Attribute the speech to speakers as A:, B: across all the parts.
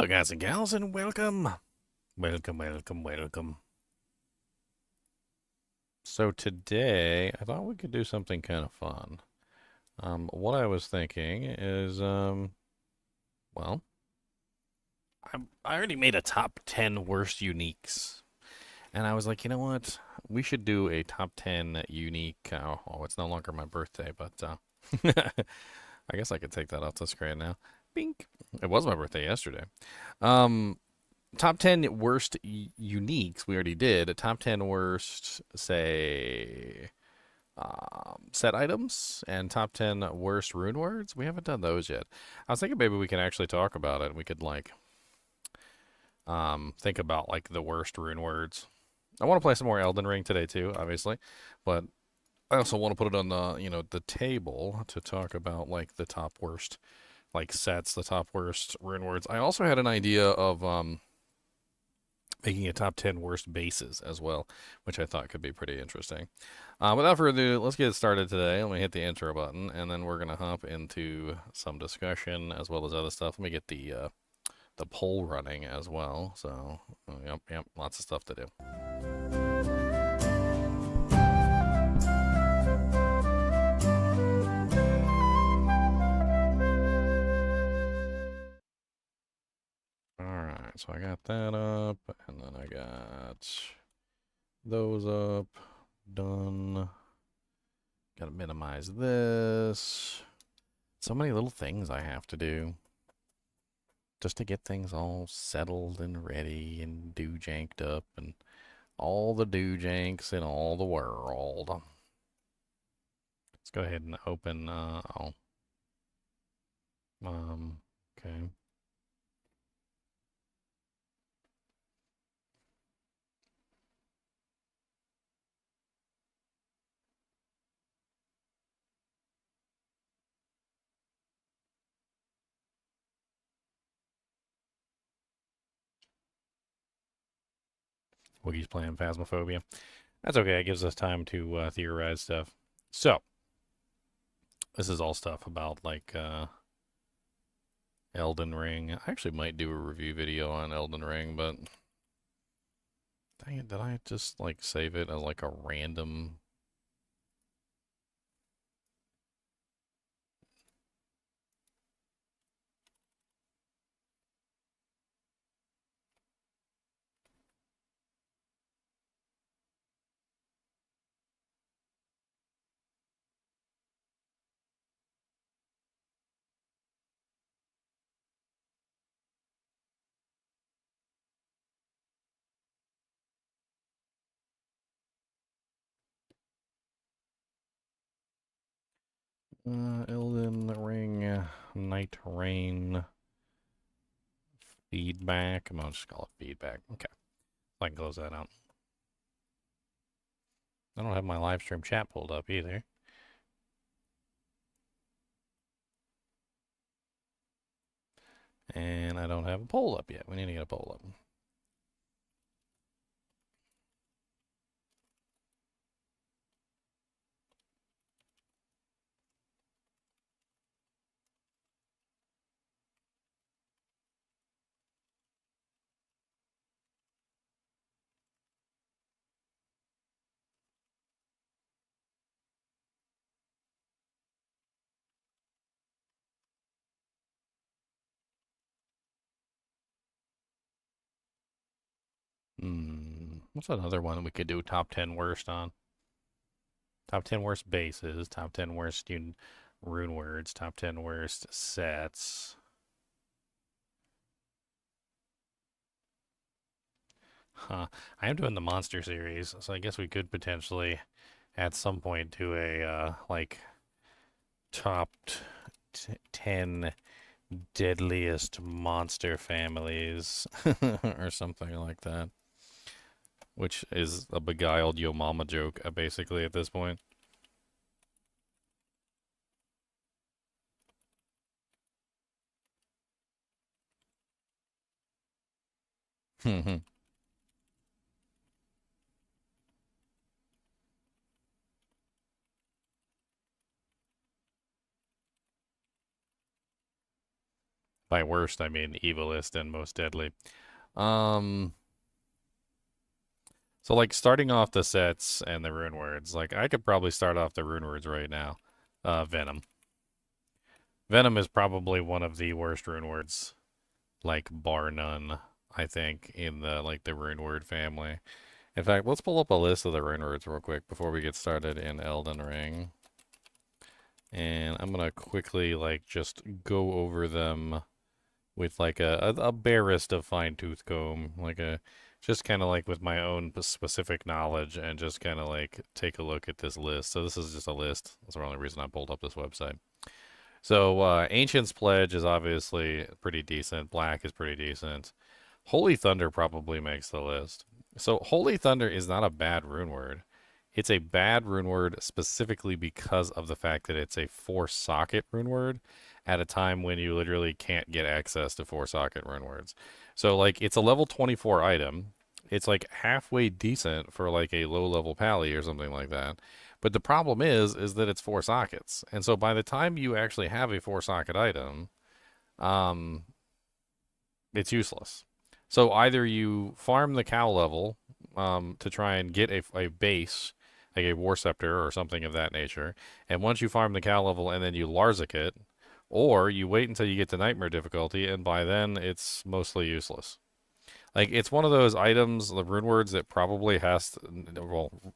A: Hello, guys and gals, and welcome. Welcome. So today, I thought we could do something kind of fun. What I was thinking is, well, I already made a top 10 worst uniques. And I was like, you know what? We should do a top 10 unique. It's no longer my birthday, but I guess I could take that off the screen now. Bink. It was my birthday yesterday. Um, Top 10 worst uniques we already did. A top 10 worst, say, set items and top 10 worst rune words. We haven't done those yet. I was thinking maybe we can actually talk about it. We could, like, think about, like, the worst rune words. I want to play some more Elden Ring today, too, obviously. But I also want to put it on the table to talk about, like, the top worst, like, sets, the top worst rune words. I also had an idea of, making a top 10 worst bases as well, which I thought could be pretty interesting. Without further ado, let's get started today. Let me hit the intro button, and then we're going to hop into some discussion as well as other stuff. Let me get the poll running as well. So, yep, lots of stuff to do. All right, so I got that up, and then I got those up. Done. Gotta minimize this. So many little things I have to do just to get things all settled and ready and do-janked up and all the do-janks in all the world. Let's go ahead and open, okay. Woogie's playing Phasmophobia. That's okay, it gives us time to theorize stuff. So, this is all stuff about, like, Elden Ring. I actually might do a review video on Elden Ring, but dang it, did I just, like, save it as, like, a random... Elden Ring, Nightreign, feedback. I'm gonna just call it feedback. Okay, I can close that out. I don't have my live stream chat pulled up either. And I don't have a poll up yet. We need to get a poll up. What's another one we could do top 10 worst on? Top 10 worst bases, top 10 worst student rune words, top 10 worst sets. Huh. I am doing the monster series, so I guess we could potentially at some point do a, like, top 10 deadliest monster families or something like that. Which is a beguiled yo mama joke, basically, at this point. By worst, I mean evilest and most deadly. Um, so like starting off the sets and the rune words, like I could probably start off the rune words right now. Venom. Venom is probably one of the worst rune words, like bar none, I think, in the like the rune word family. In fact, let's pull up a list of the rune words real quick before we get started in Elden Ring. And I'm gonna quickly like just go over them with like a barest of fine tooth comb, like a just kind of like with my own specific knowledge and just kind of like take a look at this list. So this is just a list. That's the only reason I pulled up this website. So Ancient's Pledge is obviously pretty decent. Black is pretty decent. Holy Thunder probably makes the list. So Holy Thunder is not a bad rune word. It's a bad rune word specifically because of the fact that it's a 4-socket rune word at a time when you literally can't get access to 4-socket rune words. So like it's a level 24 item. It's like halfway decent for like a low level pally or something like that. But the problem is that it's 4 sockets. And so by the time you actually have a 4-socket item, um, it's useless. So either you farm the cow level to try and get a base, like a war scepter or something of that nature, and once you farm the cow level and then you Larzik it, or you wait until you get to nightmare difficulty, and by then it's mostly useless. Like it's one of those items, the rune words that probably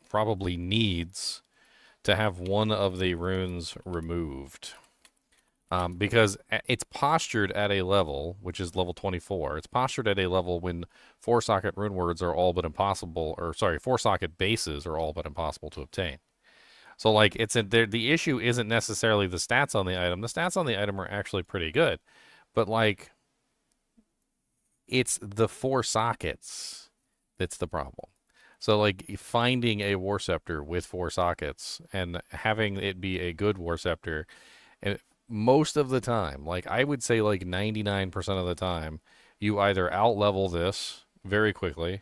A: probably needs to have one of the runes removed. Because it's postured at a level, which is level 24. It's postured at a level when 4-socket rune words are all but impossible, or sorry, 4-socket bases are all but impossible to obtain. So like the issue isn't necessarily the stats on the item. The stats on the item are actually pretty good, but like it's the 4 sockets that's the problem. So like finding a war scepter with 4 sockets and having it be a good war scepter, and most of the time, like I would say like 99% of the time, you either outlevel this very quickly.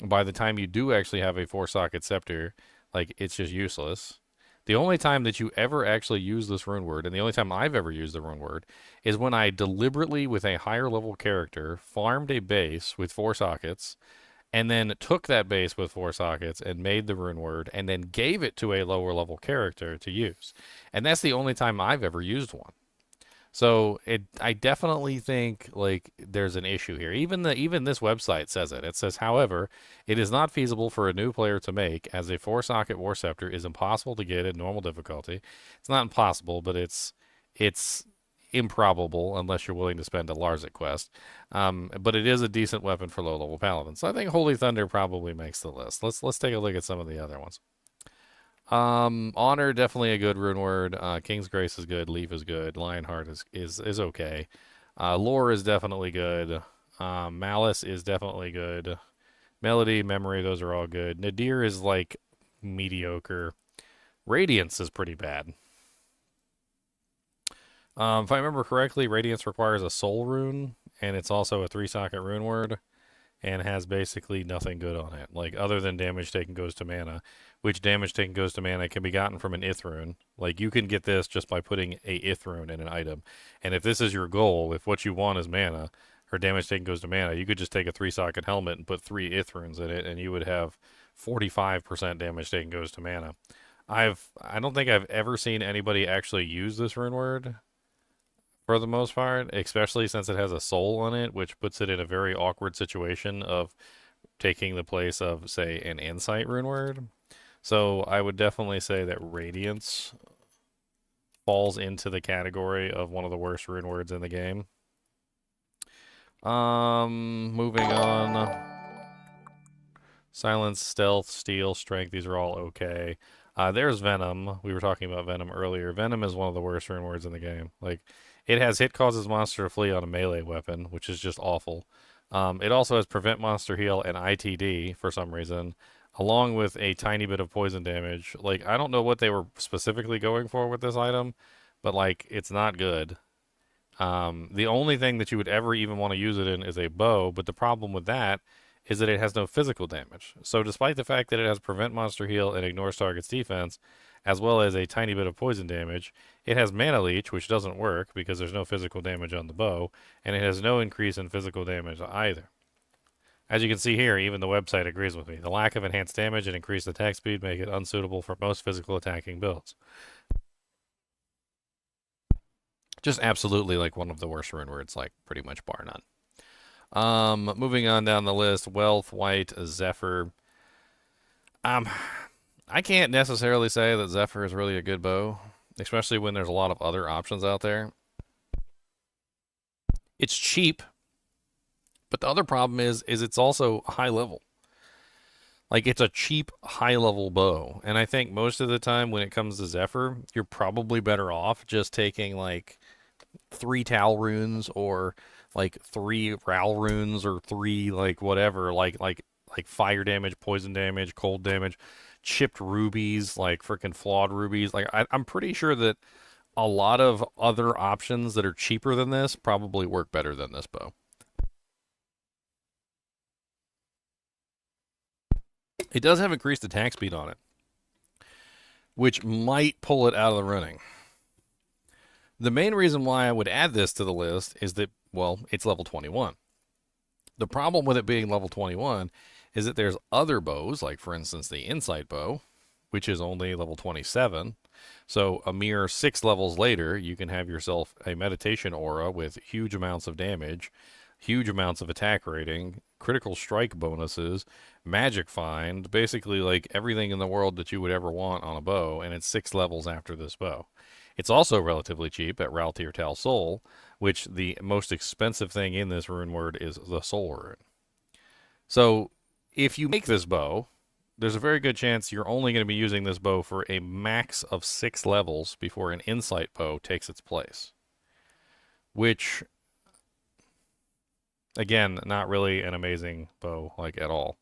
A: By the time you do actually have a 4-socket scepter, like it's just useless. The only time that you ever actually use this rune word, and the only time I've ever used the rune word, is when I deliberately, with a higher level character, farmed a base with 4 sockets, and then took that base with 4 sockets and made the rune word, and then gave it to a lower level character to use. And that's the only time I've ever used one. So I definitely think like there's an issue here. Even this website says it. It says, however, it is not feasible for a new player to make, as a 4-socket war scepter is impossible to get at normal difficulty. It's not impossible, but it's improbable unless you're willing to spend a Larzik quest. But it is a decent weapon for low level paladins. So I think Holy Thunder probably makes the list. Let's take a look at some of the other ones. Honor, definitely a good rune word. King's Grace is good. Leaf is good. Lionheart is okay. Lore is definitely good. Malice is definitely good. Melody, Memory, those are all good. Nadir is like mediocre. Radiance is pretty bad. If I remember correctly, Radiance requires a soul rune, and it's also a 3-socket rune word, and has basically nothing good on it, like other than damage taken goes to mana, which damage taken goes to mana can be gotten from an Ith rune. Like you can get this just by putting a Ith rune in an item, and if this is your goal, if what you want is mana, or damage taken goes to mana, you could just take a 3-socket helmet and put 3 Ith runes in it, and you would have 45% damage taken goes to mana. I don't think I've ever seen anybody actually use this rune word for the most part, especially since it has a soul on it, which puts it in a very awkward situation of taking the place of, say, an insight rune word. So I would definitely say that Radiance falls into the category of one of the worst rune words in the game. Moving on. Silence, Stealth, Steel, Strength, these are all okay. There's Venom. We were talking about Venom earlier. Venom is one of the worst rune words in the game. Like, it has hit causes monster to flee on a melee weapon, which is just awful. It also has prevent monster heal and ITD for some reason, along with a tiny bit of poison damage. Like, I don't know what they were specifically going for with this item, but like, it's not good. The only thing that you would ever even want to use it in is a bow, but the problem with that is that it has no physical damage. So despite the fact that it has prevent monster heal and ignores target's defense, as well as a tiny bit of poison damage. It has mana leech, which doesn't work because there's no physical damage on the bow, and it has no increase in physical damage either. As you can see here, even the website agrees with me. The lack of enhanced damage and increased attack speed make it unsuitable for most physical attacking builds. Just absolutely like one of the worst rune words, like pretty much bar none. Moving on down the list, Wealth, White, Zephyr. Um, I can't necessarily say that Zephyr is really a good bow, especially when there's a lot of other options out there. It's cheap, but the other problem is it's also high level. Like it's a cheap high level bow, and I think most of the time when it comes to Zephyr, you're probably better off just taking like 3 Tal runes or like 3 Ral runes or 3 like whatever like fire damage, poison damage, cold damage, chipped rubies, like freaking flawed rubies. Like I'm pretty sure that a lot of other options that are cheaper than this probably work better than this bow. It does have increased attack speed on it, which might pull it out of the running. The main reason why I would add this to the list is that, well, it's level 21. The problem with it being level 21 is that there's other bows, like for instance the Insight bow, which is only level 27. So a mere 6 levels later, you can have yourself a meditation aura with huge amounts of damage, huge amounts of attack rating, critical strike bonuses, magic find, basically like everything in the world that you would ever want on a bow, and it's 6 levels after this bow. It's also relatively cheap at Ral Tier Tal Soul, which the most expensive thing in this rune word is the Soul rune. So if you make this bow, there's a very good chance you're only going to be using this bow for a max of 6 levels before an Insight bow takes its place. Which, again, not really an amazing bow, like, at all.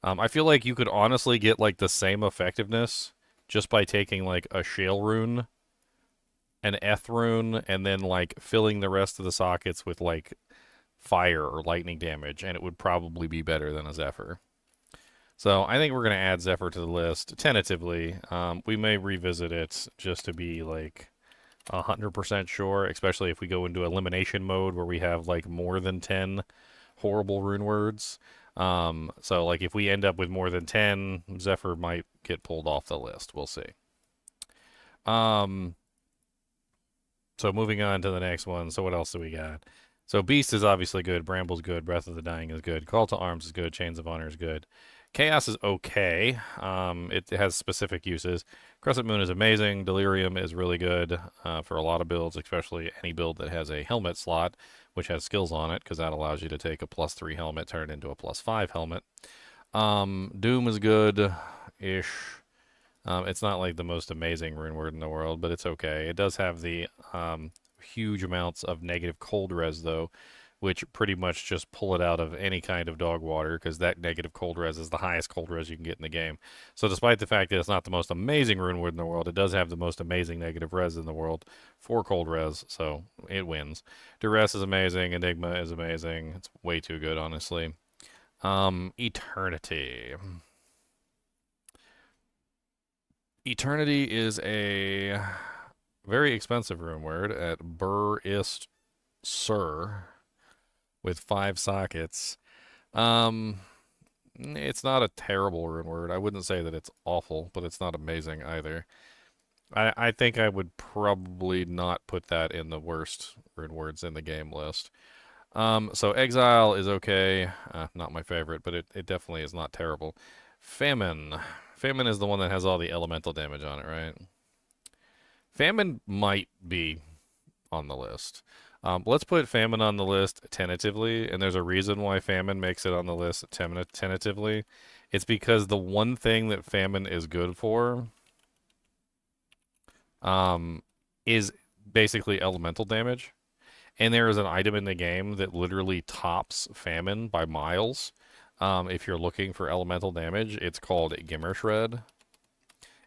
A: I feel like you could honestly get, like, the same effectiveness just by taking, like, a Shale rune, an Eth rune, and then, like, filling the rest of the sockets with, like, fire or lightning damage, and it would probably be better than a Zephyr. So I think we're going to add Zephyr to the list, tentatively. We may revisit it just to be, like, 100% sure, especially if we go into elimination mode where we have, like, more than 10 horrible rune words. So, like, if we end up with more than 10, Zephyr might get pulled off the list. We'll see. So moving on to the next one. So what else do we got? So Beast is obviously good. Bramble's good. Breath of the Dying is good. Call to Arms is good. Chains of Honor is good. Chaos is okay. It has specific uses. Crescent Moon is amazing. Delirium is really good for a lot of builds, especially any build that has a helmet slot, which has skills on it, because that allows you to take a +3 helmet, turn it into a +5 helmet. Doom is good-ish. It's not like the most amazing rune word in the world, but it's okay. It does have the huge amounts of negative cold res, though, which pretty much just pull it out of any kind of dog water, because that negative cold res is the highest cold res you can get in the game. So despite the fact that it's not the most amazing rune word in the world, it does have the most amazing negative res in the world for cold res, so it wins. Duress is amazing. Enigma is amazing. It's way too good, honestly. Eternity. Eternity is a very expensive rune word at Bur-Ist Sur with 5 sockets. It's not a terrible rune word. I wouldn't say that it's awful, but it's not amazing either. I think I would probably not put that in the worst rune words in the game list. So Exile is okay. Not my favorite, but it definitely is not terrible. Famine. Famine is the one that has all the elemental damage on it, right? Famine might be on the list. Let's put Famine on the list tentatively, and there's a reason why Famine makes it on the list tentatively. It's because the one thing that Famine is good for is basically elemental damage. And there is an item in the game that literally tops Famine by miles. If you're looking for elemental damage, it's called Gimmer Shred.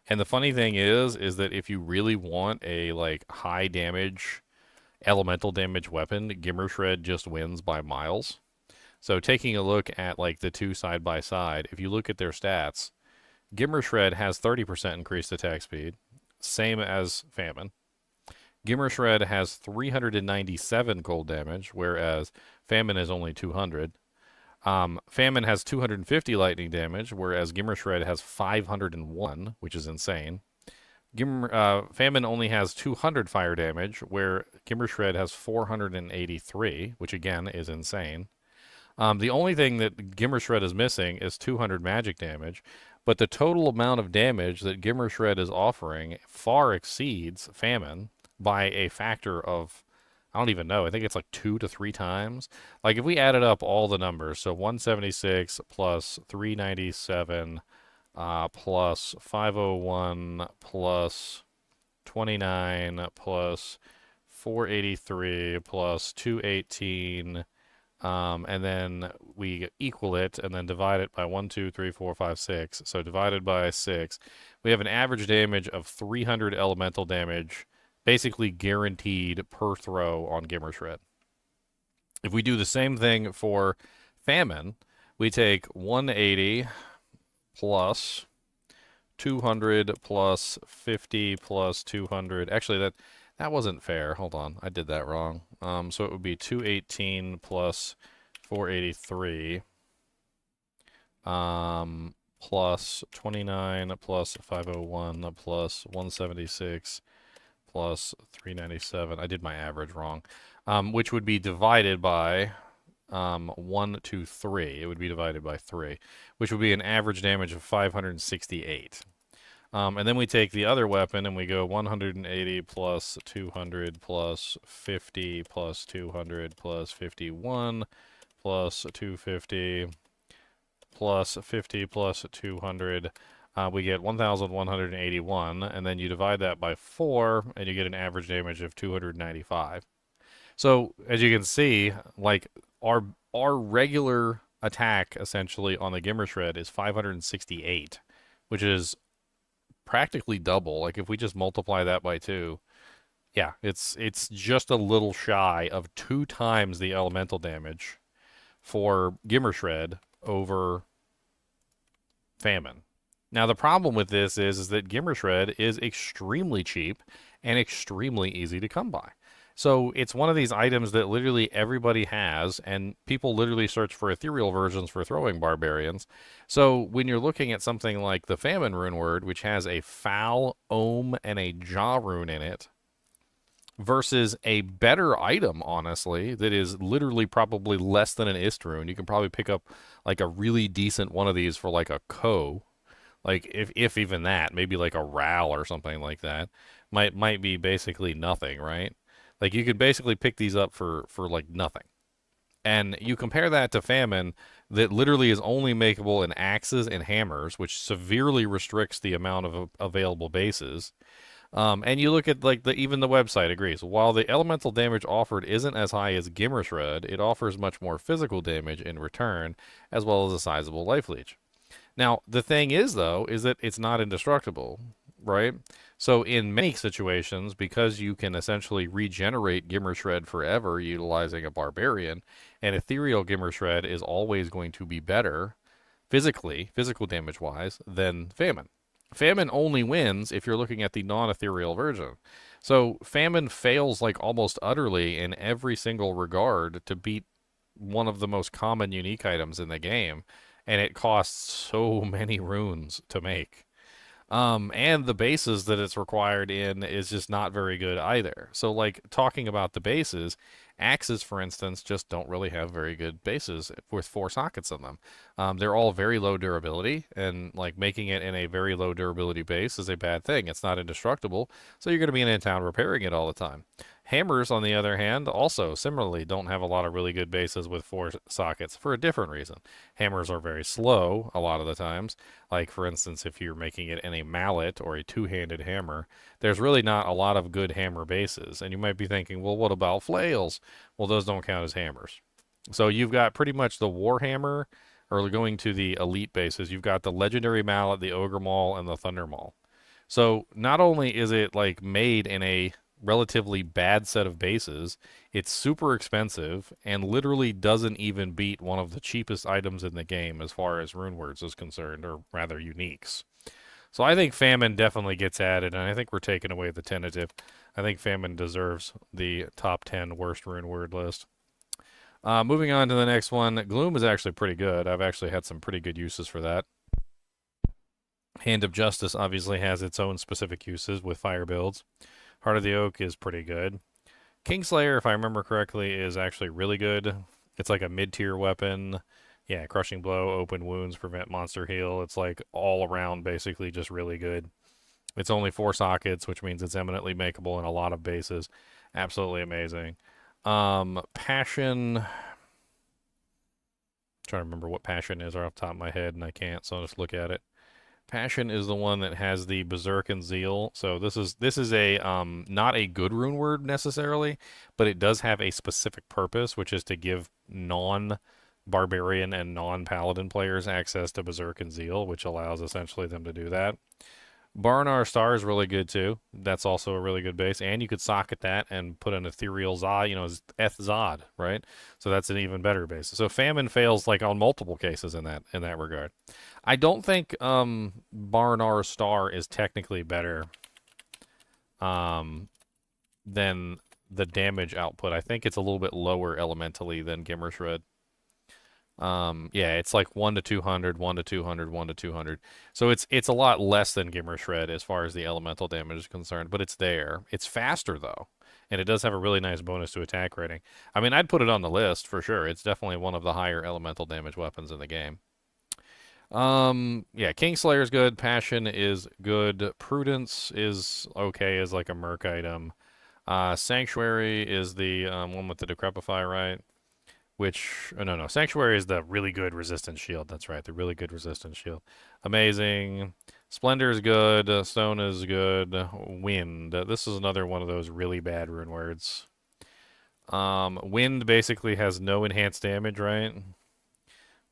A: And the funny thing is that if you really want a like high damage, elemental damage weapon, Gimmer Shred just wins by miles. So taking a look at like the two side by side, if you look at their stats, Gimmer Shred has 30% increased attack speed, same as Famine. Gimmer Shred has 397 cold damage, whereas Famine is only 200. Famine has 250 lightning damage, whereas Gimmer Shred has 501, which is insane. Famine only has 200 fire damage, where Gimmer Shred has 483, which again is insane. The only thing that Gimmer Shred is missing is 200 magic damage, but the total amount of damage that Gimmer Shred is offering far exceeds Famine by a factor of, I don't even know, I think it's like 2 to 3 times. Like if we added up all the numbers, so 176 plus 397 plus 501 plus 29 plus 483 plus 218, and then we equal it and then divide it by 1, 2, 3, 4, 5, 6. So divided by 6, we have an average damage of 300 elemental damage, basically guaranteed per throw on Gimmer Shred. If we do the same thing for Famine, we take 180 plus 200 plus 50 plus 200. Actually, that wasn't fair. Hold on, I did that wrong. So it would be 218 plus 483, plus 29 plus 501 plus 176 plus 397. I did my average wrong, which would be divided by 1, 2, 3. It would be divided by 3, which would be an average damage of 568. And then we take the other weapon and we go 180 plus 200 plus 50 plus 200 plus 51 plus 250 plus 50 plus 200. We get 1,181, and then you divide that by 4, and you get an average damage of 295. So as you can see, like our regular attack essentially on the Gimmer Shred is 568, which is practically double. Like if we just multiply that by 2, yeah, it's just a little shy of 2 times the elemental damage for Gimmer Shred over Famine. Now the problem with this is that Gimmer Shred is extremely cheap and extremely easy to come by. So it's one of these items that literally everybody has, and people literally search for ethereal versions for throwing barbarians. So when you're looking at something like the Famine rune word, which has a foul, ohm, and a jaw rune in it, versus a better item, honestly, that is literally probably less than an ist rune. You can probably pick up like a really decent one of these for like a ko. Like if even that, maybe like a Ral or something like that, might be basically nothing, right? Like you could basically pick these up for like nothing. And you compare that to Famine that literally is only makeable in axes and hammers, which severely restricts the amount of available bases. And you look at like even the website agrees. While the elemental damage offered isn't as high as Gimmer Shred, it offers much more physical damage in return, as well as a sizable life leech. Now, the thing is, though, is that it's not indestructible, right? So in many situations, because you can essentially regenerate Gimmer Shred forever utilizing a barbarian, an ethereal Gimmer Shred is always going to be better physical damage-wise, than Famine. Famine only wins if you're looking at the non-ethereal version. So Famine fails like almost utterly in every single regard to beat one of the most common unique items in the game, and it costs so many runes to make. And the bases that it's required in is just not very good either. So, like, talking about the bases, axes, for instance, just don't really have very good bases with 4 sockets in them. They're all very low durability, and, like, making it in a very low durability base is a bad thing. It's not indestructible, so you're going to be in town repairing it all the time. Hammers, on the other hand, also similarly don't have a lot of really good bases with 4 sockets for a different reason. Hammers are very slow a lot of the times. Like, for instance, if you're making it in a mallet or a 2-handed hammer, there's really not a lot of good hammer bases. And you might be thinking, well, what about flails? Well, those don't count as hammers. So you've got pretty much the Warhammer, or going to the elite bases, you've got the Legendary Mallet, the Ogre Maul, and the Thunder Maul. So not only is it like made in a relatively bad set of bases, it's super expensive and literally doesn't even beat one of the cheapest items in the game as far as Runewords is concerned, or rather uniques. So I think Famine definitely gets added, and I think we're taking away the tentative. I think Famine deserves the top 10 worst rune word list. Moving on to the next one, Gloom is actually pretty good. I've actually had some pretty good uses for that. Hand of Justice obviously has its own specific uses with fire builds. Heart of the Oak is pretty good. Kingslayer, if I remember correctly, is actually really good. It's like a mid-tier weapon. Yeah, Crushing Blow, Open Wounds, Prevent Monster Heal. It's like all around basically just really good. It's only 4 sockets, which means it's eminently makeable in a lot of bases. Absolutely amazing. Passion. I'm trying to remember what Passion is off the top of my head, and I can't, so I'll just look at it. Passion is the one that has the Berserk and Zeal. So this is a not a good rune word necessarily, but it does have a specific purpose, which is to give non-barbarian and non-paladin players access to Berserk and Zeal, which allows essentially them to do that. Barnar Star is really good too. That's also a really good base, and you could socket that and put an ethereal Zod, Eth Zod, right? So that's an even better base. So Famine fails like on multiple cases in that regard. I don't think Barnar Star is technically better um, than the damage output. I think it's a little bit lower elementally than Gimmer Shred. Yeah, it's like 1 to 200, 1 to 200, 1 to 200. So it's a lot less than Gimmer Shred as far as the elemental damage is concerned, but it's there. It's faster though, and it does have a really nice bonus to attack rating. I mean, I'd put it on the list for sure. It's definitely one of the higher elemental damage weapons in the game. Yeah, Kingslayer is good. Passion is good. Prudence is okay as like a merc item. Sanctuary is the one with the Decrepify, right? Which, oh, no, Sanctuary is the really good resistance shield. That's right, the really good resistance shield. Amazing. Splendor is good. Stone is good. Wind. This is another one of those really bad rune words. Wind basically has no enhanced damage, right?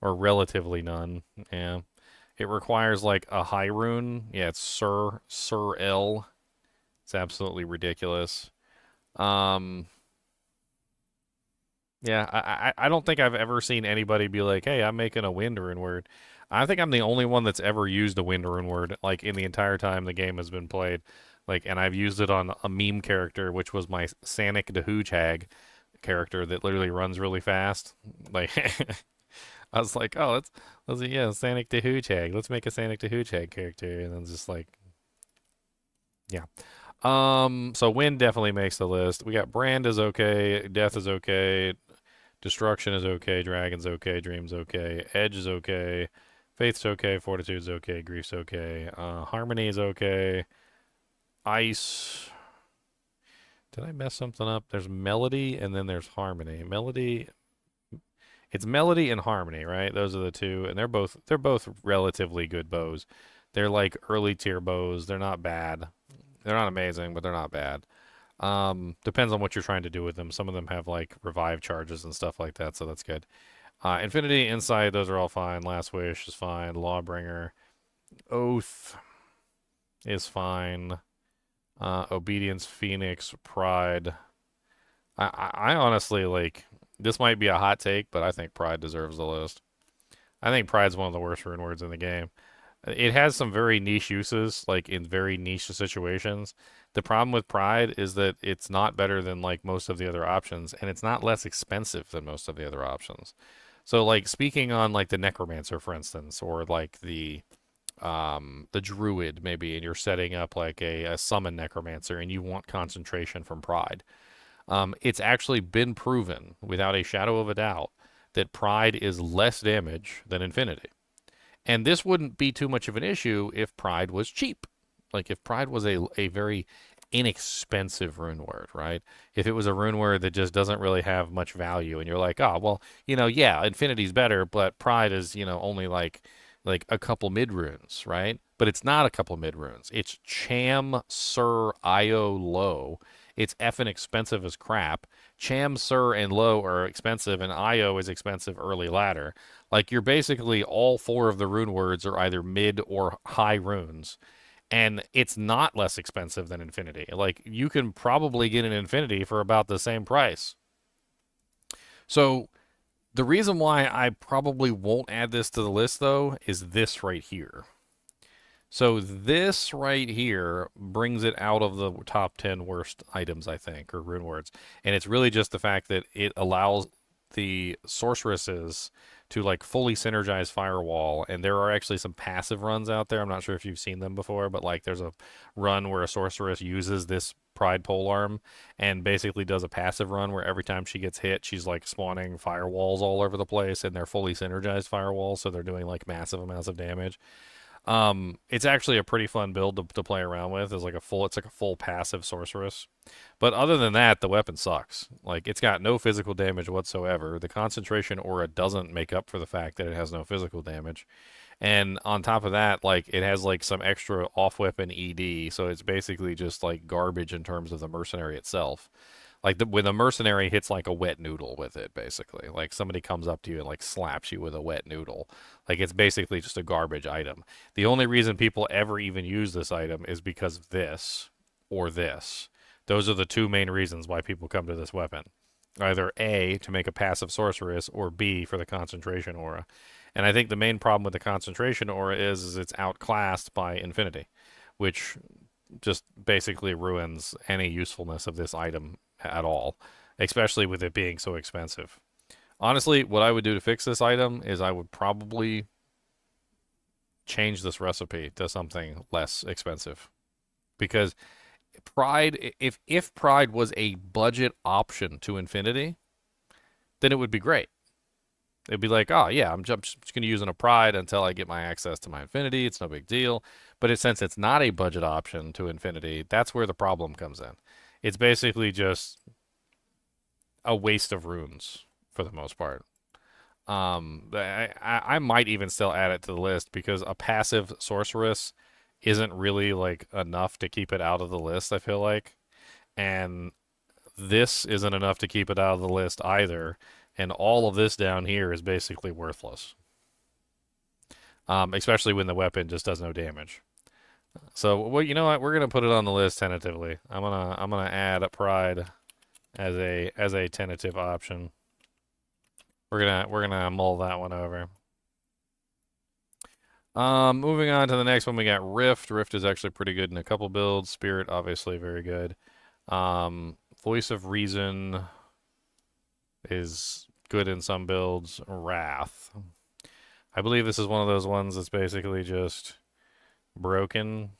A: Or relatively none. Yeah. It requires like a high rune. Yeah, it's Sir L. It's absolutely ridiculous. Um, Yeah, I don't think I've ever seen anybody be like, "Hey, I'm making a wind rune word." I think I'm the only one that's ever used a wind rune word like in the entire time the game has been played. Like, and I've used it on a meme character, which was my Sanic the Hoochhag character that literally runs really fast. Like, I was like, "Oh, yeah, Sanic the Hoochhag. Let's make a Sanic the Hoochhag character," and then just like, yeah. So wind definitely makes the list. We got Brand is okay, Death is okay, Destruction is okay, Dragon's okay, Dream's okay, Edge is okay, Faith's okay, Fortitude's okay, Grief's okay, Harmony is okay, Ice. Did I mess something up? There's Melody and then there's Harmony. It's Melody and Harmony, right? Those are the two, and they're both relatively good bows. They're like early tier bows. They're not bad. They're not amazing, but they're not bad. Depends on what you're trying to do with them. Some of them have like revive charges and stuff like that, so that's good. Infinity, Insight, those are all fine. Last Wish is fine. Lawbringer, Oath is fine. Obedience, Phoenix, Pride. I honestly like this might be a hot take, but I think Pride deserves the list. I think Pride's one of the worst rune words in the game. It has some very niche uses, like in very niche situations. The problem with Pride is that it's not better than like most of the other options, and it's not less expensive than most of the other options. So like speaking on like the Necromancer, for instance, or like the Druid maybe, and you're setting up like a summon Necromancer and you want concentration from Pride. It's actually been proven without a shadow of a doubt that Pride is less damage than Infinity. And this wouldn't be too much of an issue if Pride was cheap. Like if Pride was a very inexpensive rune word, right? If it was a rune word that just doesn't really have much value and you're like, oh, well, yeah, Infinity's better, but Pride is, only like a couple mid runes, right? But it's not a couple mid runes. It's Cham, Sir, Io, Low. It's effing expensive as crap. Cham, Sir, and Low are expensive, and Io is expensive early ladder. Like you're basically all 4 of the rune words are either mid or high runes. And it's not less expensive than Infinity. Like you can probably get an Infinity for about the same price. So the reason why I probably won't add this to the list though is this right here. So this right here brings it out of the top 10 worst items, I think, or rune words. And it's really just the fact that it allows the sorceresses to like fully synergize firewall. And there are actually some passive runs out there. I'm not sure if you've seen them before, but like there's a run where a sorceress uses this pride polearm and basically does a passive run where every time she gets hit, she's like spawning firewalls all over the place, and they're fully synergized firewalls, so they're doing like massive amounts of damage. It's actually a pretty fun build to play around with. It's like a full passive sorceress. But other than that, the weapon sucks. Like it's got no physical damage whatsoever. The concentration aura doesn't make up for the fact that it has no physical damage. And on top of that, like it has like some extra off weapon ED, so it's basically just like garbage in terms of the mercenary itself. Like when the mercenary hits like a wet noodle with it, basically. Like somebody comes up to you and like slaps you with a wet noodle. Like it's basically just a garbage item. The only reason people ever even use this item is because of this or this. Those are the two main reasons why people come to this weapon. Either A, to make a passive sorceress, or B, for the concentration aura. And I think the main problem with the concentration aura is it's outclassed by Infinity, which just basically ruins any usefulness of this item at all, especially with it being so expensive. Honestly, what I would do to fix this item is I would probably change this recipe to something less expensive. Because Pride, if Pride was a budget option to Infinity, then it would be great. It'd be like, oh yeah, I'm just going to use a Pride until I get my access to my Infinity. It's no big deal. But since it's not a budget option to Infinity, that's where the problem comes in. It's basically just a waste of runes for the most part. I might even still add it to the list because a passive sorceress isn't really like enough to keep it out of the list, I feel like. And this isn't enough to keep it out of the list either. And all of this down here is basically worthless. Especially when the weapon just does no damage. So, well, you know what? We're gonna put it on the list tentatively. I'm gonna add a Pride as a tentative option. We're gonna mull that one over. Moving on to the next one, we got Rift. Rift is actually pretty good in a couple builds. Spirit, obviously, very good. Voice of Reason is good in some builds. Wrath. I believe this is one of those ones that's basically just broken.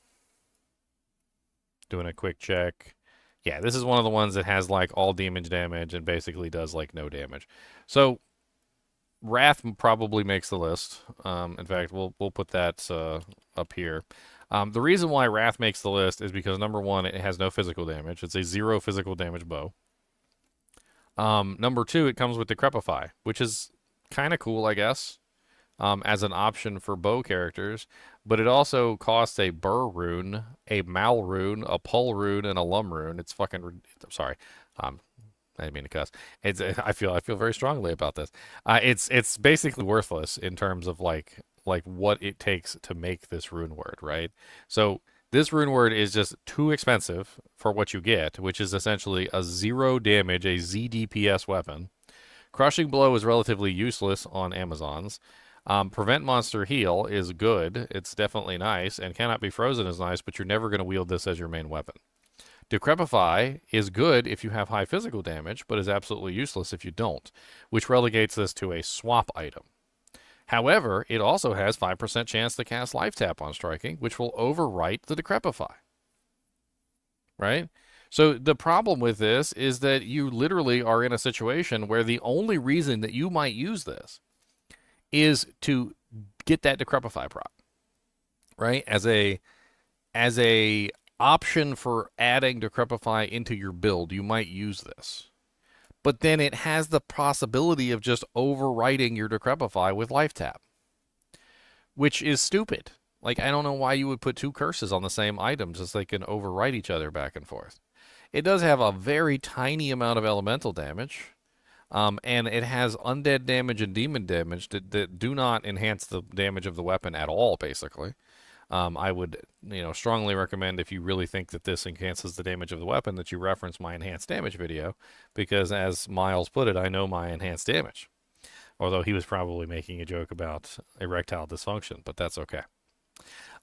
A: Doing a quick check. Yeah, this is one of the ones that has like all damage and basically does like no damage. So Wrath probably makes the list. In fact, we'll put that up here. The reason why Wrath makes the list is because number one, it has no physical damage. It's a 0 physical damage bow. Number two, it comes with Decrepify, which is kind of cool, I guess, as an option for bow characters. But it also costs a Burr rune, a Mal rune, a Pull rune, and a Lum rune. It's fucking. I'm sorry. I didn't mean to cuss. I feel very strongly about this. It's basically worthless in terms of like what it takes to make this rune word, right? So this rune word is just too expensive for what you get, which is essentially a 0 damage, a ZDPS weapon. Crushing Blow is relatively useless on Amazons. Prevent Monster Heal is good. It's definitely nice, and Cannot Be Frozen is nice, but you're never going to wield this as your main weapon. Decrepify is good if you have high physical damage, but is absolutely useless if you don't, which relegates this to a swap item. However, it also has 5% chance to cast Life Tap on striking, which will overwrite the Decrepify. Right? So the problem with this is that you literally are in a situation where the only reason that you might use this is to get that Decrepify proc. Right? As a option for adding Decrepify into your build, you might use this. But then it has the possibility of just overwriting your Decrepify with Life Tap, which is stupid. Like, I don't know why you would put two curses on the same item just so they can overwrite each other back and forth. It does have a very tiny amount of elemental damage, and it has undead damage and demon damage that do not enhance the damage of the weapon at all, basically. I would, strongly recommend if you really think that this enhances the damage of the weapon that you reference my enhanced damage video, because as Miles put it, I know my enhanced damage. Although he was probably making a joke about erectile dysfunction, but that's okay.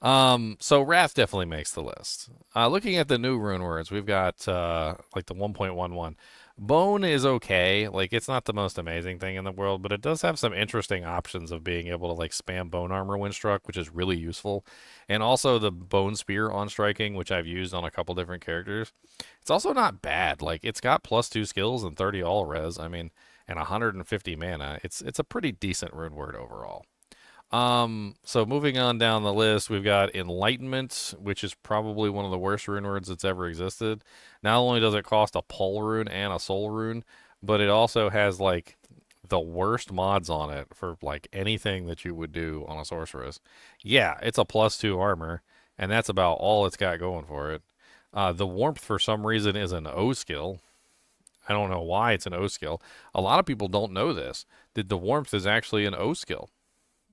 A: So Raft definitely makes the list. Looking at the new rune words, we've got like the 1.11. Bone is okay. Like it's not the most amazing thing in the world, but it does have some interesting options of being able to like spam bone armor when struck, which is really useful. And also the bone spear on striking, which I've used on a couple different characters. It's also not bad. Like it's got +2 skills and 30 all res. I mean, and 150 mana. It's a pretty decent rune word overall. So moving on down the list, we've got Enlightenment, which is probably one of the worst rune words that's ever existed. Not only does it cost a pull rune and a soul rune, but it also has like the worst mods on it for like anything that you would do on a sorceress. Yeah, it's a +2 armor, and that's about all it's got going for it. The warmth for some reason is an O skill. I don't know why it's an O skill. A lot of people don't know this, that the warmth is actually an O skill.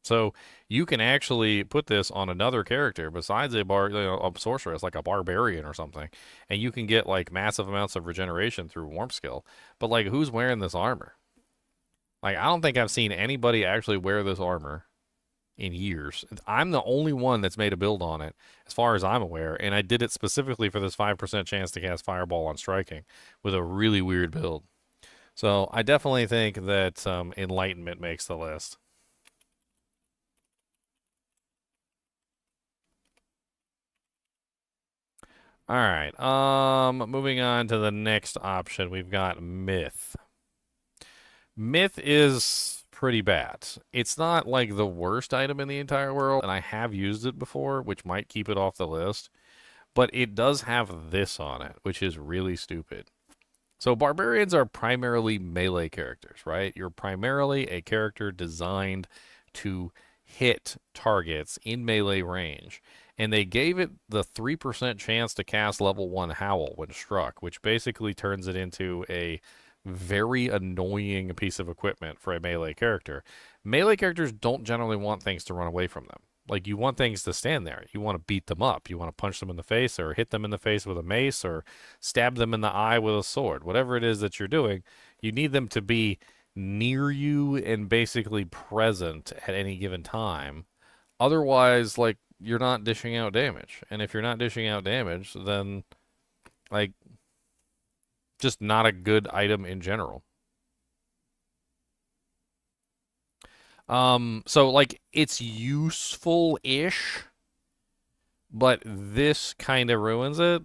A: So you can actually put this on another character besides a sorceress, like a barbarian or something, and you can get like massive amounts of regeneration through warp skill. But like, who's wearing this armor? Like, I don't think I've seen anybody actually wear this armor in years. I'm the only one that's made a build on it, as far as I'm aware, and I did it specifically for this 5% chance to cast Fireball on striking with a really weird build. So I definitely think that Enlightenment makes the list. All right. Moving on to the next option, we've got Myth. Myth is pretty bad. It's not like the worst item in the entire world, and I have used it before, which might keep it off the list, but it does have this on it, which is really stupid. So barbarians are primarily melee characters, right? You're primarily a character designed to hit targets in melee range. And they gave it the 3% chance to cast level 1 Howl when struck, which basically turns it into a very annoying piece of equipment for a melee character. Melee characters don't generally want things to run away from them. Like you want things to stand there. You want to beat them up. You want to punch them in the face or hit them in the face with a mace or stab them in the eye with a sword. Whatever it is that you're doing, you need them to be near you and basically present at any given time. Otherwise, like you're not dishing out damage. And if you're not dishing out damage, then like just not a good item in general. So like it's useful-ish, but this kind of ruins it.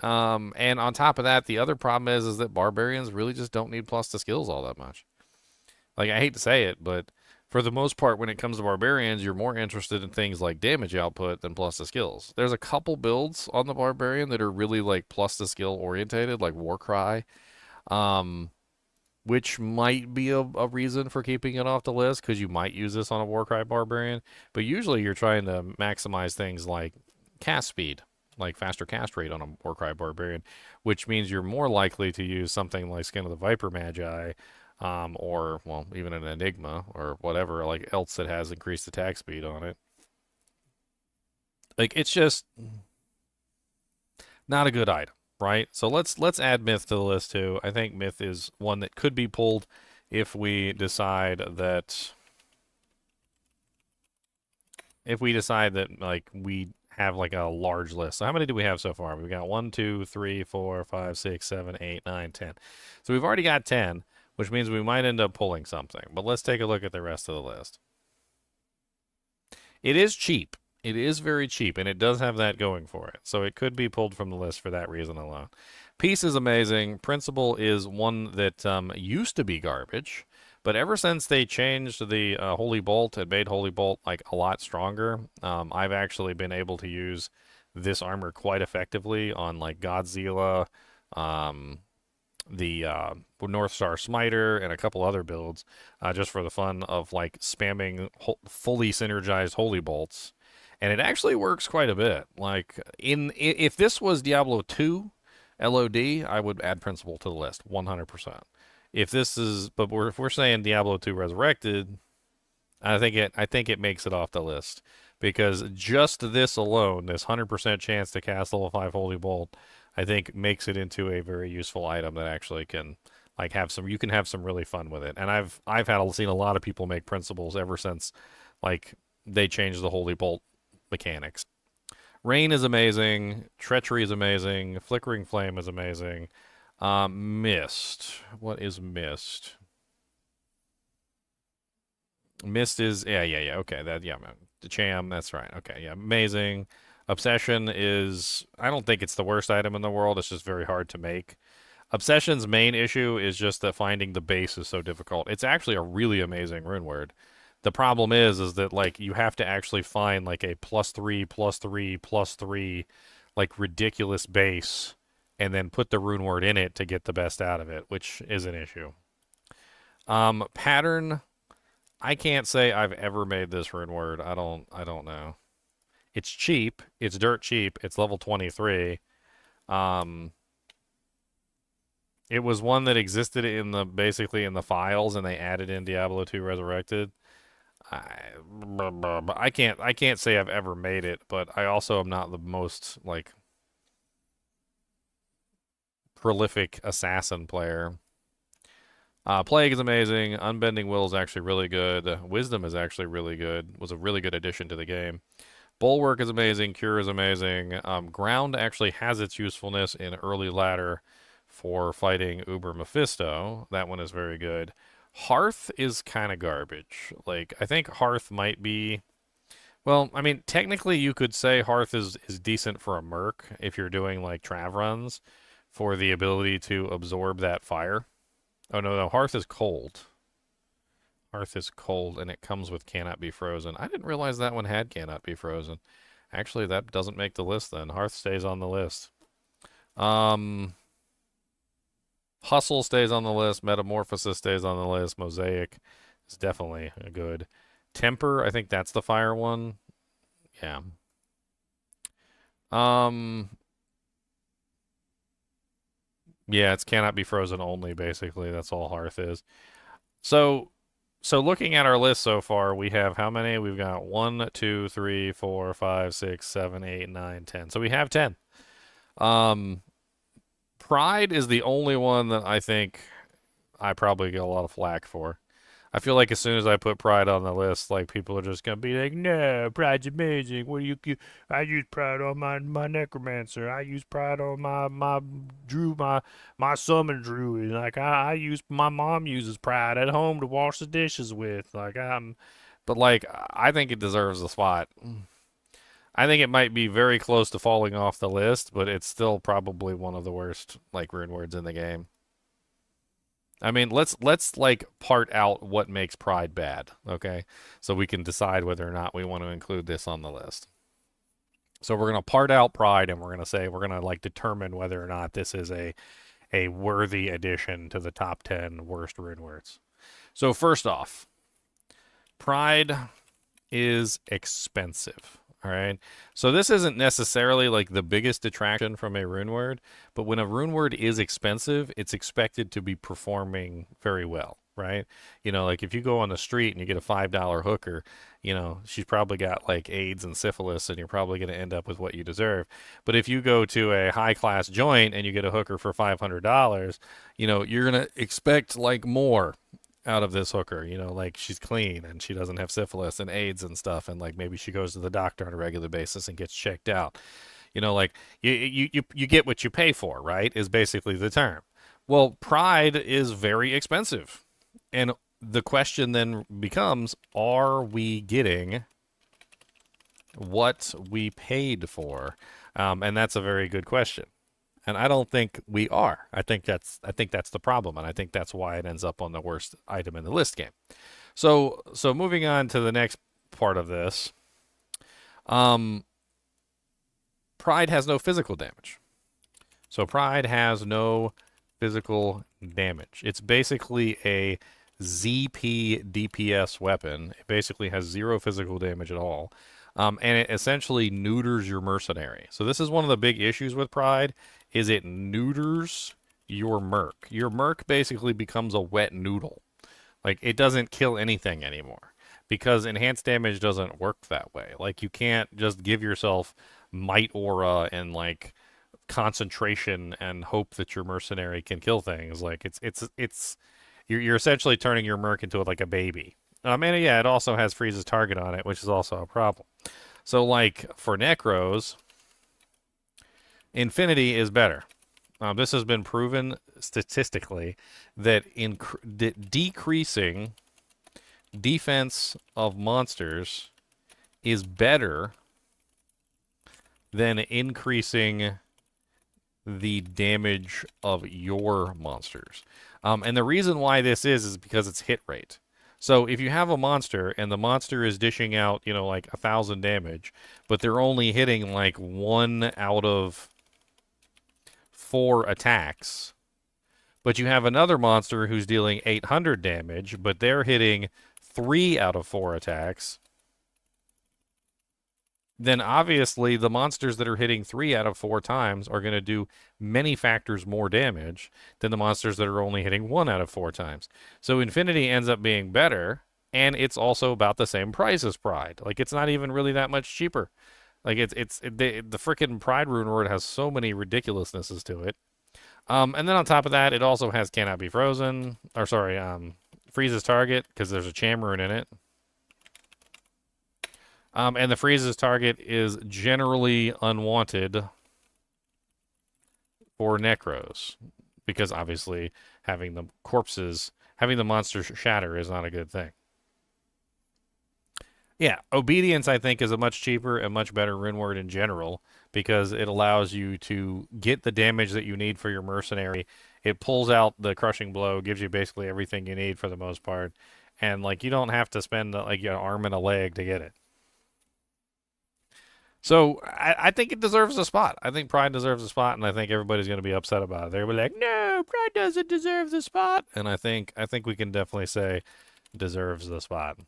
A: And on top of that, the other problem is that barbarians really just don't need plus to skills all that much. Like I hate to say it, but for the most part, when it comes to barbarians, you're more interested in things like damage output than plus to skills. There's a couple builds on the barbarian that are really like plus to skill orientated, like Warcry. Um, which might be a reason for keeping it off the list because you might use this on a Warcry Barbarian. But usually you're trying to maximize things like cast speed, like faster cast rate on a Warcry Barbarian, which means you're more likely to use something like Skin of the Viper Magi, or, well, even an Enigma or whatever like else that has increased attack speed on it. Like, it's just not a good item, right? So let's add Myth to the list too. I think Myth is one that could be pulled if we decide that like we have like a large list. So how many do we have so far? We've got 1, 2, 3, 4, 5, 6, 7, 8, 9, 10. So we've already got 10, which means we might end up pulling something. But let's take a look at the rest of the list. It is cheap. It is very cheap, and it does have that going for it. So it could be pulled from the list for that reason alone. Peace is amazing. Principle is one that used to be garbage, but ever since they changed the Holy Bolt and made Holy Bolt like a lot stronger, I've actually been able to use this armor quite effectively on like Godzilla, um, the North Star Smiter, and a couple other builds, just for the fun of like spamming fully synergized Holy Bolts. And it actually works quite a bit. Like if this was Diablo 2 LOD, I would add Principle to the list 100%. If this is, but if we're saying Diablo 2 Resurrected, I think it makes it off the list because just this alone, this 100% chance to cast level 5 Holy Bolt, I think makes it into a very useful item that actually can like have some you can have some really fun with it. And I've seen a lot of people make principles ever since like they changed the Holy Bolt mechanics. Rain is amazing. Treachery is amazing. Flickering Flame is amazing. Mist. What is Mist? Mist is yeah. Okay, that yeah, man. The Cham. That's right. Okay, yeah, amazing. Obsession is I don't think it's the worst item in the world. It's just very hard to make. Obsession's main issue is just that finding the base is so difficult. It's actually a really amazing rune word. The problem is that like you have to actually find like a +3 +3 +3 like ridiculous base and then put the rune word in it to get the best out of it, which is an issue. Pattern, I can't say I've ever made this rune word. I don't know. It's cheap. It's dirt cheap. It's level 23. Um it was one that existed in the basically in the files and they added in Diablo 2 Resurrected. I can't say I've ever made it, but I also am not the most like prolific assassin player. Plague is amazing. Unbending Will is actually really good. Wisdom is actually really good. Was a really good addition to the game. Bulwark is amazing. Cure is amazing. Ground actually has its usefulness in early ladder for fighting Uber Mephisto. That one is very good. Hearth is kind of garbage. Like, I think Hearth might be. Well, I mean, technically, you could say Hearth is decent for a Merc if you're doing like Trav runs for the ability to absorb that fire. Oh, no, Hearth is cold. Hearth is cold, and it comes with Cannot Be Frozen. I didn't realize that one had Cannot Be Frozen. Actually, that doesn't make the list then. Hearth stays on the list. Hustle stays on the list. Metamorphosis stays on the list. Mosaic is definitely good. Temper, I think that's the fire one. Yeah. Um, yeah, it's Cannot Be Frozen only, basically. That's all Hearth is. So, so looking at our list so far, we have how many? We've got 1, 2, 3, 4, 5, 6, 7, 8, 9, 10. So we have 10. Um, Pride is the only one that I think I probably get a lot of flack for. I feel like as soon as I put Pride on the list, like people are just gonna be like, "No, Pride's amazing. What do you? I use Pride on my Necromancer. I use Pride on my Drew, my Summon Druid. Like I use my mom uses Pride at home to wash the dishes with. But like I think it deserves a spot. I think it might be very close to falling off the list, but it's still probably one of the worst like rune words in the game. I mean, let's like part out what makes Pride bad, okay? So we can decide whether or not we want to include this on the list. So we're gonna part out Pride, and we're gonna like determine whether or not this is a worthy addition to the top 10 worst rune words. So first off, Pride is expensive. All right. So this isn't necessarily like the biggest detraction from a rune word, but when a rune word is expensive, it's expected to be performing very well, right? You know, like if you go on the street and you get a $5 hooker, you know, she's probably got like AIDS and syphilis and you're probably going to end up with what you deserve. But if you go to a high class joint and you get a hooker for $500, you know, you're going to expect like more out of this hooker, you know, like she's clean and she doesn't have syphilis and AIDS and stuff, and like maybe she goes to the doctor on a regular basis and gets checked out. You know, like you get what you pay for, right? Is basically the term. Well, Pride is very expensive, and the question then becomes: are we getting what we paid for? And that's a very good question. And I don't think we are. I think that's the problem, and I think that's why it ends up on the worst item in the list game. So moving on to the next part of this, um, Pride has no physical damage. So Pride has no physical damage. It's basically a ZP DPS weapon. It basically has zero physical damage at all. And it essentially neuters your mercenary. So this is one of the big issues with Pride, is it neuters your merc. Your merc basically becomes a wet noodle. Like it doesn't kill anything anymore because enhanced damage doesn't work that way. Like you can't just give yourself might aura and like concentration and hope that your mercenary can kill things. Like it's you're essentially turning your merc into like a baby. And yeah, it also has freezes target on it, which is also a problem. So, like, for Necros, Infinity is better. This has been proven statistically that decreasing defense of monsters is better than increasing the damage of your monsters. And the reason why this is because it's hit rate. So if you have a monster and the monster is dishing out, like 1,000 damage, but they're only hitting like 1 out of 4 attacks, but you have another monster who's dealing 800 damage, but they're hitting 3 out of 4 attacks, then obviously the monsters that are hitting 3 out of 4 times are going to do many factors more damage than the monsters that are only hitting 1 out of 4 times. So Infinity ends up being better, and it's also about the same price as Pride. Like, it's not even really that much cheaper. Like, the freaking Pride rune word has so many ridiculousnesses to it. And then on top of that, it also has cannot be frozen, or sorry, freezes target, because there's a cham rune in it. And the freezes target is generally unwanted for Necros, because obviously having the monsters shatter is not a good thing. Yeah, Obedience, I think, is a much cheaper and much better rune word in general, because it allows you to get the damage that you need for your mercenary. It pulls out the crushing blow, gives you basically everything you need for the most part, and like you don't have to spend like an arm and a leg to get it. So I think it deserves a spot. I think Pride deserves a spot, and I think everybody's going to be upset about it. They're going to be like, "No, Pride doesn't deserve the spot," and I think we can definitely say deserves the spot.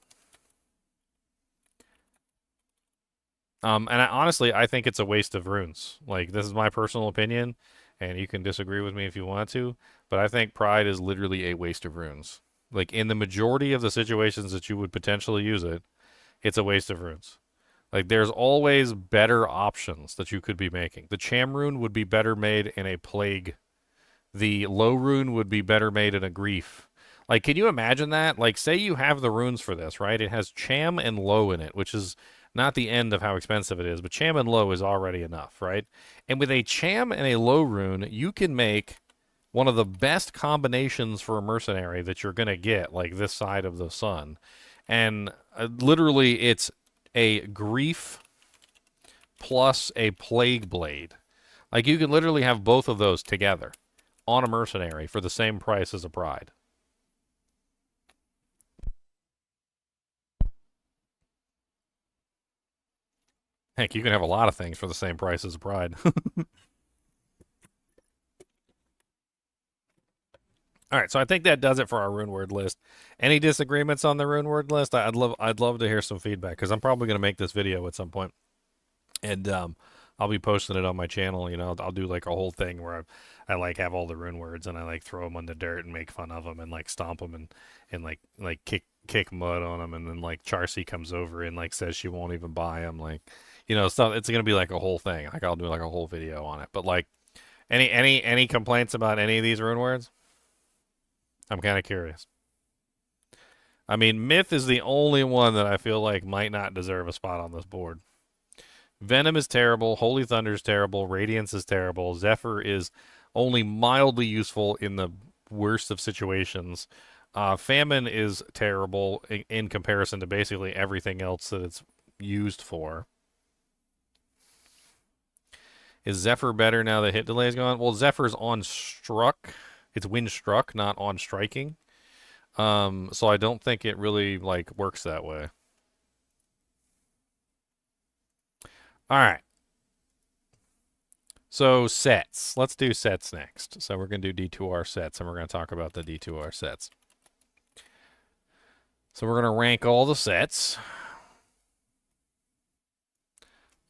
A: And honestly, I think it's a waste of runes. Like, this is my personal opinion, and you can disagree with me if you want to, but I think Pride is literally a waste of runes. Like, in the majority of the situations that you would potentially use it, it's a waste of runes. Like, there's always better options that you could be making. The Cham rune would be better made in a Plague. The Low rune would be better made in a Grief. Like, can you imagine that? Like, say you have the runes for this, right? It has Cham and Low in it, which is not the end of how expensive it is, but Cham and Low is already enough, right? And with a Cham and a Low rune, you can make one of the best combinations for a mercenary that you're going to get, like this side of the sun. And literally, it's a Grief plus a Plague Blade. Like, you can literally have both of those together on a mercenary for the same price as a Pride. Heck, you can have a lot of things for the same price as a Pride. All right, so I think that does it for our rune word list. Any disagreements on the rune word list? I'd love to hear some feedback, because I'm probably going to make this video at some point, and I'll be posting it on my channel. I'll do like a whole thing where I like have all the rune words, and I like throw them on the dirt and make fun of them and like stomp them and like kick mud on them, and then like Charcy comes over and like says she won't even buy them, like stuff. It's gonna be like a whole thing. Like, I'll do like a whole video on it. But like, any complaints about any of these rune words? I'm kind of curious. I mean, Myth is the only one that I feel like might not deserve a spot on this board. Venom is terrible. Holy Thunder is terrible. Radiance is terrible. Zephyr is only mildly useful in the worst of situations. Famine is terrible in comparison to basically everything else that it's used for. Is Zephyr better now that hit delay is gone? Well, Zephyr's on struck. It's wind struck, not on striking. So I don't think it really like works that way. All right. So sets. Let's do sets next. So we're going to do D2R sets, and we're going to talk about the D2R sets. So we're going to rank all the sets.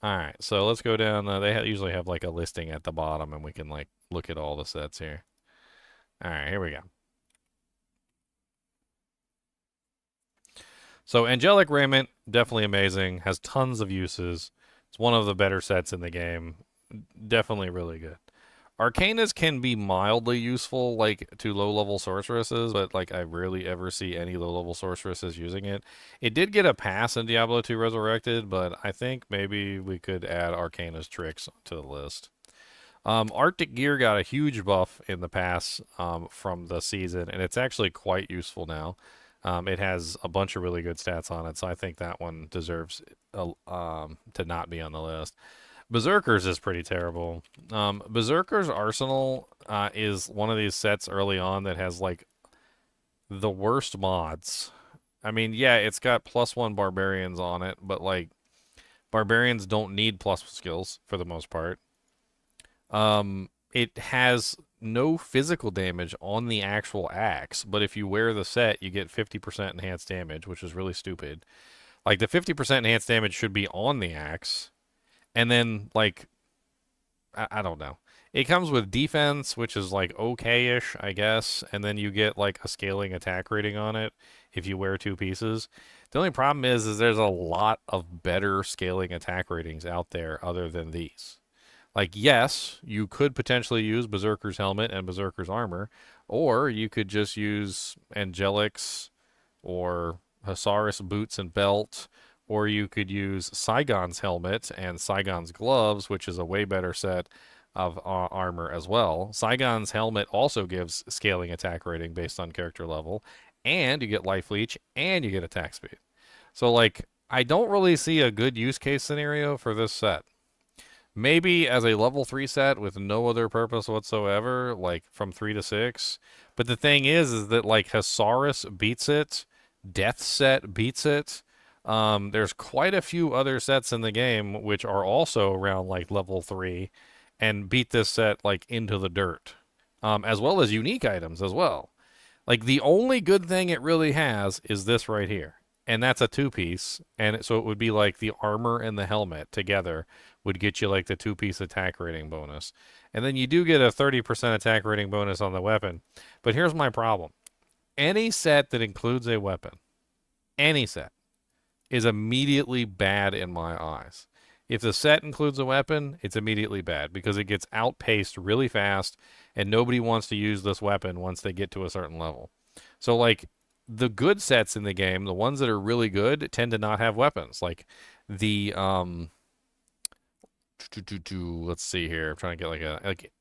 A: All right. So let's go down. They usually have like a listing at the bottom, and we can like look at all the sets here. All right. Here we go. So Angelic Raiment, definitely amazing. Has tons of uses. It's one of the better sets in the game. Definitely really good. Arcanas can be mildly useful, like to low-level sorceresses, but like I rarely ever see any low-level sorceresses using it. It did get a pass in Diablo 2 Resurrected, but I think maybe we could add Arcana's tricks to the list. Arctic Gear got a huge buff in the pass from the season, and it's actually quite useful now. It has a bunch of really good stats on it, so I think that one deserves to not be on the list. Berserkers is pretty terrible. Berserker's Arsenal is one of these sets early on that has like the worst mods. I mean, yeah, it's got +1 barbarians on it, but like barbarians don't need plus skills for the most part. It has no physical damage on the actual axe, but if you wear the set, you get 50% enhanced damage, which is really stupid. Like the 50% enhanced damage should be on the axe, and then like I don't know. It comes with defense, which is like okay-ish, I guess, and then you get like a scaling attack rating on it if you wear two pieces. The only problem is there's a lot of better scaling attack ratings out there other than these. Like, yes, you could potentially use Berserker's helmet and Berserker's armor, or you could just use Angelic's or Hasaris boots and belt, or you could use Saigon's helmet and Saigon's gloves, which is a way better set of armor as well. Saigon's helmet also gives scaling attack rating based on character level, and you get life leech, and you get attack speed. So, like, I don't really see a good use case scenario for this set. Maybe as a level 3 set with no other purpose whatsoever, like from 3 to 6. But the thing is that like Hasaris beats it, Death Set beats it. There's quite a few other sets in the game which are also around like level 3 and beat this set like into the dirt. As well as unique items as well. Like the only good thing it really has is this right here. And that's a two-piece, and so it would be like the armor and the helmet together would get you like the two-piece attack rating bonus. And then you do get a 30% attack rating bonus on the weapon. But here's my problem. Any set that includes a weapon, any set, is immediately bad in my eyes. If the set includes a weapon, it's immediately bad because it gets outpaced really fast and nobody wants to use this weapon once they get to a certain level. So like the good sets in the game, the ones that are really good, tend to not have weapons. Like the let's see here. I'm trying to get like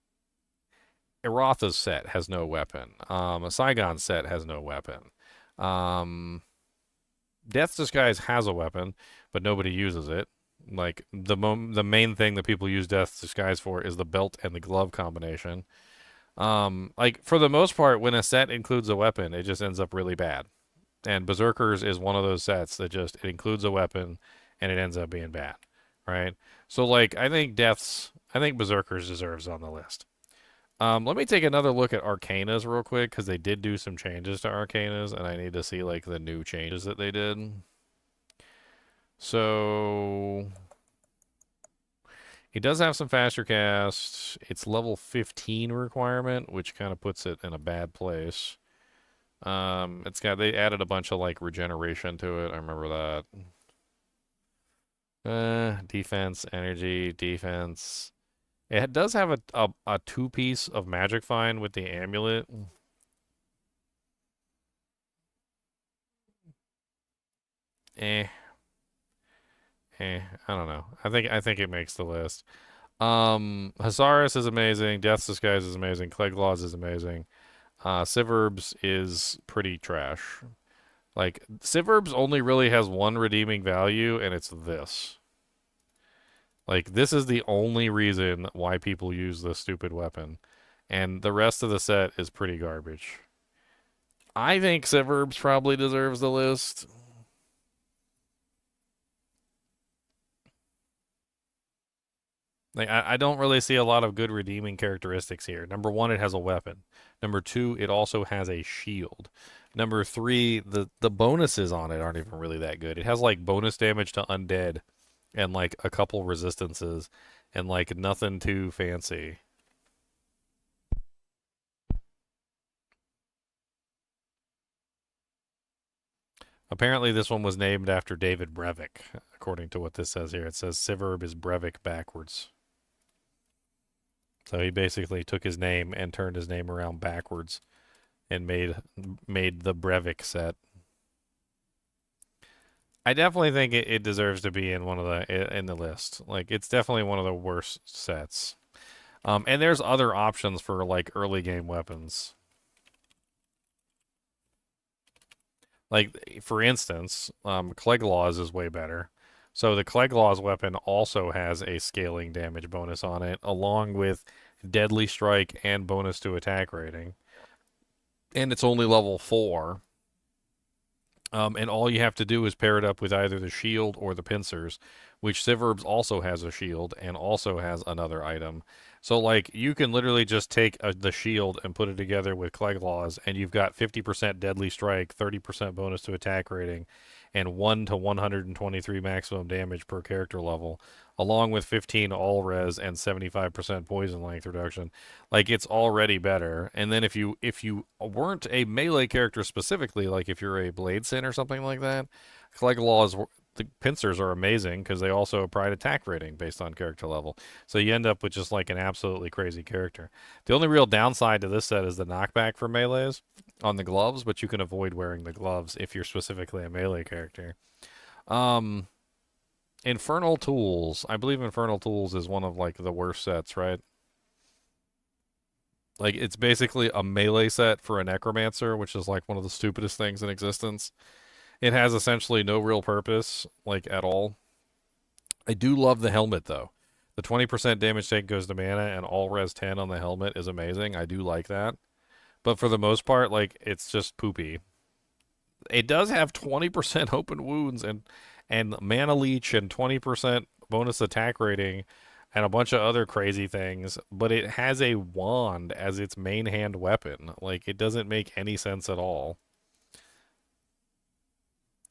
A: Erotha's set has no weapon. A Saigon set has no weapon. Um, Death's Disguise has a weapon, but nobody uses it. Like the main thing that people use Death's Disguise for is the belt and the glove combination. Like for the most part, when a set includes a weapon, it just ends up really bad. And Berserkers is one of those sets that just it includes a weapon and it ends up being bad, right? So like I think Berserkers deserves on the list. Let me take another look at Arcanas real quick because they did do some changes to Arcanas, and I need to see like the new changes that they did. So it does have some faster cast. It's level 15 requirement, which kind of puts it in a bad place. They added a bunch of like regeneration to it. I remember that. Defense, energy, defense. It does have a two-piece of Magic Find with the amulet. Eh, I don't know. I think it makes the list. Hasaris is amazing. Death's Disguise is amazing. Cleglaws is amazing. Siverbs is pretty trash. Like Siverbs only really has one redeeming value, and it's this. Like this is the only reason why people use this stupid weapon, and the rest of the set is pretty garbage. I think Siverbs probably deserves the list. Like I don't really see a lot of good redeeming characteristics here. Number one, it has a weapon. Number two, it also has a shield. Number three, the bonuses on it aren't even really that good. It has like bonus damage to undead and like a couple resistances and like nothing too fancy. Apparently, this one was named after David Brevik, according to what this says here. It says Siverb is Brevik backwards. So he basically took his name and turned his name around backwards and made the Brevik set. I definitely think it deserves to be in one of in the list. Like it's definitely one of the worst sets. And there's other options for like early game weapons. Like for instance, Cleglaws is way better. So the Cleglaws weapon also has a scaling damage bonus on it, along with Deadly Strike and bonus to attack rating. And it's only level 4. And all you have to do is pair it up with either the shield or the pincers, which Siverbs also has a shield and also has another item. So, like, you can literally just take the shield and put it together with Cleglaws, and you've got 50% deadly strike, 30% bonus to attack rating, and 1 to 123 maximum damage per character level, along with 15 all res and 75% poison length reduction. Like it's already better. And then if you weren't a melee character specifically, like if you're a Bladesin or something like that, Cleglaws the pincers are amazing because they also pride attack rating based on character level. So you end up with just like an absolutely crazy character. The only real downside to this set is the knockback for melees on the gloves, but you can avoid wearing the gloves if you're specifically a melee character. Um, Infernal Tools. I believe Infernal Tools is one of like the worst sets, right? Like it's basically a melee set for a necromancer, which is like one of the stupidest things in existence. It has essentially no real purpose, like at all. I do love the helmet though. The 20% damage take goes to mana and all res 10 on the helmet is amazing. I do like that. But for the most part, like it's just poopy. It does have 20% open wounds and mana leech and 20% bonus attack rating and a bunch of other crazy things, but it has a wand as its main hand weapon. Like it doesn't make any sense at all.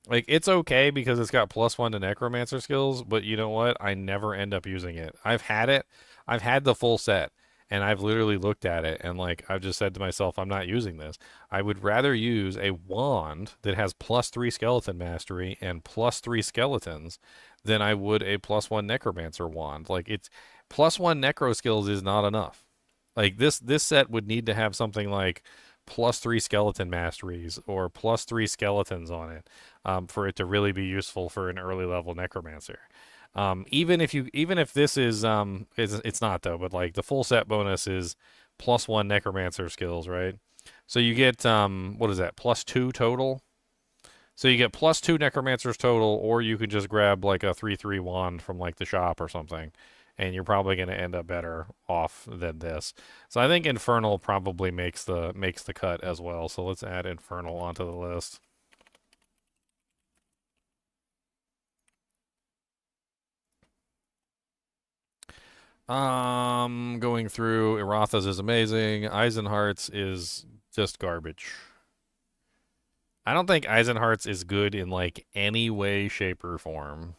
A: Like it's okay because it's got +1 to necromancer skills, but you know what? I never end up using it. I've had it. I've had the full set and I've literally looked at it and like I've just said to myself, I'm not using this. I would rather use a wand that has +3 skeleton mastery and +3 skeletons than I would a +1 necromancer wand. Like it's +1 necro skills is not enough. Like this set would need to have something like +3 skeleton masteries or +3 skeletons on it for it to really be useful for an early level necromancer. Even if this is it's not though, but like the full set bonus is +1 necromancer skills, right? So you get what is that, +2 total? So you get +2 necromancers total, or you can just grab like a 3/3 wand from like the shop or something, and you're probably going to end up better off than this. So I think Infernal probably makes the cut as well. So let's add Infernal onto the list. Going through, Iratha's is amazing. Eisenhart's is just garbage. I don't think Eisenhart's is good in like any way, shape, or form.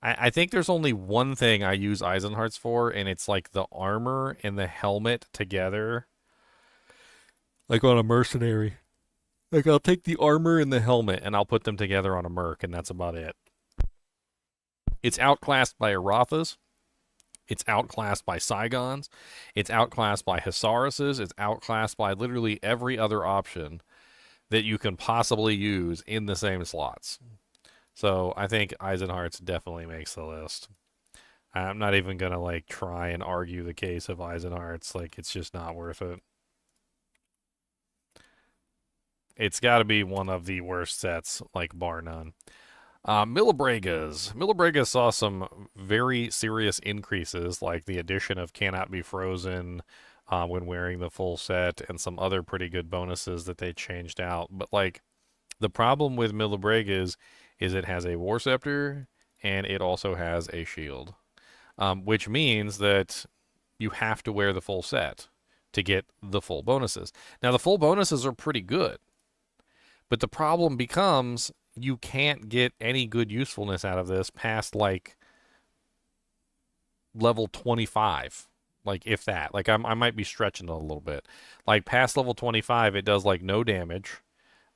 A: I think there's only one thing I use Eisenhart's for, and it's like the armor and the helmet together. Like on a mercenary. Like I'll take the armor and the helmet and I'll put them together on a merc, and that's about it. It's outclassed by Iratha's. It's outclassed by Saigons. It's outclassed by Hisaruses. It's outclassed by literally every other option that you can possibly use in the same slots. So I think Eisenhart's definitely makes the list. I'm not even gonna like try and argue the case of Eisenhart's. Like it's just not worth it. It's got to be one of the worst sets, like bar none. Millibregas saw some very serious increases, like the addition of Cannot Be Frozen when wearing the full set, and some other pretty good bonuses that they changed out. But like the problem with Millibregas is it has a War Scepter and it also has a shield, which means that you have to wear the full set to get the full bonuses. Now the full bonuses are pretty good, but the problem becomes you can't get any good usefulness out of this past like level 25. Like if that. Like I might be stretching it a little bit. Like past level 25 it does like no damage.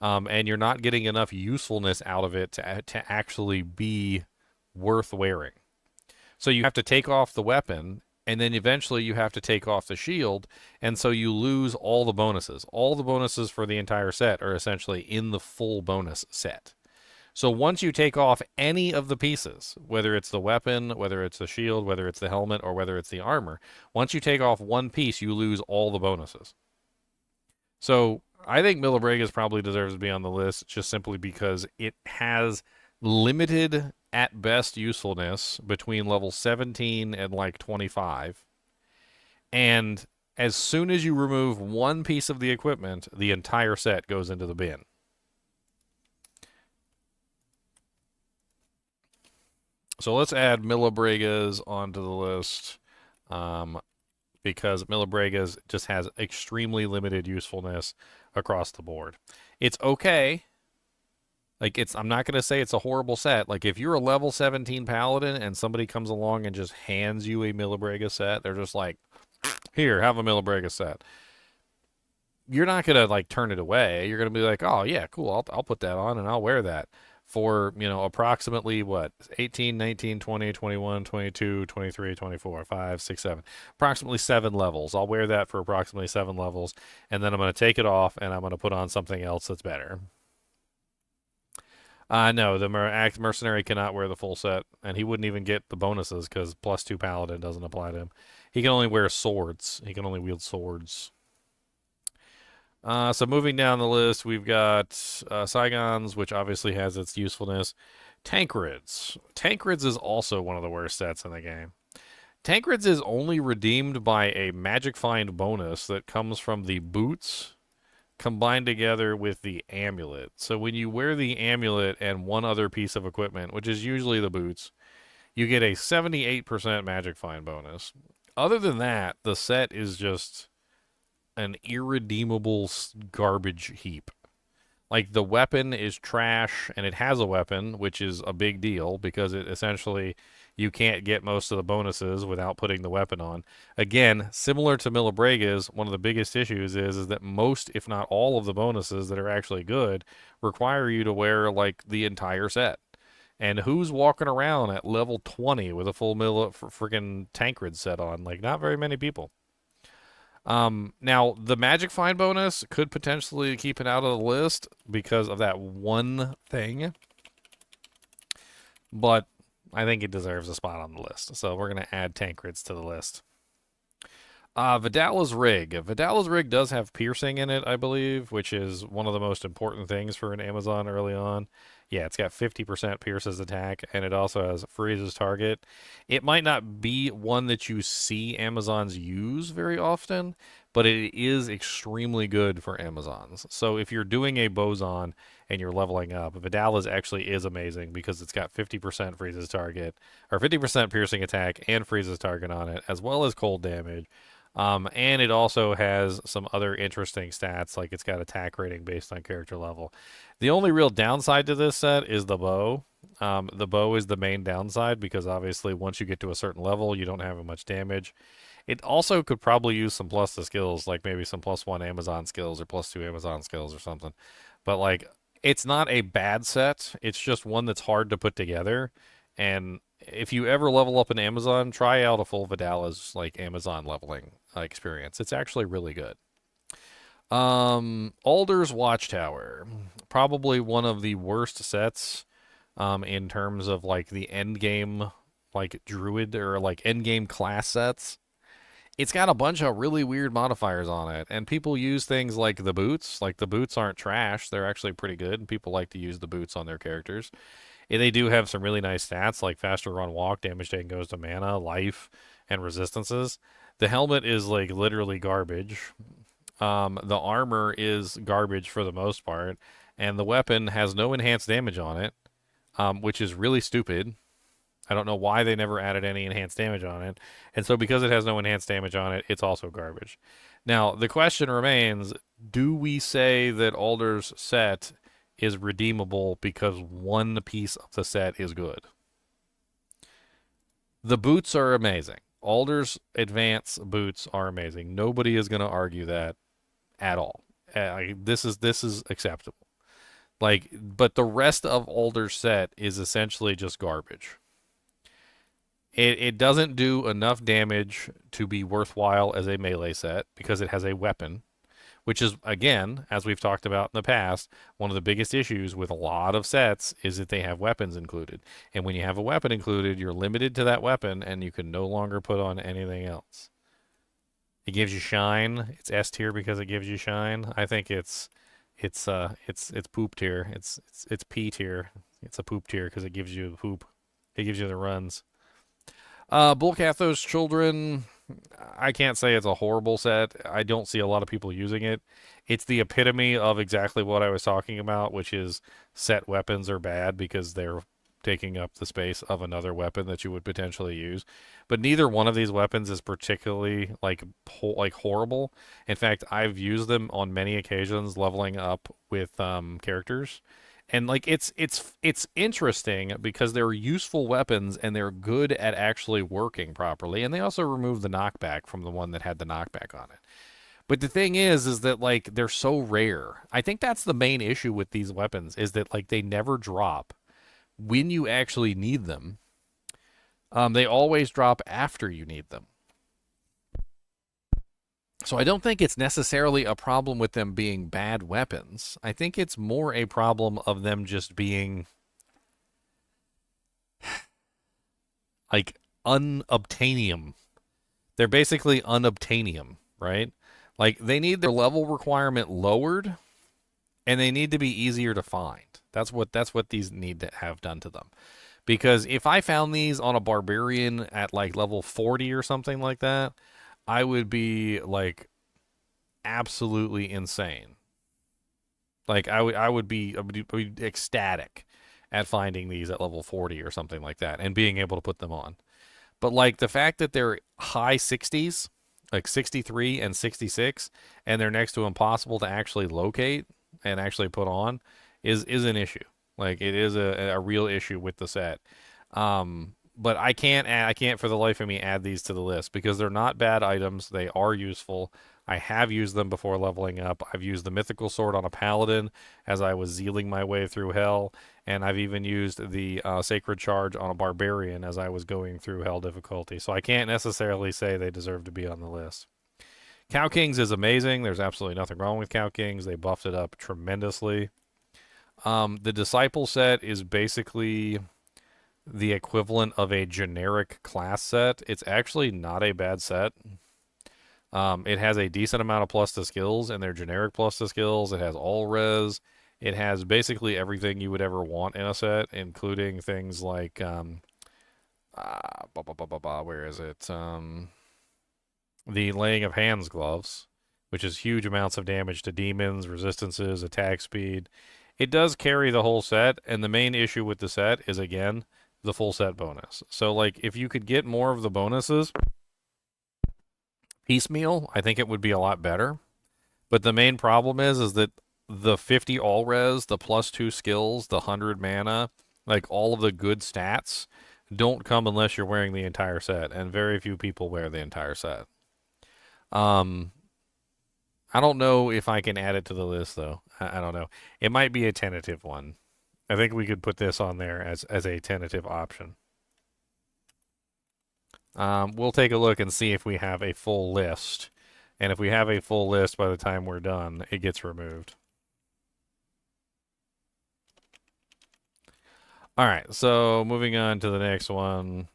A: And you're not getting enough usefulness out of it to actually be worth wearing. So you have to take off the weapon and then eventually you have to take off the shield, and so you lose all the bonuses. All the bonuses for the entire set are essentially in the full bonus set. So once you take off any of the pieces, whether it's the weapon, whether it's the shield, whether it's the helmet, or whether it's the armor, once you take off one piece, you lose all the bonuses. So I think Millibregas probably deserves to be on the list just simply because it has limited at best usefulness between level 17 and like 25. And as soon as you remove one piece of the equipment, the entire set goes into the bin. So let's add Millibregas onto the list because Millibregas just has extremely limited usefulness across the board. It's okay. Like I'm not going to say it's a horrible set. Like if you're a level 17 paladin and somebody comes along and just hands you a Millibrega set, they're just like, "Here, have a Millibrega set." You're not going to like turn it away. You're going to be like, "Oh, yeah, cool. I'll put that on and I'll wear that." For, approximately what, 18, 19, 20, 21, 22, 23, 24, 5, 6, 7, approximately 7 levels. I'll wear that for approximately 7 levels, and then I'm going to take it off and I'm going to put on something else that's better. No, the mercenary cannot wear the full set, and he wouldn't even get the bonuses because +2 paladin doesn't apply to him. He can only wear swords. He can only wield swords. So moving down the list, we've got Saigons, which obviously has its usefulness. Tankreds. Tankreds is also one of the worst sets in the game. Tankreds is only redeemed by a magic find bonus that comes from the boots combined together with the amulet. So when you wear the amulet and one other piece of equipment, which is usually the boots, you get a 78% magic find bonus. Other than that, the set is just an irredeemable garbage heap. Like the weapon is trash, and it has a weapon, which is a big deal because it essentially you can't get most of the bonuses without putting the weapon on. Again, similar to Millibregas, one of the biggest issues is that most, if not all, of the bonuses that are actually good require you to wear like the entire set. And who's walking around at level 20 with a full freaking Tancred set on? Like, not very many people. Now, the magic find bonus could potentially keep it out of the list because of that one thing. But I think it deserves a spot on the list. So we're going to add Tankreds to the list. Vidala's Rig. Vidala's Rig does have piercing in it, I believe, which is one of the most important things for an Amazon early on. Yeah, it's got 50% pierces attack, and it also has freezes target. It might not be one that you see Amazons use very often, but it is extremely good for Amazons. So if you're doing a boson and you're leveling up, Vidala's actually is amazing because it's got 50% freezes target, or 50% piercing attack and freezes target on it, as well as cold damage. And it also has some other interesting stats, like it's got attack rating based on character level. The only real downside to this set is the bow. The bow is the main downside because obviously once you get to a certain level, you don't have much damage. It also could probably use some plus to skills, like maybe some +1 Amazon skills or +2 Amazon skills or something. But like, it's not a bad set. It's just one that's hard to put together. And if you ever level up an Amazon, try out a full Vidala's like Amazon leveling experience. It's actually really good. Alder's Watchtower, probably one of the worst sets in terms of like the end game, like druid or like end game class sets. It's got a bunch of really weird modifiers on it, and people use things like the boots. Like the boots aren't trash; they're actually pretty good, and people like to use the boots on their characters. They do have some really nice stats like faster run walk, damage taken goes to mana, life, and resistances. The helmet is like literally garbage. The armor is garbage for the most part, and the weapon has no enhanced damage on it, which is really stupid. I don't know why they never added any enhanced damage on it. And so because it has no enhanced damage on it, it's also garbage. Now, the question remains, do we say that Alder's set is redeemable because one piece of the set is good? The boots are amazing. Alder's advance boots are amazing. Nobody is going to argue that at all. This is acceptable. Like, but the rest of Alder's set is essentially just garbage. It doesn't do enough damage to be worthwhile as a melee set because it has a weapon, which is, again, as we've talked about in the past, one of the biggest issues with a lot of sets is that they have weapons included. And when you have a weapon included, you're limited to that weapon and you can no longer put on anything else. It gives you shine. It's S tier because it gives you shine. I think it's poop tier. It's P tier. It's a poop tier because it gives you the poop. It gives you the runs. Bullcathos Children, I can't say it's a horrible set. I don't see a lot of people using it. It's the epitome of exactly what I was talking about, which is set weapons are bad because they're taking up the space of another weapon that you would potentially use. But neither one of these weapons is particularly like horrible. In fact, I've used them on many occasions leveling up with characters. And like it's interesting because they're useful weapons and they're good at actually working properly. And they also remove the knockback from the one that had the knockback on it. But the thing is that like they're so rare. I think that's the main issue with these weapons is that like they never drop when you actually need them. They always drop after you need them. So I don't think it's necessarily a problem with them being bad weapons. I think it's more a problem of them just being like unobtainium. They're basically unobtainium, right? Like they need their level requirement lowered and they need to be easier to find. That's what these need to have done to them. Because if I found these on a barbarian at like level 40 or something like that, I would be like absolutely insane. Like I would be ecstatic at finding these at level 40 or something like that and being able to put them on. But like the fact that they're high 60s, like 63 and 66, and they're next to impossible to actually locate and actually put on is an issue. Like it is a real issue with the set. But I can't for the life of me add these to the list because they're not bad items. They are useful. I have used them before leveling up. I've used the mythical sword on a paladin as I was zealing my way through hell, and I've even used the sacred charge on a barbarian as I was going through hell difficulty. So I can't necessarily say they deserve to be on the list. Cow Kings is amazing. There's absolutely nothing wrong with Cow Kings. They buffed it up tremendously. The Disciple set is basically the equivalent of a generic class set. It's actually not a bad set. It has a decent amount of plus to skills, and they're generic plus to skills. It has all res. It has basically everything you would ever want in a set, including things like where is it? The laying of hands gloves, which is huge amounts of damage to demons, resistances, attack speed. It does carry the whole set, and the main issue with the set is again the full set bonus. So like if you could get more of the bonuses piecemeal, I think it would be a lot better. But the main problem is that the 50 all res, the plus 2 skills, the 100 mana, like all of the good stats don't come unless you're wearing the entire set, and very few people wear the entire set. Um, I don't know if I can add it to the list though. I don't know. It might be a tentative one. I think we could put this on there as a tentative option. We'll take a look and see if we have a full list. And if we have a full list by the time we're done, it gets removed. All right, so moving on to the next one.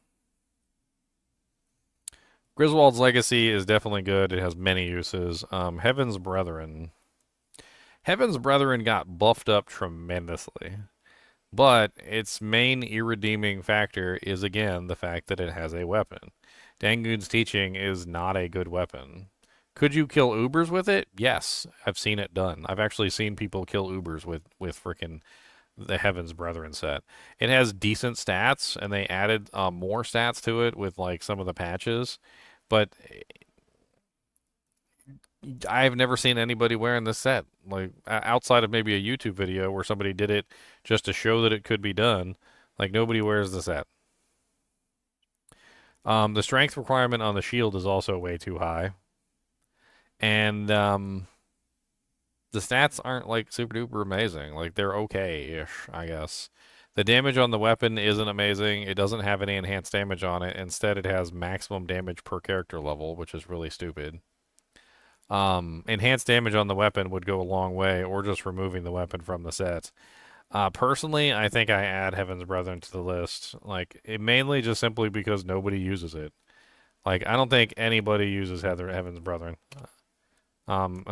A: Griswold's Legacy is definitely good. It has many uses. Heaven's Brethren. Heaven's Brethren got buffed up tremendously. But its main irredeeming factor is, again, the fact that it has a weapon. Dangun's teaching is not a good weapon. Could you kill Ubers with it? Yes, I've seen it done. I've actually seen people kill Ubers with freaking the Heaven's Brethren set. It has decent stats, and they added more stats to it with like some of the patches. But I've never seen anybody wearing this set. Like outside of maybe a YouTube video where somebody did it just to show that it could be done. Like nobody wears the set. The strength requirement on the shield is also way too high. And the stats aren't like super duper amazing. Like they're okay-ish, I guess. The damage on the weapon isn't amazing. It doesn't have any enhanced damage on it. Instead, it has maximum damage per character level, which is really stupid. Enhanced damage on the weapon would go a long way, or just removing the weapon from the set. Personally, I think I add Heaven's Brethren to the list. Like, it mainly just simply because nobody uses it. Like, I don't think anybody uses Heaven's Brethren. Um,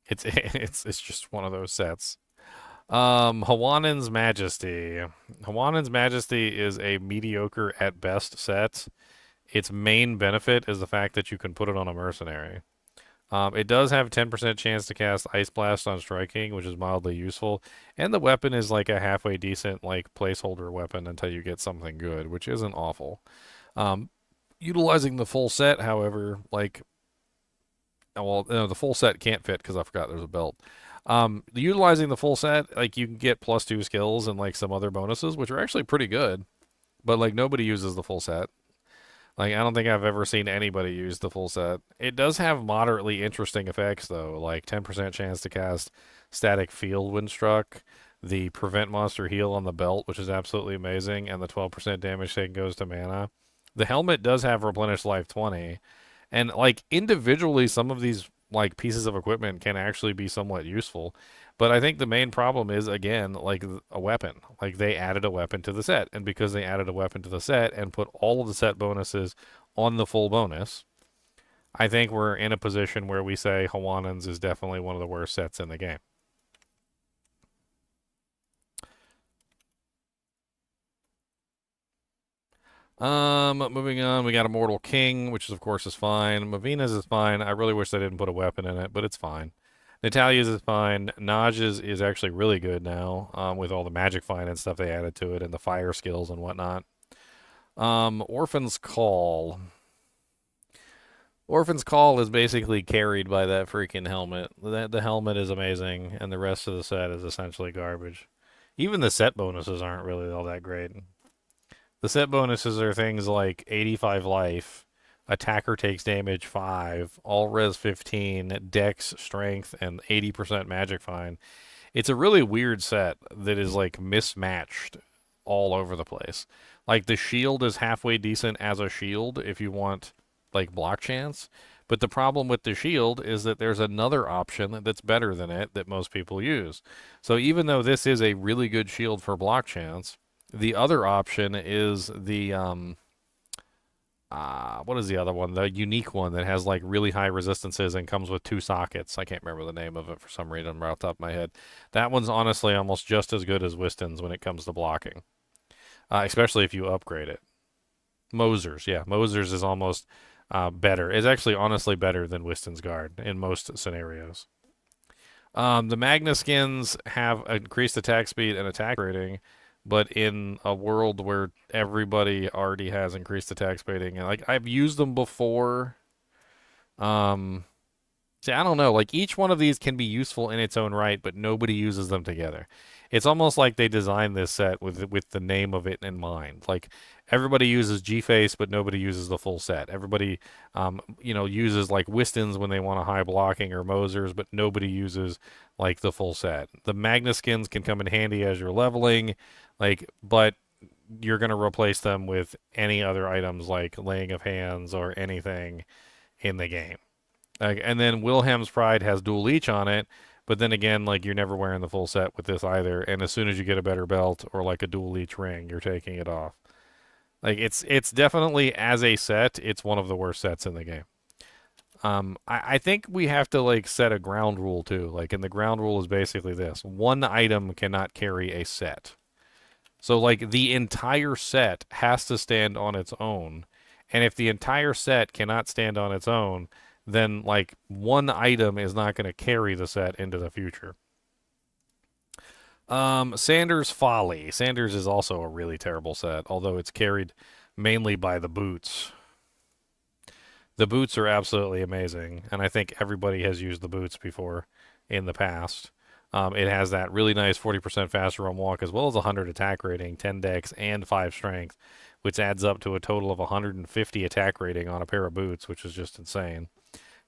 A: it's just one of those sets. Hwanen's Majesty. Hwanen's Majesty is a mediocre at best set. Its main benefit is the fact that you can put it on a mercenary. It does have 10% chance to cast Ice Blast on striking, which is mildly useful, and the weapon is like a halfway decent like placeholder weapon until you get something good, which isn't awful. Utilizing the full set, however, like, well, no, the full set can't fit because I forgot there's a belt. Utilizing the full set, like, you can get +2 skills and like some other bonuses, which are actually pretty good, but like nobody uses the full set. Like, I don't think I've ever seen anybody use the full set. It does have moderately interesting effects, though, like 10% chance to cast Static Field when struck, the Prevent Monster Heal on the belt, which is absolutely amazing, and the 12% damage taken goes to mana. The helmet does have Replenish Life 20, and, like, individually, some of these, like, pieces of equipment can actually be somewhat useful. But I think the main problem is, again, like a weapon. Like, they added a weapon to the set, and because they added a weapon to the set and put all of the set bonuses on the full bonus, I think we're in a position where we say Hwanen's is definitely one of the worst sets in the game. Moving on, we got Immortal King, which is, of course, is fine. Mavina's is fine. I really wish they didn't put a weapon in it, but it's fine. Natalia's is fine. Naj's is actually really good now, with all the magic find and stuff they added to it and the fire skills and whatnot. Orphan's Call. Orphan's Call is basically carried by that freaking helmet. The helmet is amazing, and the rest of the set is essentially garbage. Even the set bonuses aren't really all that great. The set bonuses are things like 85 life, attacker takes damage 5, all res 15, dex, strength, and 80% magic find. It's a really weird set that is like mismatched all over the place. Like, the shield is halfway decent as a shield if you want like block chance, but the problem with the shield is that there's another option that's better than it that most people use. So even though this is a really good shield for block chance, the other option is the what is the other one? The unique one that has like really high resistances and comes with 2 sockets. I can't remember the name of it for some reason right off the top of my head. That one's honestly almost just as good as Wiston's when it comes to blocking, especially if you upgrade it. Moser's, yeah, Moser's is almost better. It's actually honestly better than Wiston's Guard in most scenarios. The Magna skins have increased attack speed and attack rating, but in a world where everybody already has increased attack speeding, and like, I've used them before. See, I don't know. Like, each one of these can be useful in its own right, but nobody uses them together. It's almost like they designed this set with the name of it in mind. Like, everybody uses G-Face, but nobody uses the full set. Everybody, uses like Wistons when they want a high blocking, or Mosers, but nobody uses like the full set. The Magna skins can come in handy as you're leveling, like, but you're gonna replace them with any other items like Laying of Hands or anything in the game. And then Wilhelm's Pride has dual leech on it, but then again, like, you're never wearing the full set with this either. And as soon as you get a better belt or like a dual leech ring, you're taking it off. Like, it's definitely, as a set, it's one of the worst sets in the game. I think we have to like set a ground rule too. Like, and the ground rule is basically this: one item cannot carry a set. So like, the entire set has to stand on its own. And if the entire set cannot stand on its own, then like, one item is not going to carry the set into the future. Sanders Folly. Sanders is also a really terrible set, although it's carried mainly by the boots. The boots are absolutely amazing, and I think everybody has used the boots before in the past. It has that really nice 40% faster run walk, as well as 100 attack rating, 10 dex, and 5 strength, which adds up to a total of 150 attack rating on a pair of boots, which is just insane.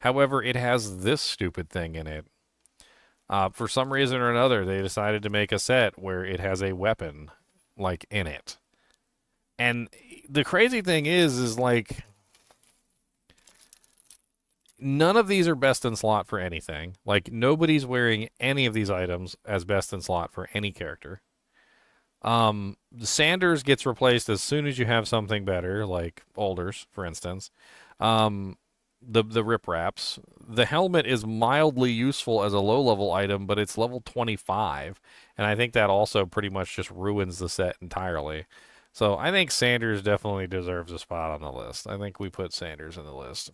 A: However, it has this stupid thing in it. For some reason or another, they decided to make a set where it has a weapon like in it. And the crazy thing is like none of these are best in slot for anything. Like nobody's wearing any of these items as best in slot for any character. Sanders gets replaced as soon as you have something better, like Alders, for instance. Um, the rip wraps. The helmet is mildly useful as a low level item, but it's level 25, and I think that also pretty much just ruins the set entirely. So I think Sanders definitely deserves a spot on the list. I think we put Sanders in the list.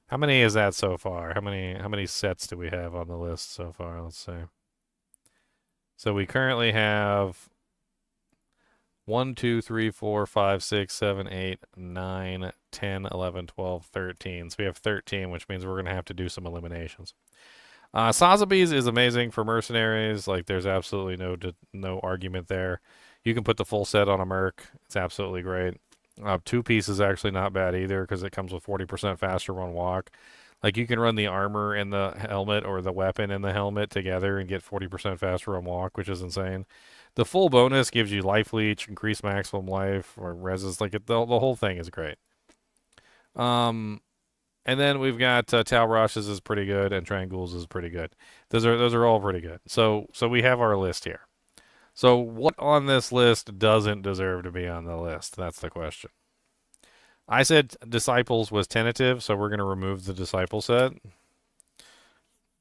A: How many is that so far? How many sets do we have on the list so far? Let's see. So we currently have 1, 2, 3, 4, 5, 6, 7, 8, 9, 10, 11, 12, 13. So we have 13, which means we're going to have to do some eliminations. Sotheby's is amazing for mercenaries. Like, there's absolutely no argument there. You can put the full set on a merc. It's absolutely great. Two-piece is actually not bad either because it comes with 40% faster run walk. Like, you can run the armor and the helmet or the weapon and the helmet together and get 40% faster run walk, which is insane. The full bonus gives you life leech, increased maximum life, or reses. Like, the whole thing is great. And then we've got Tau Rushes is pretty good, and Triangles is pretty good. Those are all pretty good. So we have our list here. So what on this list doesn't deserve to be on the list? That's the question. I said Disciples was tentative, so we're going to remove the Disciple set.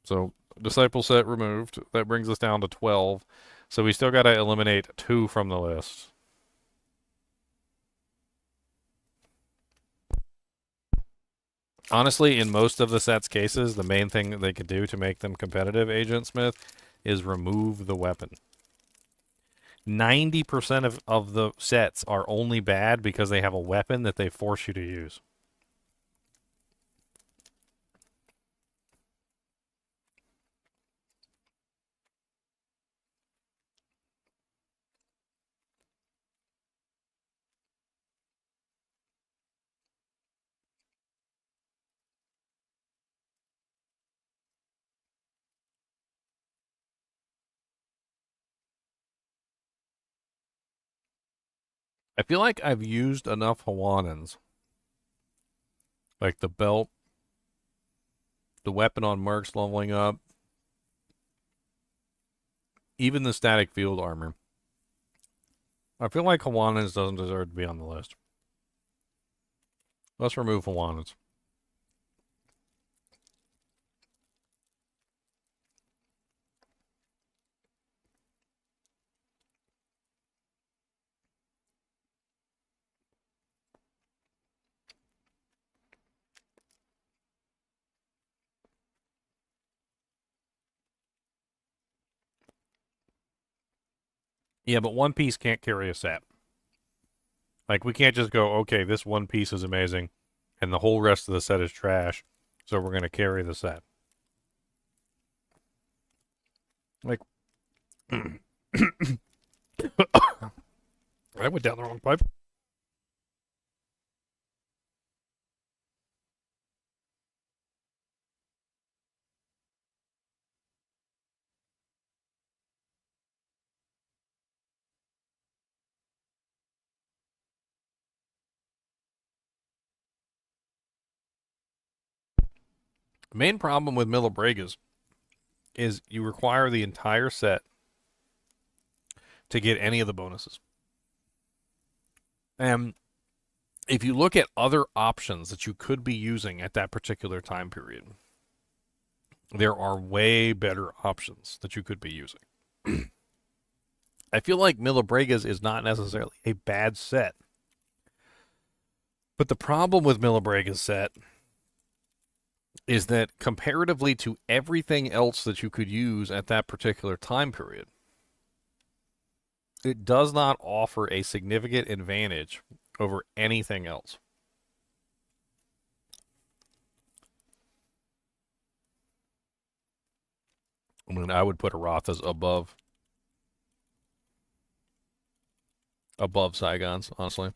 A: So Disciple set removed. That brings us down to 12. So we still got to eliminate 2 from the list. Honestly, in most of the set's cases, the main thing that they could do to make them competitive, Agent Smith, is remove the weapon. 90% of the sets are only bad because they have a weapon that they force you to use. I feel like I've used enough Hawaiians. Like the belt, the weapon on Mercs leveling up, even the static field armor. I feel like Hawaiians doesn't deserve to be on the list. Let's remove Hawaiians. Yeah, but one piece can't carry a set. Like, we can't just go, okay, this one piece is amazing, and the whole rest of the set is trash, so we're going to carry the set. Like, I went down the wrong pipe. The main problem with Millibregas is you require the entire set to get any of the bonuses. And if you look at other options that you could be using at that particular time period, there are way better options that you could be using. I feel like Millibregas is not necessarily a bad set. But the problem with Millibregas set is that comparatively to everything else that you could use at that particular time period, it does not offer a significant advantage over anything else. I mean, I would put Arathas above Saigons, honestly.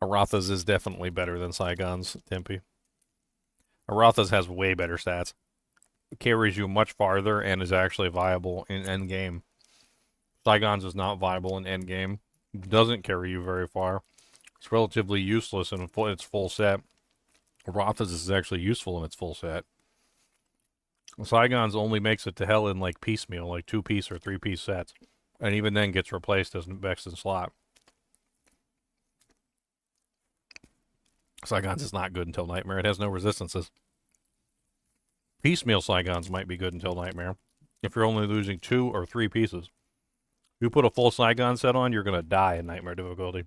A: Arathas is definitely better than Saigons, Tempe. Arathas has way better stats. carries you much farther and is actually viable in endgame. Saigon's is not viable in endgame. Doesn't carry you very far. It's relatively useless in its full set. Rotha's is actually useful in its full set. Saigon's only makes it to hell in like piecemeal, like 2-piece or 3-piece sets. And even then gets replaced as next in slot. Saigon's is not good until Nightmare. It has no resistances. Piecemeal Saigons might be good until Nightmare. If you're only losing 2 or 3 pieces. You put a full Saigon set on, you're going to die in Nightmare difficulty.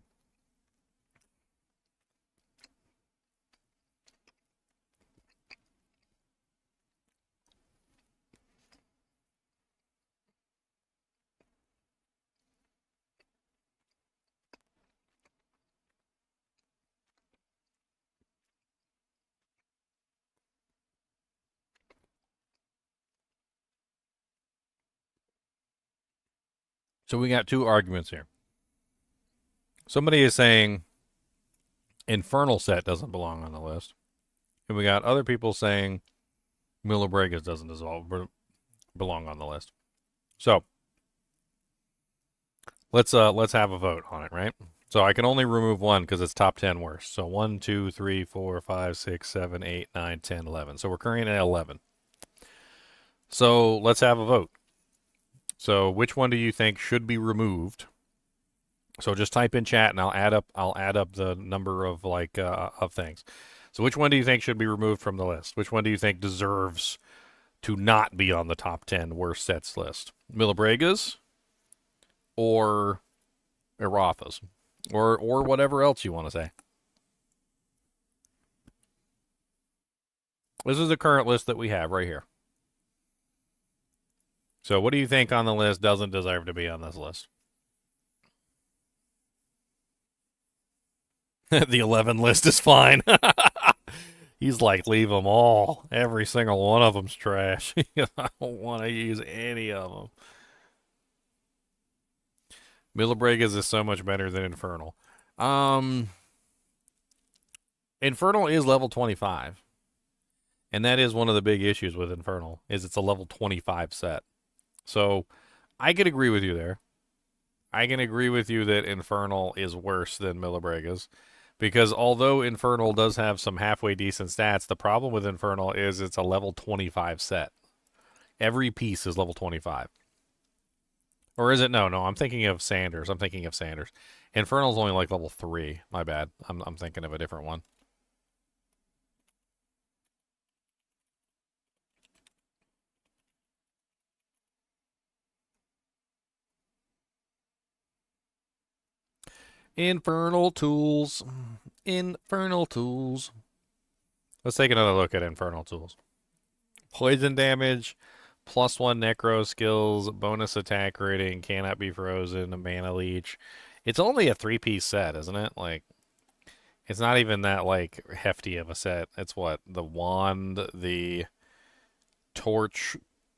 A: So we got 2 arguments here. Somebody is saying Infernal set doesn't belong on the list. And we got other people saying Millibregas doesn't belong on the list. So let's have a vote on it, right? So I can only remove one because it's top 10 worst. So 1, 2, 3, 4, 5, 6, 7, 8, 9, 10, 11. So we're currently at 11. So let's have a vote. So which one do you think should be removed? So just type in chat and I'll add up the number of of things. So which one do you think should be removed from the list? Which one do you think deserves to not be on the top 10 worst sets list? Millibregas or Erotha's? Or whatever else you want to say. This is the current list that we have right here. So what do you think on the list doesn't deserve to be on this list? The 11 list is fine. He's like, leave them all. Every single one of them's trash. I don't want to use any of them. Millibregas is so much better than Infernal. Infernal is level 25. And that is one of the big issues with Infernal, is it's a level 25 set. So I can agree with you there. I can agree with you that Infernal is worse than Millibregas. Because although Infernal does have some halfway decent stats, the problem with Infernal is it's a level 25 set. Every piece is level 25. Or is it? No, I'm thinking of Sanders. Infernal's only like level 3. My bad. I'm thinking of a different one. Infernal tools. Infernal tools. Let's take another look at Infernal tools. Poison damage, +1 necro skills, bonus attack rating, cannot be frozen, mana leech. It's only a 3-piece set, isn't it? Like, it's not even that like hefty of a set. It's what? The wand, the torch,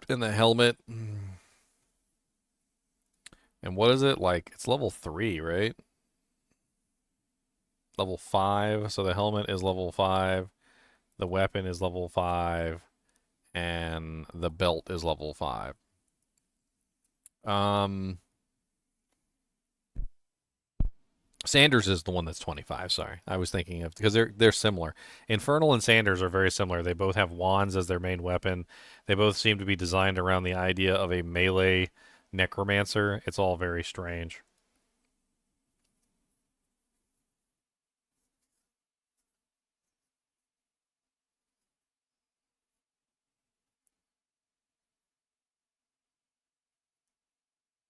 A: and the helmet. And what is it? Like, it's level 3, right? Level 5. So the helmet is level 5. The weapon is level 5. And the belt is level 5. Sanders is the one that's 25. Sorry, I was thinking of, because they're similar. Infernal and Sanders are very similar. They both have wands as their main weapon. They both seem to be designed around the idea of a melee necromancer. It's all very strange.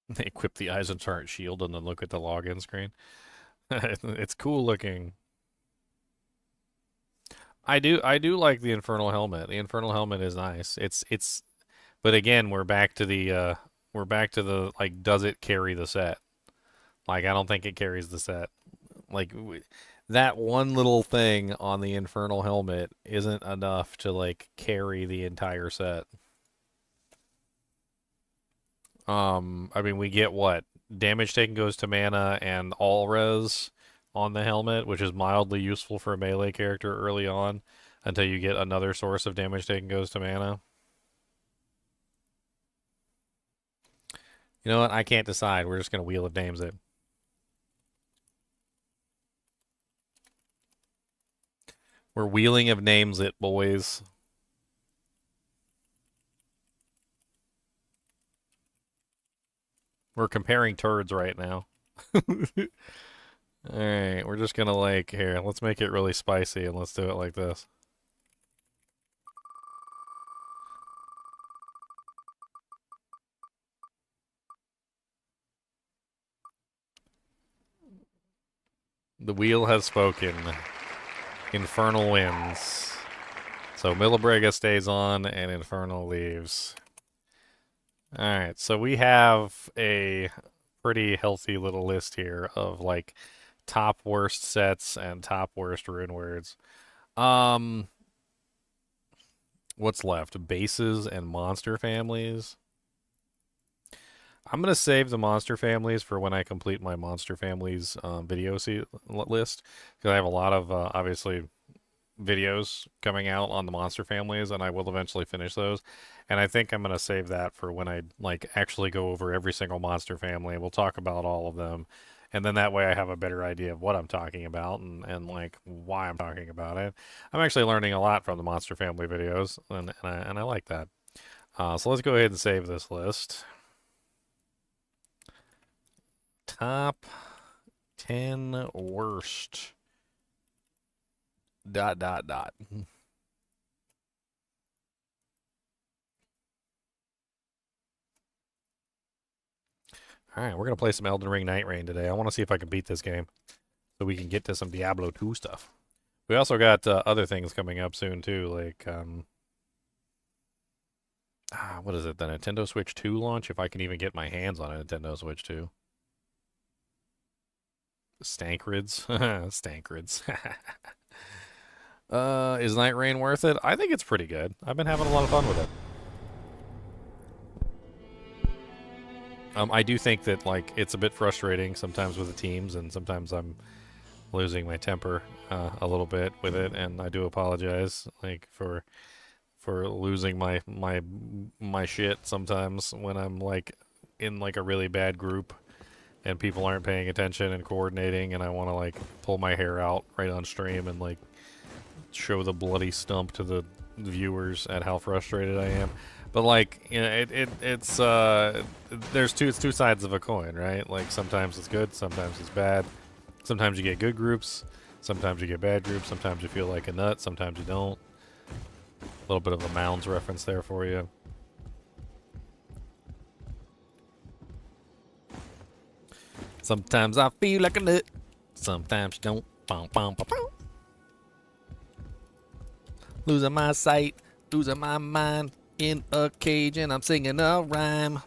A: They equip the Eisenchart shield and then look at the login screen. It's cool looking. I do like the Infernal helmet. The Infernal helmet is nice. But again, we're back to the like, does it carry the set? Like, I don't think it carries the set. Like, that one little thing on the Infernal helmet isn't enough to like carry the entire set. I mean, we get what? Damage taken goes to mana and all res on the helmet, which is mildly useful for a melee character early on until you get another source of damage taken goes to mana. You know what? I can't decide. We're just gonna wheel of names it. We're wheeling of names it, boys. We're comparing turds right now. Alright, we're just gonna like, here, let's make it really spicy and let's do it like this. The wheel has spoken. Infernal wins. So Millabrega stays on and Infernal leaves. Alright, so we have a pretty healthy little list here of like top worst sets and top worst Runewords. Um, what's left? Bases and monster families. I'm gonna save the monster families for when I complete my monster families list because I have a lot of obviously videos coming out on the monster families, and I will eventually finish those. And I think I'm gonna save that for when I like actually go over every single monster family. We'll talk about all of them, and then that way I have a better idea of what I'm talking about and like why I'm talking about it. I'm actually learning a lot from the monster family videos, and I like that. So let's go ahead and save this list. Top 10 worst. Dot dot dot. All right, we're gonna play some Elden Ring Nightreign today. I want to see if I can beat this game, so we can get to some Diablo 2 stuff. We also got other things coming up soon too, like what is it? The Nintendo Switch 2 launch. If I can even get my hands on a Nintendo Switch 2. Stankrids, Stankrids. Is Nightreign worth it? I think it's pretty good. I've been having a lot of fun with it. I do think that like it's a bit frustrating sometimes with the teams, and sometimes I'm losing my temper a little bit with it, and I do apologize like for losing my shit sometimes when I'm like in like a really bad group and people aren't paying attention and coordinating, and I want to like pull my hair out right on stream and like show the bloody stump to the viewers at how frustrated I am. But like, you know, it's there's two sides of a coin, right? Like sometimes it's good, sometimes it's bad. Sometimes you get good groups, sometimes you get bad groups, sometimes you feel like a nut, sometimes you don't. A little bit of a Mounds reference there for you. Sometimes I feel like a nut, sometimes you don't. Boom, boom, boom, boom. Losing my sight, losing my mind in a cage, and I'm singing a rhyme.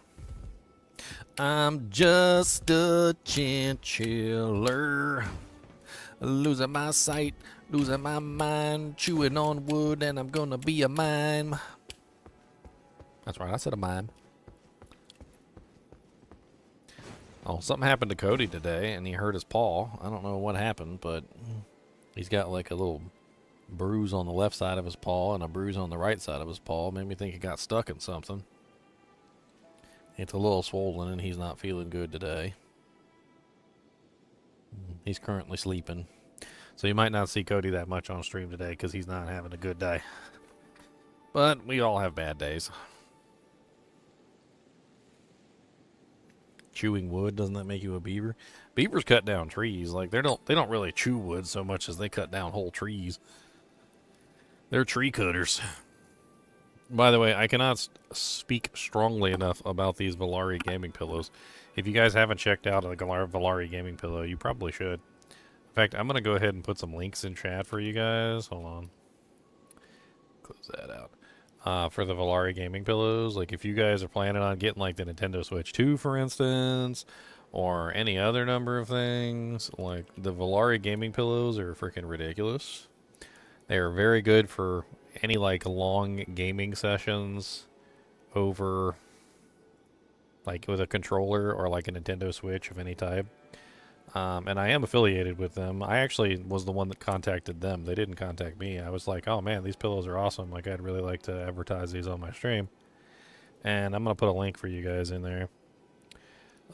A: I'm just a chinchilla, losing my sight, losing my mind, chewing on wood, and I'm gonna be a mime. That's right, I said a mime. Oh, something happened to Cody today, and he hurt his paw. I don't know what happened, but he's got like a little bruise on the left side of his paw and a bruise on the right side of his paw. Made me think he got stuck in something. It's a little swollen, and he's not feeling good today. He's currently sleeping. So you might not see Cody that much on stream today because he's not having a good day. But we all have bad days. Chewing wood, doesn't that make you a beaver? Beavers cut down trees. Like they don't really chew wood so much as they cut down whole trees. They're tree cutters. By the way, I cannot speak strongly enough about these Valari gaming pillows. If you guys haven't checked out a Valari gaming pillow, you probably should. In fact, I'm going to go ahead and put some links in chat for you guys. Hold on. Close that out. For the Valari gaming pillows, like if you guys are planning on getting like the Nintendo Switch 2, for instance, or any other number of things, like the Valari gaming pillows are freaking ridiculous. They are very good for any like long gaming sessions over like with a controller or like a Nintendo Switch of any type. And I am affiliated with them. I actually was the one that contacted them. They didn't contact me. I was like, oh man, these pillows are awesome. Like I'd really like to advertise these on my stream. And I'm going to put a link for you guys in there.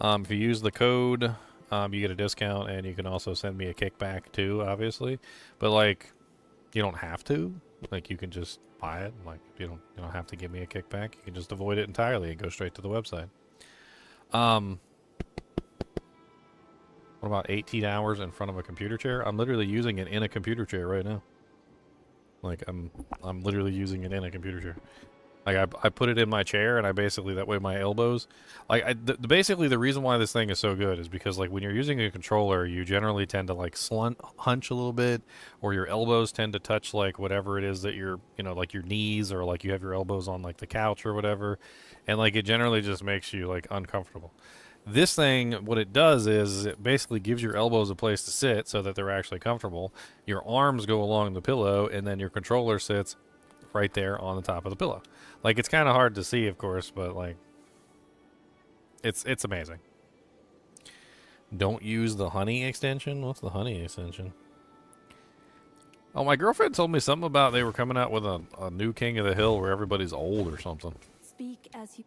A: If you use the code, you get a discount, and you can also send me a kickback too, obviously. But like, you don't have to. Like, you can just buy it. Like, you don't have to give me a kickback. You can just avoid it entirely and go straight to the website. Um, what about 18 hours in front of a computer chair? I'm literally using it in a computer chair right now. Like, I'm literally using it in a computer chair. Like, I put it in my chair, and I basically, that way my elbows, like, basically the reason why this thing is so good is because, like, when you're using a controller, you generally tend to, like, hunch a little bit, or your elbows tend to touch, like, whatever it is that you're, you know, like your knees, or, like, you have your elbows on, like, the couch or whatever, and, like, it generally just makes you, like, uncomfortable. This thing, what it does is it basically gives your elbows a place to sit so that they're actually comfortable. Your arms go along the pillow, and then your controller sits right there on the top of the pillow. Like, it's kind of hard to see, of course, but like, it's amazing. Don't use the honey extension. What's the honey extension? Oh, my girlfriend told me something about they were coming out with a new King of the Hill where everybody's old or something.
B: Speak as you...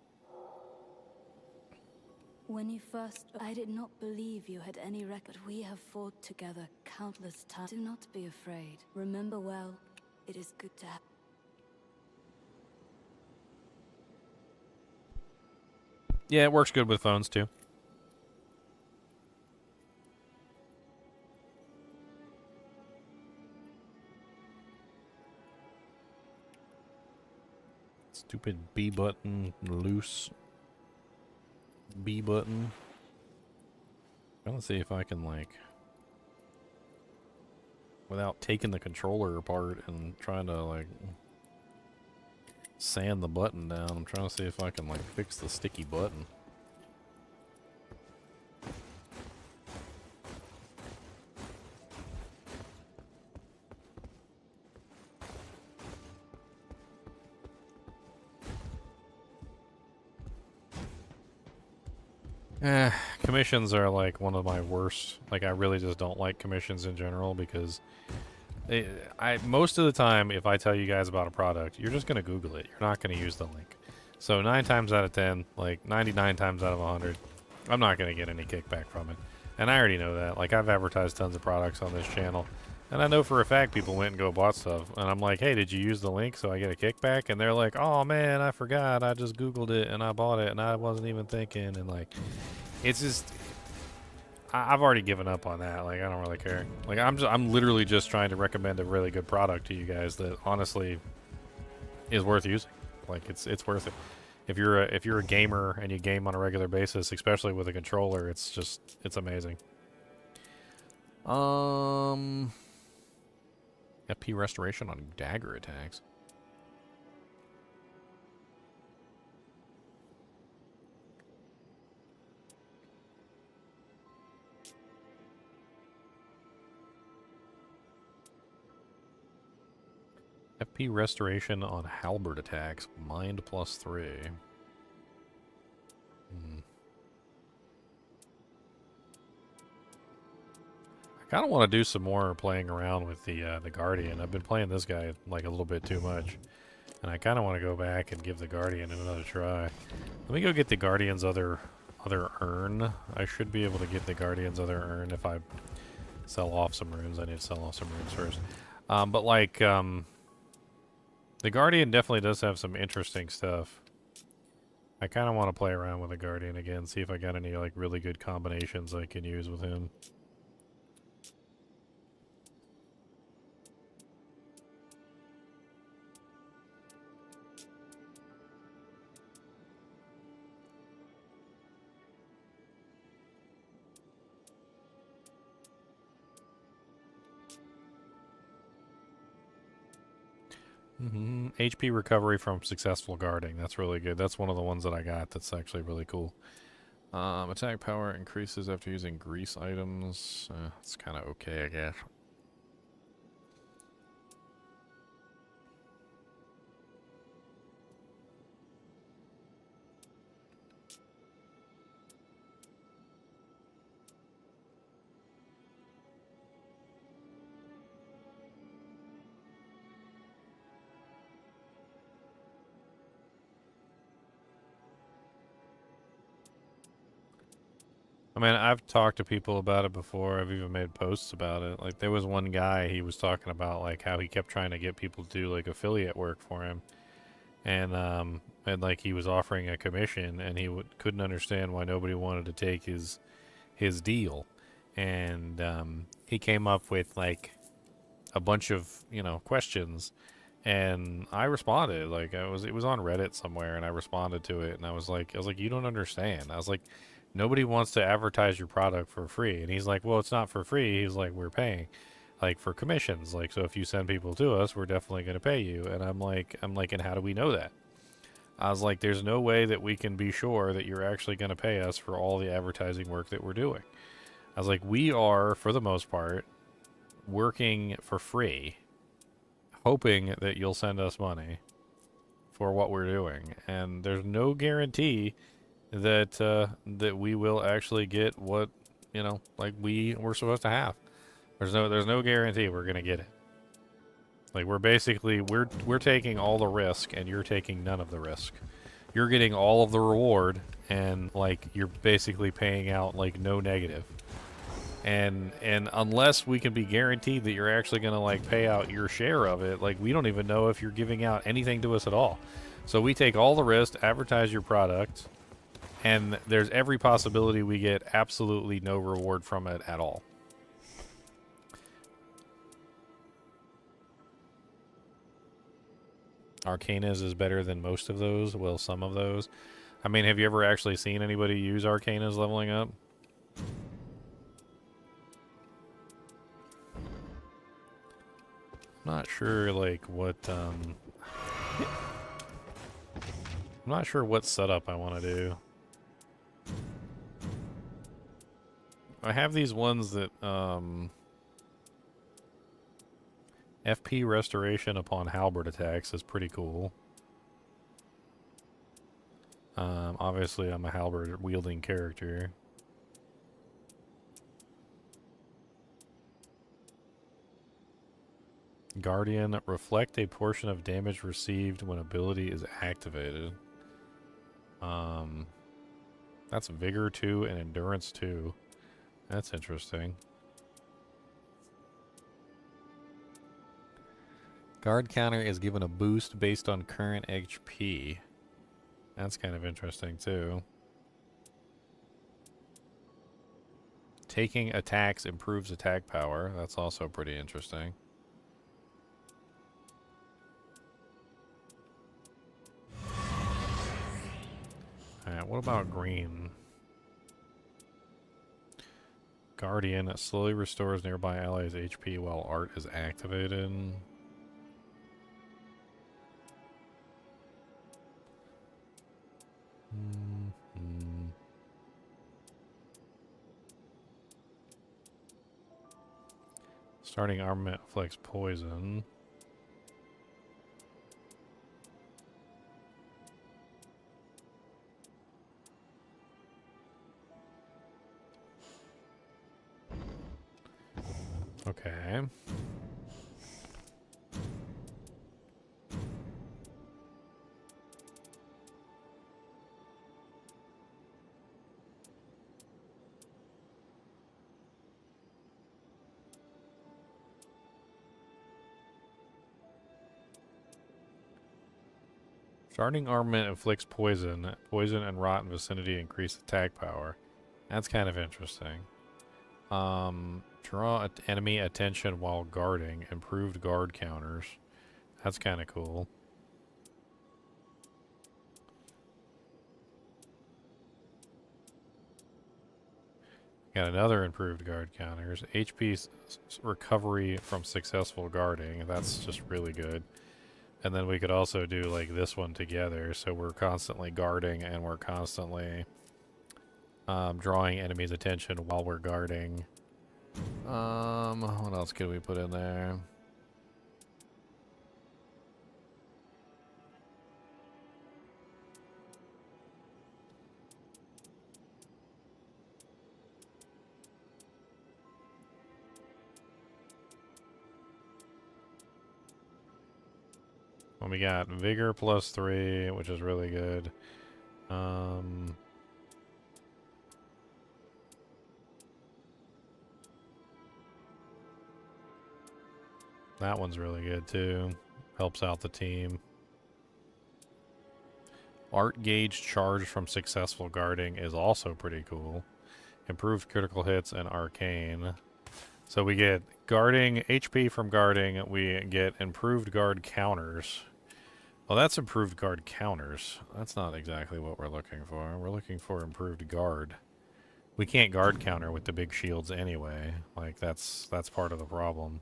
B: When you first... I did not believe you had any record. We have fought together countless times. Do not be afraid. Remember well, it is good to have...
A: Yeah, it works good with phones too. Stupid B button, loose B button. I'm gonna see if I can, like, without taking the controller apart and trying to, like, sand the button down. I'm trying to see if I can, like, fix the sticky button. Commissions are like one of my worst. Like, I really just don't like commissions in general because most of the time, if I tell you guys about a product, you're just gonna Google it. You're not gonna use the link. So 9 times out of 10, like 99 times out of 100, I'm not gonna get any kickback from it. And I already know that. Like, I've advertised tons of products on this channel, and I know for a fact people went and go bought stuff. And I'm like, hey, did you use the link so I get a kickback? And they're like, oh man, I forgot. I just Googled it and I bought it and I wasn't even thinking. And like, it's just, I've already given up on that. Like, I don't really care. Like, I'm literally just trying to recommend a really good product to you guys that honestly is worth using. Like, it's worth it. If you're a gamer and you game on a regular basis, especially with a controller, it's amazing. FP restoration on dagger attacks. FP restoration on halberd attacks. Mind +3. I kind of want to do some more playing around with the Guardian. I've been playing this guy like a little bit too much, and I kind of want to go back and give the Guardian another try. Let me go get the Guardian's other urn. I should be able to get the Guardian's other urn if I sell off some runes. I need to sell off some runes first. But like, the Guardian definitely does have some interesting stuff. I kind of want to play around with the Guardian again, see if I got any like really good combinations I can use with him. HP recovery from successful guarding. That's really good. That's one of the ones that I got that's actually really cool. Attack power increases after using grease items. It's kind of okay, I guess. I mean, I've talked to people about it before. I've even made posts about it. Like, there was one guy, he was talking about, like, how he kept trying to get people to do, like, affiliate work for him. And like, he was offering a commission, and he couldn't understand why nobody wanted to take his deal. And he came up with, like, a bunch of, questions. And I responded, like, it was on Reddit somewhere, and I responded to it, and I was like, you don't understand. I was like, nobody wants to advertise your product for free. And he's like, well, it's not for free. He's like, we're paying, like, for commissions. Like, so if you send people to us, we're definitely going to pay you. And I'm like, and how do we know that? I was like, there's no way that we can be sure that you're actually going to pay us for all the advertising work that we're doing. I was like, we are, for the most part, working for free, hoping that you'll send us money for what we're doing, and there's no guarantee that that we will actually get what like we're supposed to have. There's no guarantee we're gonna get it. Like, we're taking all the risk, and you're taking none of the risk. You're getting all of the reward, and like you're basically paying out like no negative. And unless we can be guaranteed that you're actually going to like pay out your share of it, like, we don't even know if you're giving out anything to us at all. So we take all the risk, advertise your product, and there's every possibility we get absolutely no reward from it at all. Arcanas is better than most of those. Well, some of those. I mean, have you ever actually seen anybody use Arcanas leveling up? Not sure, like, what, I'm not sure what setup I want to do. I have these ones that, FP restoration upon halberd attacks is pretty cool. Obviously, I'm a halberd wielding character. Guardian, reflect a portion of damage received when ability is activated. That's Vigor 2 and Endurance 2. That's interesting. Guard counter is given a boost based on current HP. That's kind of interesting too. Taking attacks improves attack power. That's also pretty interesting. Alright, what about green? Guardian slowly restores nearby allies' HP while art is activated. Starting armament afflicts poison. Okay. Starting armament inflicts poison. Poison and rot in vicinity increase attack power. That's kind of interesting. Draw enemy attention while guarding. Improved guard counters. That's kind of cool. Got another improved guard counters. HP recovery from successful guarding. That's just really good. And then we could also do like this one together. So we're constantly guarding and we're constantly drawing enemies' attention while we're guarding. What else could we put in there? Well, we got Vigor +3, which is really good. That one's really good too. Helps out the team. Art gauge charged from successful guarding is also pretty cool. Improved critical hits and arcane. So we get guarding, HP from guarding, we get improved guard counters. Well, that's improved guard counters. That's not exactly what we're looking for. We're looking for improved guard. We can't guard counter with the big shields anyway. Like, that's part of the problem.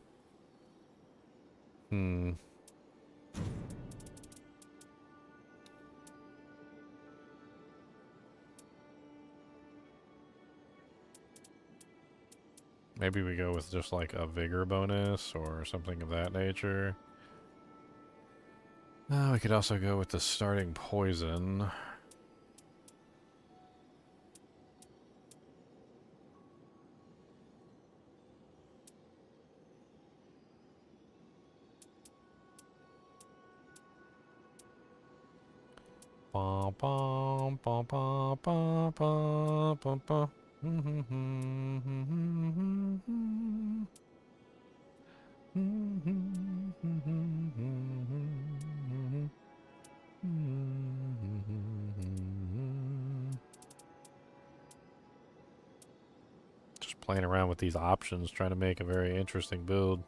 A: Maybe we go with just like a vigor bonus or something of that nature. We could also go with the starting poison. Ba ba ba ba ba ba ba ba. Just playing around with these options, trying to make a very interesting build.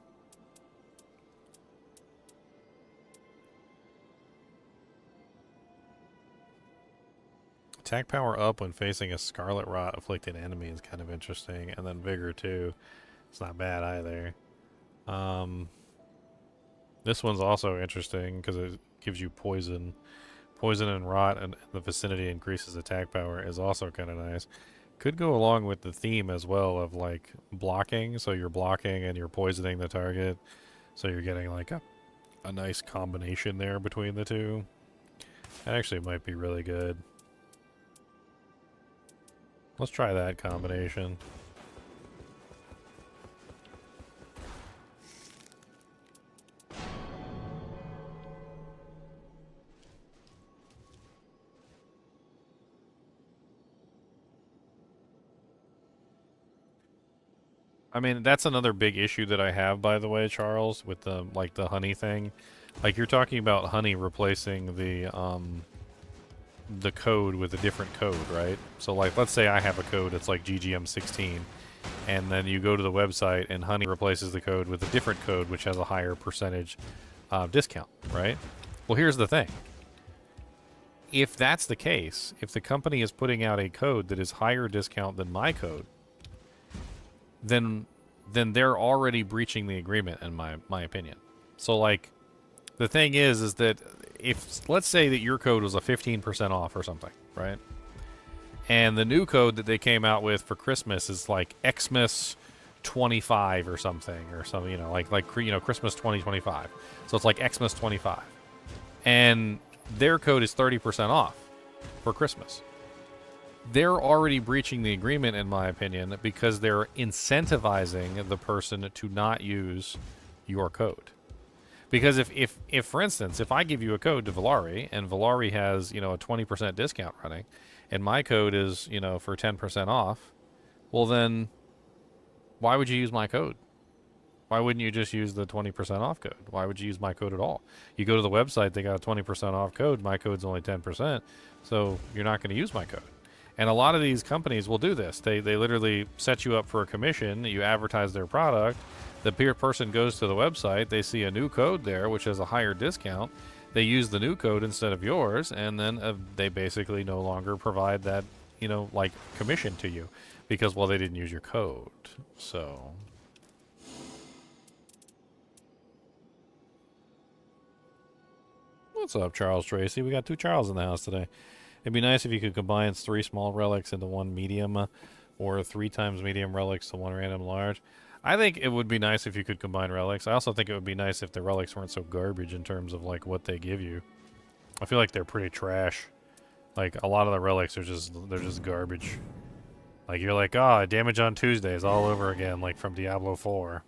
A: Attack power up when facing a Scarlet Rot afflicted enemy is kind of interesting, and then Vigor too. It's not bad either. This one's also interesting because it gives you poison. Poison and rot and the vicinity increases attack power is also kind of nice. Could go along with the theme as well of like blocking, so you're blocking and you're poisoning the target, so you're getting like a nice combination there between the two. That actually might be really good. Let's try that combination. I mean, that's another big issue that I have, by the way, Charles, with the like the honey thing. Like, you're talking about honey replacing the code with a different code, right? So, like, let's say I have a code that's like GGM16, and then you go to the website and honey replaces the code with a different code which has a higher percentage discount, right? Well, here's the thing. If that's the case, if the company is putting out a code that is higher discount than my code, then they're already breaching the agreement, in my opinion. So, like, the thing is that if, let's say that your code was a 15% off or something, right? And the new code that they came out with for Christmas is like Xmas 25 or something, you know, like Christmas 2025. So it's like Xmas 25. And their code is 30% off for Christmas. They're already breaching the agreement, in my opinion, because they're incentivizing the person to not use your code. Because if for instance, if I give you a code to Valari, and Valari has, you know, a 20% discount running, and my code is, you know, for 10% off, well then, why would you use my code? Why wouldn't you just use the 20% off code? Why would you use my code at all? You go to the website, they got a 20% off code, my code's only 10%, so you're not going to use my code. And a lot of these companies will do this. They literally set you up for a commission, you advertise their product, the person goes to the website, they see a new code there which has a higher discount, they use the new code instead of yours, and then they basically no longer provide that, you know, like, commission to you because, well, they didn't use your code. So what's up, Charles Tracy? We got two Charles in the house today. It'd be nice if you could combine 3 small relics into 1 medium, or 3 times medium relics to 1 random large. I think it would be nice if you could combine relics. I also think it would be nice if the relics weren't so garbage in terms of, like, what they give you. I feel like they're pretty trash. Like, a lot of the relics are they're just garbage. Like, you're like, damage on Tuesdays all over again, like from Diablo 4.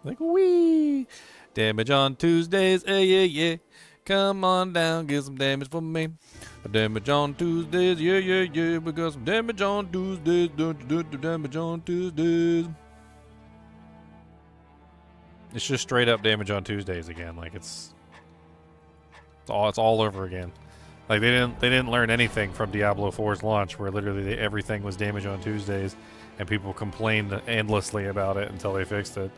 A: Like, wee! Damage on Tuesdays, yeah. Come on down, get some damage for me. Damage on Tuesdays, yeah. We got some damage on Tuesdays, don't you do damage on Tuesdays. It's just straight up damage on Tuesdays again. Like it's all over again. Like they didn't learn anything from Diablo 4's launch, where literally everything was damage on Tuesdays, and people complained endlessly about it until they fixed it.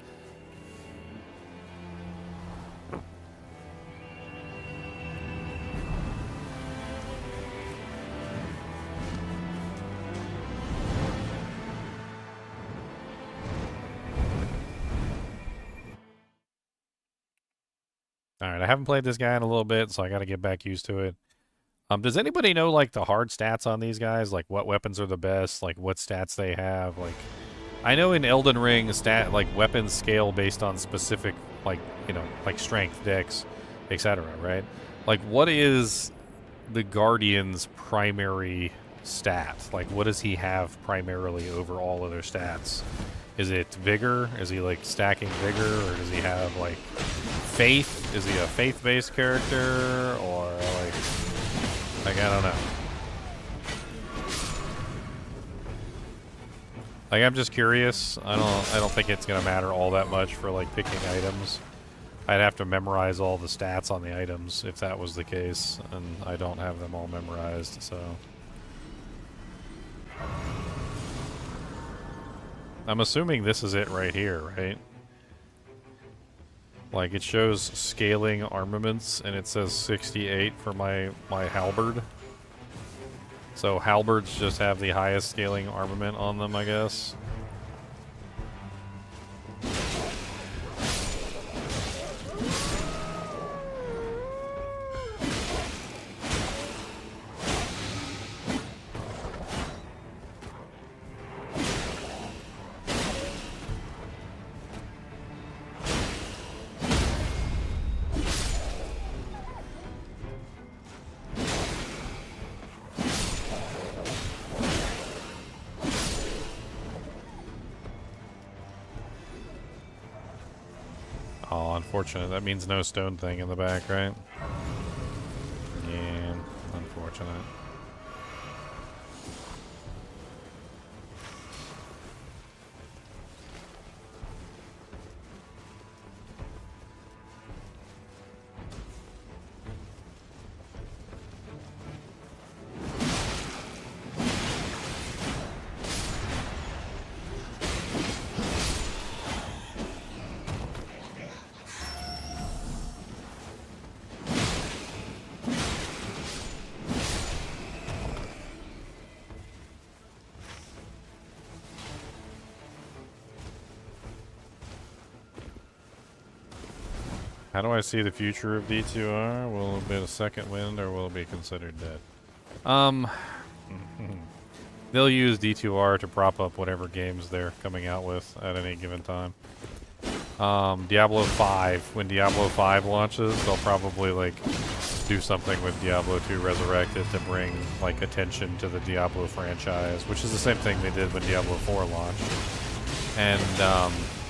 A: Alright, I haven't played this guy in a little bit, so I gotta get back used to it. Does anybody know, like, the hard stats on these guys? Like, what weapons are the best? Like, what stats they have? Like, I know in Elden Ring, weapons scale based on specific, like, you know, like strength, dex, etc., right? Like, what is the Guardian's primary stat? Like, what does he have primarily over all other stats? Is it vigor? Is he, like, stacking vigor? Or does he have, like, faith? Is he a faith-based character? Or, like, I don't know. Like, I'm just curious. I don't think it's gonna matter all that much for, like, picking items. I'd have to memorize all the stats on the items if that was the case, and I don't have them all memorized, so. I'm assuming this is it right here, right? Like, it shows scaling armaments, and it says 68 for my halberd. So halberds just have the highest scaling armament on them, I guess. Oh, unfortunate. That means no stone thing in the back, right? Yeah, unfortunate. How do I see the future of D2R? Will it be a second wind, or will it be considered dead? They'll use D2R to prop up whatever games they're coming out with at any given time. Diablo 5, when Diablo 5 launches, they'll probably, like, do something with Diablo 2 Resurrected to bring, like, attention to the Diablo franchise, which is the same thing they did when Diablo 4 launched. And,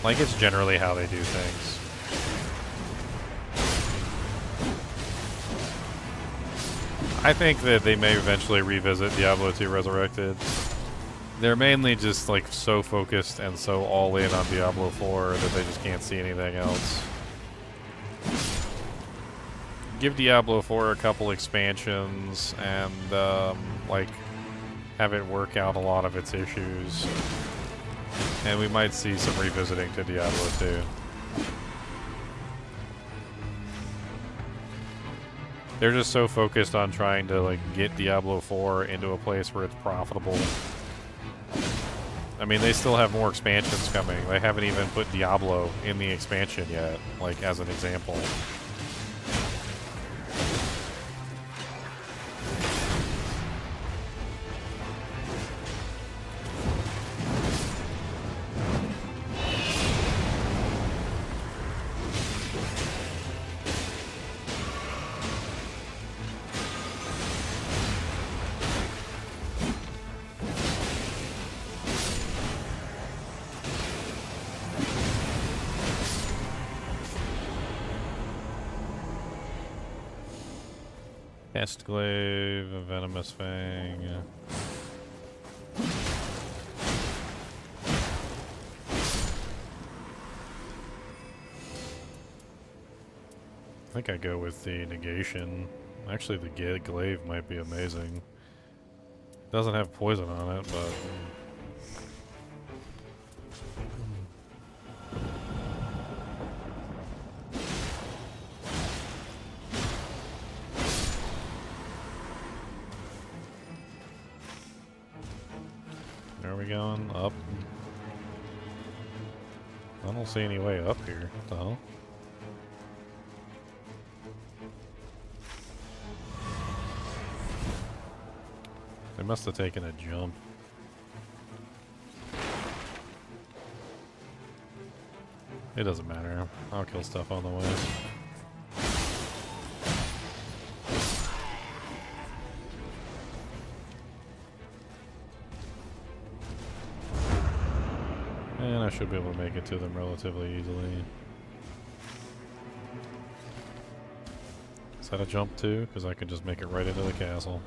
A: like, it's generally how they do things. I think that they may eventually revisit Diablo 2 Resurrected. They're mainly just, like, so focused and so all in on Diablo 4 that they just can't see anything else. Give Diablo 4 a couple expansions and, like, have it work out a lot of its issues. And we might see some revisiting to Diablo 2. They're just so focused on trying to, like, get Diablo 4 into a place where it's profitable. I mean, they still have more expansions coming. They haven't even put Diablo in the expansion yet, like, as an example. Cast Glaive, a Venomous Fang. think I go with the negation. Actually, the glaive might be amazing. Doesn't have poison on it, but... Where are we going? Up? I don't see any way up here. What the hell? They must have taken a jump. It doesn't matter. I'll kill stuff on the way. And I should be able to make it to them relatively easily. Is that a jump too? Because I could just make it right into the castle.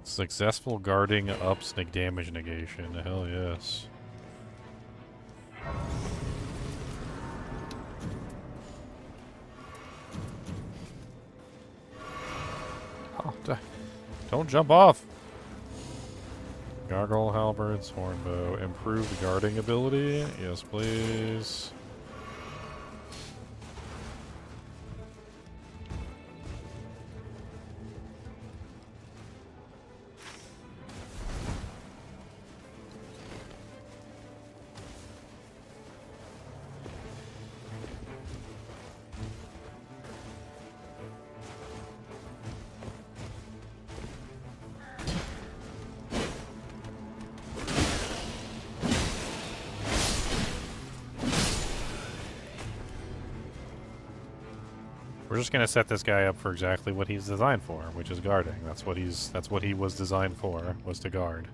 A: Successful guarding up sneak damage negation. Hell yes. Oh, don't jump off! Gargoyle halberds, hornbow. Improved guarding ability. Yes, please. We're just gonna set this guy up for exactly what he's designed for, which is guarding. That's what he was designed for, was to guard.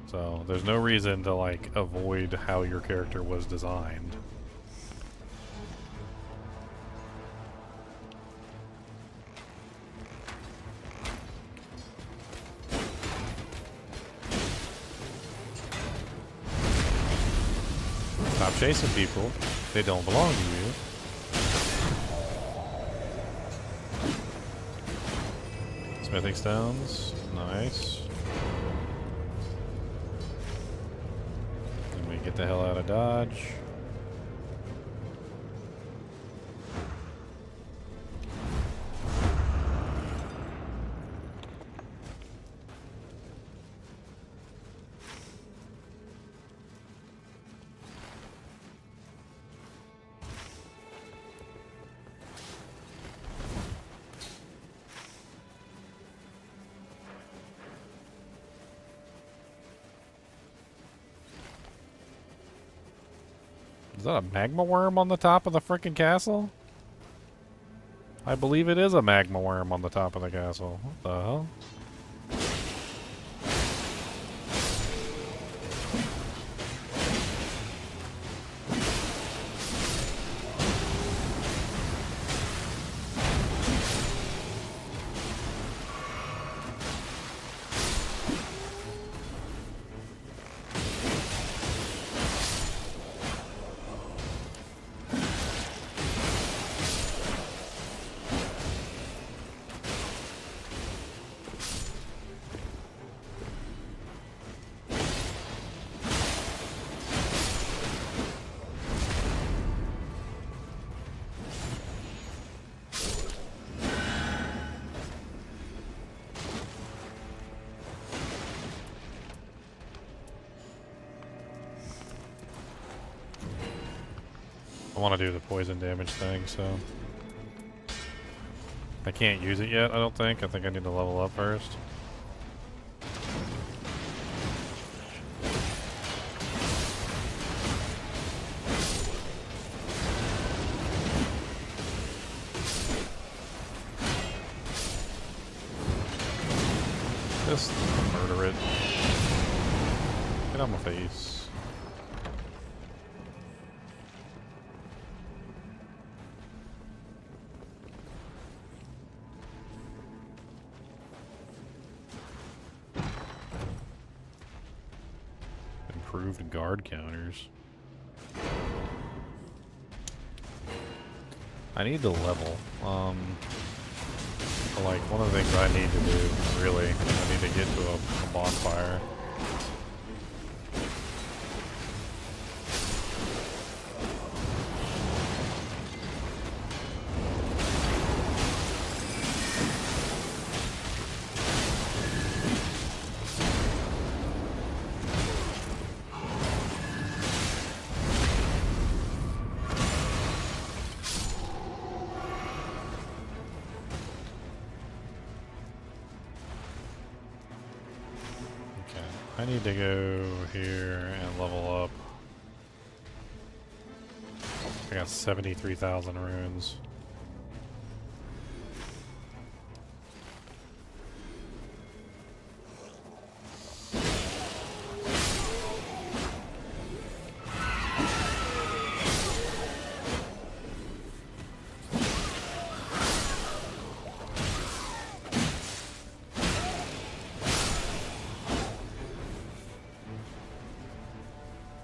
A: So there's no reason to like avoid how your character was designed. Stop chasing people. They don't belong to you. Smithing stones. Nice. And we get the hell out of Dodge. Is that a magma worm on the top of the frickin' castle? I believe it is a magma worm on the top of the castle. What the hell? I want to do the poison damage thing, so... I can't use it yet, I don't think. I think I need to level up first. just murder it. Get on my face. Improved guard counters. I need to level. Like, one of the things I need to do, really, I need to get to a bonfire. I need to go here and level up. I got 73,000 runes.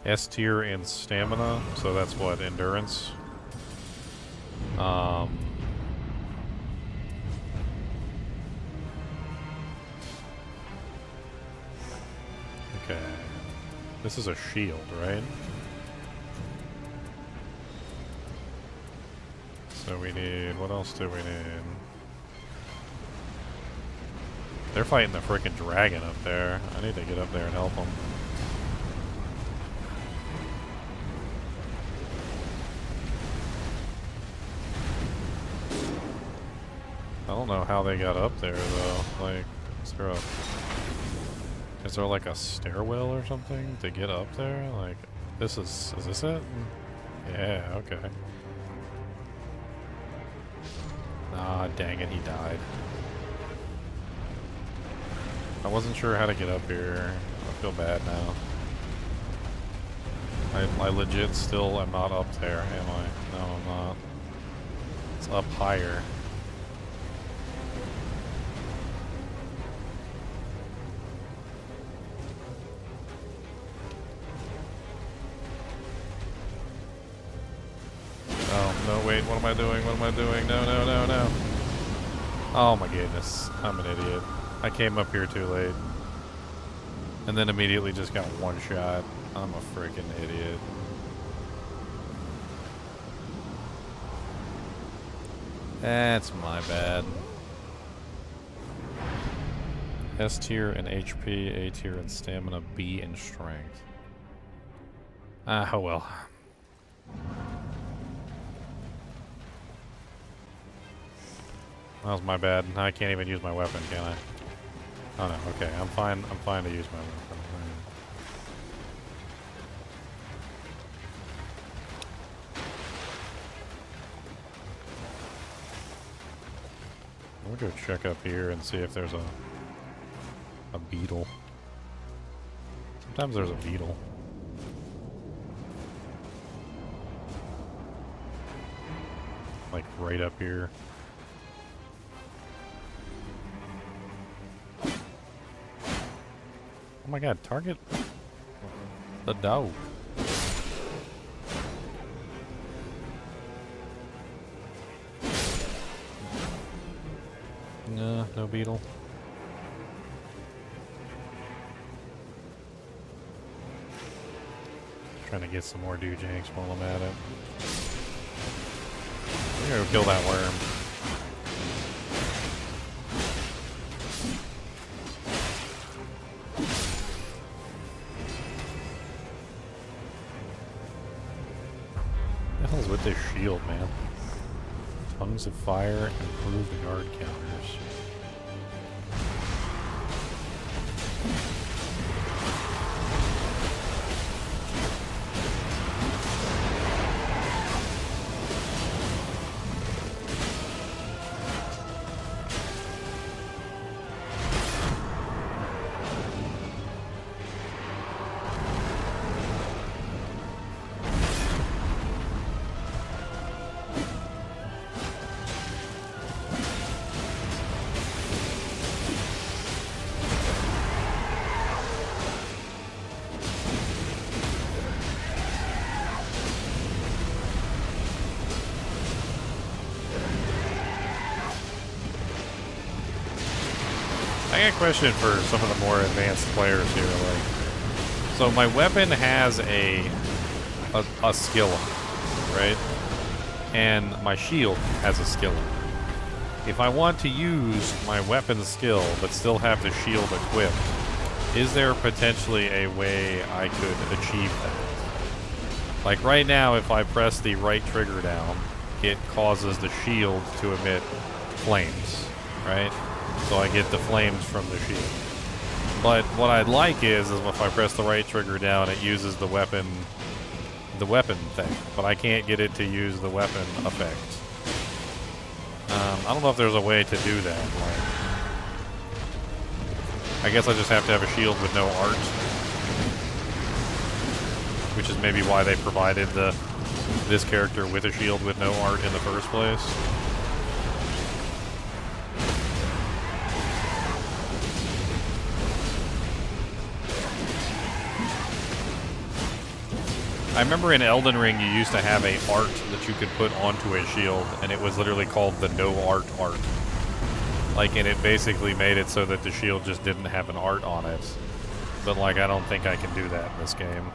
A: S tier in stamina, so that's what, endurance. Okay. This is a shield, right? So we need, what else do we need? They're fighting the frickin' dragon up there. I need to get up there and help them. I don't know how they got up there though. Like, is there like a stairwell or something to get up there? Like, is this it? Yeah, okay. Ah, dang it, he died. I wasn't sure how to get up here. I feel bad now. I legit still am not up there, am I? No, I'm not. It's up higher. Oh, no, wait, what am I doing? What am I doing? No, no, no, no. Oh my goodness, I'm an idiot. I came up here too late. And then immediately just got one shot. I'm a freaking idiot. That's my bad. S tier in HP, A tier in stamina, B in strength. Ah, oh well. That was my bad. I can't even use my weapon, can I? Oh no, okay, I'm fine to use my weapon. I'm gonna go check up here and see if there's a beetle. Sometimes there's a beetle. Like right up here. Oh my god, target the dog. No, no beetle. Trying to get some more doojanks while I'm at it. I'm gonna go kill that worm. What the hell's with this shield, man? Tongues of fire, improved guard counters. got a question for some of the more advanced players here. Like, so my weapon has a skill on it, right? And my shield has a skill on it. If I want to use my weapon skill but still have the shield equipped, is there potentially a way I could achieve that? Like right now, if I press the right trigger down, it causes the shield to emit flames, right? So I get the flames from the shield. But what I'd like is if I press the right trigger down, it uses the weapon thing. But I can't get it to use the weapon effect. I don't know if there's a way to do that. Like, I guess I just have to have a shield with no art. Which is maybe why they provided this character with a shield with no art in the first place. I remember in Elden Ring you used to have a art that you could put onto a shield, and it was literally called the no art art. Like, and it basically made it so that the shield just didn't have an art on it. But like, I don't think I can do that in this game.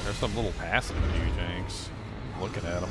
A: There's some little passive Janks. Looking at them.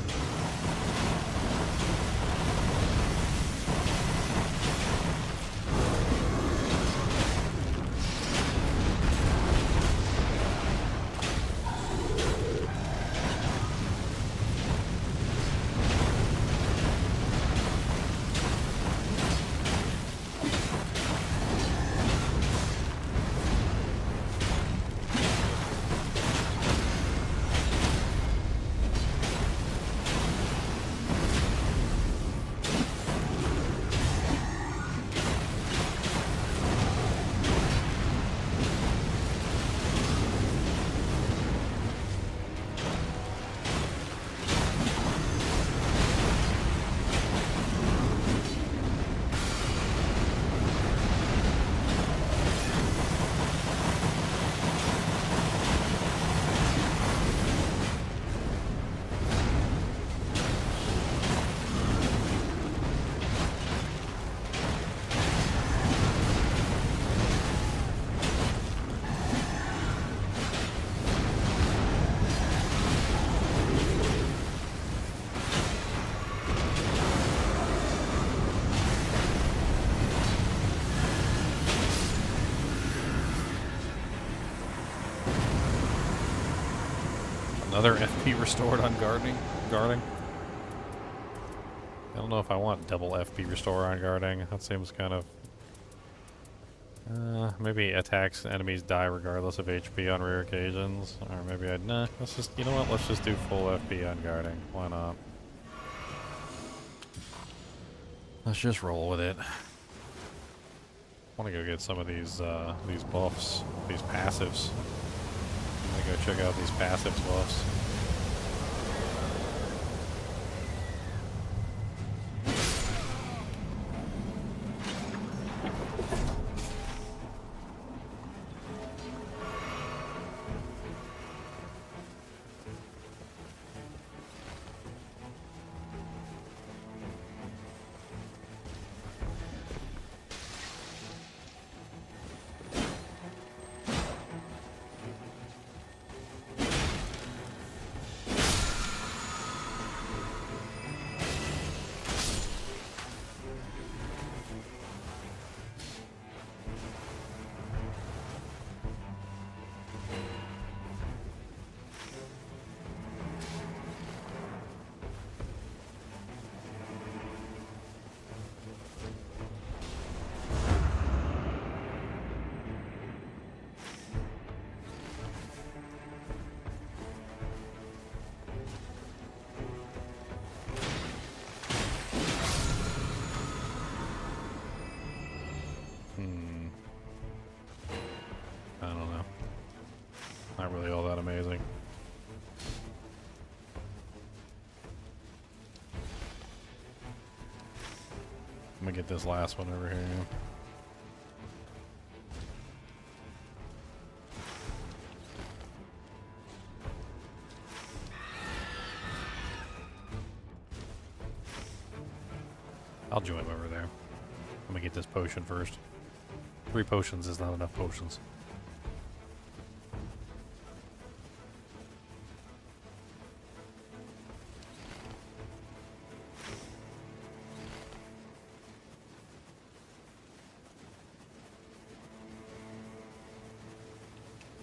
A: Another FP restored on guarding. I don't know if I want double FP restore on guarding. That seems kind of... maybe attacks enemies die regardless of HP on rare occasions. Or maybe I'd... Nah, let's just... You know what? Let's just do full FP on guarding. Why not? Let's just roll with it. I want to go get some of these buffs. These passives. I'm gonna go check out these passive buffs. I don't know. Not really all that amazing. gonna get this last one over here. I'll join him over there. I'm gonna get this potion first. 3 potions is not enough potions.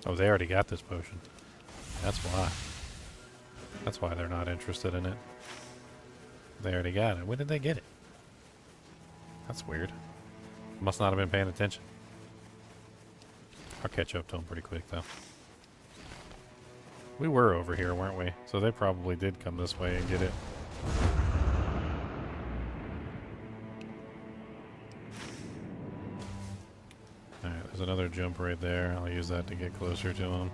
A: Oh, they already got this potion. That's why. That's why they're not interested in it. They already got it. When did they get it? That's weird. Must not have been paying attention. I'll catch up to them pretty quick, though. We were over here, weren't we? So they probably did come this way and get it. Alright, there's another jump right there. I'll use that to get closer to them.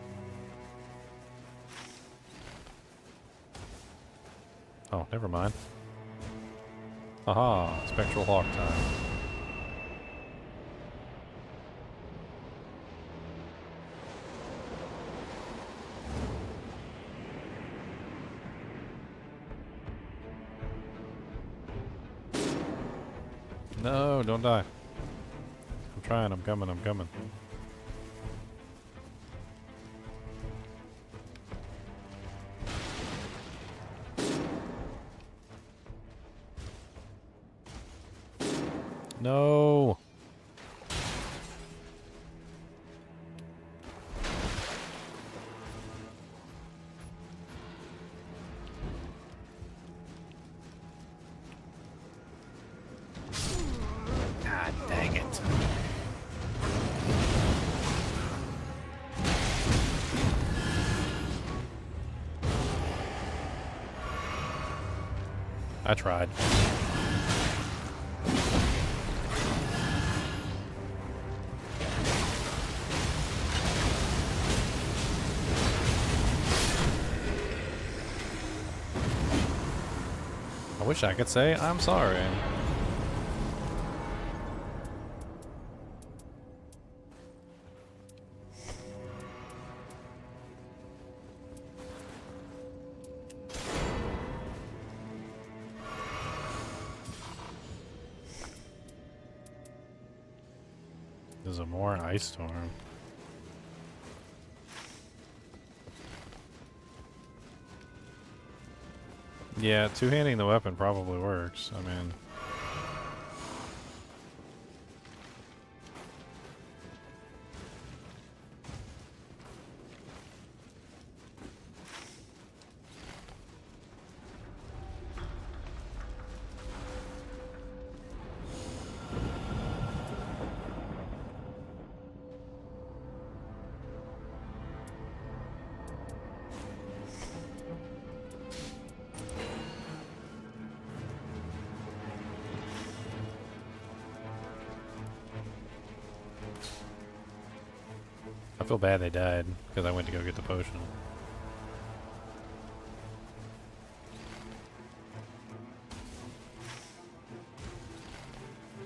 A: Oh, never mind. Aha, Spectral Hawk time. No, don't die. I'm trying, I'm coming, I'm coming. No. God dang it. I tried. I wish I could say I'm sorry. There's a more ice storm. Yeah, two-handing the weapon probably works. I mean... I feel bad they died, because I went to go get the potion.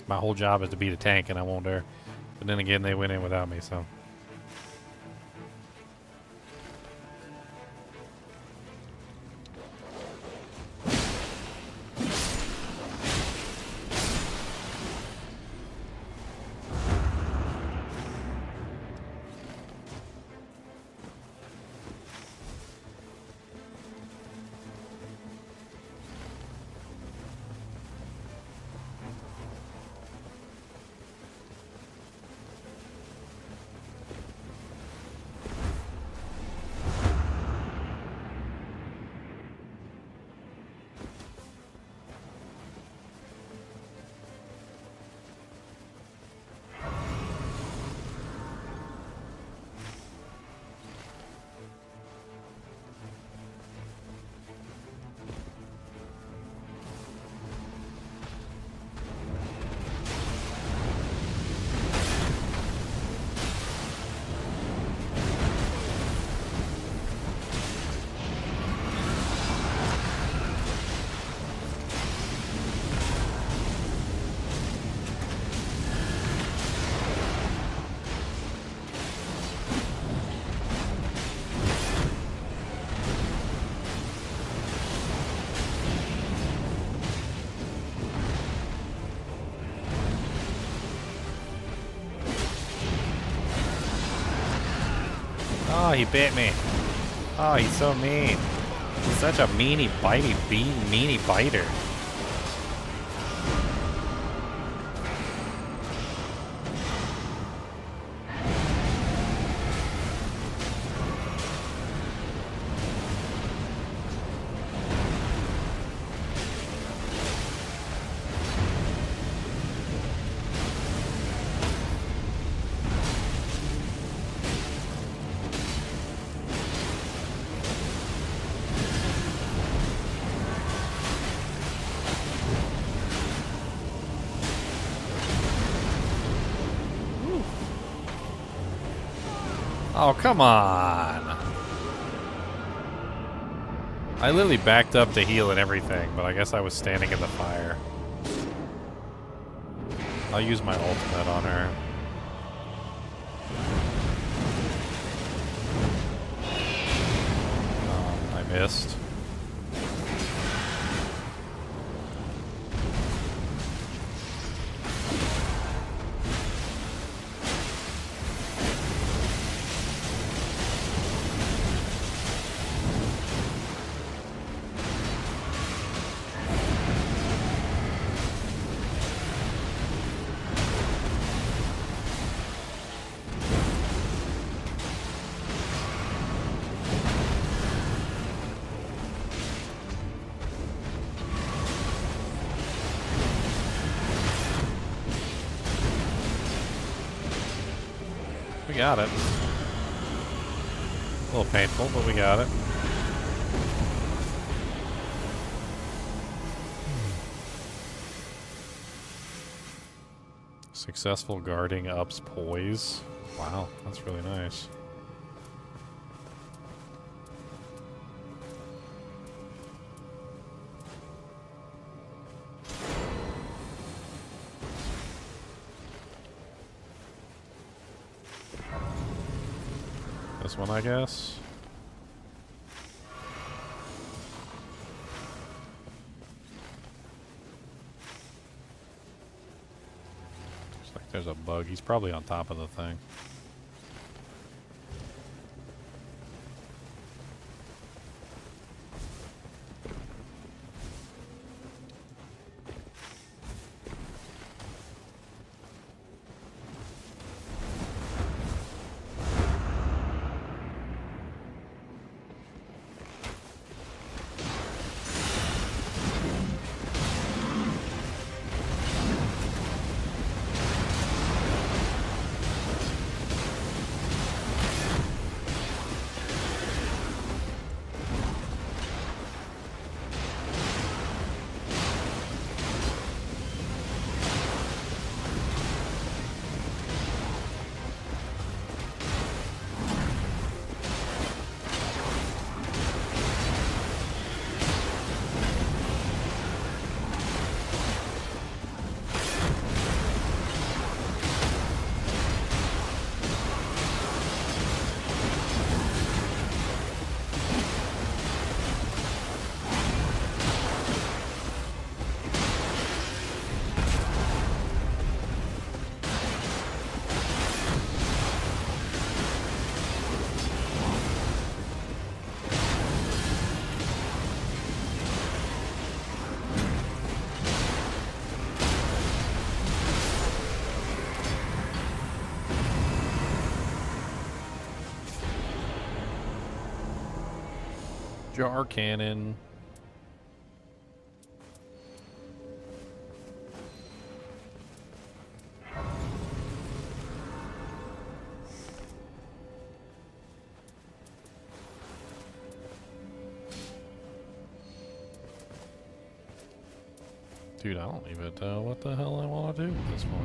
A: My whole job is to beat a tank, and I won't dare. But then again, they went in without me, so... he bit me. Oh, he's so mean. He's such a meanie, bitey, meanie biter. Oh, come on. I literally backed up to heal and everything, but I guess I was standing in the fire. I'll use my ultimate on her. I missed. We got it. A little painful, but we got it. Successful guarding ups poise. Wow, that's really nice. This one, I guess. Looks like there's a bug. He's probably on top of the thing. Jar cannon. Dude, I don't even know what the hell I want to do at this point.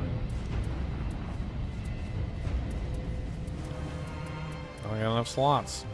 A: I don't got enough slots.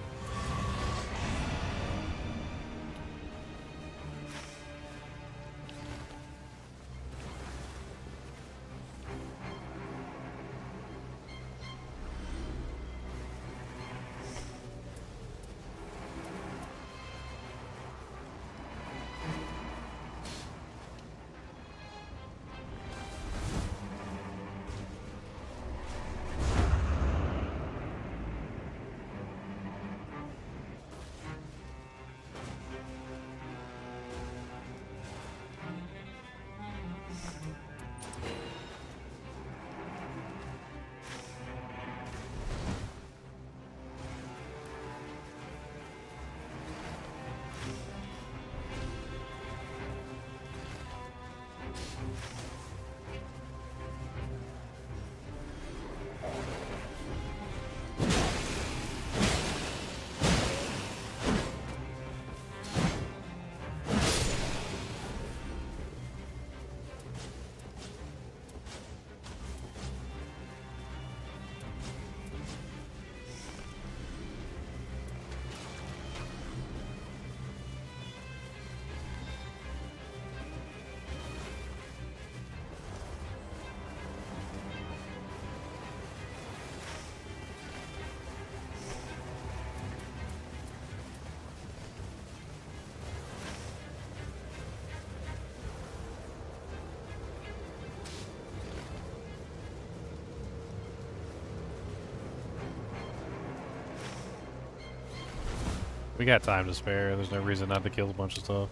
A: We got time to spare. There's no reason not to kill a bunch of stuff.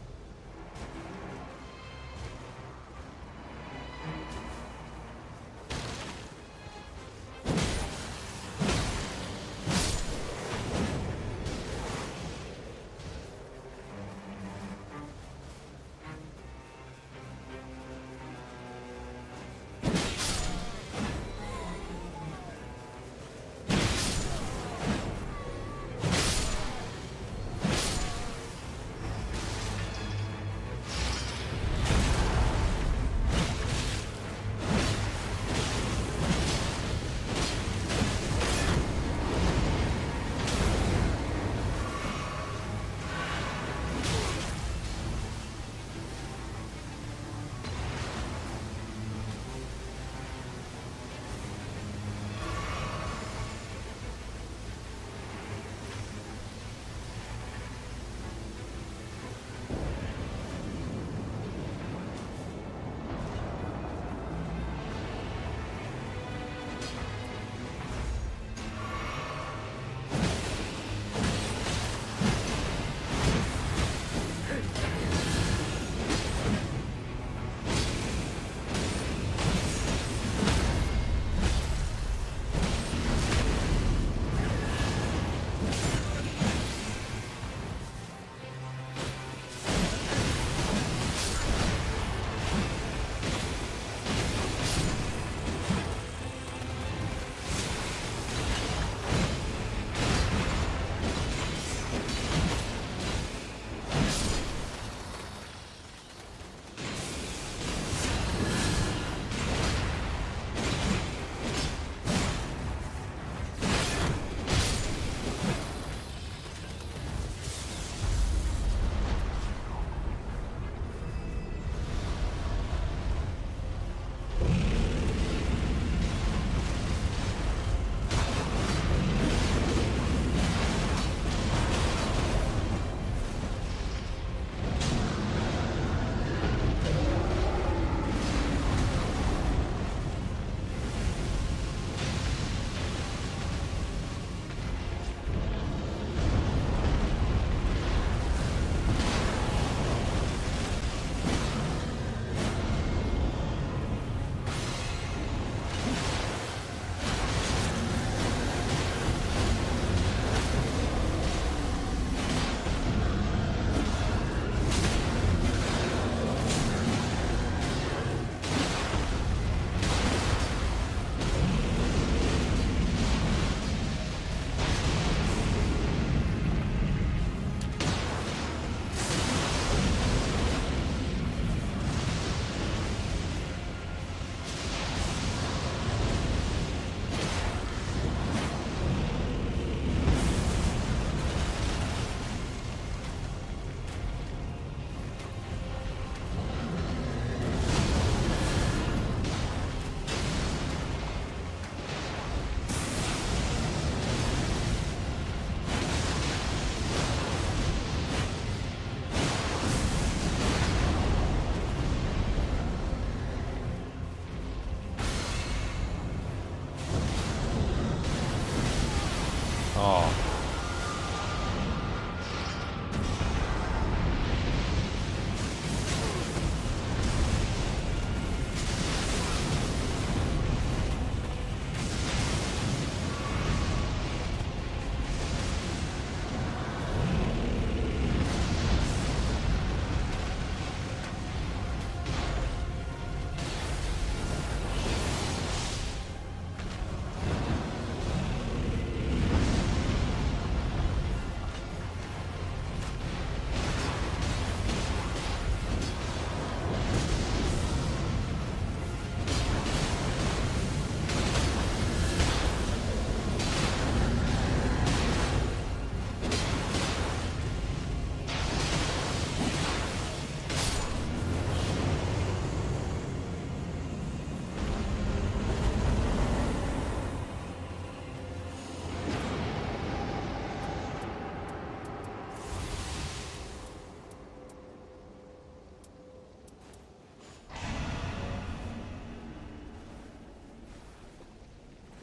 A: Oh.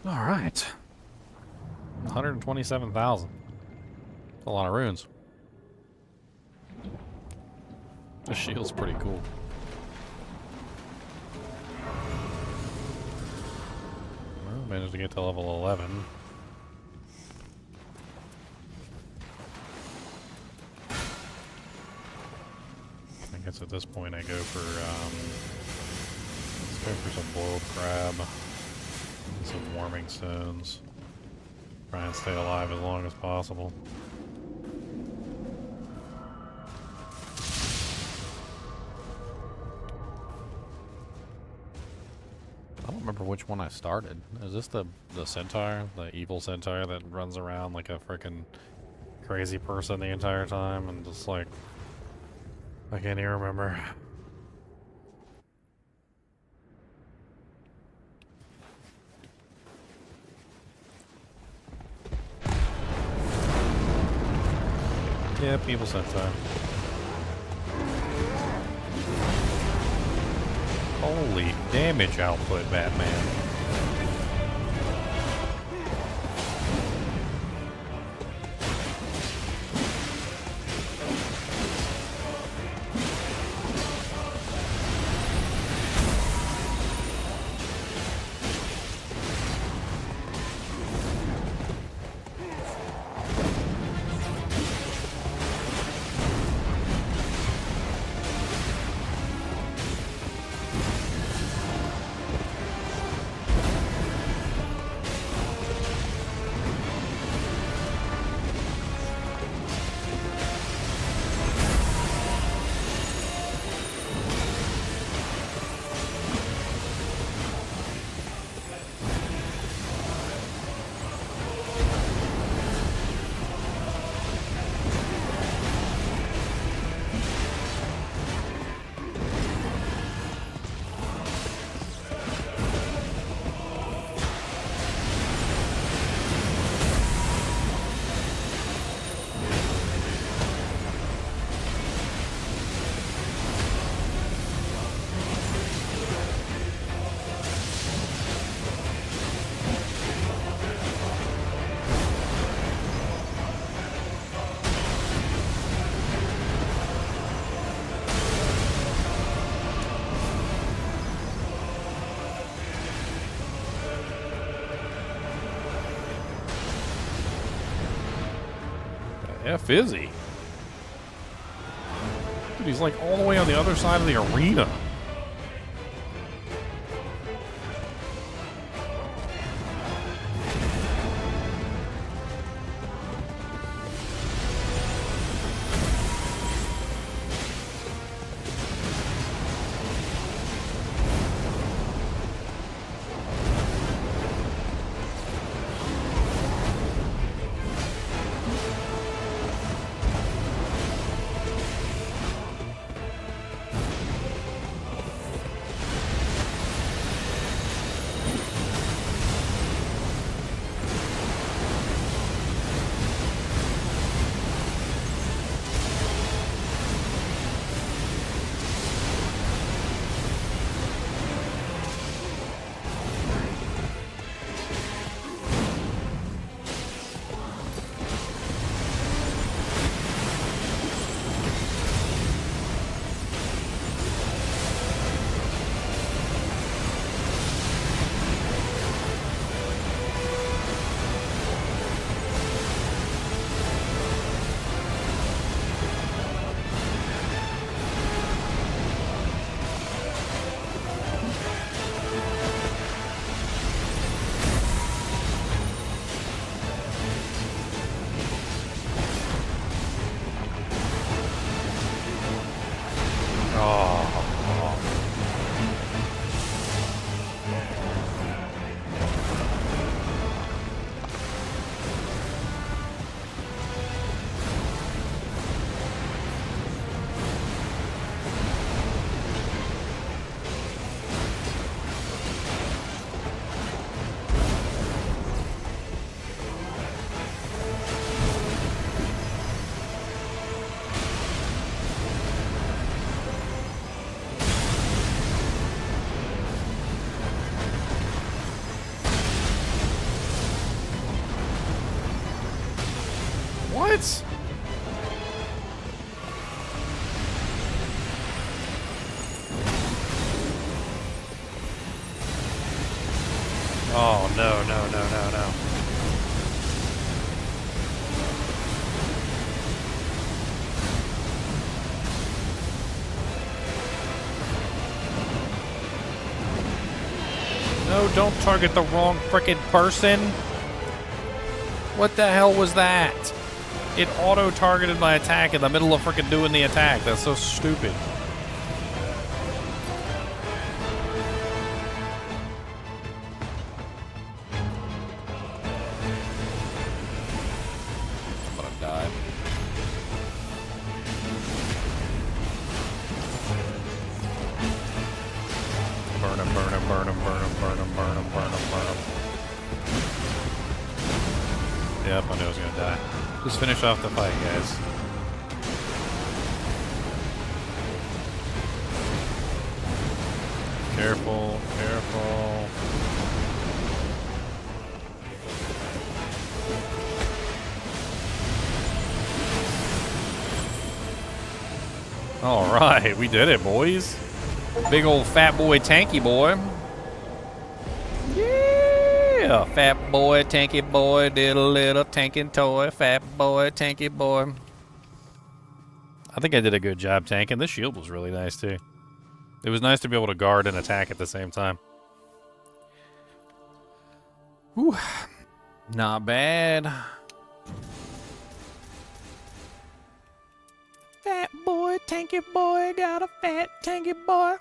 A: All right. 127,000. A lot of runes. The shield's pretty cool. Well, managed to get to level 11. I guess at this point I go for, let's go for some boiled crab. And some warming stones. Try and stay alive as long as possible. I don't remember which one I started. Is this the centaur? The evil centaur that runs around like a freaking crazy person the entire time and just like... I can't even remember. Yep, evil centaur. Holy damage output, Batman. F is he? Dude, he's like all the way on the other side of the arena. no, no, no, no, no. No, don't target the wrong frickin' person. What the hell was that? It auto-targeted my attack in the middle of frickin' doing the attack. That's so stupid. But I died. Burn him, burn him, burn him, burn him, burn him, burn him, burn him, burn him. Yep, I knew I was gonna die. Just finish off the fight, guys. Careful, careful. All right, we did it, boys. Big old fat boy, tanky boy. Yeah, fat boy, tanky boy, did a little tanking toy. Fat boy, tanky boy. I think I did a good job tanking. This shield was really nice, too. It was nice to be able to guard and attack at the same time. Whew. Not bad. Fat boy, tanky boy, got a fat tanky boy.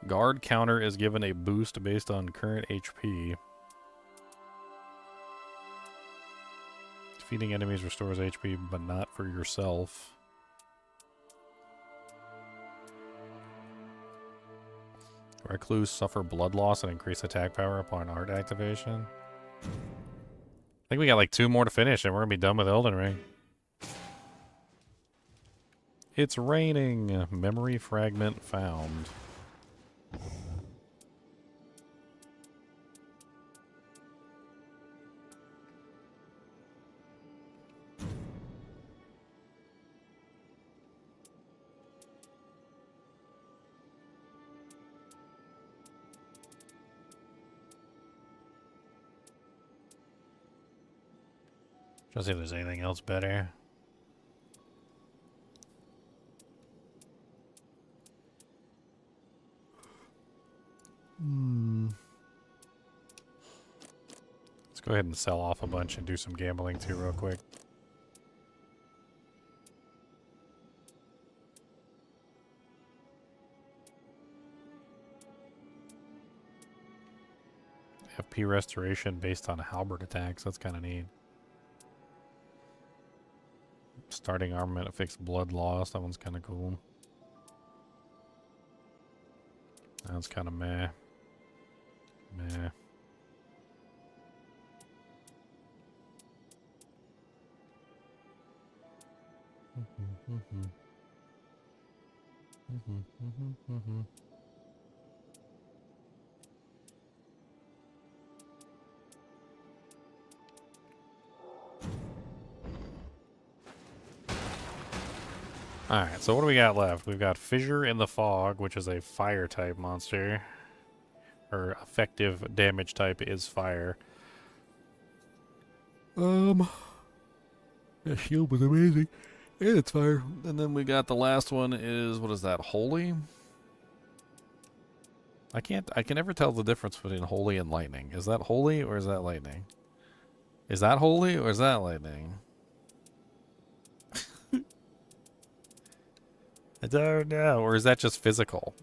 A: Guard counter is given a boost based on current HP. Defeating enemies restores HP, but not for yourself. Recluse suffer blood loss and increase attack power upon art activation. I think we got like 2 more to finish and we're gonna be done with Elden Ring. It's raining. Memory fragment found. Trying to see if there's anything else better. Let's go ahead and sell off a bunch and do some gambling too real quick. FP restoration based on halberd attacks. That's kind of neat. Starting armament affects blood loss. That one's kind of cool. That's kind of meh. Meh. Alright, so what do we got left? We've got Fissure in the Fog, which is a fire type monster. Or effective damage type is fire. That shield was amazing. And it's fire. And then we got the last one is, what is that, Holy? I can never tell the difference between Holy and Lightning. Is that Holy or is that Lightning? Is that Holy or is that Lightning? I don't know. Or is that just physical?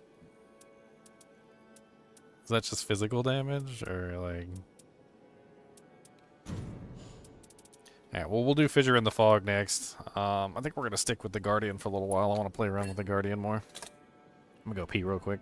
A: Is that just physical damage? Or like... Alright, well we'll do Fissure in the Fog next. I think we're going to stick with the Guardian for a little while. I want to play around with the Guardian more. I'm going to go pee real quick.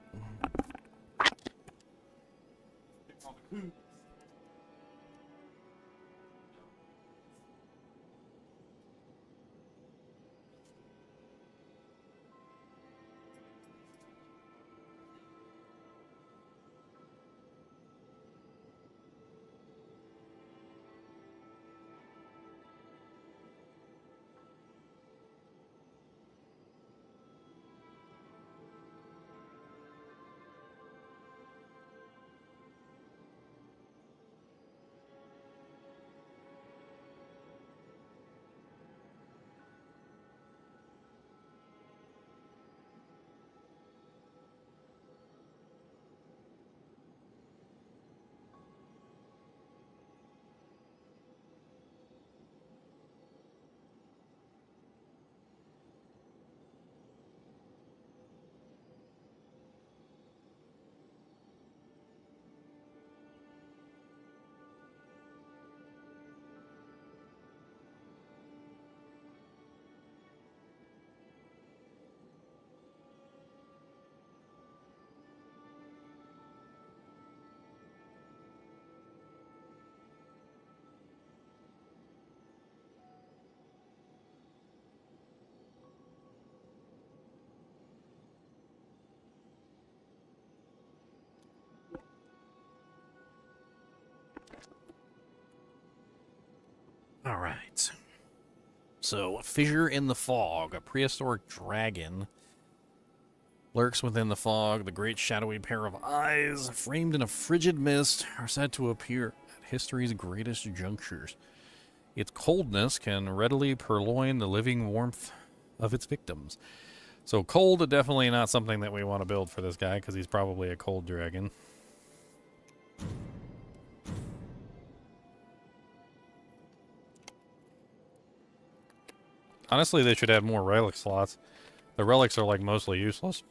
A: All right. So, a fissure in the fog. A prehistoric dragon lurks within the fog. The great shadowy pair of eyes, framed in a frigid mist, are said to appear at history's greatest junctures. Its coldness can readily purloin the living warmth of its victims. So cold, definitely not something that we want to build for this guy, because he's probably a cold dragon. Honestly, they should have more relic slots. The relics are, like, mostly useless.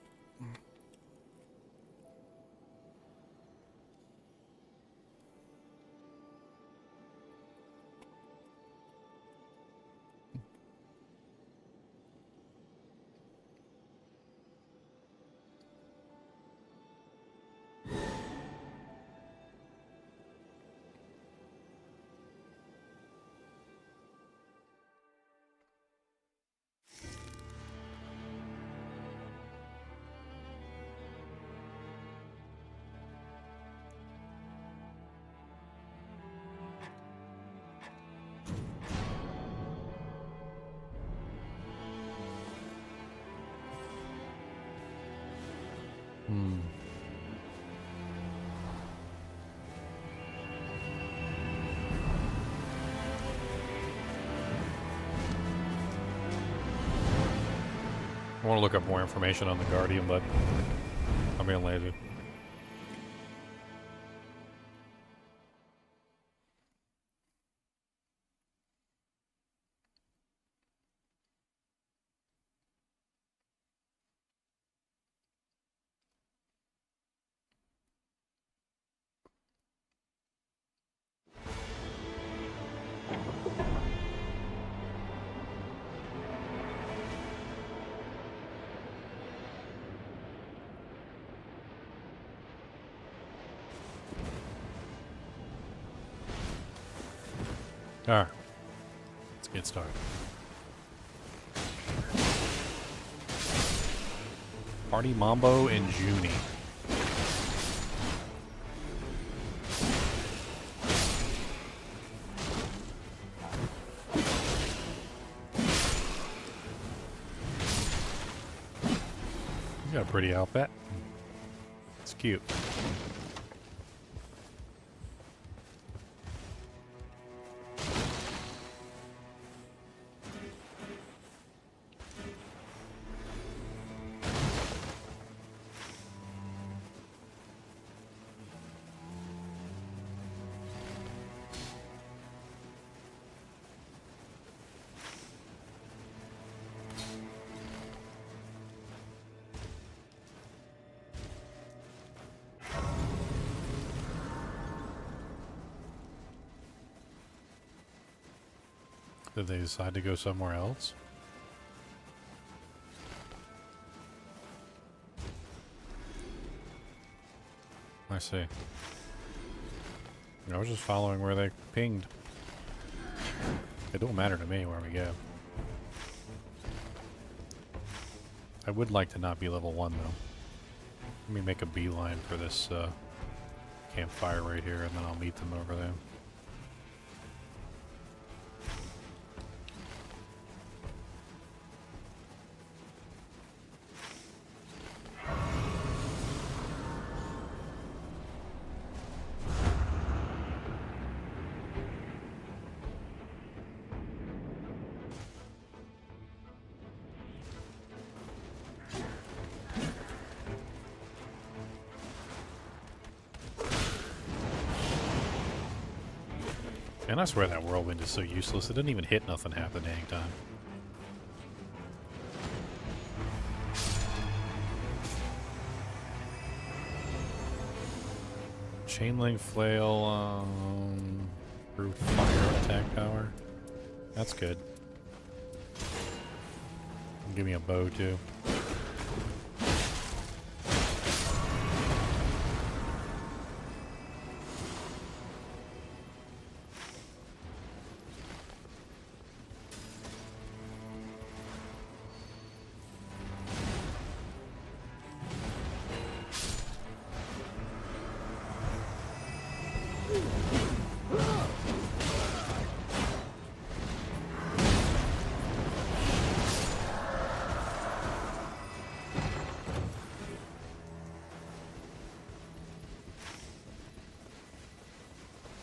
A: I want to look up more information on the Guardian, but I'm being lazy. Alright. Let's get started. Party Mambo and Junie. You got a pretty outfit. It's cute. Did they decide to go somewhere else? I see. I was just following where they pinged. It don't matter to me where we go. I would like to not be level 1 though. Let me make a beeline for this campfire right here, and then I'll meet them over there. And I swear that whirlwind is so useless, it doesn't even hit nothing half the dang time. Chain link flail, brute fire attack power. That's good. Give me a bow too.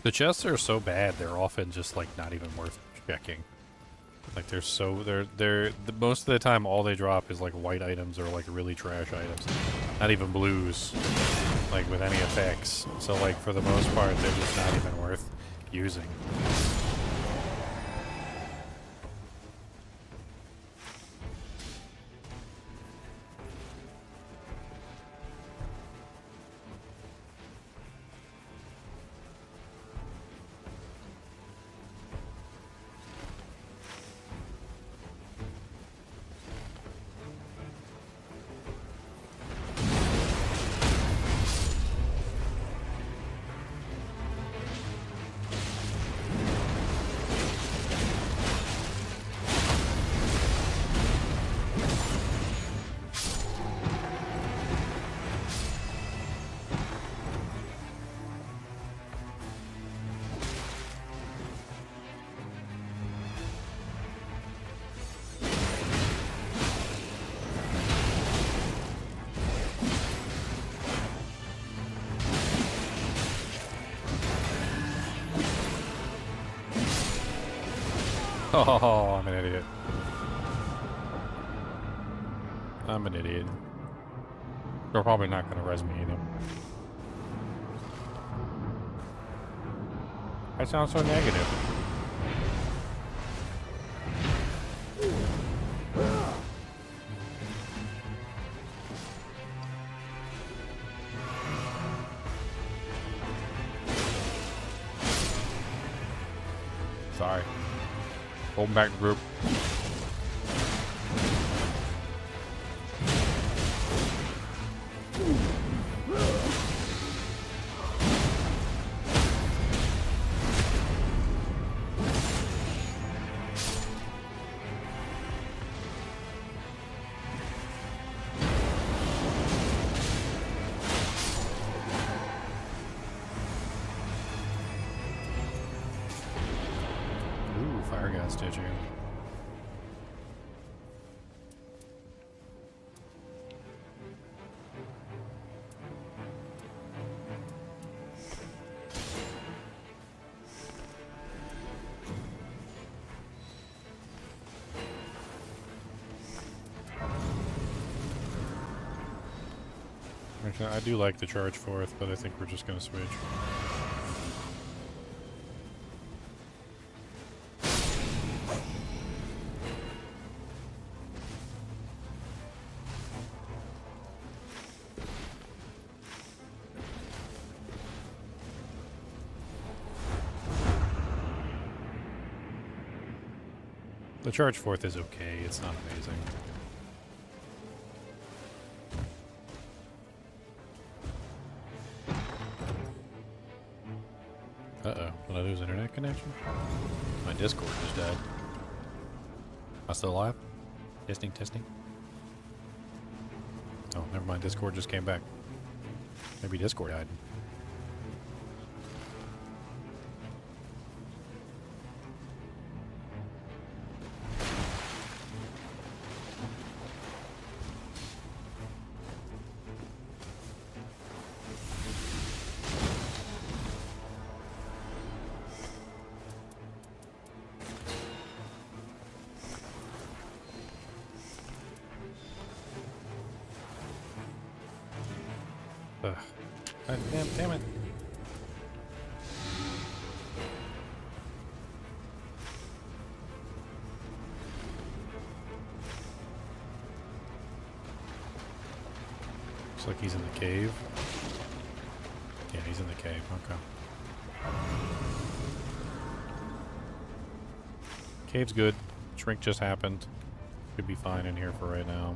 A: The chests are so bad, they're often just like not even worth checking. Like most of the time all they drop is like white items or like really trash items. Not even blues, like with any effects. So like for the most part they're just not even worth using. Oh, I'm an idiot. I'm an idiot. They're probably not going to res me either. That sounds so negative. Sorry. Hold back the group. Stitching. Actually, I do like the charge forth, but I think we're just going to switch. The charge forth is okay, it's not amazing. Uh-oh, did I lose internet connection? My Discord just died. Am I still alive? Testing, testing. Oh, never mind, Discord just came back. Maybe Discord died. Damn it. Looks like he's in the cave. Yeah, he's in the cave. Okay. Cave's good. Shrink just happened. Could be fine in here for right now.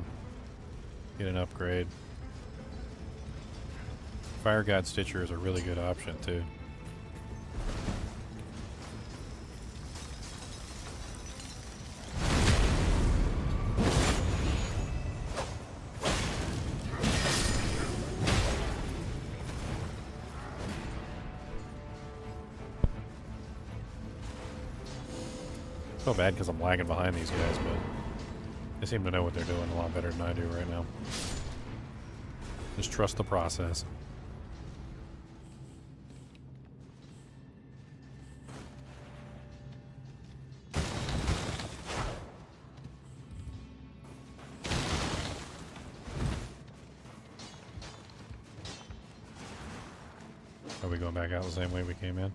A: Get an upgrade. Fire God Stitcher is a really good option too. I feel bad because I'm lagging behind these guys, but they seem to know what they're doing a lot better than I do right now. Just trust the process. Are we going back out the same way we came in?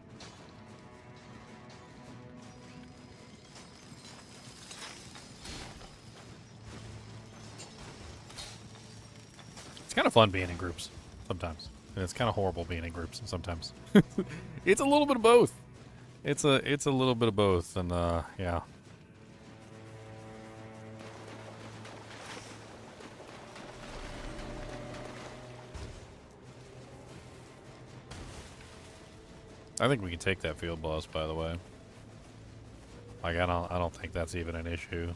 A: It's kind of fun being in groups sometimes. And it's kind of horrible being in groups sometimes. It's a little bit of both. It's a little bit of both, and yeah. I think we can take that field boss, by the way. Like, I don't think that's even an issue.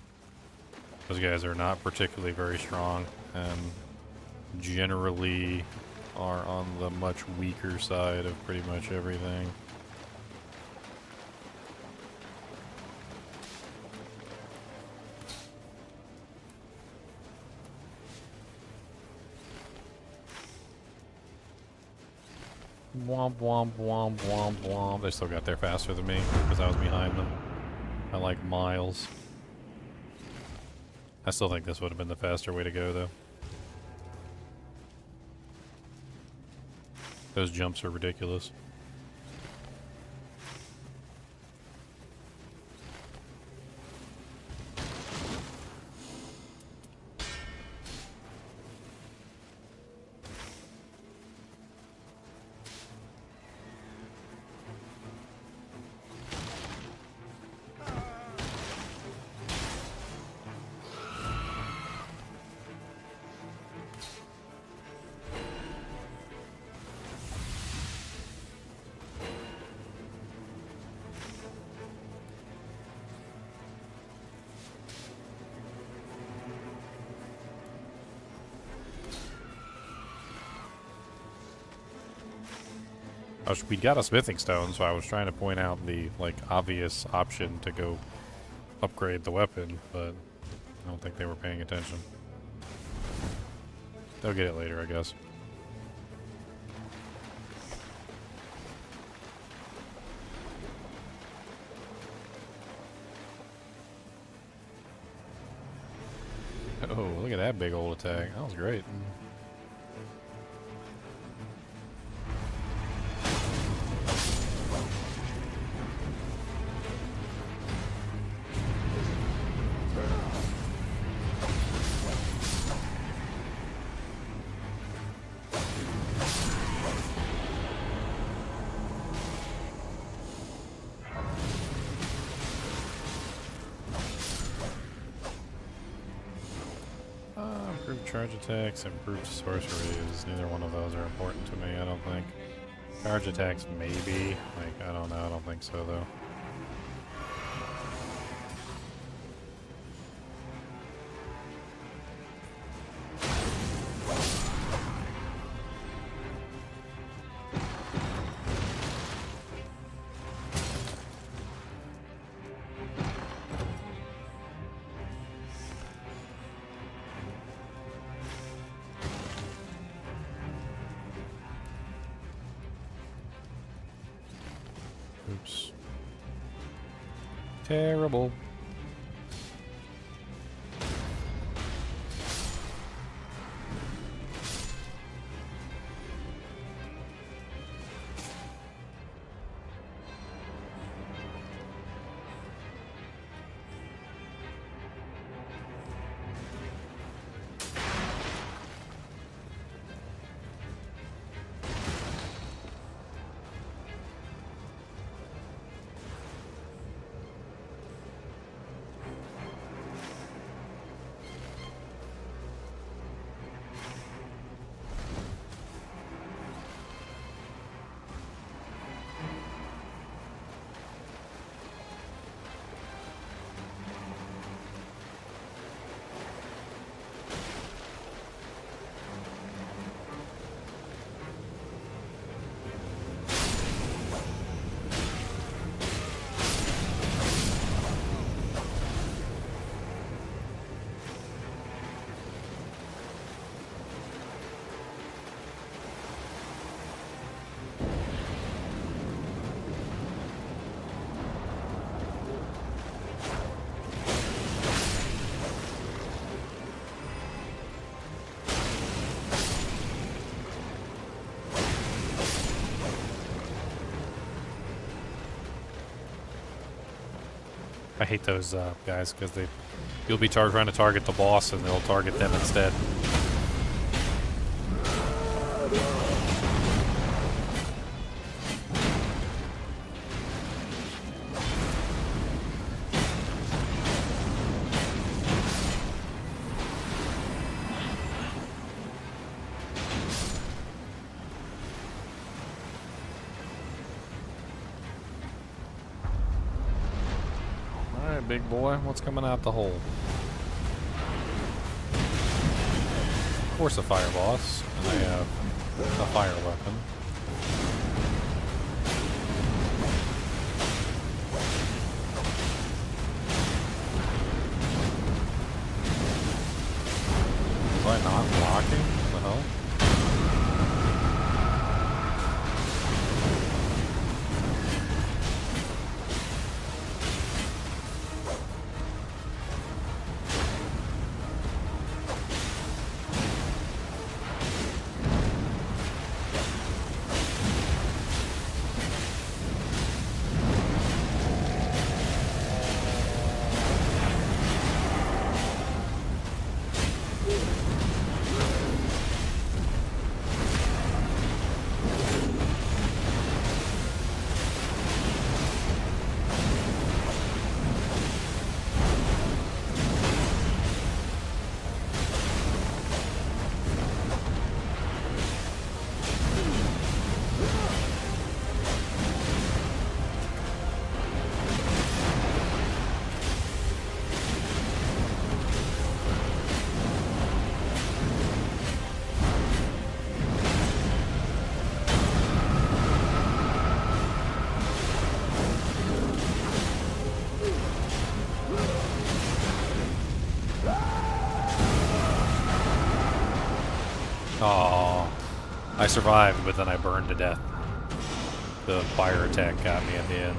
A: Those guys are not particularly very strong, and generally are on the much weaker side of pretty much everything. Womp womp womp womp womp. They still got there faster than me because I was behind them by like miles. I still think this would have been the faster way to go though. Those jumps are ridiculous. We got a smithing stone, so I was trying to point out the like obvious option to go upgrade the weapon, but I don't think they were paying attention. They'll get it later, I guess. Oh, look at that big old attack. That was great. Charge attacks, improved sorceries. Neither one of those are important to me, I don't think. Charge attacks, maybe. Like, I don't know. I don't think so, though. Oops. Terrible. I hate those guys because you'll be trying to target the boss and they'll target them instead. Alright, big boy, what's coming out the hole? Of course a fire boss, and I have a fire weapon. Was I not blocking? What the hell? Oh, I survived, but then I burned to death. The fire attack got me at the end.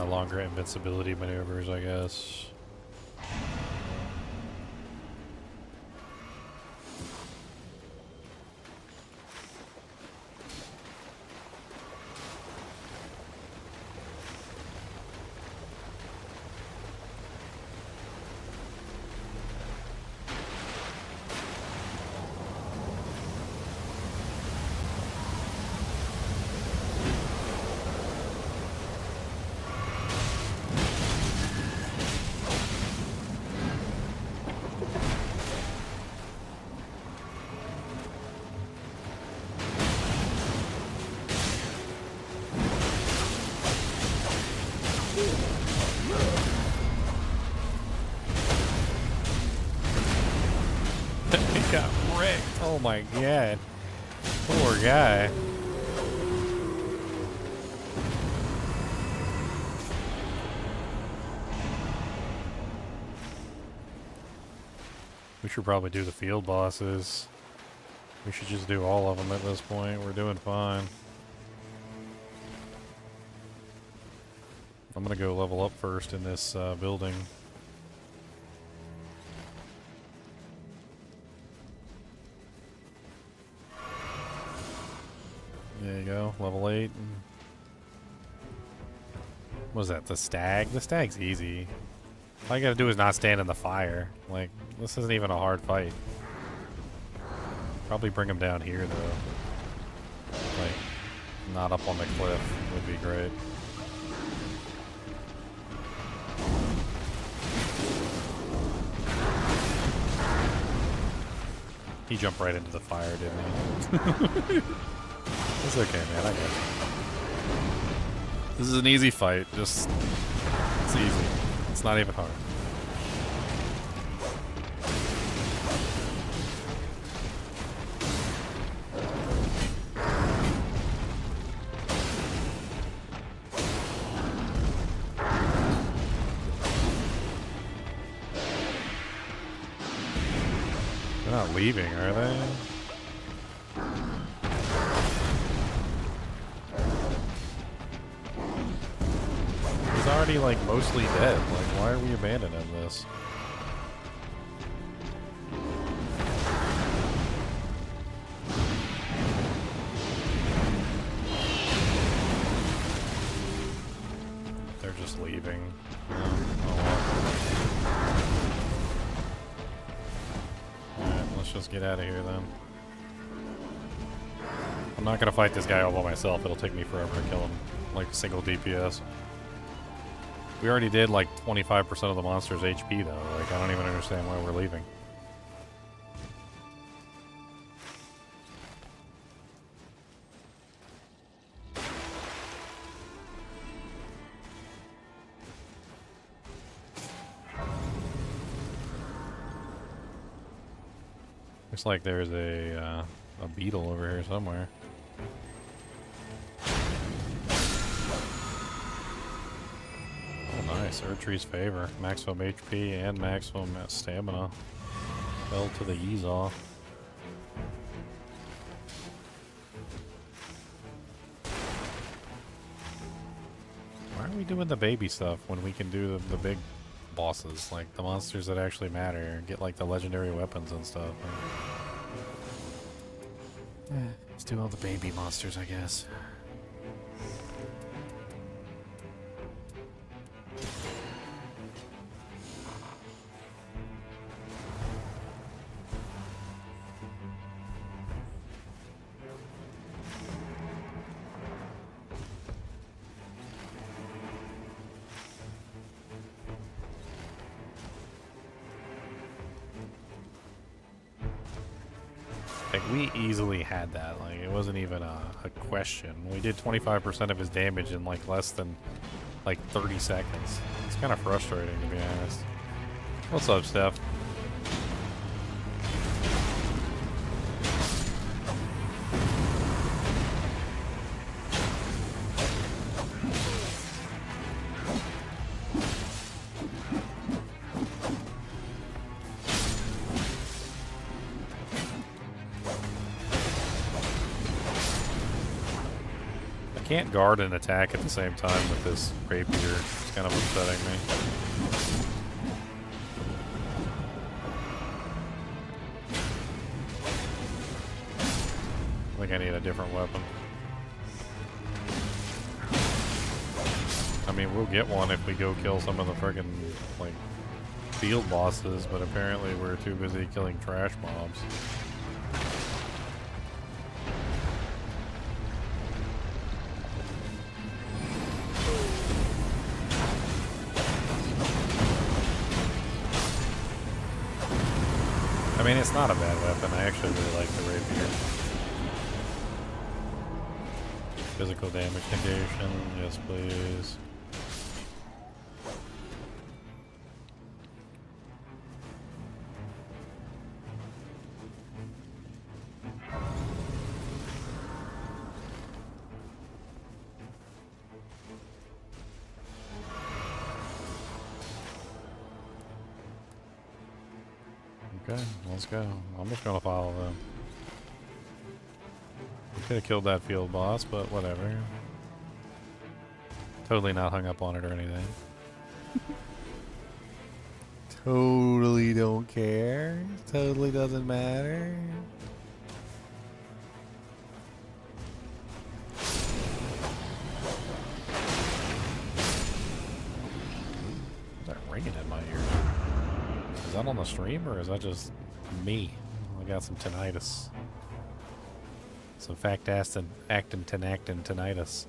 A: Longer invincibility maneuvers, I guess. Got wrecked. Oh my god. Poor guy. We should probably do the field bosses. We should just do all of them at this point. We're doing fine. I'm gonna go level up first in this building. There you go, level 8. What was that, the stag? The stag's easy. All you gotta do is not stand in the fire. Like, this isn't even a hard fight. Probably bring him down here, though. Like, not up on the cliff would be great. He jumped right into the fire, didn't he? It's okay, man. I got you. This is an easy fight. Just, it's easy. It's not even hard. not leaving, are they? He's already, like, mostly dead. Like, why are we abandoning this? They're just leaving. Oh well. Alright, let's just get out of here then. I'm not gonna fight this guy all by myself. It'll take me forever to kill him. Like a single DPS. We already did like 25% of the monster's HP though. Like, I don't even understand why we're leaving. Looks like there's a beetle over here somewhere. Oh, nice. Erdtree's favor. Maximum HP and maximum stamina. Fell to the ease off. Why are we doing the baby stuff when we can do the big bosses, like the monsters that actually matter, and get like the legendary weapons and stuff? Let's do all the baby monsters, I guess. Like, we easily had that. Like, it wasn't even a question. We did 25% of his damage in, like, less than, like, 30 seconds. It's kind of frustrating, to be honest. What's up, Steph? Can't guard and attack at the same time with this rapier. It's kind of upsetting me. I think I need a different weapon. I mean, we'll get one if we go kill some of the friggin' like field bosses, but apparently we're too busy killing trash mobs. I mean, it's not a bad weapon. I actually really like the rapier. Physical damage negation, yes please. Okay, let's go. I'm just gonna follow them. We could have killed that field boss, but whatever. Totally not hung up on it or anything. Totally don't care. Totally doesn't matter. What's that ringing in my ear? Is that on the stream, or is that just me? I got some tinnitus. Some actin tinnitus.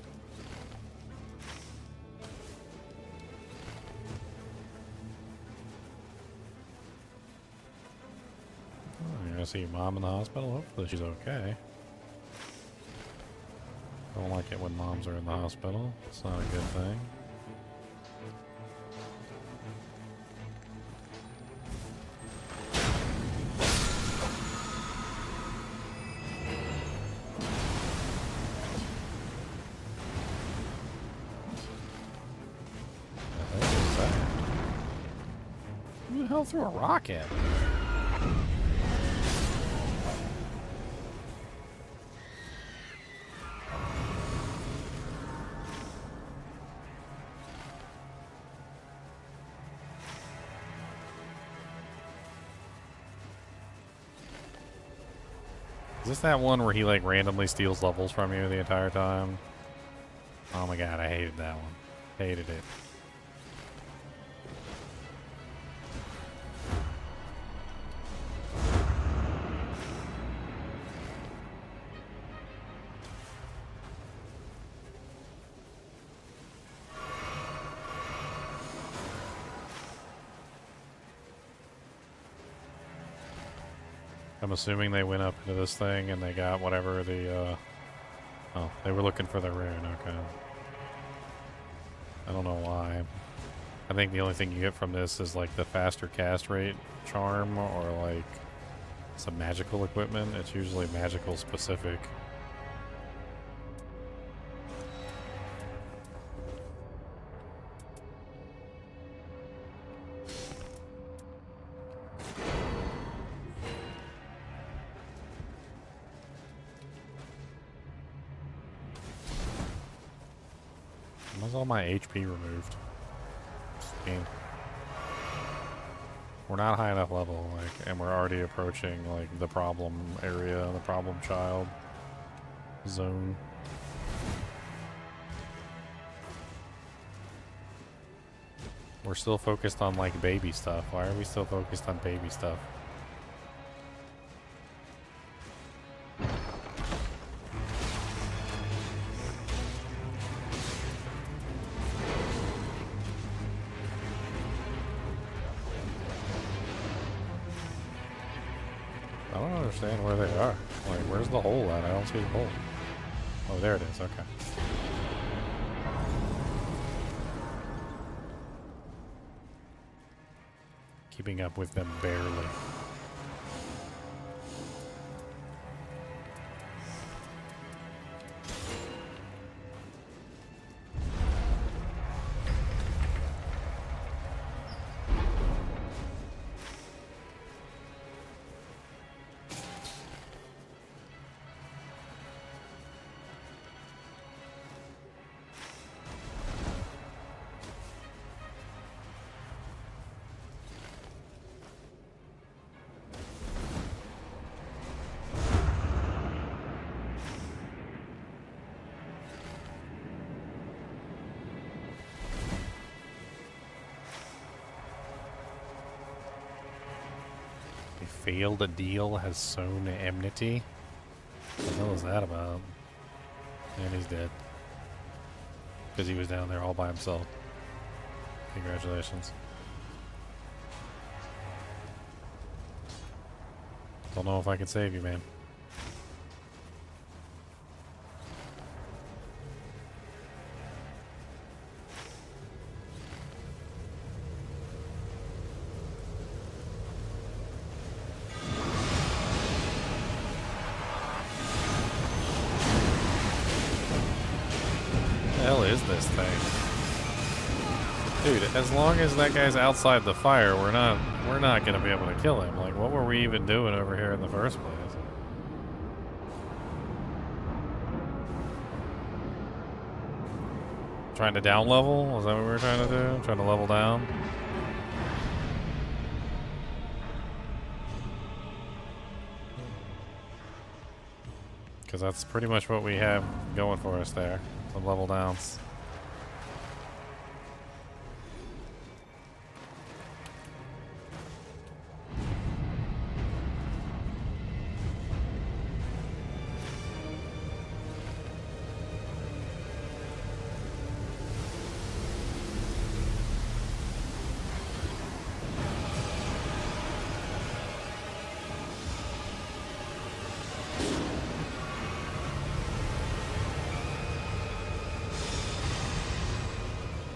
A: Oh, you're gonna see your mom in the hospital? Hopefully she's okay. I don't like it when moms are in the hospital. It's not a good thing. Who the hell threw a rock at me? Is this that one where he like randomly steals levels from you the entire time? Oh my god, I hated that one. Hated it. I'm assuming they went up into this thing and they got whatever the, oh, they were looking for the rune, okay. I don't know why. I think the only thing you get from this is like the faster cast rate charm or like some magical equipment. It's usually magical specific. Why's all my HP removed? I mean, we're not high enough level, like, and we're already approaching like the problem area, the problem child zone. We're still focused on like baby stuff. Why are we still focused on baby stuff? I don't understand where they are. Like, where's the hole at? I don't see the hole. Oh, there it is. Okay. Keeping up with them barely. Failed deal has sown enmity. What the hell is that about? And he's dead. Because he was down there all by himself. Congratulations. Don't know if I can save you, man. As long as that guy's outside the fire, we're not gonna be able to kill him. Like, what were we even doing over here in the first place? Trying to down level? Is that what we were trying to do? Trying to level down? Because that's pretty much what we have going for us there. Some level downs.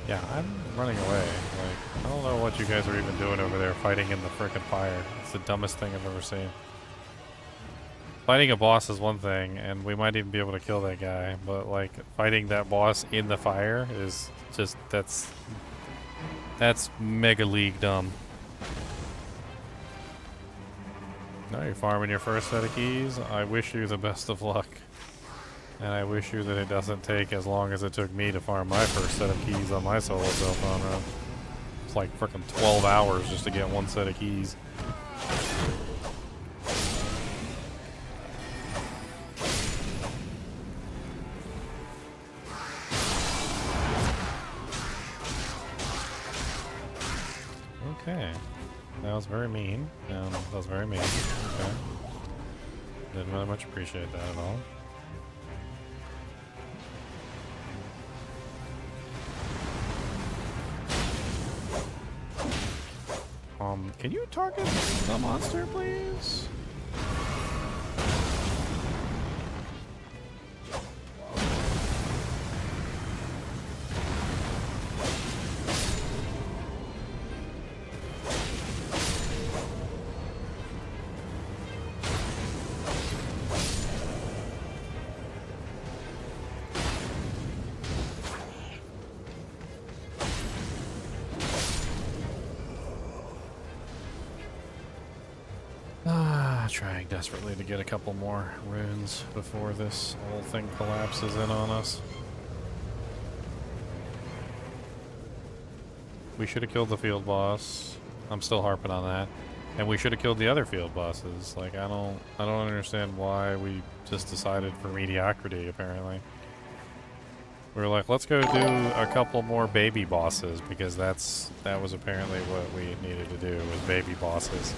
A: Yeah, I'm running away. Like, I don't know what you guys are even doing over there fighting in the frickin' fire. It's the dumbest thing I've ever seen. Fighting a boss is one thing, and we might even be able to kill that guy, but like, fighting that boss in the fire is just, that's mega league dumb. Now you're farming your first set of keys. I wish you the best of luck. And I wish you that it doesn't take as long as it took me to farm my first set of keys on my solo Delphon run. It's like frickin' 12 hours just to get one set of keys. was very mean. That was very mean. Okay. Didn't really much appreciate that at all. Can you target the monster, please? Trying desperately to get a couple more runes before this whole thing collapses in on us. We should have killed the field boss. I'm still harping on that. And we should have killed the other field bosses. Like, I don't understand why we just decided for mediocrity, apparently. We were like, let's go do a couple more baby bosses, because that was apparently what we needed to do, was baby bosses.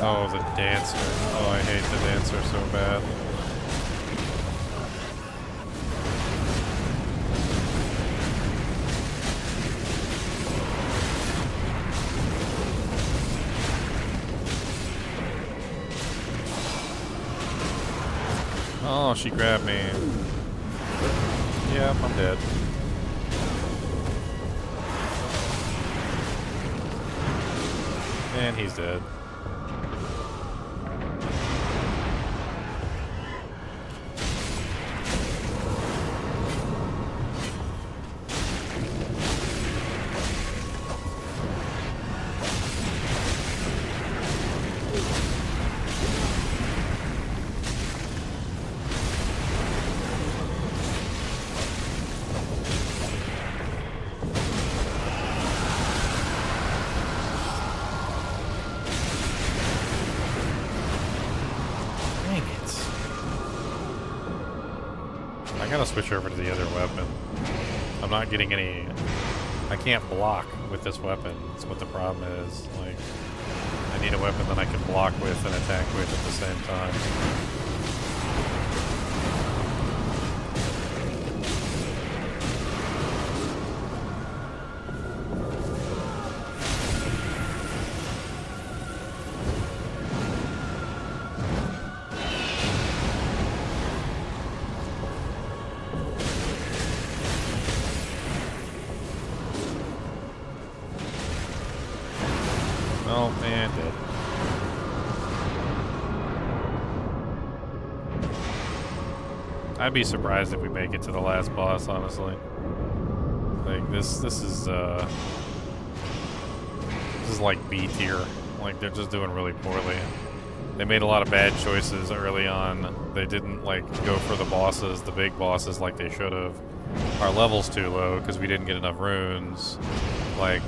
A: Oh, the dancer. Oh, I hate the dancer so bad. Oh, she grabbed me. Yep, I'm dead. And he's dead. I gotta switch over to the other weapon. I'm not getting any... I can't block with this weapon. That's what the problem is. Like, I need a weapon that I can block with and attack with at the same time. Oh, man, dead. I'd be surprised if we make it to the last boss, honestly. Like, this is like B tier. Like, they're just doing really poorly. They made a lot of bad choices early on. They didn't, like, go for the bosses, the big bosses, like they should have. Our level's too low because we didn't get enough runes. Like,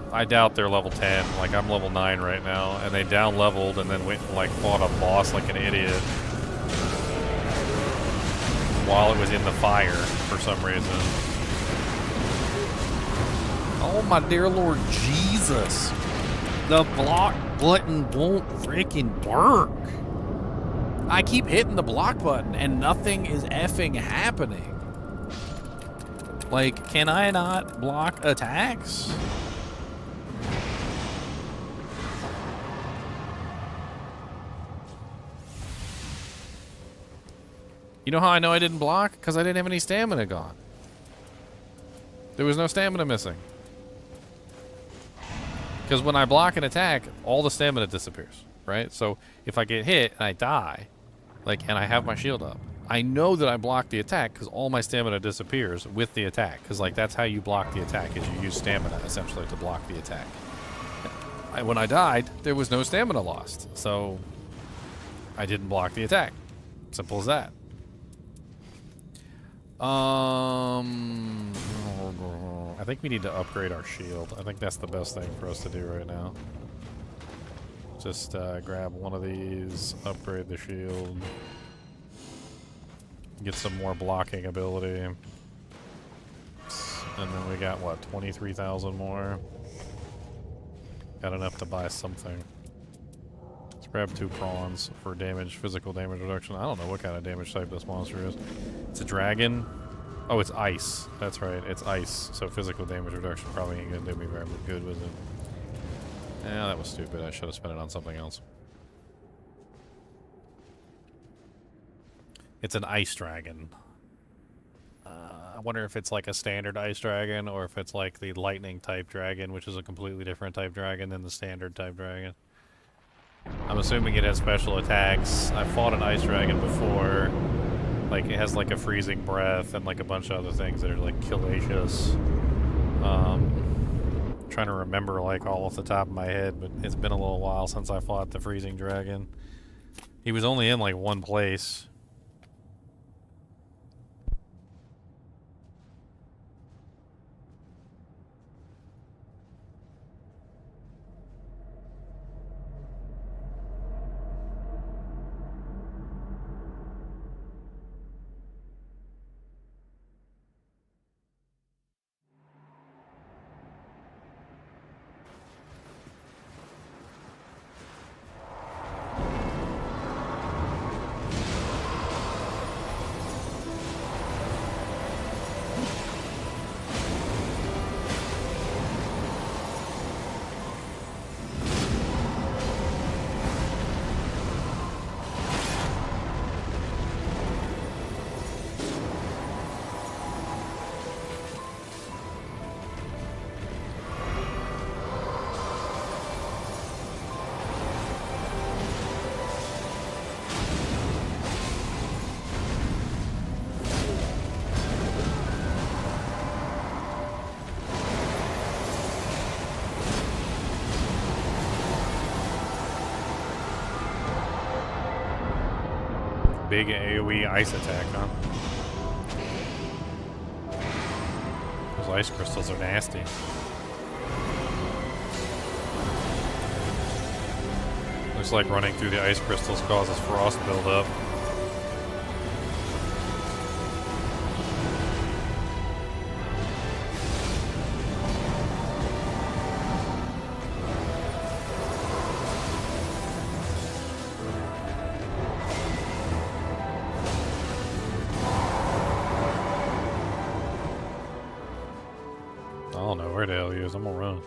A: I doubt they're level 10. Like, I'm level 9 right now, and they down-leveled and then went and, like, fought a boss like an idiot while it was in the fire for some reason. Oh, my dear Lord Jesus. The block button won't freaking work. I keep hitting the block button, and nothing is effing happening. Like, can I not block attacks? You know how I know I didn't block? Because I didn't have any stamina gone. There was no stamina missing. Because when I block an attack, all the stamina disappears, right? So if I get hit and I die, like, and I have my shield up, I know that I blocked the attack because all my stamina disappears with the attack. Because, like, that's how you block the attack, is you use stamina, essentially, to block the attack. When I died, there was no stamina lost. So I didn't block the attack. Simple as that. I think we need to upgrade our shield. I think that's the best thing for us to do right now. Just grab one of these, upgrade the shield, get some more blocking ability. And then we got, what, 23,000 more? Got enough to buy something. Let's grab 2 prawns for damage, physical damage reduction. I don't know what kind of damage type this monster is. It's a dragon. Oh, it's ice. That's right, it's ice. So physical damage reduction probably ain't gonna do me very good with it. Yeah, that was stupid. I should have spent it on something else. It's an ice dragon. I wonder if it's like a standard ice dragon or if it's like the lightning type dragon, which is a completely different type dragon than the standard type dragon. I'm assuming it has special attacks. I fought an ice dragon before. Like, it has like a freezing breath and like a bunch of other things that are like killacious. Trying to remember like all off the top of my head, but it's been a little while since I fought the freezing dragon. He was only in like one place. Big AoE ice attack, huh? Those ice crystals are nasty. Looks like running through the ice crystals causes frost buildup. I don't know where the hell he is. I'm gonna run.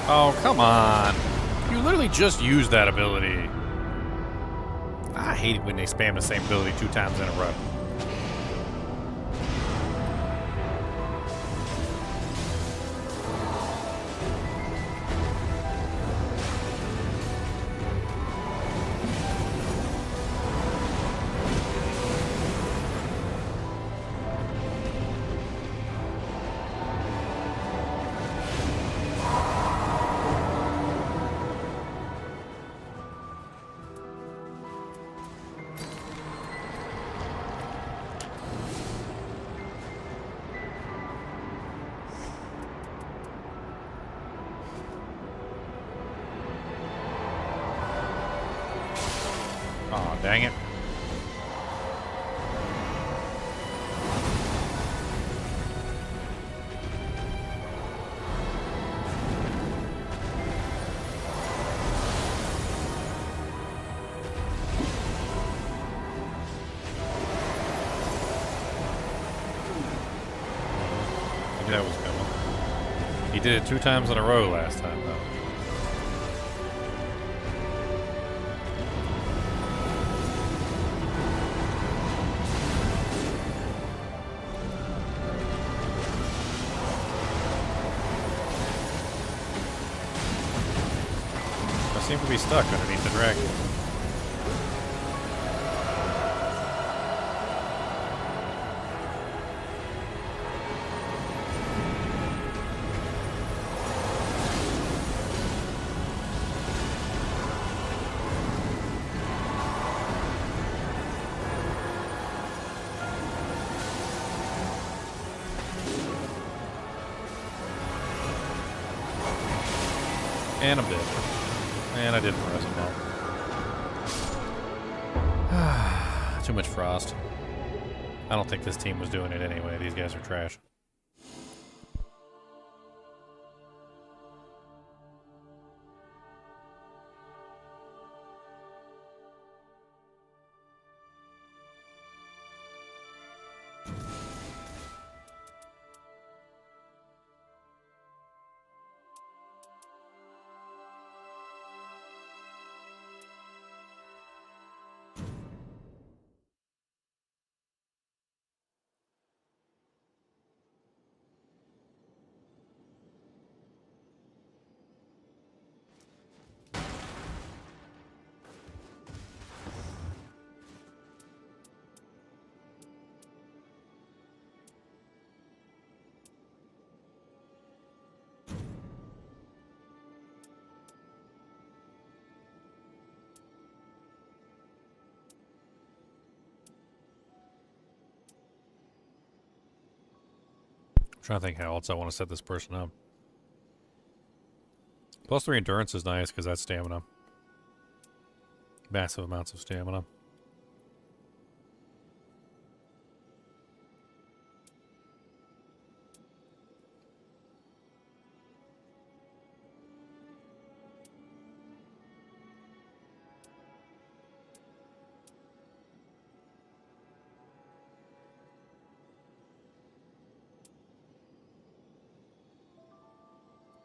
A: Oh, come on. You literally just used that ability. I hate it when they spam the same ability 2 times in a row. Dang it. Maybe that was coming. He did it 2 times in a row last time, though. I seem to be stuck underneath the dragon. And I'm dead. And I didn't rise him up. Too much frost. I don't think this team was doing it anyway. These guys are trash. Trying to think how else I want to set this person up. +3 endurance is nice because that's stamina. Massive amounts of stamina.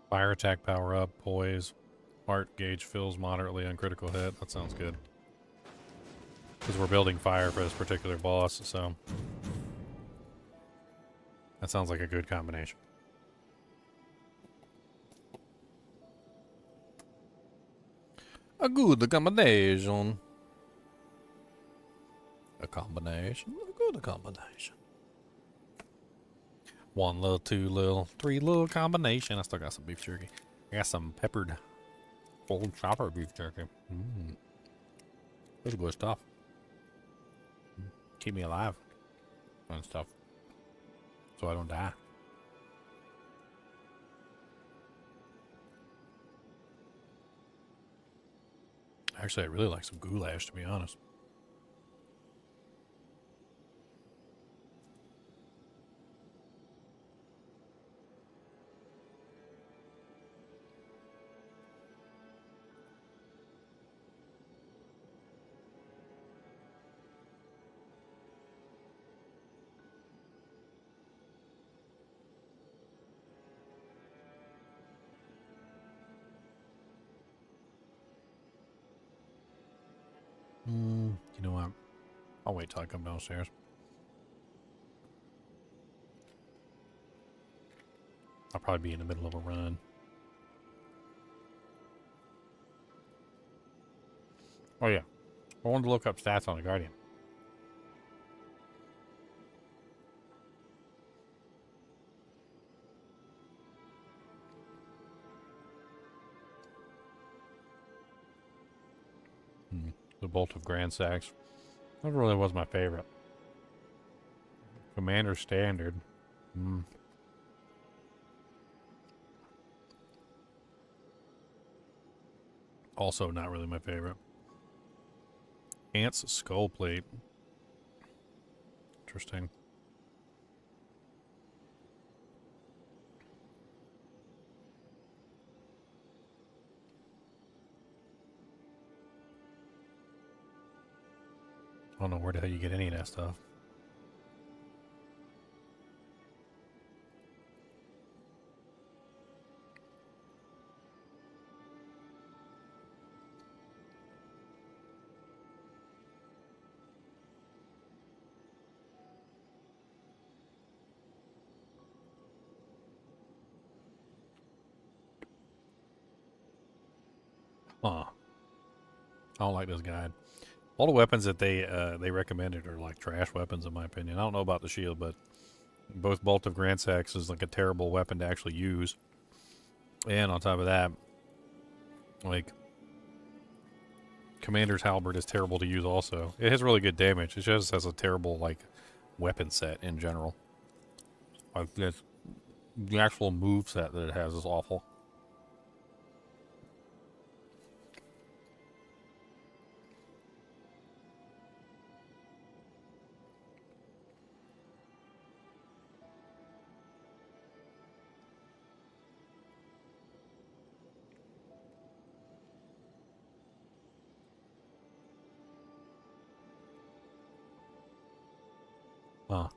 A: Fire attack power up, poise. Heart gauge fills moderately on critical hit. That sounds good. Because we're building fire for this particular boss, so that sounds like a good combination. A good combination. A combination. A good combination. 1 little, 2 little, 3 little combination. I still got some beef jerky. I got some peppered old chopper beef jerky. That's good stuff. Keep me alive and stuff, so I don't die. Actually, I really like some goulash, to be honest. You know what? I'll wait till I come downstairs. I'll probably be in the middle of a run. Oh yeah, I wanted to look up stats on the Guardian. The Bolt of Grand Sacks. That really was my favorite. Commander Standard. Also not really my favorite. Ant's skull plate. Interesting. I don't know where the hell you get any of that stuff. Huh. I don't like this guide. All the weapons that they recommended are like trash weapons in my opinion. I don't know about the shield, but both Bolt of Grandsax is like a terrible weapon to actually use. And on top of that, like Commander's Halberd is terrible to use also. It has really good damage. It just has a terrible like weapon set in general. Like the actual move set that it has is awful. Huh.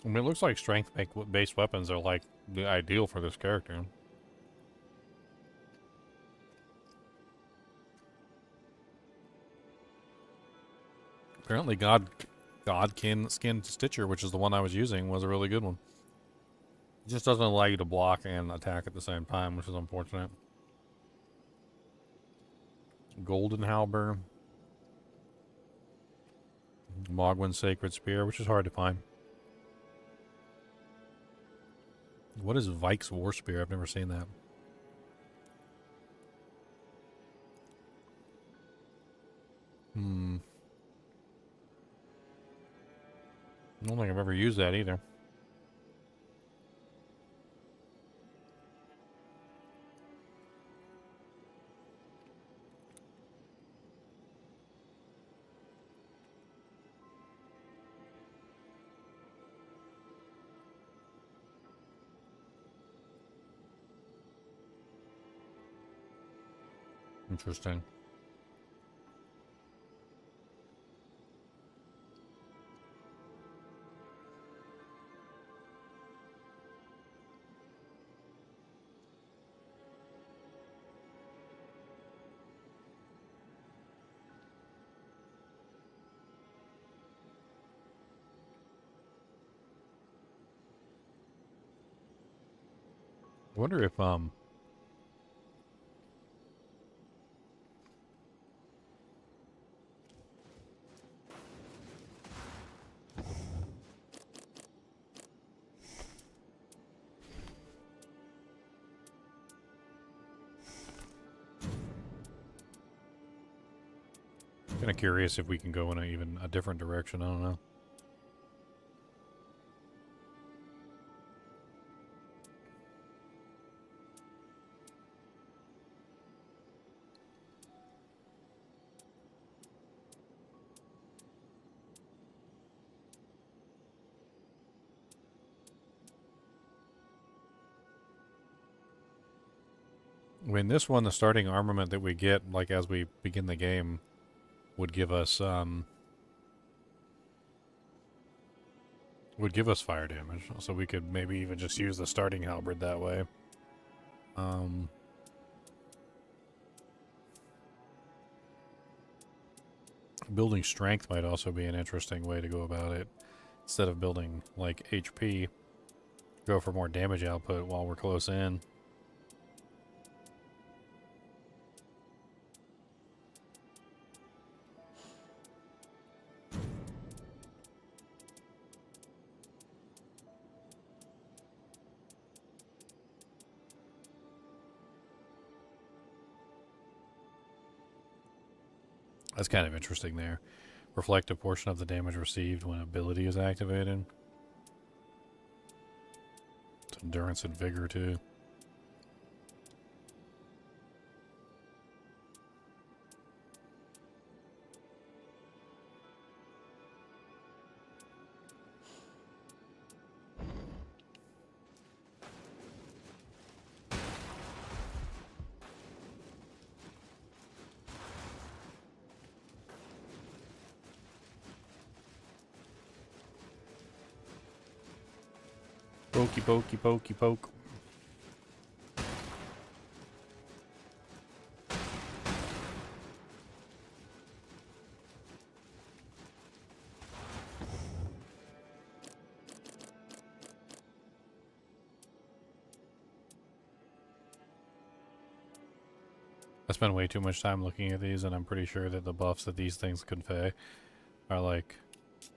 A: I mean, it looks like strength-based weapons are like the ideal for this character. Apparently, Godkin Skin Stitcher, which is the one I was using, was a really good one. It just doesn't allow you to block and attack at the same time, which is unfortunate. Golden Halberd. Mogwin's Sacred Spear, which is hard to find. What is Vike's War Spear? I've never seen that. I don't think I've ever used that either. Interesting. I wonder if kind of curious if we can go in even a different direction. I don't know. I mean, this one, the starting armament that we get, like as we begin the game, would give us fire damage. So we could maybe even just use the starting halberd that way. Building strength might also be an interesting way to go about it. Instead of building like HP, go for more damage output while we're close in. That's kind of interesting there. Reflect a portion of the damage received when ability is activated. It's endurance and vigor too. Pokey, pokey, pokey, poke. I spent way too much time looking at these, and I'm pretty sure that the buffs that these things convey are like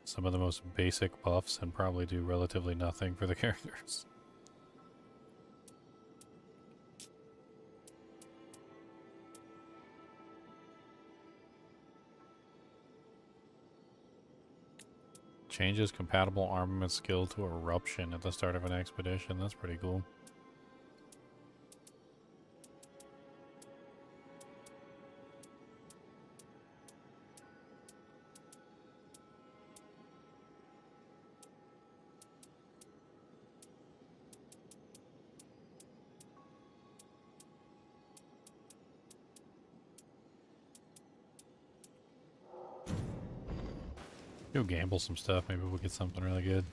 A: some of the most basic buffs and probably do relatively nothing for the characters. Changes compatible armament skill to eruption at the start of an expedition. That's pretty cool. Go gamble some stuff. Maybe we'll get something really good.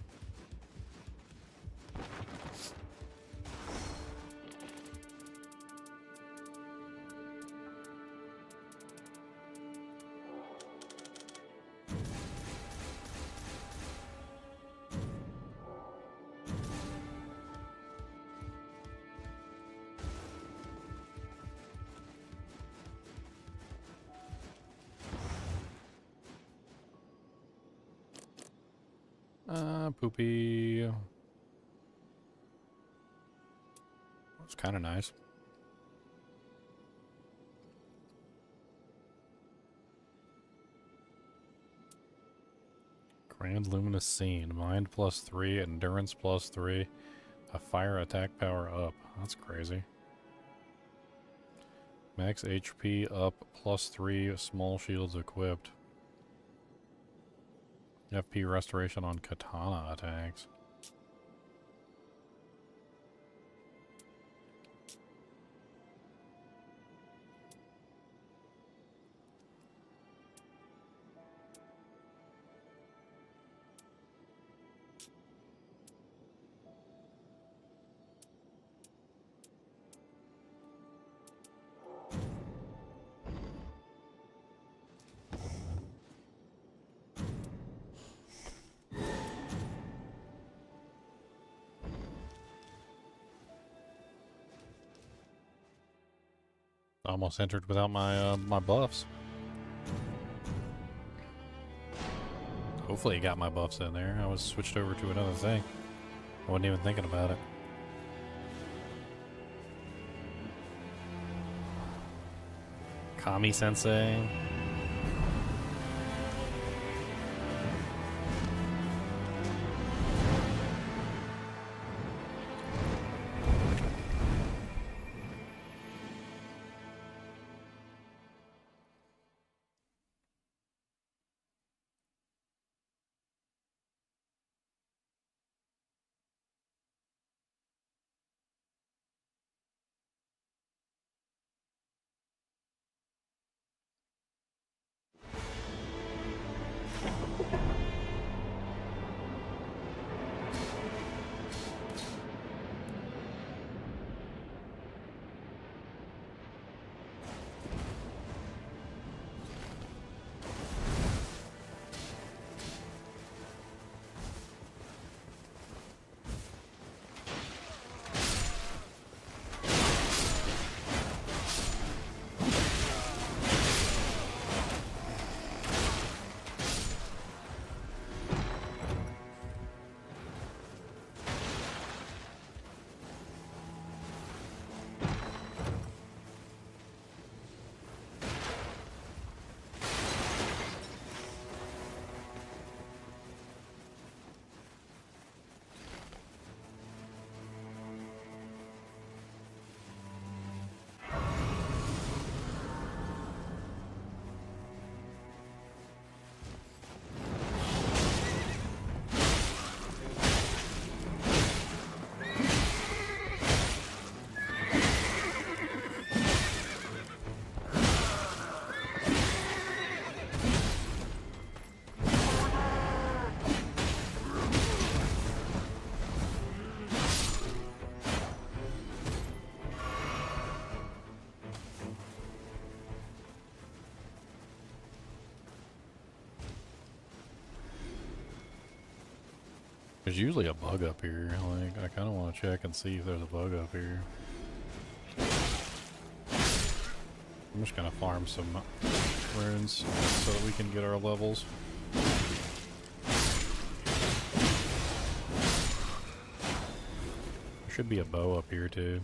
A: Poopy. It's kind of nice. Grand Luminous Scene. Mind +3, Endurance +3, a fire attack power up. That's crazy. Max HP up +3, small shields equipped. FP restoration on katana attacks. Almost entered without my my buffs. Hopefully, you got my buffs in there. I was switched over to another thing. I wasn't even thinking about it. Kami Sensei. There's usually a bug up here. Like, I kind of want to check and see if there's a bug up here. I'm just gonna farm some runes so that we can get our levels. There should be a bow up here too.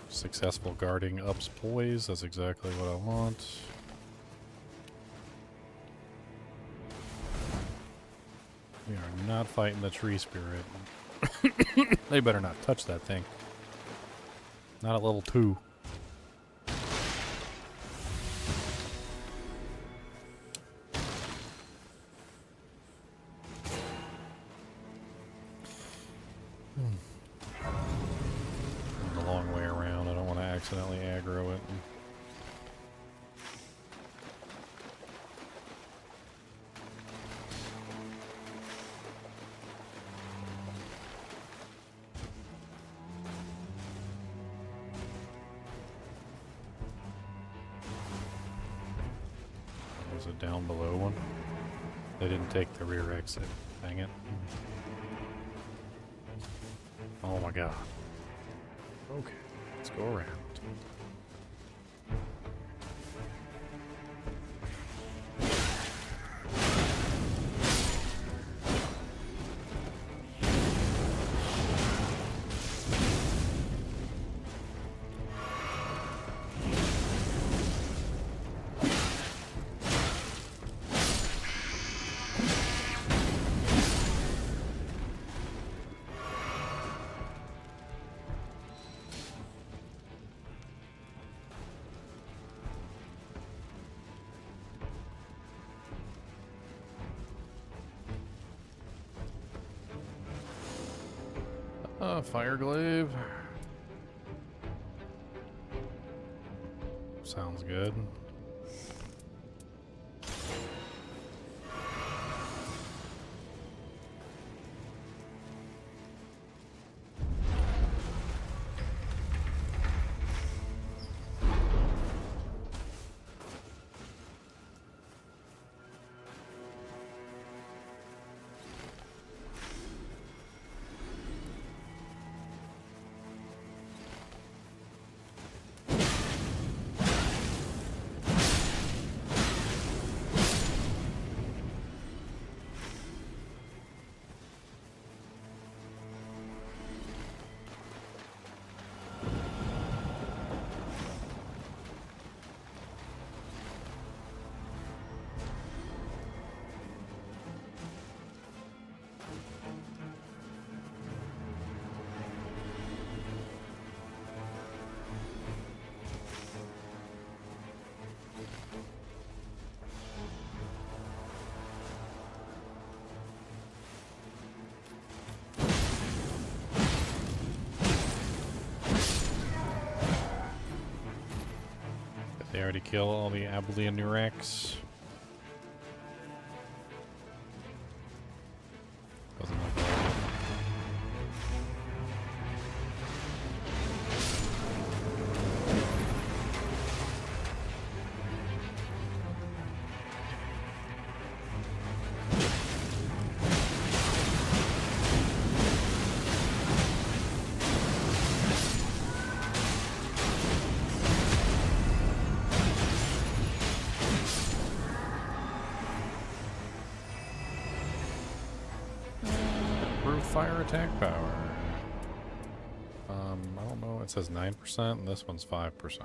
A: Successful guarding ups poise. That's exactly what I want. We are not fighting the tree spirit. They better not touch that thing. Not at level 2. The long way around. I don't want to accidentally aggro it. Was it down below one? They didn't take the rear exit. Dang it. Oh my god. Okay, let's go around. Fire glaive. Sounds good. They already kill all the Abelian Nurex. Doesn't look like it. Fire attack power. I don't know. It says 9%, and this one's 5%.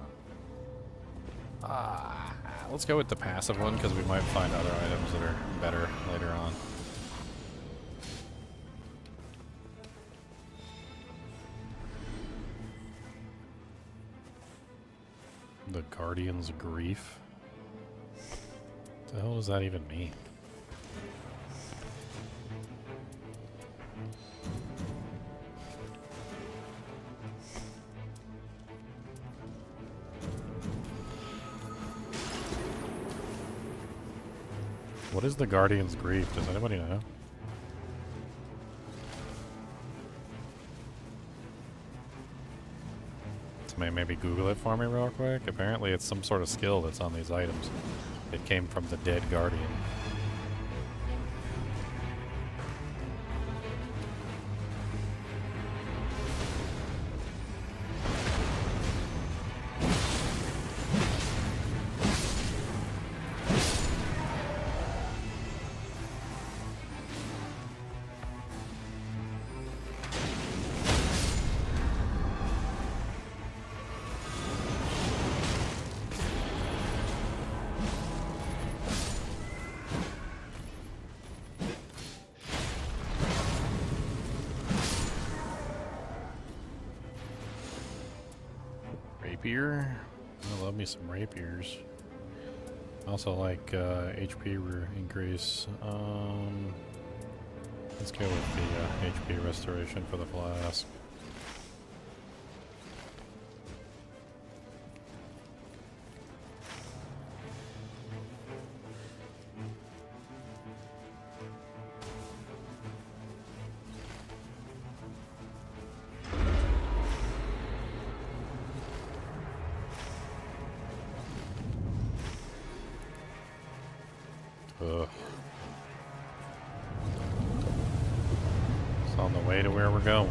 A: Let's go with the passive one because we might find other items that are better later on. The Guardian's Grief. What the hell does that even mean? What is the Guardian's Grief? Does anybody know? maybe Google it for me real quick. Apparently it's some sort of skill that's on these items. It came from the dead guardian. Rapier. I love me some rapiers. Also like HP increase. Let's go with the HP restoration for the flask. Ugh. It's on the way to where we're going.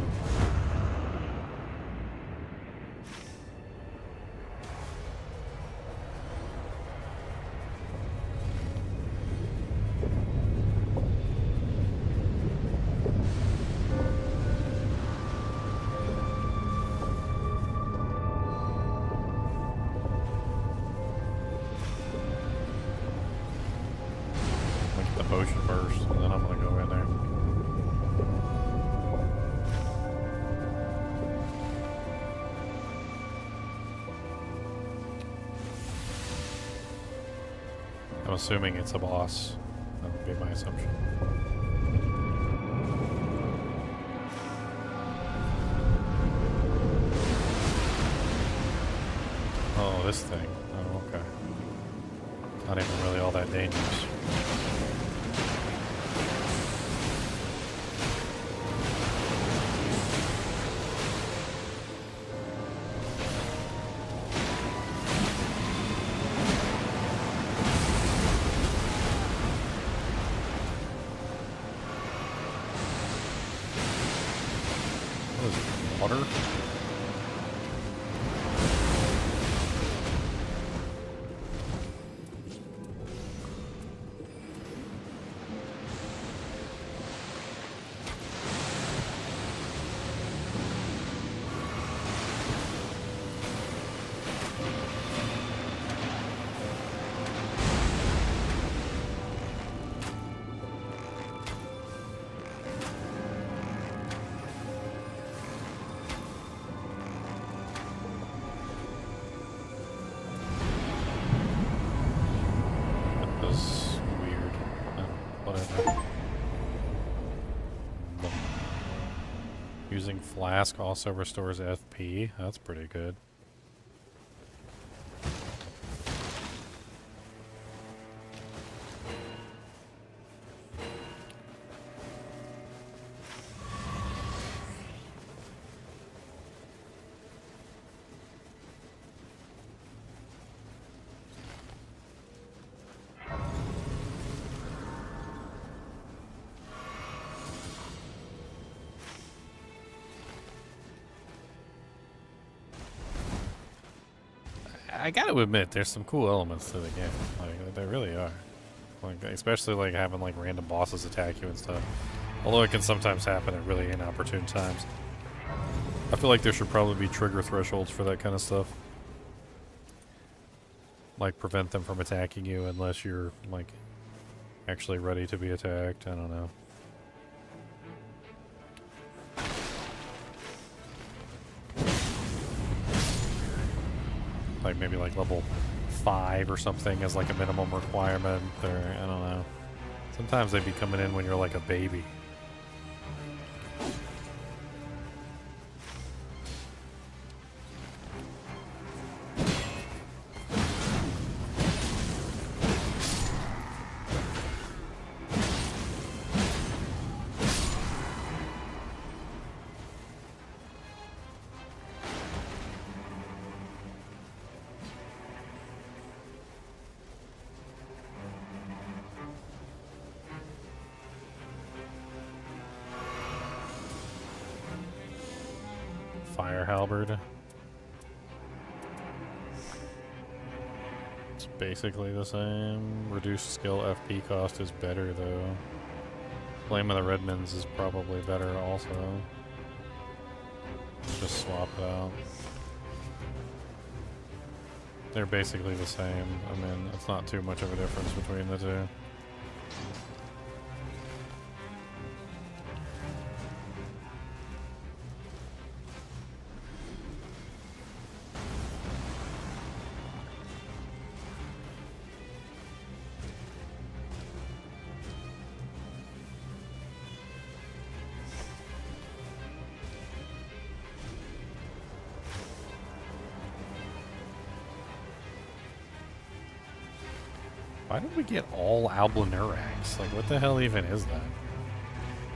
A: Potion first, and then I'm gonna go in there. I'm assuming it's a boss. That would be my assumption. Oh, this thing. Oh, okay. Not even really all that dangerous. Water? Using Flask also restores FP. That's pretty good. I gotta admit, there's some cool elements to the game. Like, there really are. Like, especially like having like random bosses attack you and stuff. Although it can sometimes happen at really inopportune times. I feel like there should probably be trigger thresholds for that kind of stuff. Like prevent them from attacking you unless you're like actually ready to be attacked. I don't know. Like maybe like level 5 or something as like a minimum requirement, or I don't know. Sometimes they be coming in when you're like a baby. fire halberd. It's basically the same. Reduced skill FP cost is better though. Flame of the Redmans is probably better also. Just swap it out. They're basically the same. I mean, it's not too much of a difference between the two. Why did we get all Alblanurax? Like, what the hell even is that?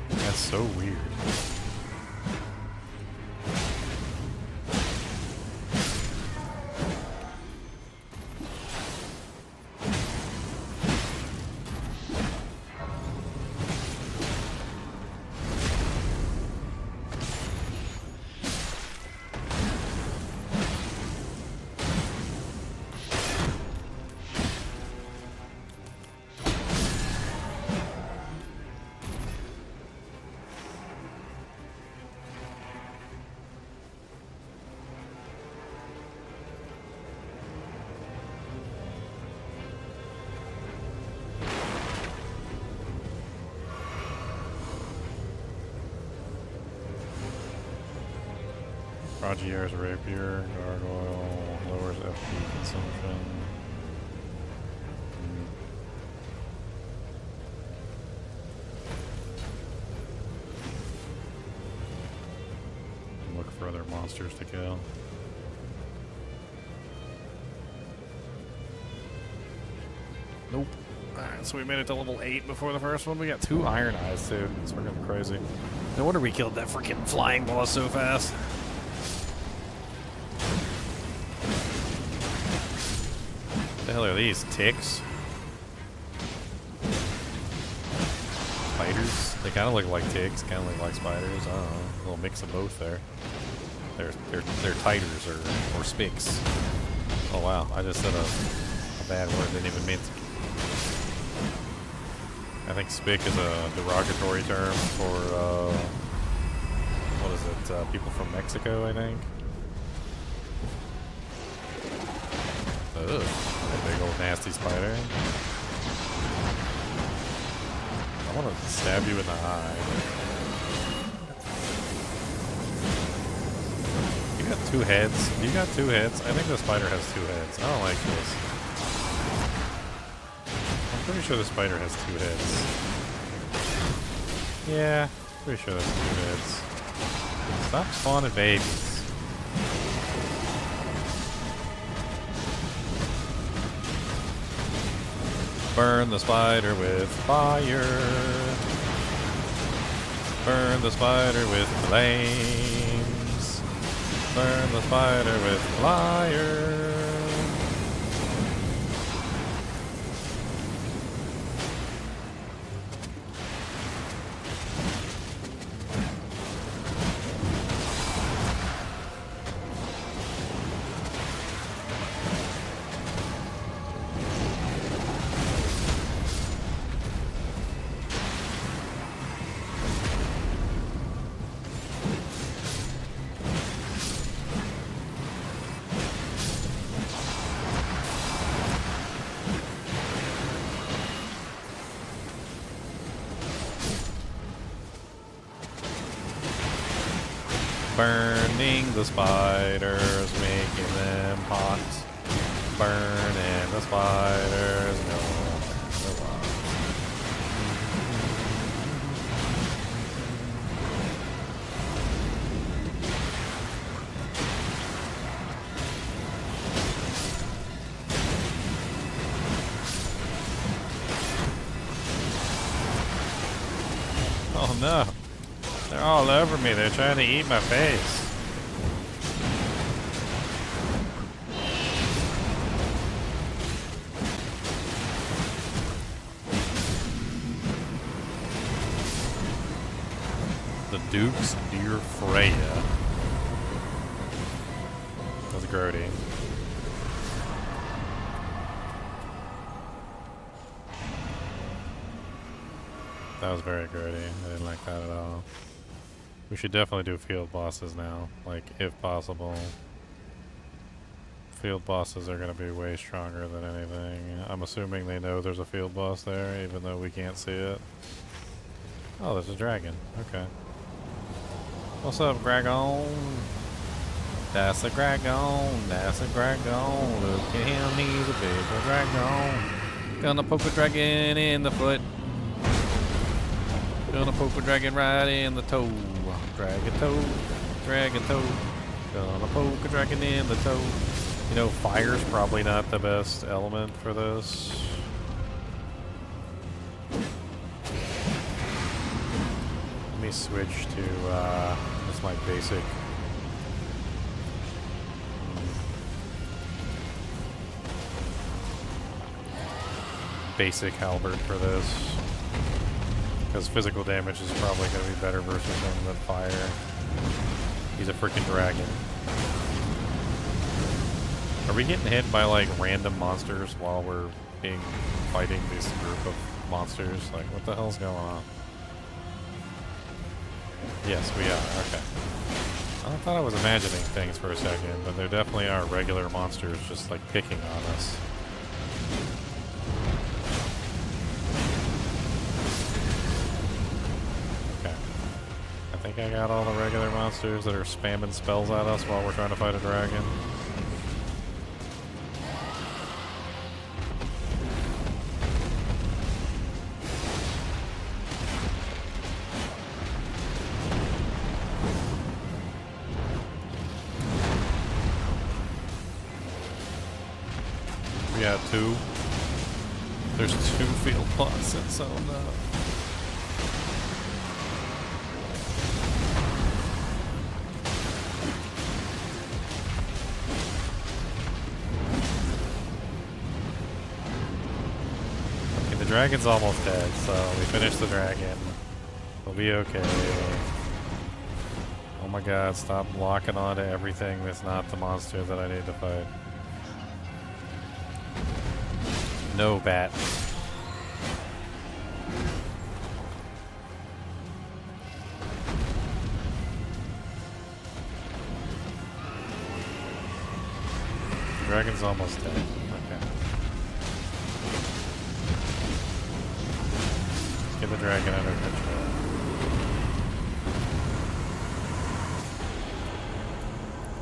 A: That's so weird. Rogier's Rapier, Gargoyle, lowers FP consumption. Look for other monsters to kill. Nope. Alright, so we made it to level 8 before the first one. We got 2 Iron Eyes too. It's freaking crazy. No wonder we killed that freaking flying boss so fast. What the hell are these? Ticks? Spiders? They kind of look like ticks, kind of look like spiders. I don't know. A little mix of both there. They're titers or spics. Oh wow, I just said a bad word, didn't even mean to. I think spic is a derogatory term for, what is it, people from Mexico, I think. Ugh, a big old nasty spider. I want to stab you in the eye. You got 2 heads? You got 2 heads? I think the spider has 2 heads. I don't like this. I'm pretty sure the spider has 2 heads. Yeah, pretty sure that's 2 heads. Stop spawning babies. Burn the spider with fire. Burn the spider with flames. Burn the spider with fire. Burning the spiders, making them hot. Burning the spiders, no. Oh no. They're all over me. They're trying to eat my face. The Duke's Dear Freya. grody. That was very grody. I didn't like that at all. We should definitely do field bosses now, like, if possible. Field bosses are going to be way stronger than anything. I'm assuming they know there's a field boss there, even though we can't see it. Oh, there's a dragon. Okay. What's up, dragon? That's a dragon. That's a dragon. Look at him, he's a big old dragon. Gonna poke a dragon in the foot. Gonna poke a dragon right in the toe. Dragon toe. Dragon toe. Gonna poke a dragon in the toe. You know, fire's probably not the best element for this. Let me switch to just my basic halberd for this. Because physical damage is probably going to be better versus him than fire. He's a freaking dragon. Are we getting hit by like random monsters while we're fighting this group of monsters? Like, what the hell's going on? Yes, we are. Okay. I thought I was imagining things for a second, but there definitely are regular monsters just like picking on us. Okay. I think I got all the regular monsters that are spamming spells at us while we're trying to fight a dragon. We got two. There's two field bosses, oh no. Okay, the dragon's almost dead, so we finished the dragon. We'll be okay. Oh my god, stop locking on to everything that's not the monster that I need to fight. No bat. Dragon's almost dead. Okay. Get the dragon under control.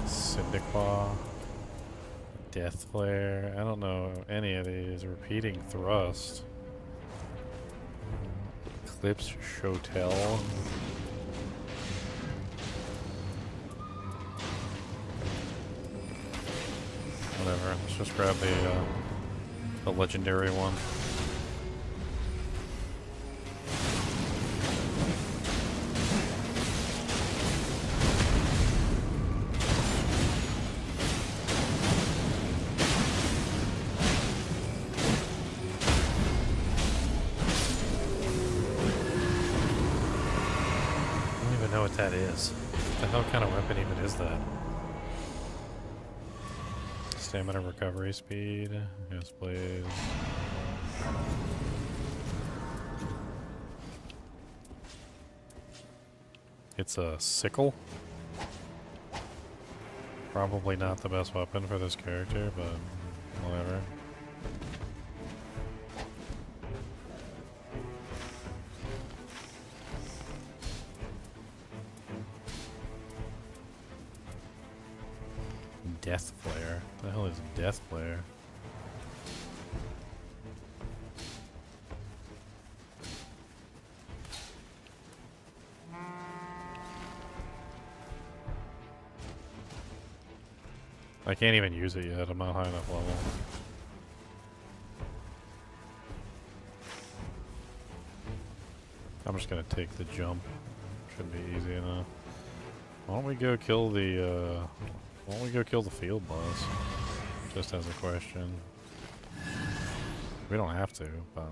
A: Syndiclaw. Death Flare. I don't know any of these. Repeating Thrust. Eclipse Shotel. Whatever. Let's just grab the legendary one. That is. What the hell kind of weapon even is that? Stamina recovery speed. Yes, please. It's a sickle. Probably not the best weapon for this character, but whatever. Death Flare? What the hell is Death Flare? I can't even use it yet. I'm not high enough level. I'm just gonna take the jump. Should be easy enough. Why don't we go kill the field boss? Just as a question. We don't have to, but...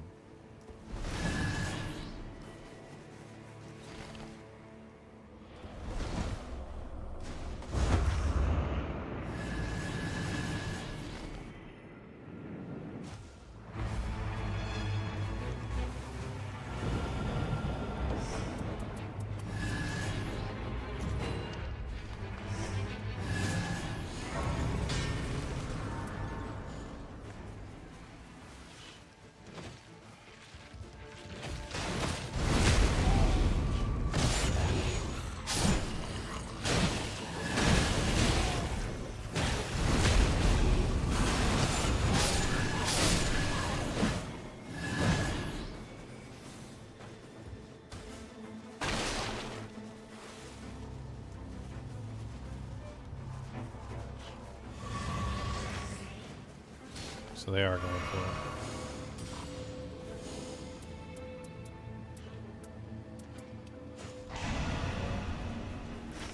A: so they are going for it.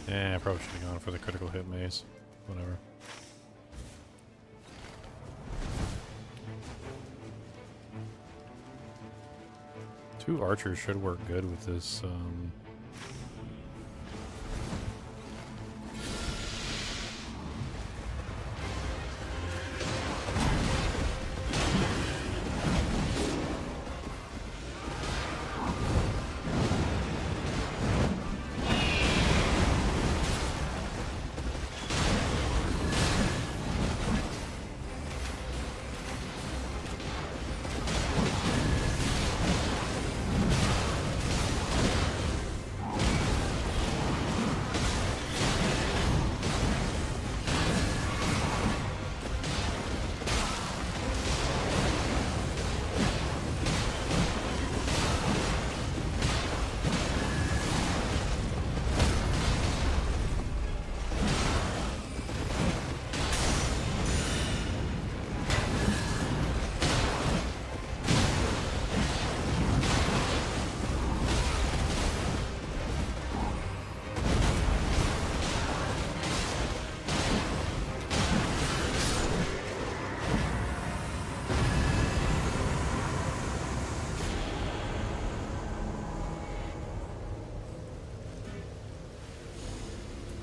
A: Yeah, I probably should have gone for the critical hit mace. Whatever. Two archers should work good with this.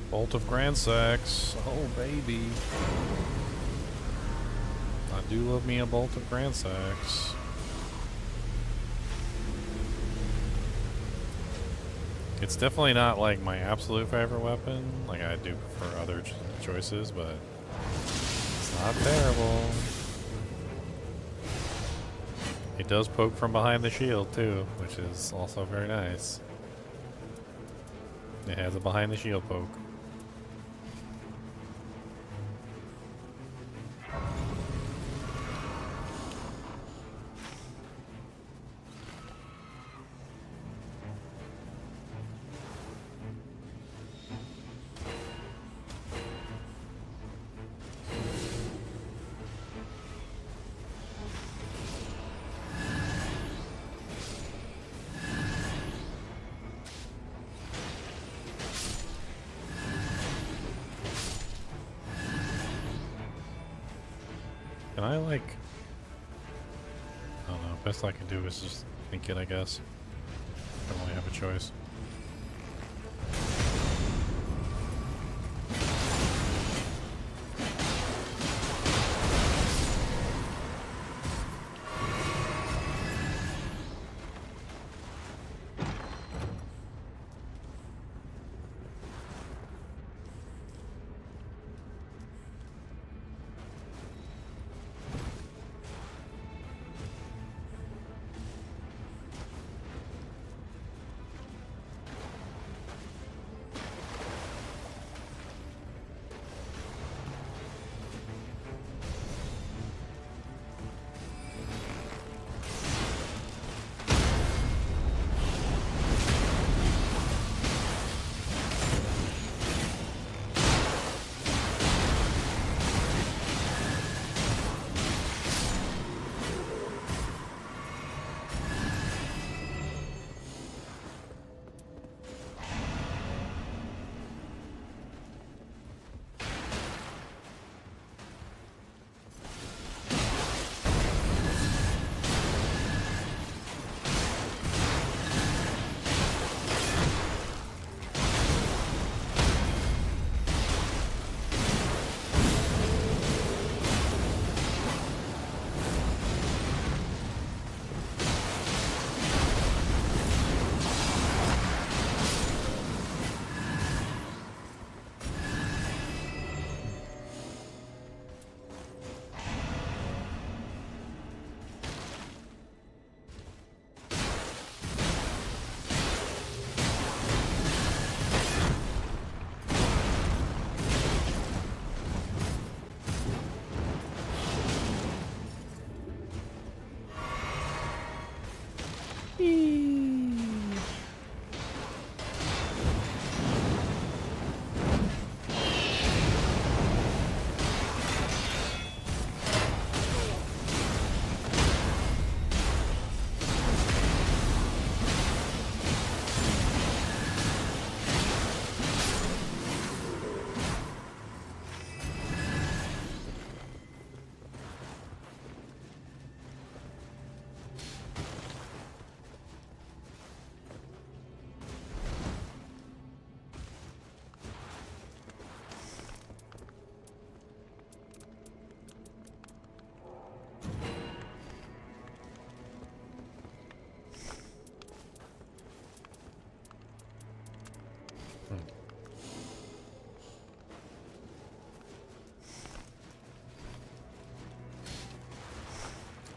A: Bolt of Grandsax. Oh, baby. I do love me a Bolt of Grandsax. It's definitely not like my absolute favorite weapon. Like, I do prefer other choices, but it's not terrible. It does poke from behind the shield too, which is also very nice. It has a behind the shield poke. Can I, like... I don't know. Best I can do is just think it, I guess. I don't really have a choice.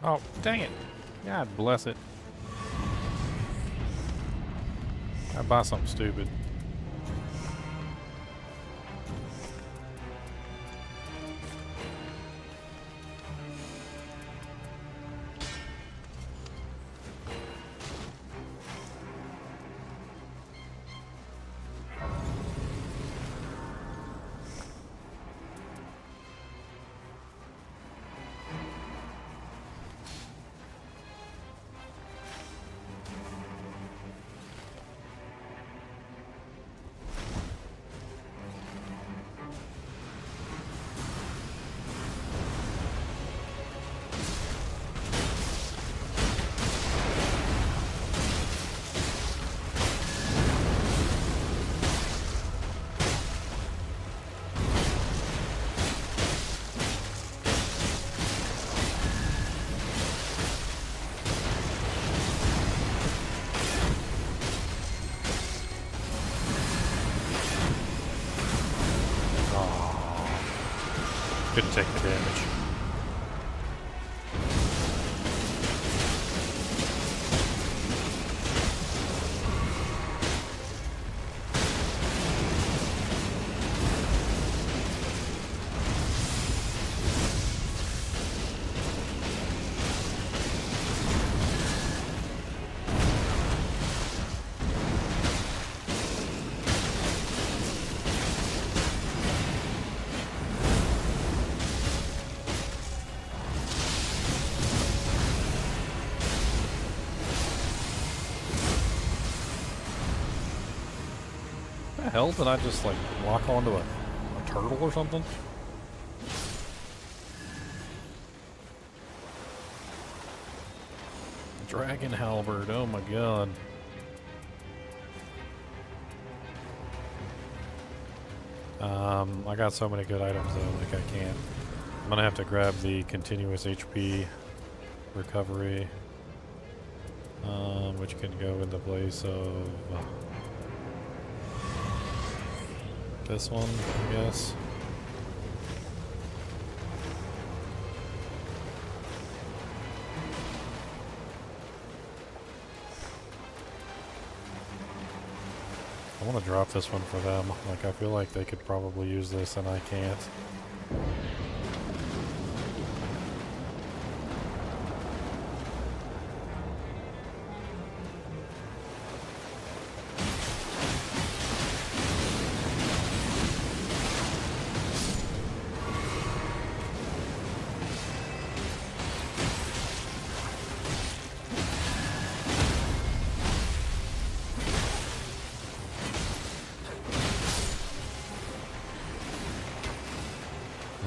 A: Oh, dang it. God bless it. I buy something stupid. Couldn't take the damage. What the hell? Did I just like lock onto a turtle or something? Dragon halberd, oh my god. I got so many good items though, like I can't. I'm gonna have to grab the continuous HP recovery, which can go in the place of this one, I guess. I want to drop this one for them. Like, I feel like they could probably use this and I can't.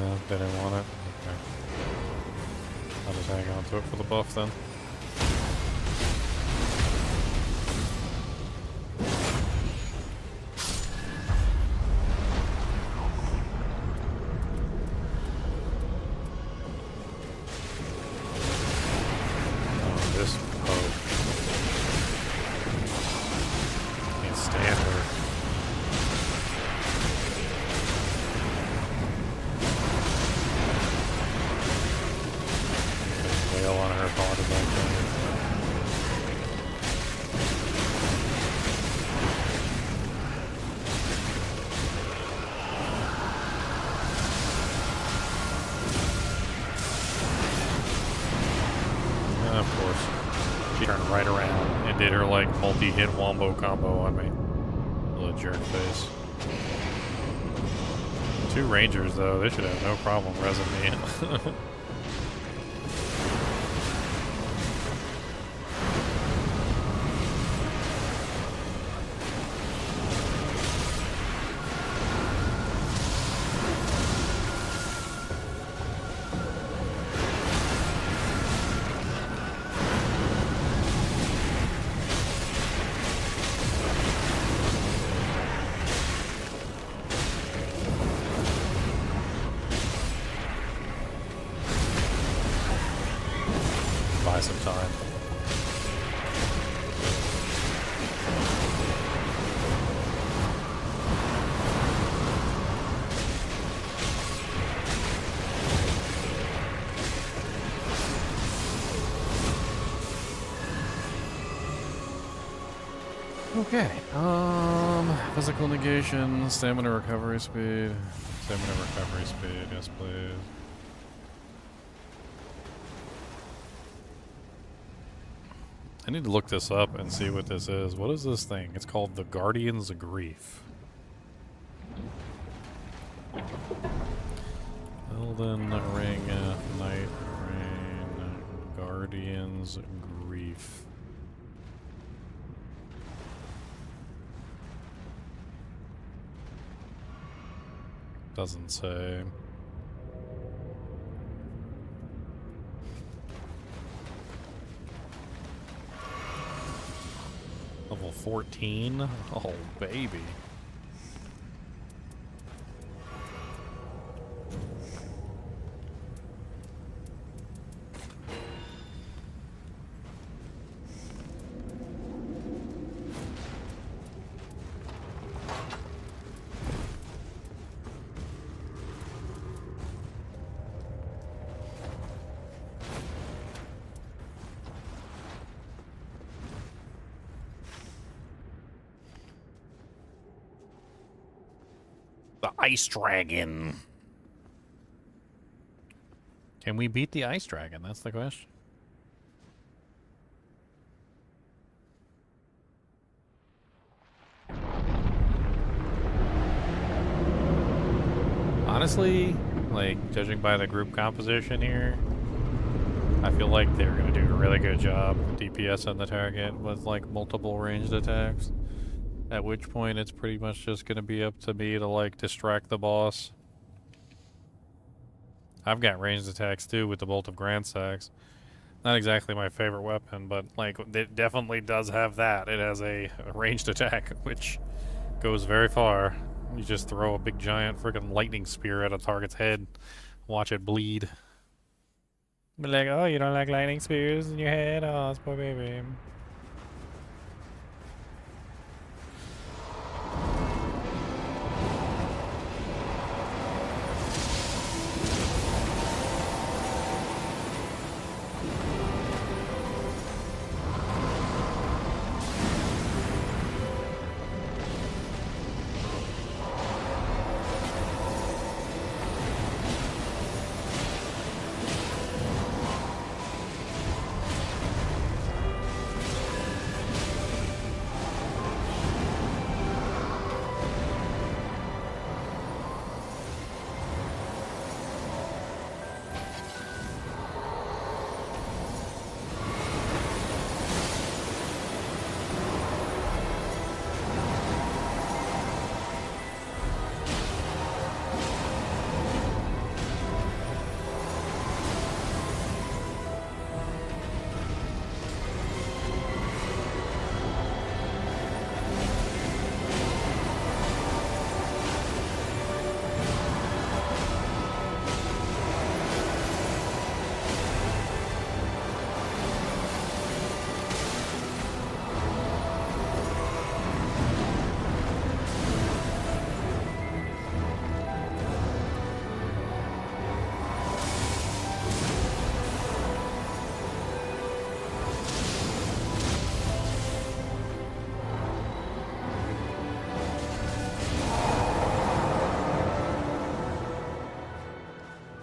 A: No, they didn't want it. Okay. I'll just hang on to it for the buff then. Oh, this poke. Can't stand her. Wail on her body back there. And of course, she turned right around and did her like multi-hit wombo combo on me. Little jerk face. 2 rangers though, they should have no problem resin me in. Buy some time. Okay. Physical negation, stamina recovery speed. Stamina recovery speed, yes please. I need to look this up and see what this is. What is this thing? It's called the Guardians of Grief. Elden Ring, Nightreign, Guardians Grief. Doesn't say. Level 14? Oh, baby. The Ice Dragon. Can we beat the Ice Dragon? That's the question. Honestly, like, judging by the group composition here, I feel like they're going to do a really good job DPS on the target with, like, multiple ranged attacks. At which point, it's pretty much just going to be up to me to, like, distract the boss. I've got ranged attacks, too, with the Bolt of Grand Sax. Not exactly my favorite weapon, but, like, it definitely does have that. It has a ranged attack, which goes very far. You just throw a big, giant, freaking lightning spear at a target's head. Watch it bleed. Be like, oh, you don't like lightning spears in your head? Oh, it's poor baby.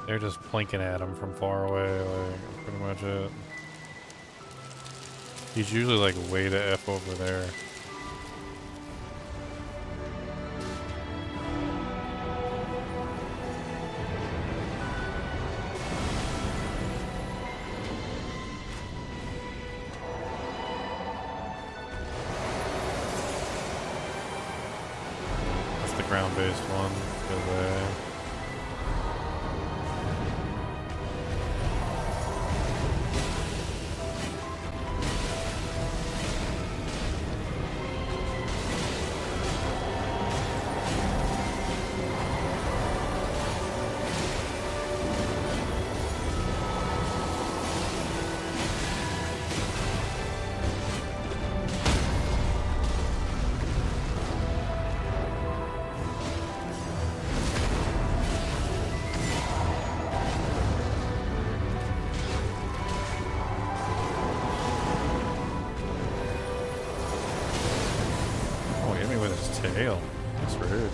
A: They're just plinking at him from far away, like, pretty much it. He's usually, like, way the F over there. That's the ground-based one. Good way. ale. That's rude.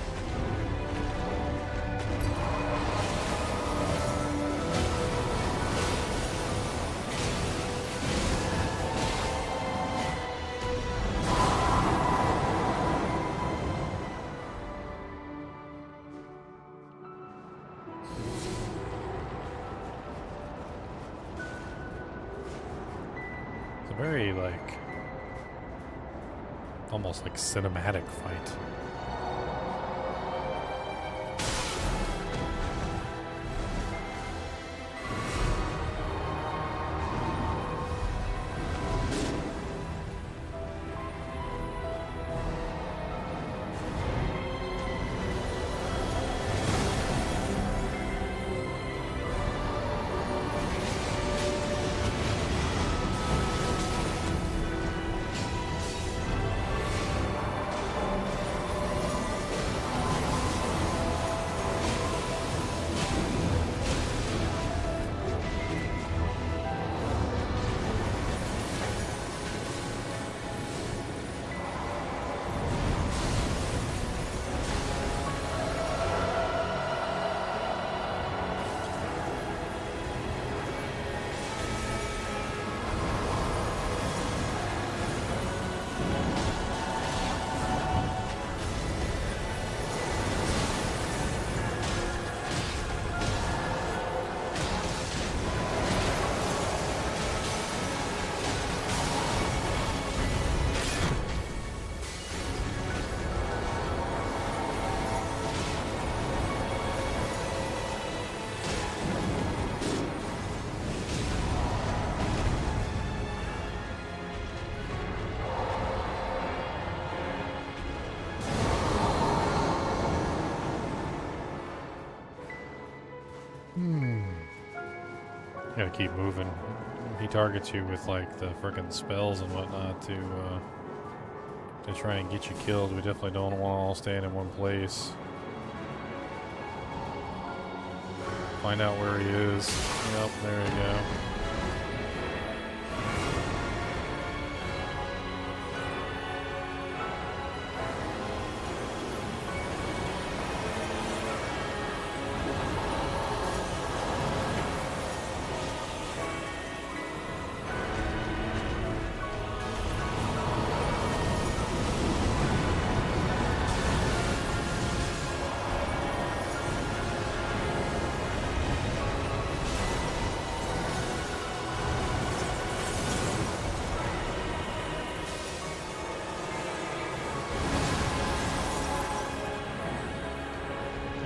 A: It's a very, like, almost like cinematic fight. Gotta keep moving. He targets you with like the frickin' spells and whatnot to try and get you killed. We definitely don't want to all stand in one place. Find out where he is. Yep, there we go.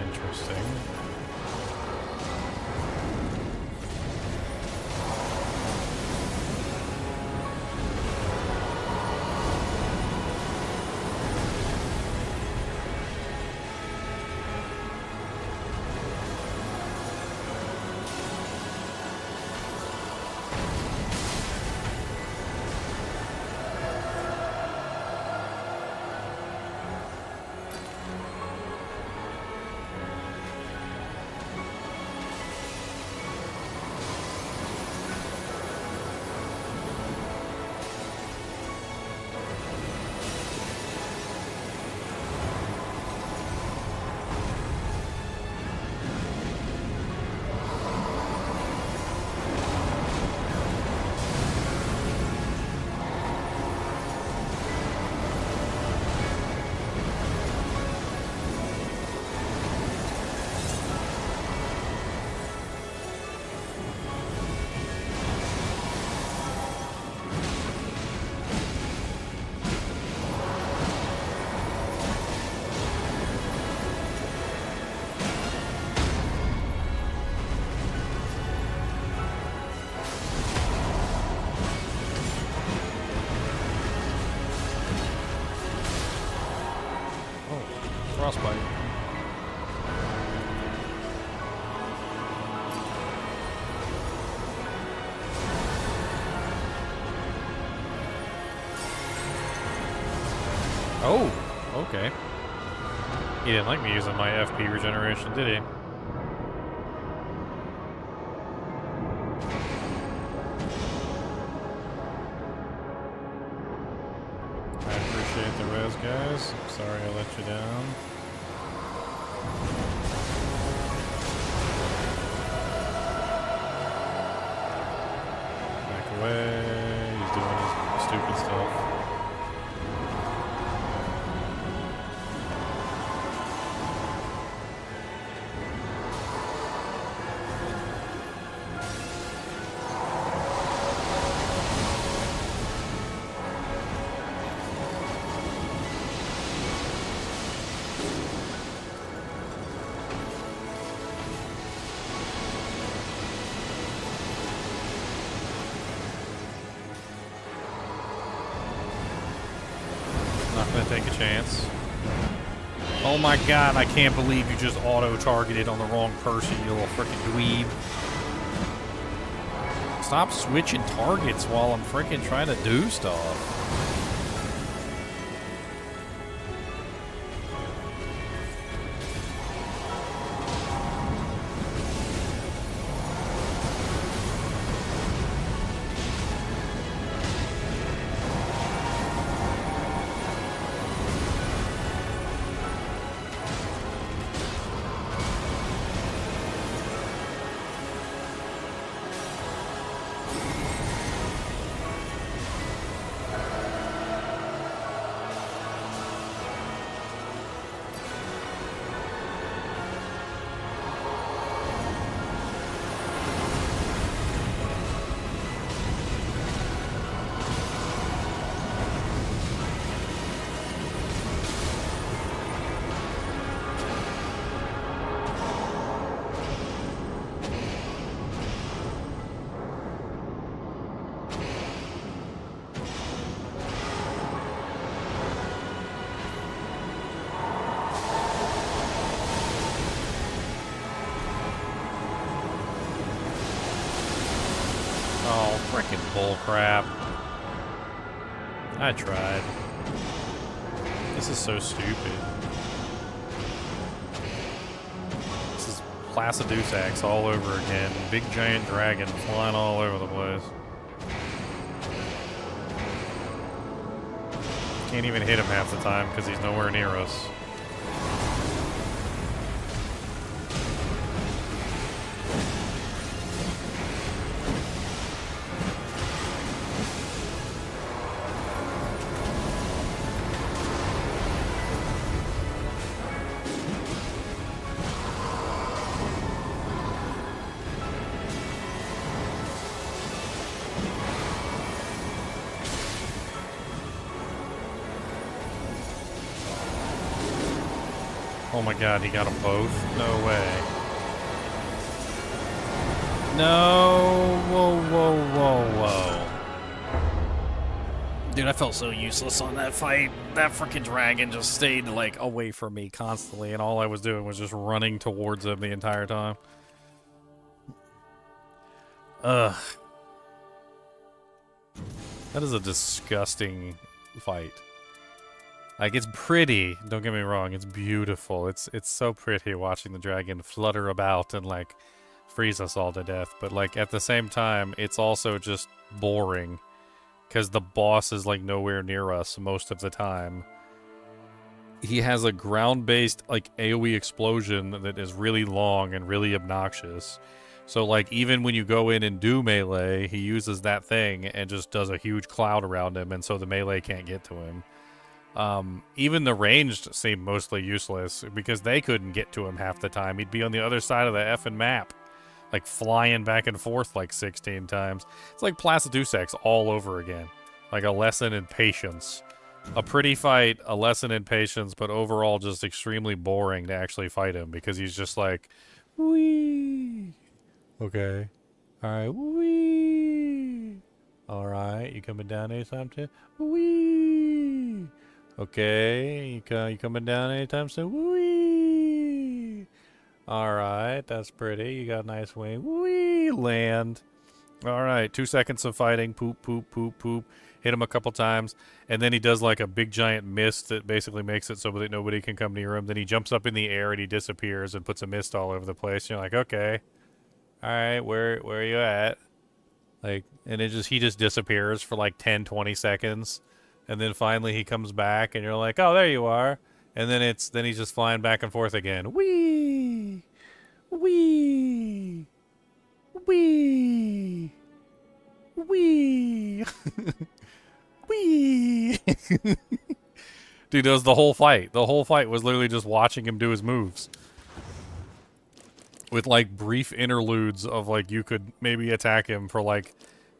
A: Interesting. Frostbite. Oh, okay. He didn't like me using my FP regeneration, did he? I appreciate the res, guys. sorry I let you down. Back away. He's doing his stupid stuff. Take a chance. Oh my god, I can't believe you just auto-targeted on the wrong person, you little freaking dweeb. Stop switching targets while I'm freaking trying to do stuff. Freaking bull crap. I tried. This is so stupid. This is Placidusax all over again. Big giant dragon flying all over the place. Can't even hit him half the time because he's nowhere near us. Oh my god, he got them both? No way. No! Whoa, whoa, whoa, whoa. Dude, I felt so useless on that fight. That freaking dragon just stayed, like, away from me constantly, and all I was doing was just running towards him the entire time. Ugh. That is a disgusting fight. Like, it's pretty, don't get me wrong, it's beautiful. It's so pretty watching the dragon flutter about and, like, freeze us all to death. But, like, at the same time, it's also just boring. Because the boss is, like, nowhere near us most of the time. He has a ground-based, like, AoE explosion that is really long and really obnoxious. So, like, even when you go in and do melee, he uses that thing and just does a huge cloud around him, and so the melee can't get to him. Even the ranged seemed mostly useless because they couldn't get to him half the time. He'd be on the other side of the effing map, like flying back and forth like 16 times. It's like Placidusax all over again. Like a lesson in patience. A pretty fight, a lesson in patience, but overall just extremely boring to actually fight him because he's just like, wee. Okay. Alright, wee. Alright, you coming down anytime soon? Wee. Okay, you coming down anytime soon? Wee! Alright, that's pretty. You got a nice wing. Wee! Land. Alright, 2 seconds of fighting. Poop, poop, poop, poop. Hit him a couple times. And then he does like a big giant mist that basically makes it so that nobody can come near him. Then he jumps up in the air and he disappears and puts a mist all over the place. And you're like, okay. Alright, where are you at? Like, and he just disappears for like 10, 20 seconds. and then finally he comes back, and you're like, oh, there you are. And then he's just flying back and forth again. Wee, wee, wee, wee, wee. Dude, it was the whole fight. The whole fight was literally just watching him do his moves. With like brief interludes of like you could maybe attack him for like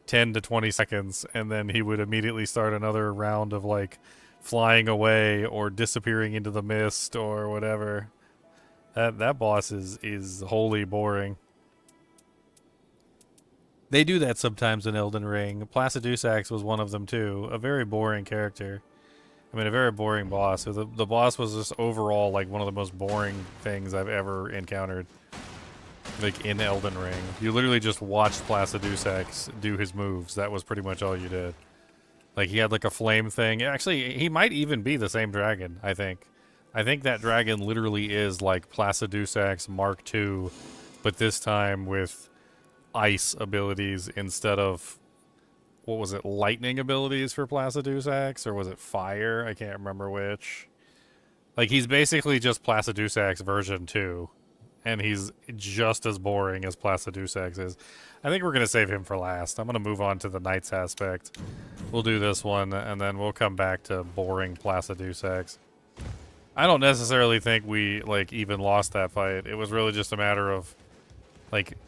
A: 10 to 20 seconds, and then he would immediately start another round of like flying away or disappearing into the mist or whatever. That boss is wholly boring. They do that sometimes in Elden Ring. Placidusax was one of them too. A very boring character. I mean, a very boring boss. So the boss was just overall like one of the most boring things I've ever encountered. Like in Elden Ring. You literally just watched Placidusax do his moves. That was pretty much all you did. Like he had like a flame thing. Actually, he might even be the same dragon, I think. I think that dragon literally is like Placidusax Mark II, but this time with ice abilities instead of, what was it, lightning abilities for Placidusax, or was it fire? I can't remember which. Like he's basically just Placidusax version 2, and he's just as boring as Placidusax is. I think we're going to save him for last. I'm going to move on to the Knights aspect. We'll do this one, and then we'll come back to boring Placidusax. I don't necessarily think we, like, even lost that fight. It was really just a matter of, like,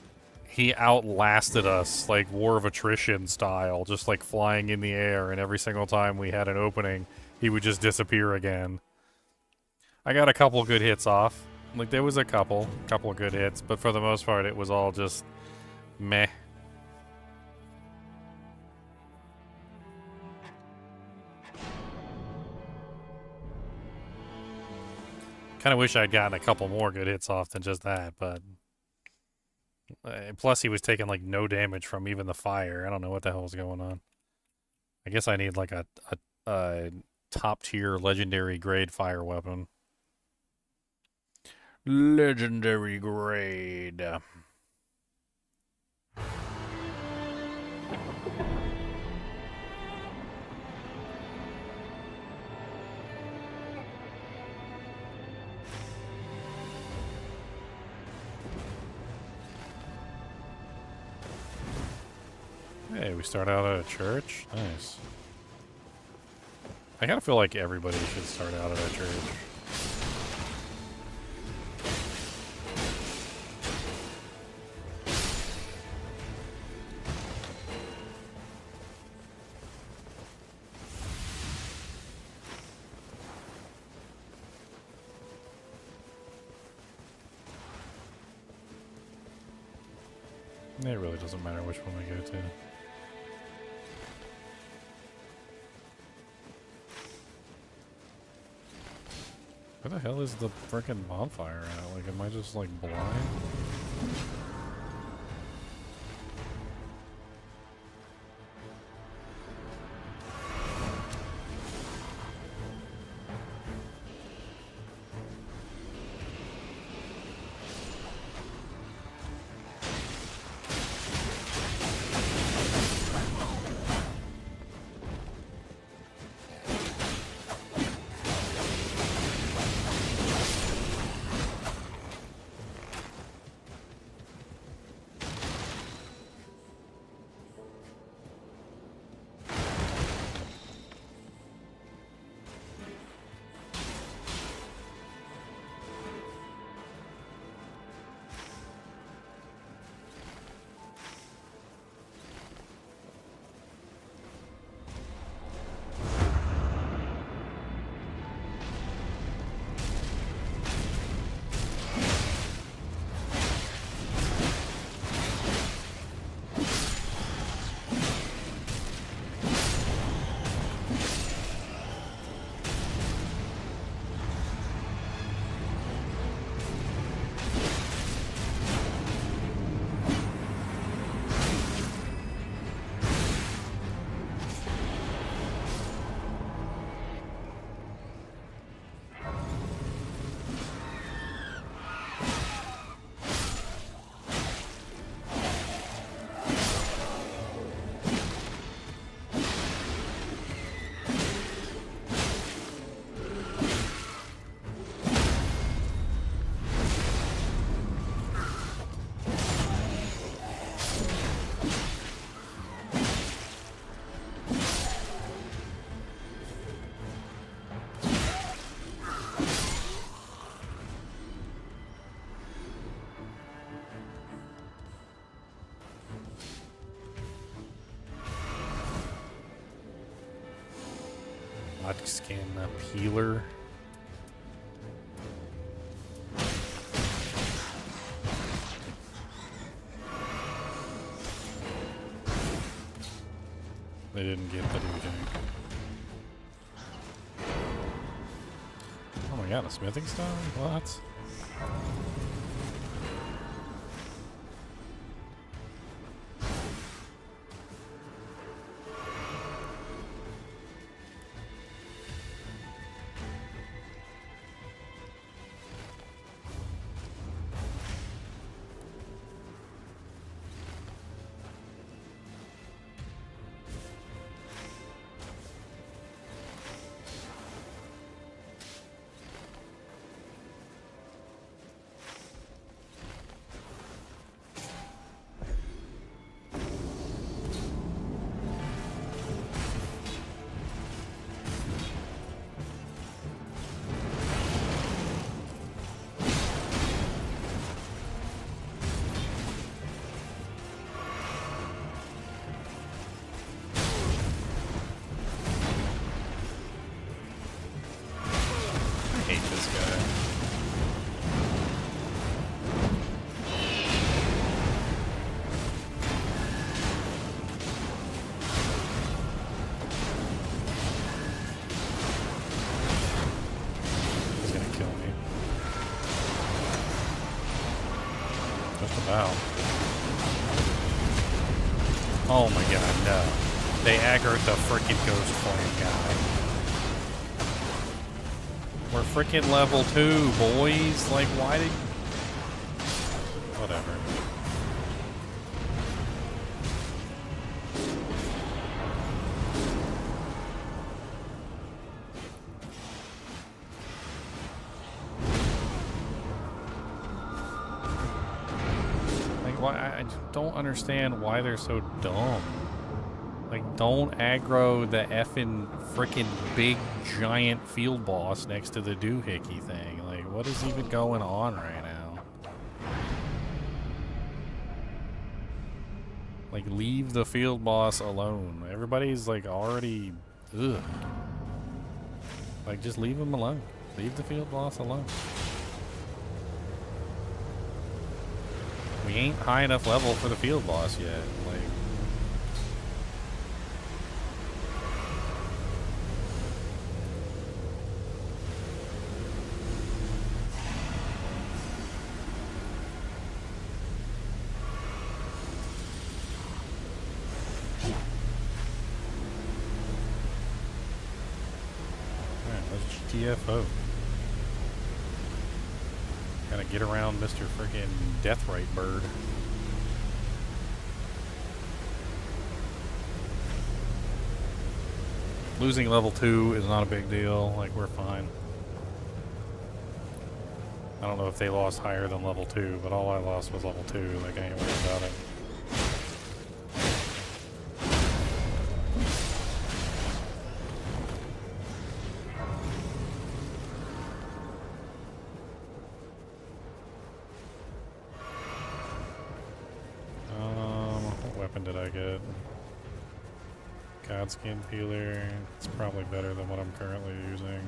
A: he outlasted us, like, War of Attrition style, just, like, flying in the air, and every single time we had an opening, he would just disappear again. I got a couple good hits off. Like, there was a couple good hits, but for the most part, it was all just meh. Kind of wish I'd gotten a couple more good hits off than just that, but plus he was taking like no damage from even the fire. I don't know what the hell was going on. I guess I need like a top tier legendary grade fire weapon. Legendary grade. Hey, we start out at a church? Nice. I kind of feel like everybody should start out at a church. It really doesn't matter which one we go to. Where the hell is the frickin' bonfire at? Like, am I just, like, blind? Body skin peeler. They didn't get the Dujang. Oh my god, a smithing stone? What? Oh my god, no. They aggroed the frickin' ghost flame guy. We're frickin' level 2, boys. Like, why did... Whatever. I don't understand why they're so dumb. Like, don't aggro the effing frickin' big giant field boss next to the doohickey thing. Like, what is even going on right now? Like, leave the field boss alone. Everybody's like already... Ugh. Like, just leave him alone. Leave the field boss alone. We ain't high enough level for the field boss yet. Like, alright, let's GTFO. Gotta get around Mr. Frickin' Deathrite Bird. Losing level 2 is not a big deal. Like, we're fine. I don't know if they lost higher than level 2, but all I lost was level 2. Like, I ain't worried about it. Skin peeler. It's probably better than what I'm currently using.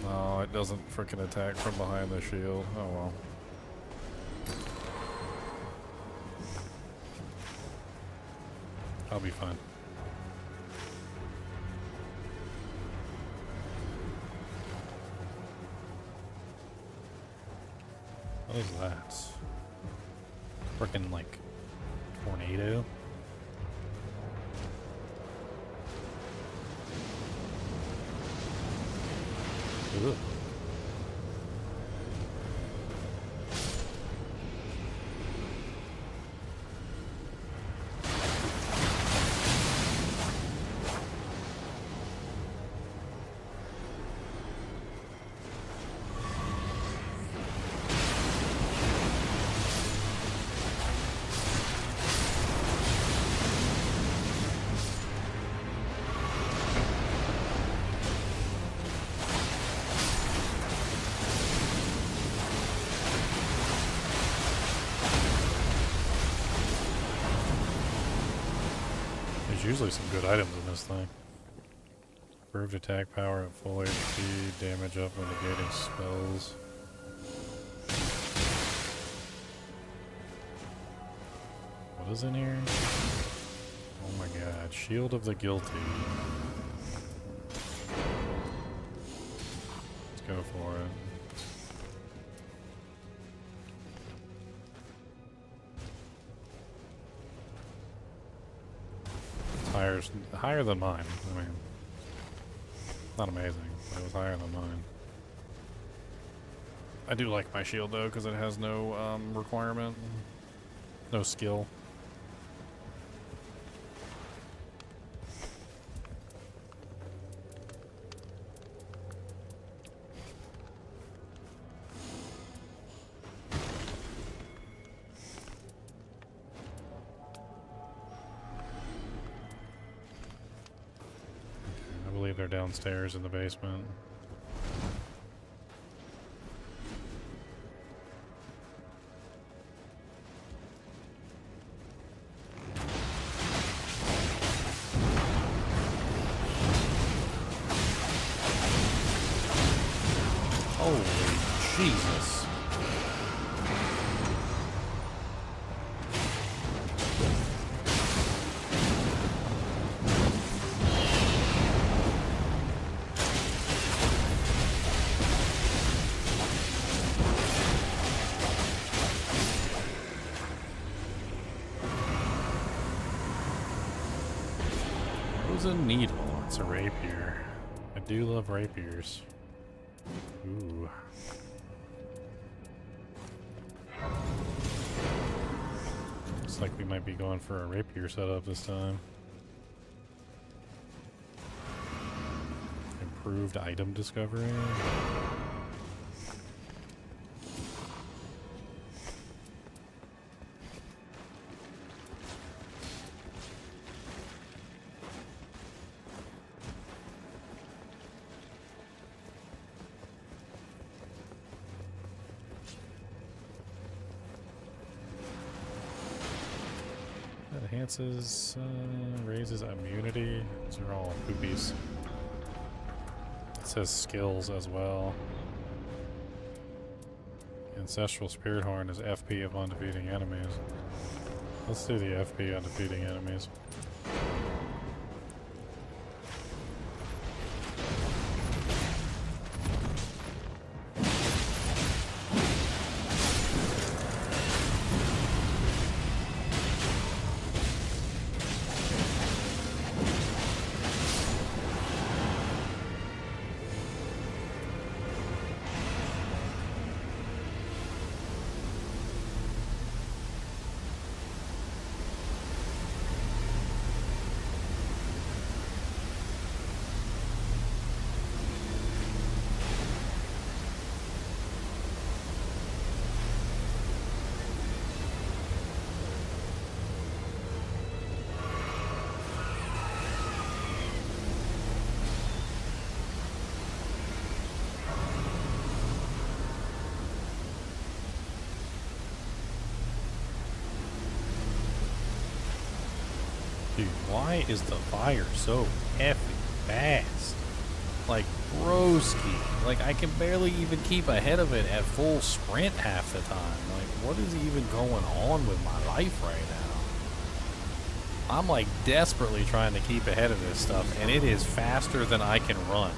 A: No, it doesn't frickin' attack from behind the shield. Oh well. I'll be fine. What is that? Frickin' like tornado. Ugh. There's usually some good items in this thing. Improved attack power at full HP, damage up when negating spells. What is in here? Oh my god, Shield of the Guilty. Let's go for it. It's higher than mine. I mean, not amazing, but it was higher than mine. I do like my shield though, because it has no requirement, no skill. They're downstairs in the basement. Holy Jesus. A needle. It's a rapier. I do love rapiers. Ooh. Looks like we might be going for a rapier setup this time. Improved item discovery. Enhances, raises immunity. These are all poopies. It says skills as well. Ancestral Spirit Horn is FP upon defeating enemies. Let's do the FP on defeating enemies. Dude, why is the fire so effing fast? Like, broski. Like, I can barely even keep ahead of it at full sprint half the time. Like, what is even going on with my life right now? I'm, like, desperately trying to keep ahead of this stuff, and it is faster than I can run.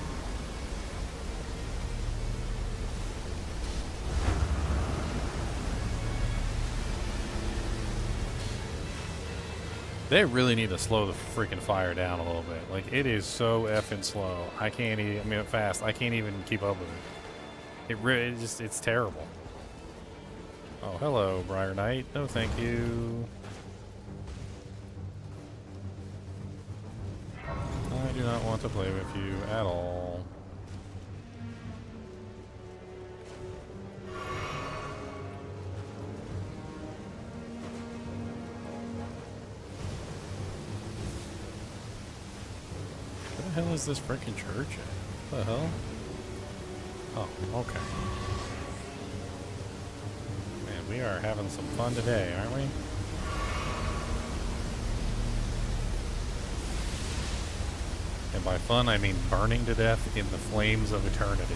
A: They really need to slow the freaking fire down a little bit. Like, it is so effing slow. I can't even, I mean, fast. I can't even keep up with it. It really just, it's terrible. Oh, hello, Briar Knight. No, thank you. I do not want to play with you at all. Where the hell is this freaking church at? What the hell? Oh, okay. Man, we are having some fun today, aren't we? And by fun, I mean burning to death in the flames of eternity.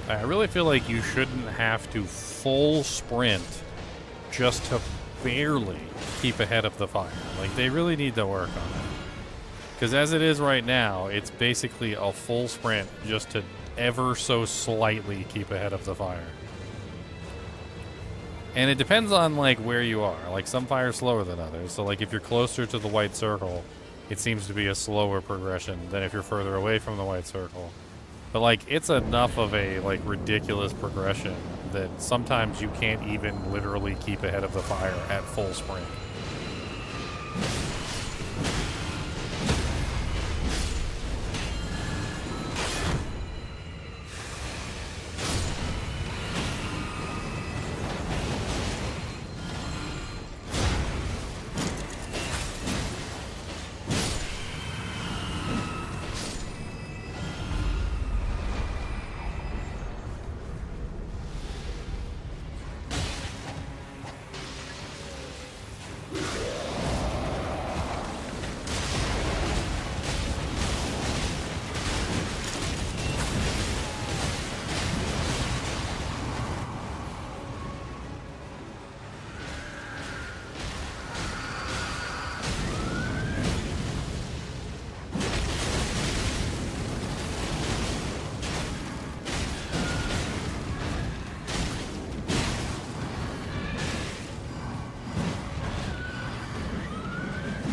A: I really feel like you shouldn't have to full sprint just to barely keep ahead of the fire. Like, they really need to work on it. Because as it is right now, it's basically a full sprint just to ever so slightly keep ahead of the fire. And it depends on, like, where you are. Like, some fire's slower than others. So, like, if you're closer to the white circle, it seems to be a slower progression than if you're further away from the white circle. But, like, it's enough of a, like, ridiculous progression that sometimes you can't even literally keep ahead of the fire at full sprint.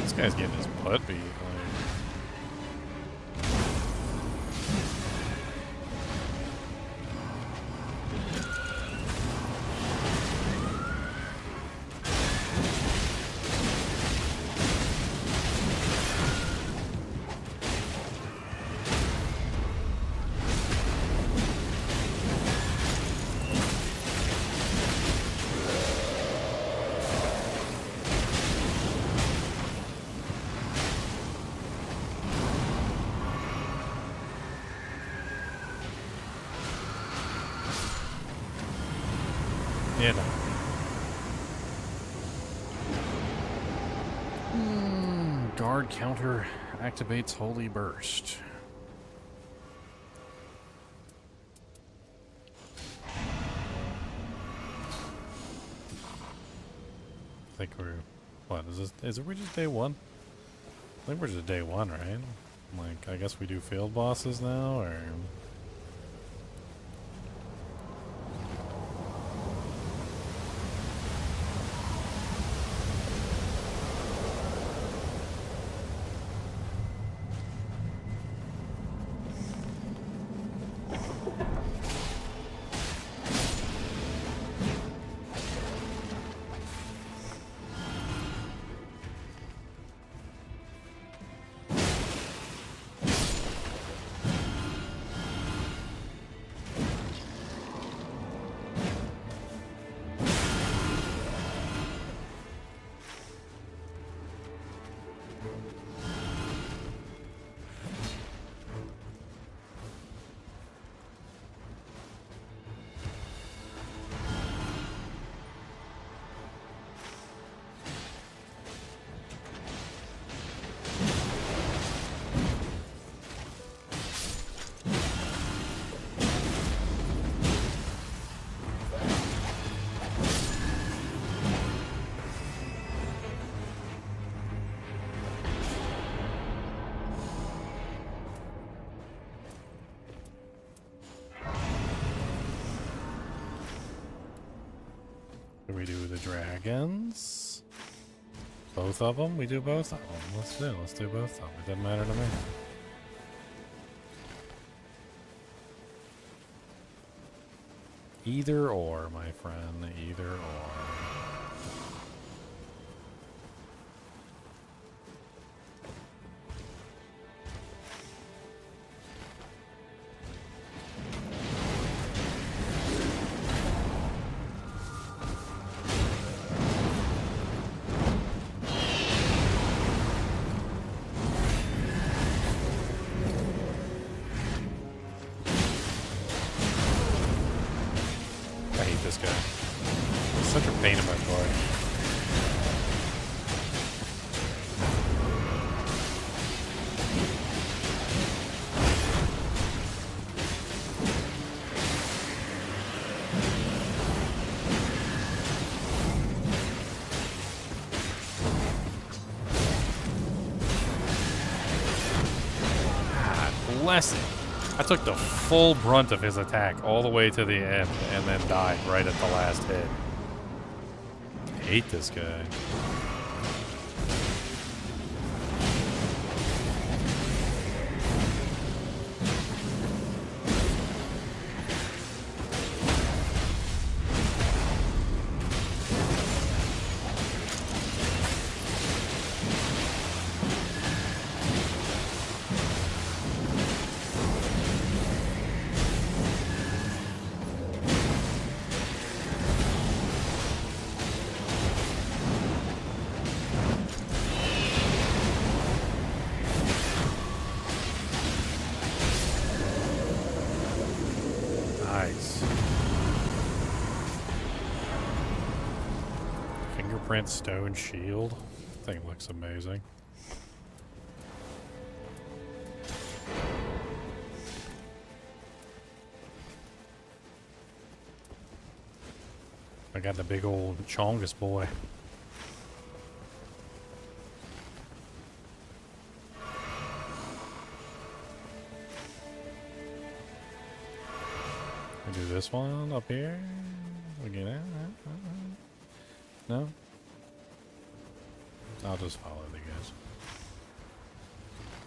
A: This guy's getting his butt beat. Like. You know. Guard counter activates Holy Burst. I think we're... What, is this... Is it we just day one? I think we're just day one, right? Like, I guess we do field bosses now, or... We do the dragons. Both of them? We do both of them. Let's do both of them. It doesn't matter to me. Either or, my friend. Either or. This guy. He's such a pain in my butt. blessing. I took the full brunt of his attack all the way to the end and then died right at the last hit. I hate this guy. Stone shield. Thing looks amazing. I got the big old Chongus boy. We do this one up here. We get it. No? I'll just follow the guys.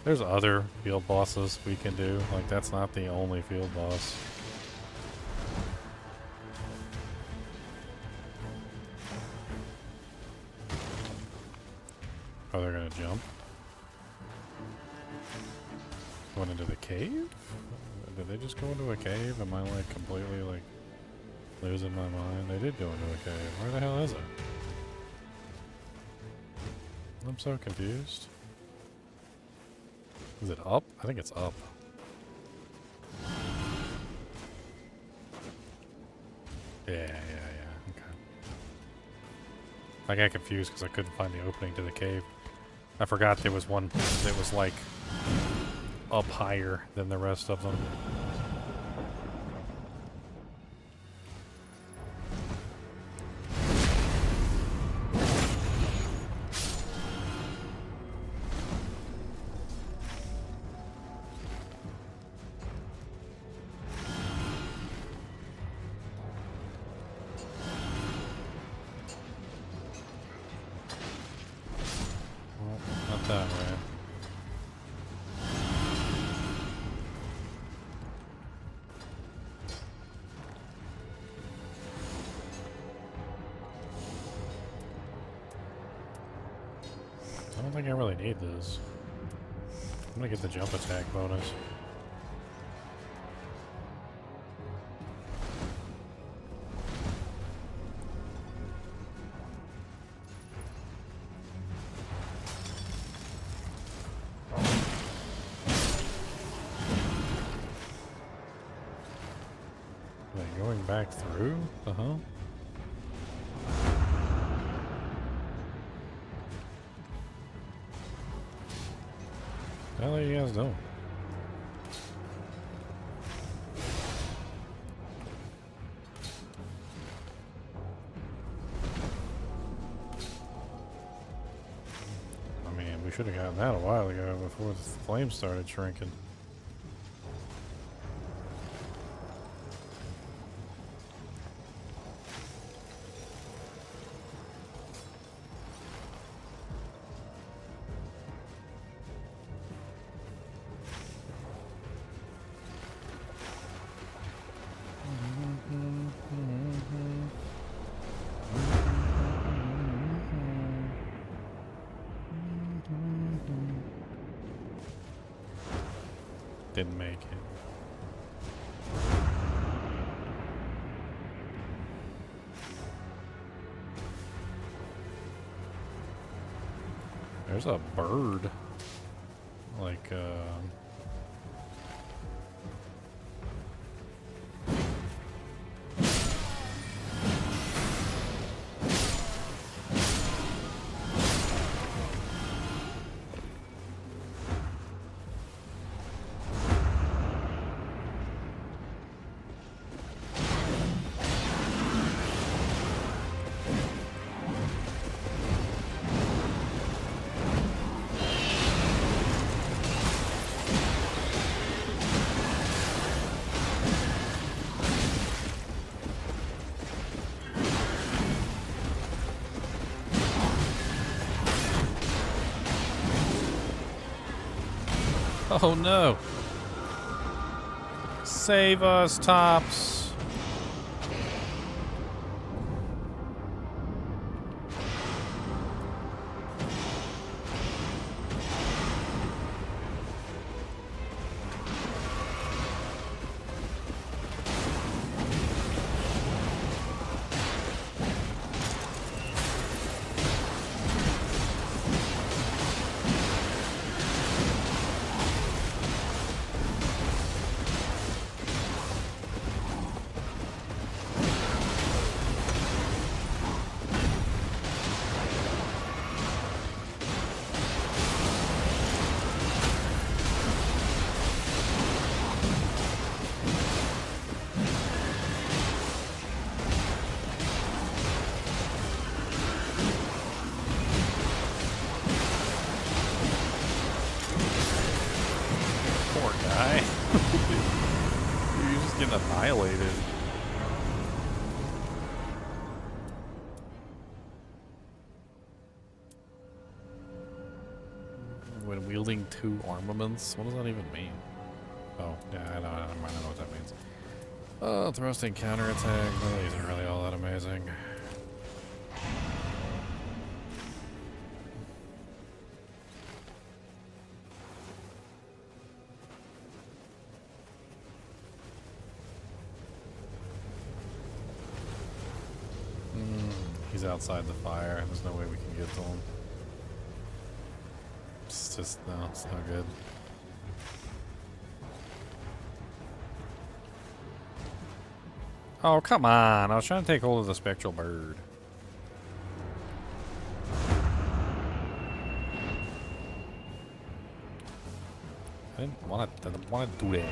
A: There's other field bosses we can do. Like, that's not the only field boss. Oh, they're gonna jump. Going into the cave? Did they just go into a cave? Am I, like, completely, like, losing my mind? They did go into a cave. Where the hell is it? I'm so confused. Is it up? I think it's up. Yeah, okay. I got confused because I couldn't find the opening to the cave. I forgot there was one that was like up higher than the rest of them. I don't think I really need this. I'm gonna get the jump attack bonus. Wait, going back through? What the hell are you guys doing? I mean, we should have gotten that a while ago before the flames started shrinking. Didn't make it. There's a bird. Like, Oh no! Save us, Tops! Poor guy. You're just getting annihilated. When wielding two armaments? What does that even mean? Oh, yeah, I know what that means. Oh, thrusting counterattack. No, these aren't really all that amazing. He's outside the fire. There's no way we can get to him. It's just, no, it's not good. Oh, come on. I was trying to take hold of the spectral bird. I didn't want to do that.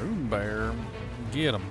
A: Rune bear, get him.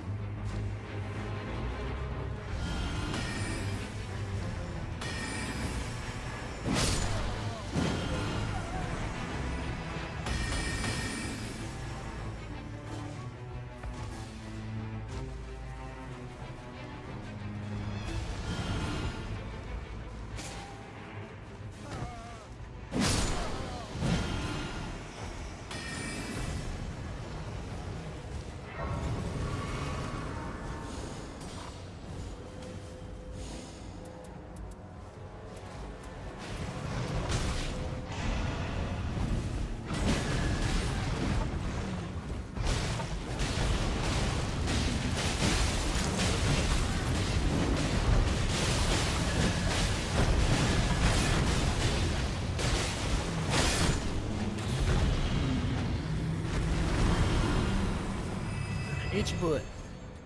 A: Itch your butt.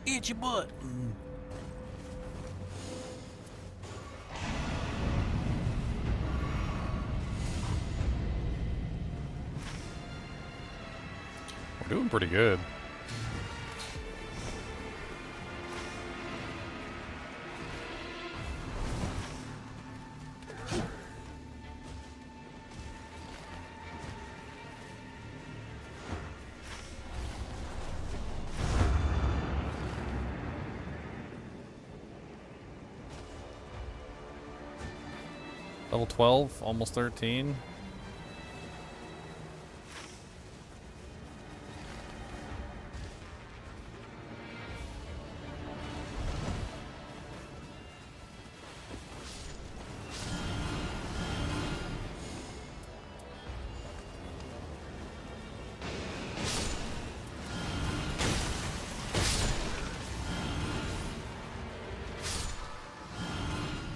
A: Itch your butt. We're doing pretty good. Level 12, almost 13.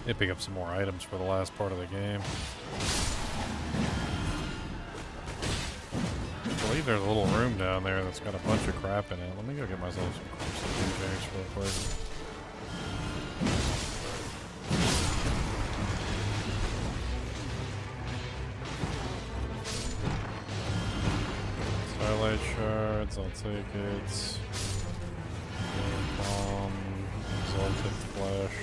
A: They pick up some more items for the last part of the game. I believe there's a little room down there that's got a bunch of crap in it. Let me go get myself some DJs real quick. Starlight shards, I'll take it. Bomb, exalted flesh.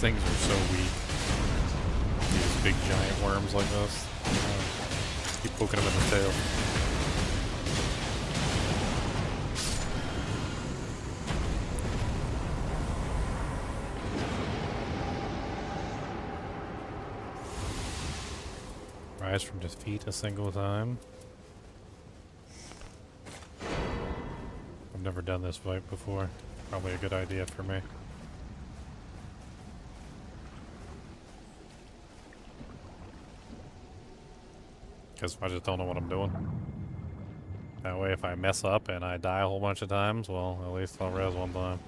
A: things are so weak. These big giant worms like this. Keep poking them in the tail. Rise from defeat a single time. I've never done this fight before. Probably a good idea for me. Because I just don't know what I'm doing. That way if I mess up and I die a whole bunch of times, well, at least I'll res one time.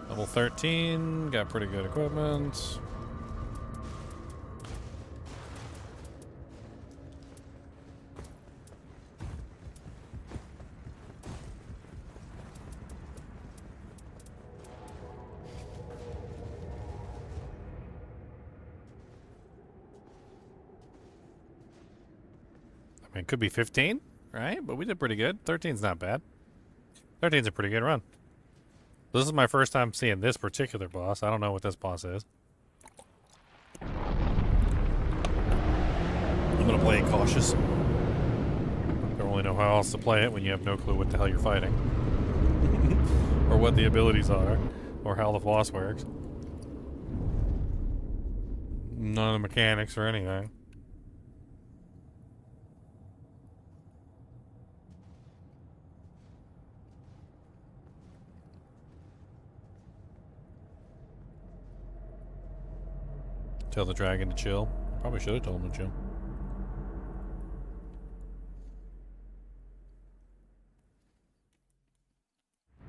A: Level 13, got pretty good equipment. I mean, it could be 15, right? But we did pretty good. 13's not bad. 13's a pretty good run. This is my first time seeing this particular boss. I don't know what this boss is. I'm gonna play it cautious. Don't really know how else to play it when you have no clue what the hell you're fighting. Or what the abilities are. Or how the boss works. None of the mechanics or anything. Tell the dragon to chill. Probably should have told him to chill.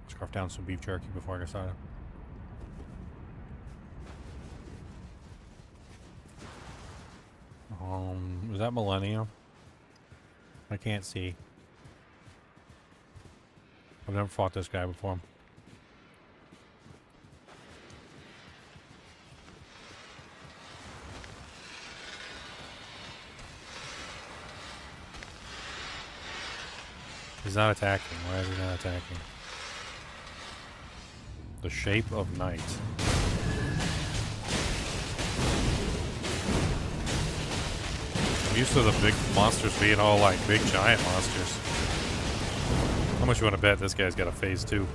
A: Scarf down some beef jerky before I get started. Is that Millennium? I can't see. I've never fought this guy before. He's not attacking. Why is he not attacking? The shape of night. I'm used to the big monsters being all like big giant monsters. How much you want to bet this guy's got a phase 2?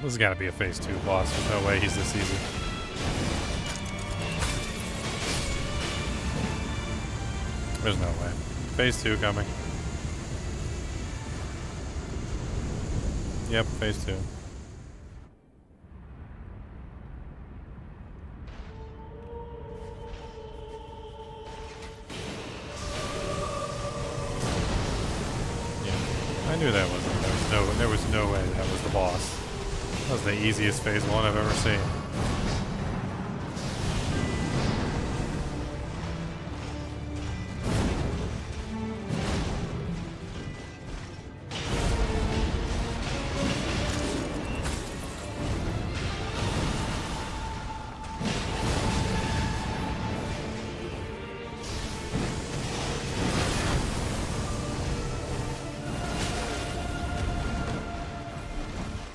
A: This has got to be a phase 2 boss. There's no way he's this easy. There's no way. Phase 2 coming. Yep, phase 2. Yeah, I knew that wasn't. There was no way that was the boss. That was the easiest phase 1 I've ever seen.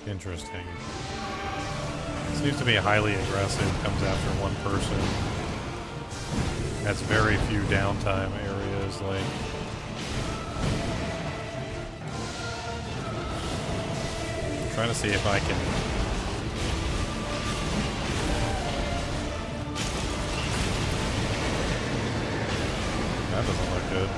A: Interesting. Seems to be highly aggressive, comes after one person. Has very few downtime areas, like trying to see if I can. That doesn't look good.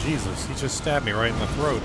A: Jesus, he just stabbed me right in the throat.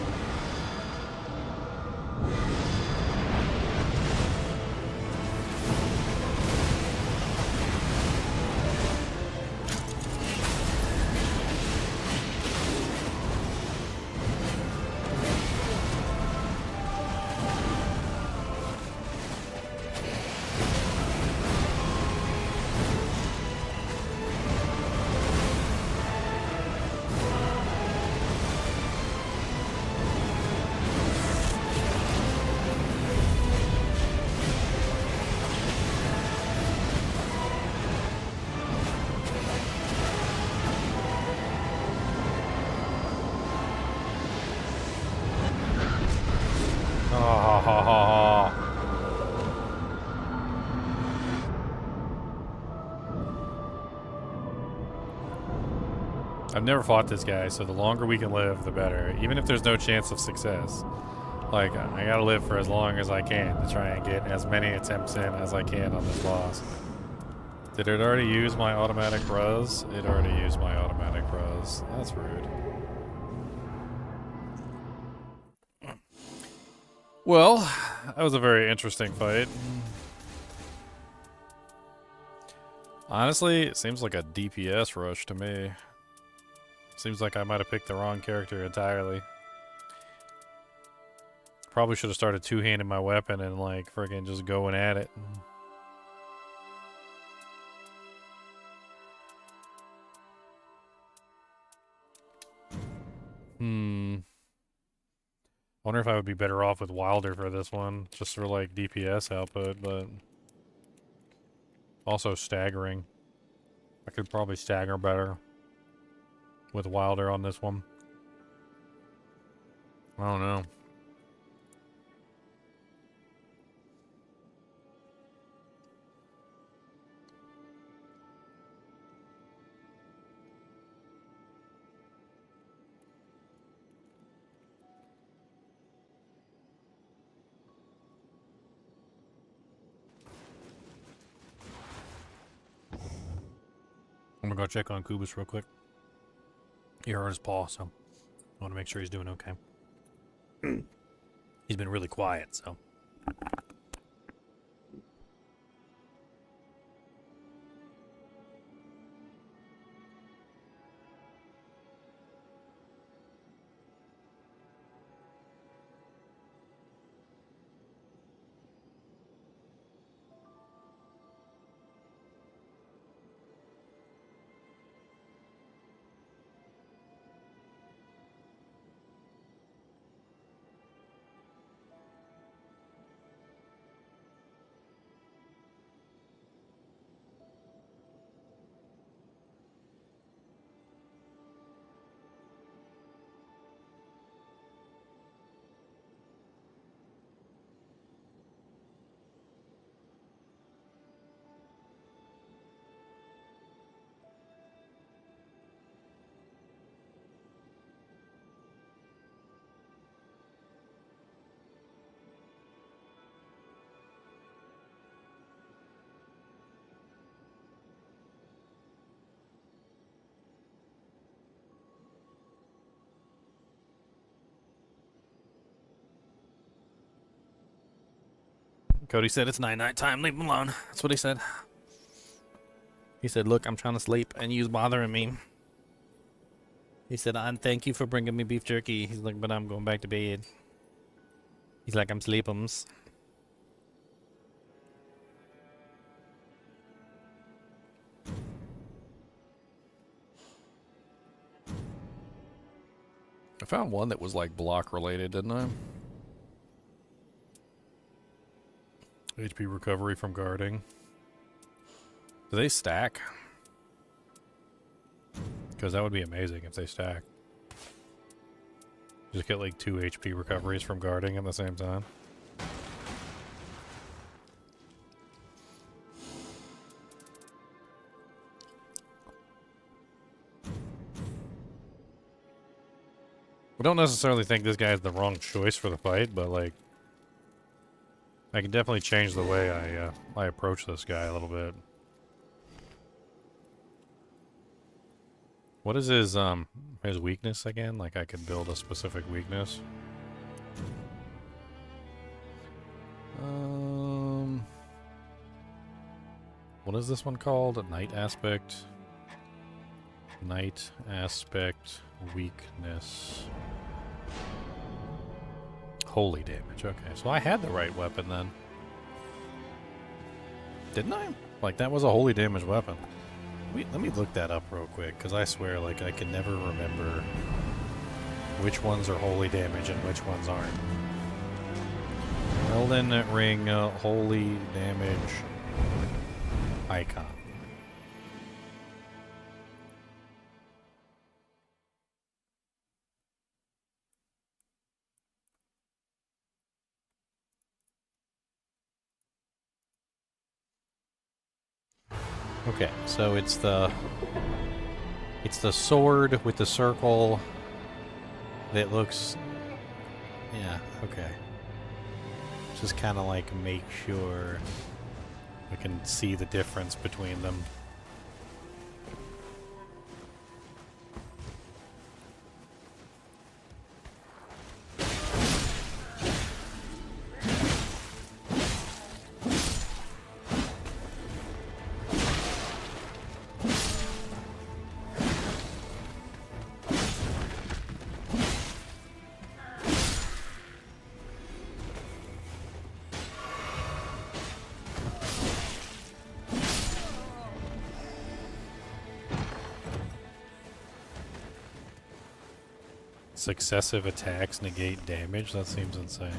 A: I've never fought this guy, so the longer we can live, the better. Even if there's no chance of success. Like, I gotta live for as long as I can to try and get as many attempts in as I can on this boss. Did it already use my automatic res? It already used my automatic res. That's rude. Well, that was a very interesting fight. Honestly, it seems like a DPS rush to me. Seems like I might have picked the wrong character entirely. Probably should have started two-handing my weapon and like friggin' just going at it. Wonder if I would be better off with Wilder for this one, just for like DPS output, but also staggering. I could probably stagger better with Wilder on this one. I don't know. I'm gonna go check on Kubus real quick. He hurt his paw, so I want to make sure he's doing okay. He's been really quiet, so. Cody said it's night time. Leave him alone. That's what he said. He said, look, I'm trying to sleep and you's bothering me. He said, thank you for bringing me beef jerky. He's like, but I'm going back to bed. He's like, I'm sleepums. I found one that was like block related, didn't I? HP recovery from guarding. Do they stack? Because that would be amazing if they stack. Just get like 2 HP recoveries from guarding at the same time. I don't necessarily think this guy is the wrong choice for the fight, but like, I can definitely change the way I approach this guy a little bit. What is his weakness again? Like I could build a specific weakness. What is this one called? A night aspect. Night aspect weakness. Holy damage. Okay, so I had the right weapon then. Didn't I? Like that was a holy damage weapon. Wait, let me look that up real quick, because I swear, like, I can never remember which ones are holy damage and which ones aren't. Elden Ring holy damage icon. Okay, so it's the sword with the circle that looks, yeah, okay. Just kind of like make sure we can see the difference between them. Successive attacks negate damage? That seems insane.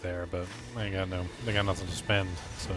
A: There, but they got nothing to spend, so.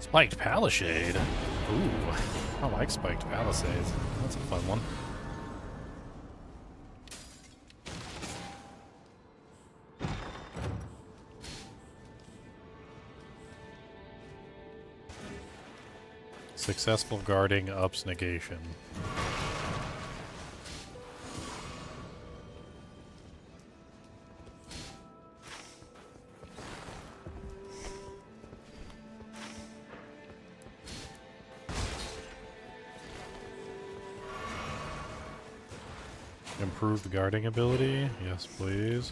A: Spiked Palisade. Ooh, I like Spiked Palisades. That's a fun one. Successful guarding ups negation. Improved guarding ability? Yes, please.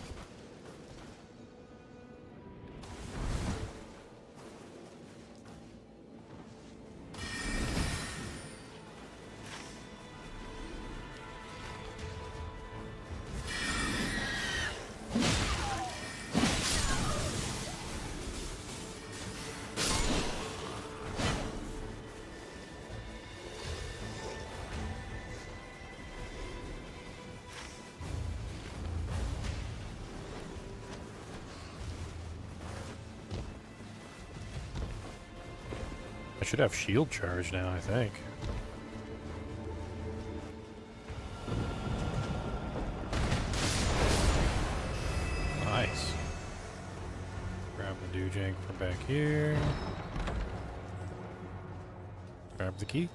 A: I should have shield charge now, I think. Nice. Grab the Doojank from back here. Grab the key.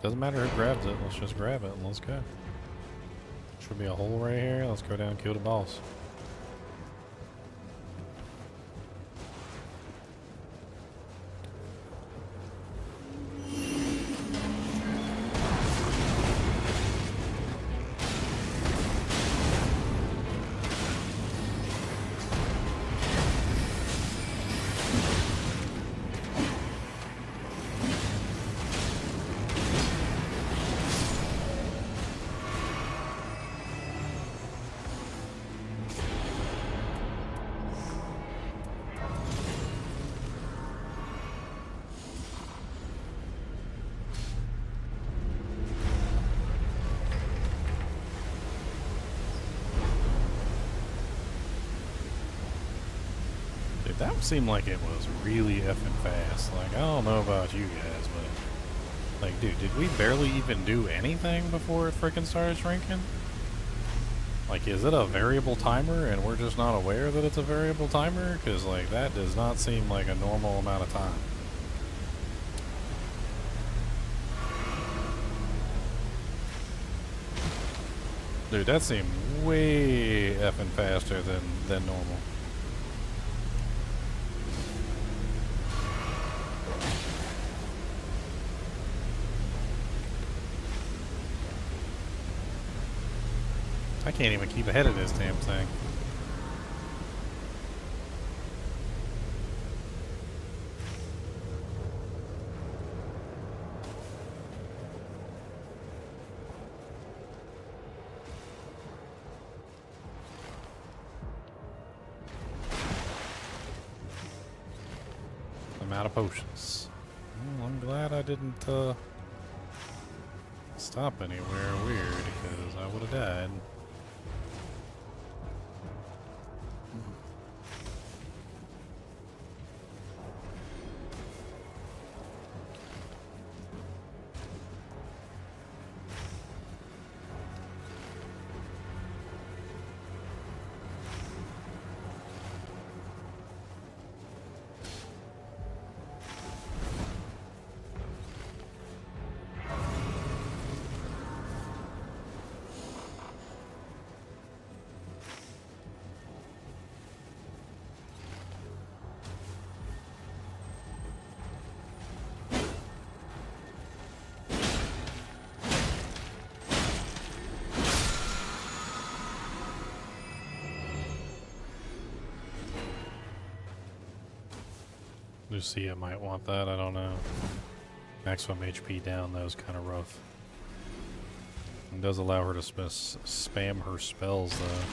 A: Doesn't matter who grabs it, let's just grab it and let's go. Should be a hole right here. Let's go down and kill the boss. That seemed like it was really effing fast. Like, I don't know about you guys, but... Like, dude, did we barely even do anything before it freaking started shrinking? Like, is it a variable timer and we're just not aware that it's a variable timer? Because, like, that does not seem like a normal amount of time. Dude, that seemed way effing faster than normal. I can't even keep ahead of this damn thing. I'm out of potions. Well, I'm glad I didn't stop anywhere weird, because I would have died. Lucia might want that, I don't know. Maximum HP down, that was kind of rough. It does allow her to spam her spells, though.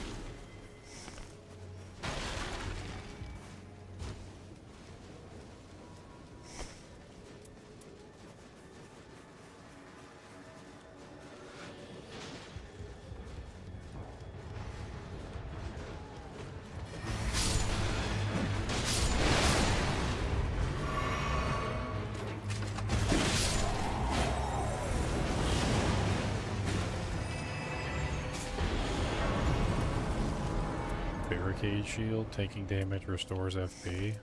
A: Barricade shield, taking damage restores FP.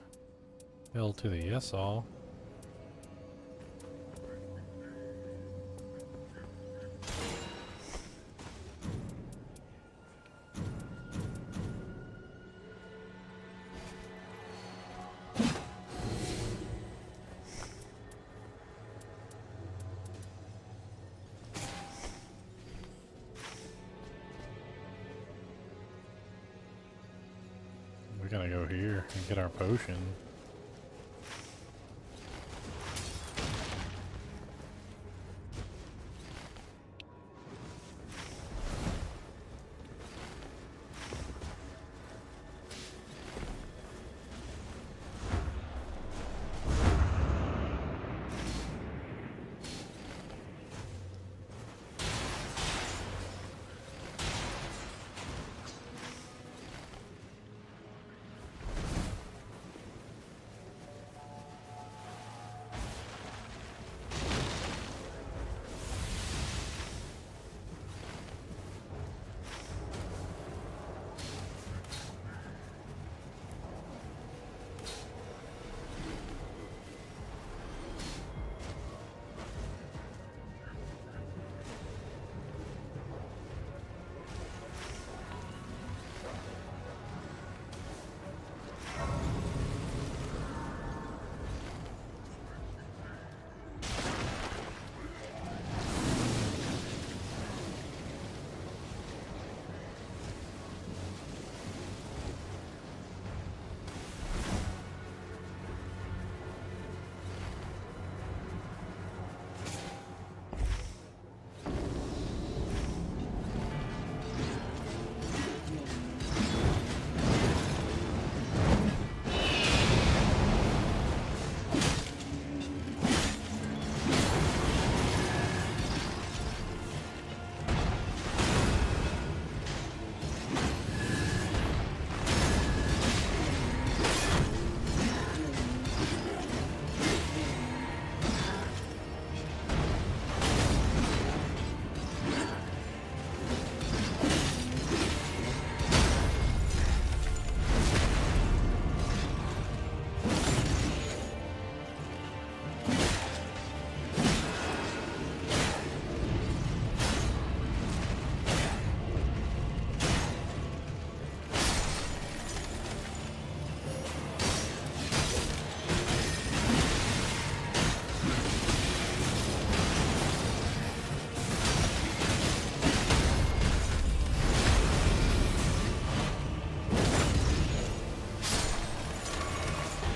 A: L to the yes all. We gotta go here and get our potion.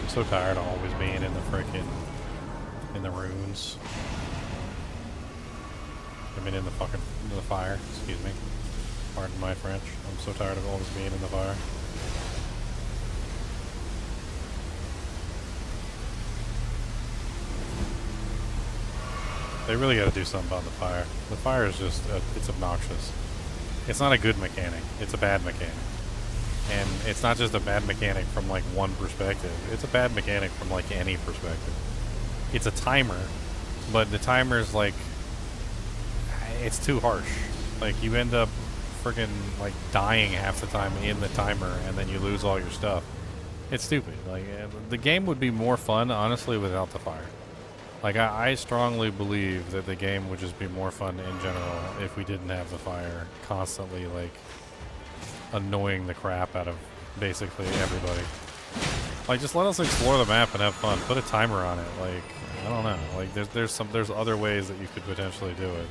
A: So tired of always being in the in the runes. I mean in the fire, excuse me. Pardon my French. I'm so tired of always being in the fire. They really gotta do something about the fire. The fire is just, it's obnoxious. It's not a good mechanic, it's a bad mechanic. And it's not just a bad mechanic from like one perspective, it's a bad mechanic from like any perspective. It's a timer, but the timer's like, it's too harsh. Like you end up freaking like dying half the time in the timer and then you lose all your stuff. It's stupid. Like the game would be more fun honestly without the fire. Like I strongly believe that the game would just be more fun in general if we didn't have the fire constantly like annoying the crap out of basically everybody. Like just let us explore the map and have fun. Put a timer on it. Like I don't know. Like there's other ways that you could potentially do it.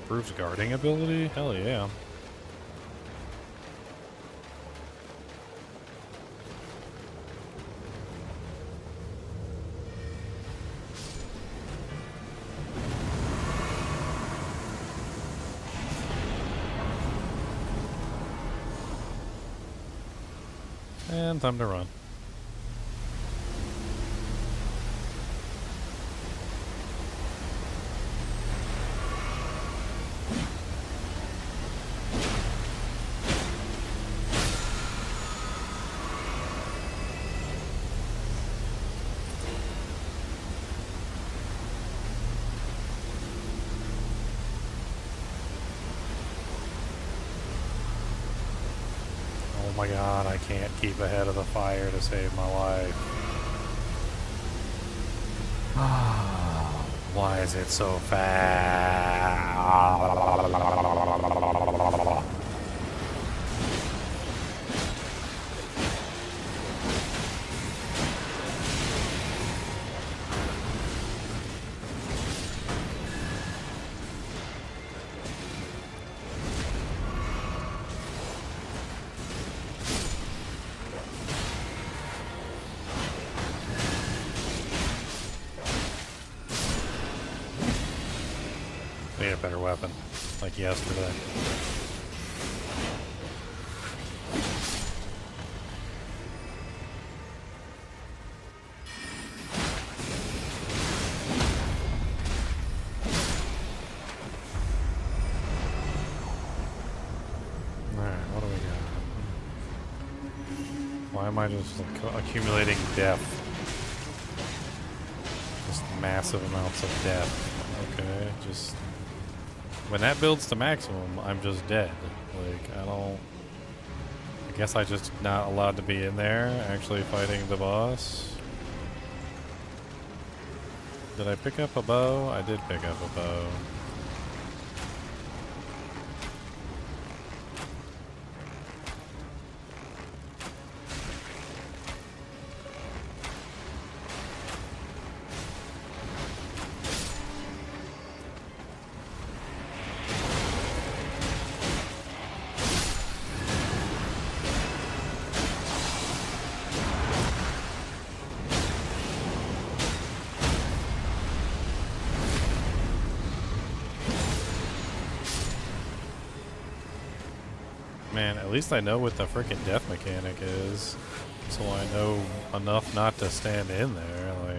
A: Improves guarding ability? Hell yeah. And time to run. my god, I can't keep ahead of the fire to save my life. Why is it so fast? Need a better weapon, like yesterday. Alright, what do we got? Why am I just accumulating death? Just massive amounts of death. Okay, just... When that builds to maximum, I'm just dead. Like, I don't... I guess I just not allowed to be in there, actually fighting the boss. Did I pick up a bow? I did pick up a bow. Man, at least I know what the frickin' death mechanic is. So I know enough not to stand in there, like...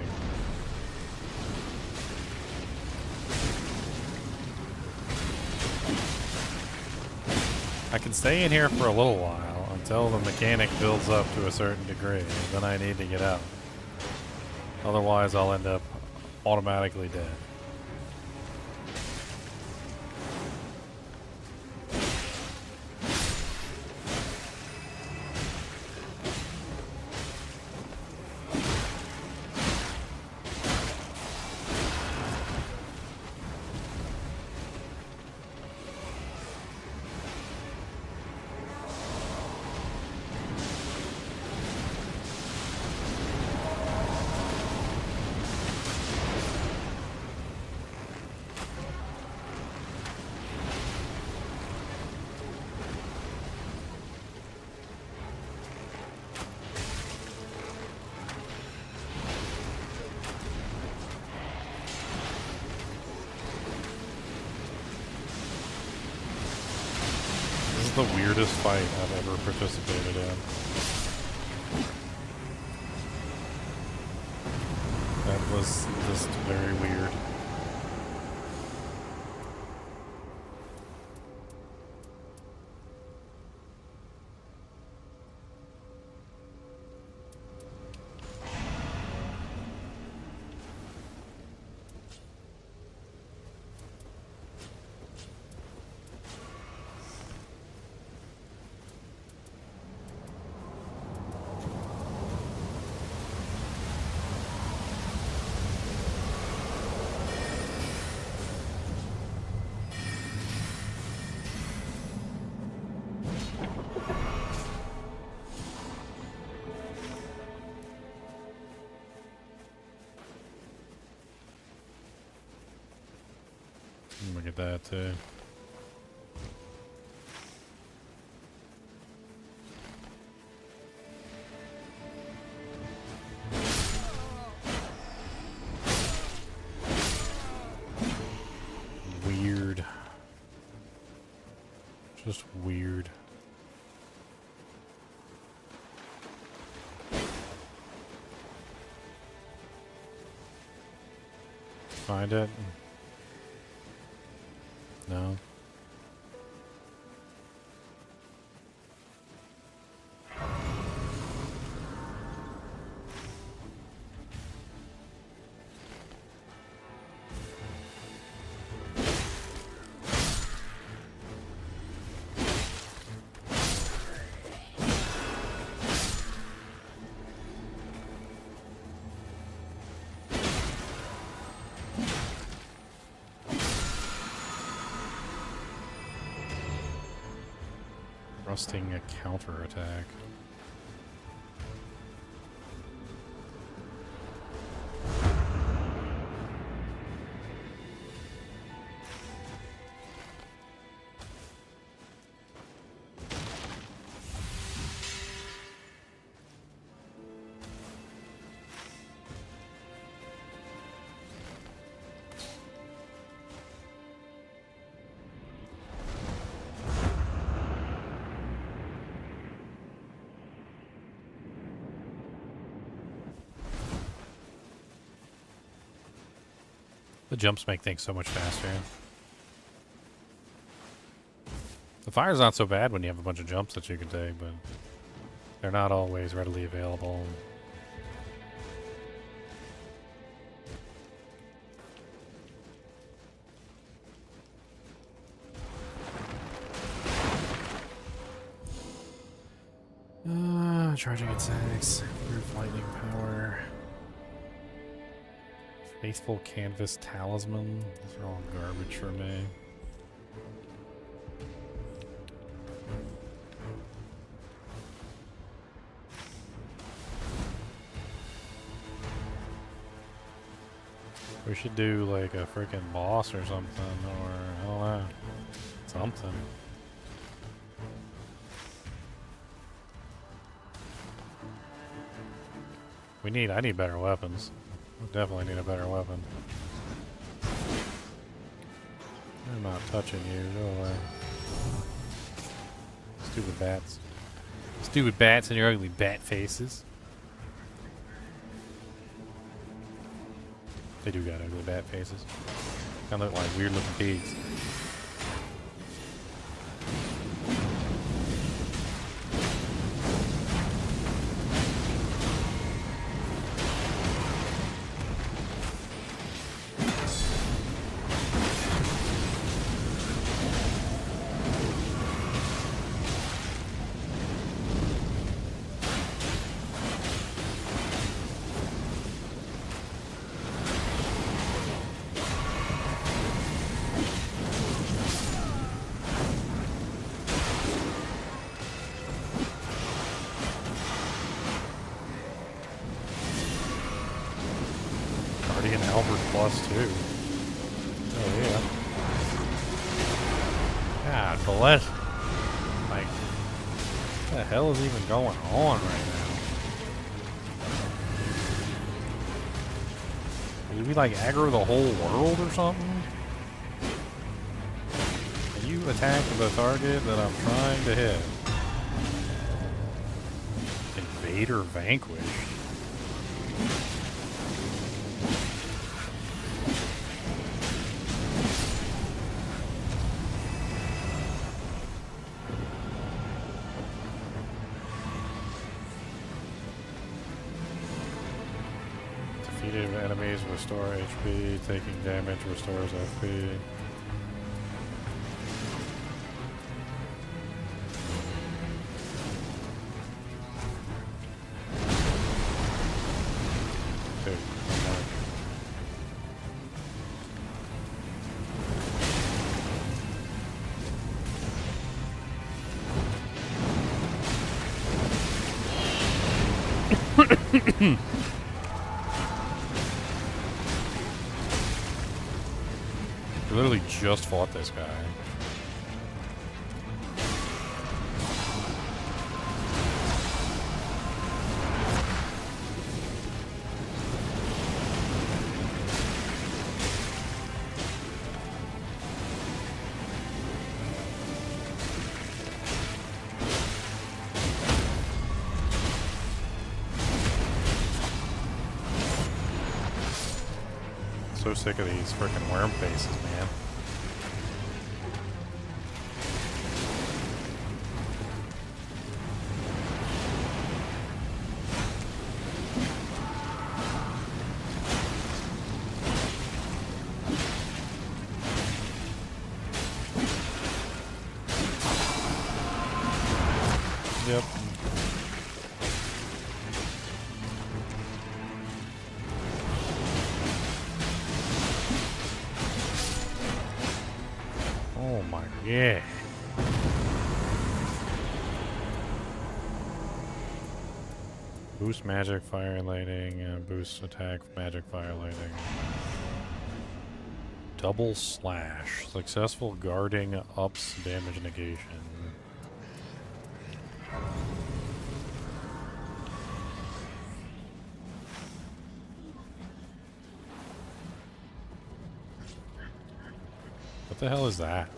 A: I can stay in here for a little while until the mechanic builds up to a certain degree, and then I need to get out. Otherwise I'll end up automatically dead. The weirdest fight I've ever participated in. That was just very weird. Look at that too. Weird. Just weird. Find it? No. Thrusting a counterattack. The jumps make things so much faster. The fire's not so bad when you have a bunch of jumps that you can take, but they're not always readily available. Charging attacks, roof lightning power. Faithful Canvas Talisman. Those are all garbage for me. We should do like a freaking boss or something, or I don't know. Something. I need better weapons. We definitely need a better weapon. I'm not touching you, go away. Stupid bats. Stupid bats and your ugly bat faces. They do got ugly bat faces. Kinda look like weird looking pigs. Plus 2. Oh yeah. God bless. Like, what the hell is even going on right now? Did we like aggro the whole world or something? Can you attack the target that I'm trying to hit? Invader vanquished. Enemies restore HP, taking damage restores FP. Dude. Literally just fought this guy. So sick of these freaking worm faces, man. Yep. Oh my, yeah. Boost magic, fire, lightning, boost attack, magic, fire, lightning. Double slash. Successful guarding ups damage negation. What the hell is that?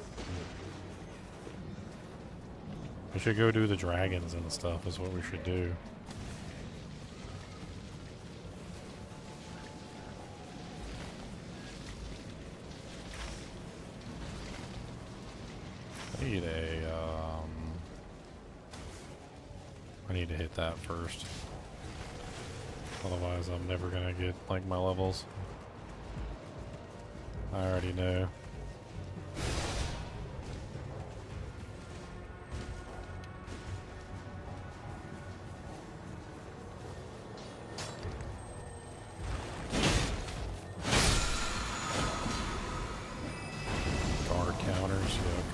A: We should go do the dragons and stuff is what we should do. I need to hit that first. Otherwise I'm never gonna get like my levels. I already know. Guard counters, yep.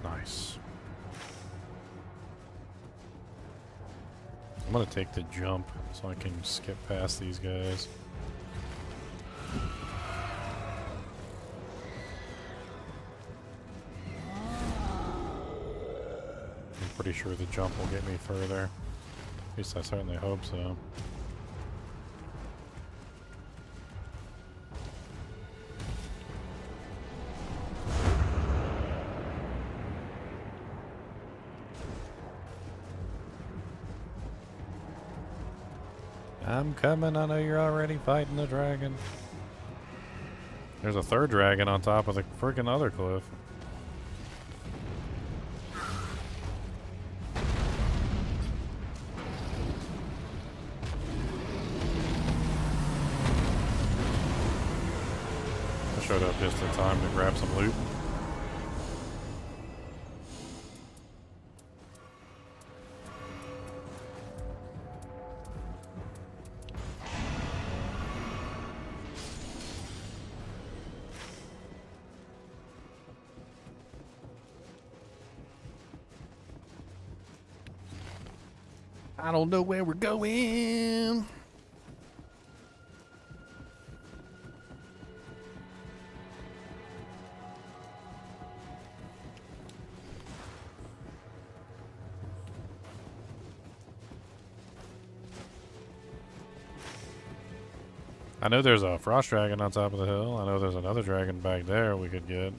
A: Nice. I'm gonna take the jump so I can skip past these guys. I'm pretty sure the jump will get me further. At least I certainly hope so. I'm coming, I know you're already fighting the dragon. There's a third dragon on top of the freaking other cliff. I showed up just in time to grab some loot. I don't know where we're going. I know there's a frost dragon on top of the hill. I know there's another dragon back there we could get.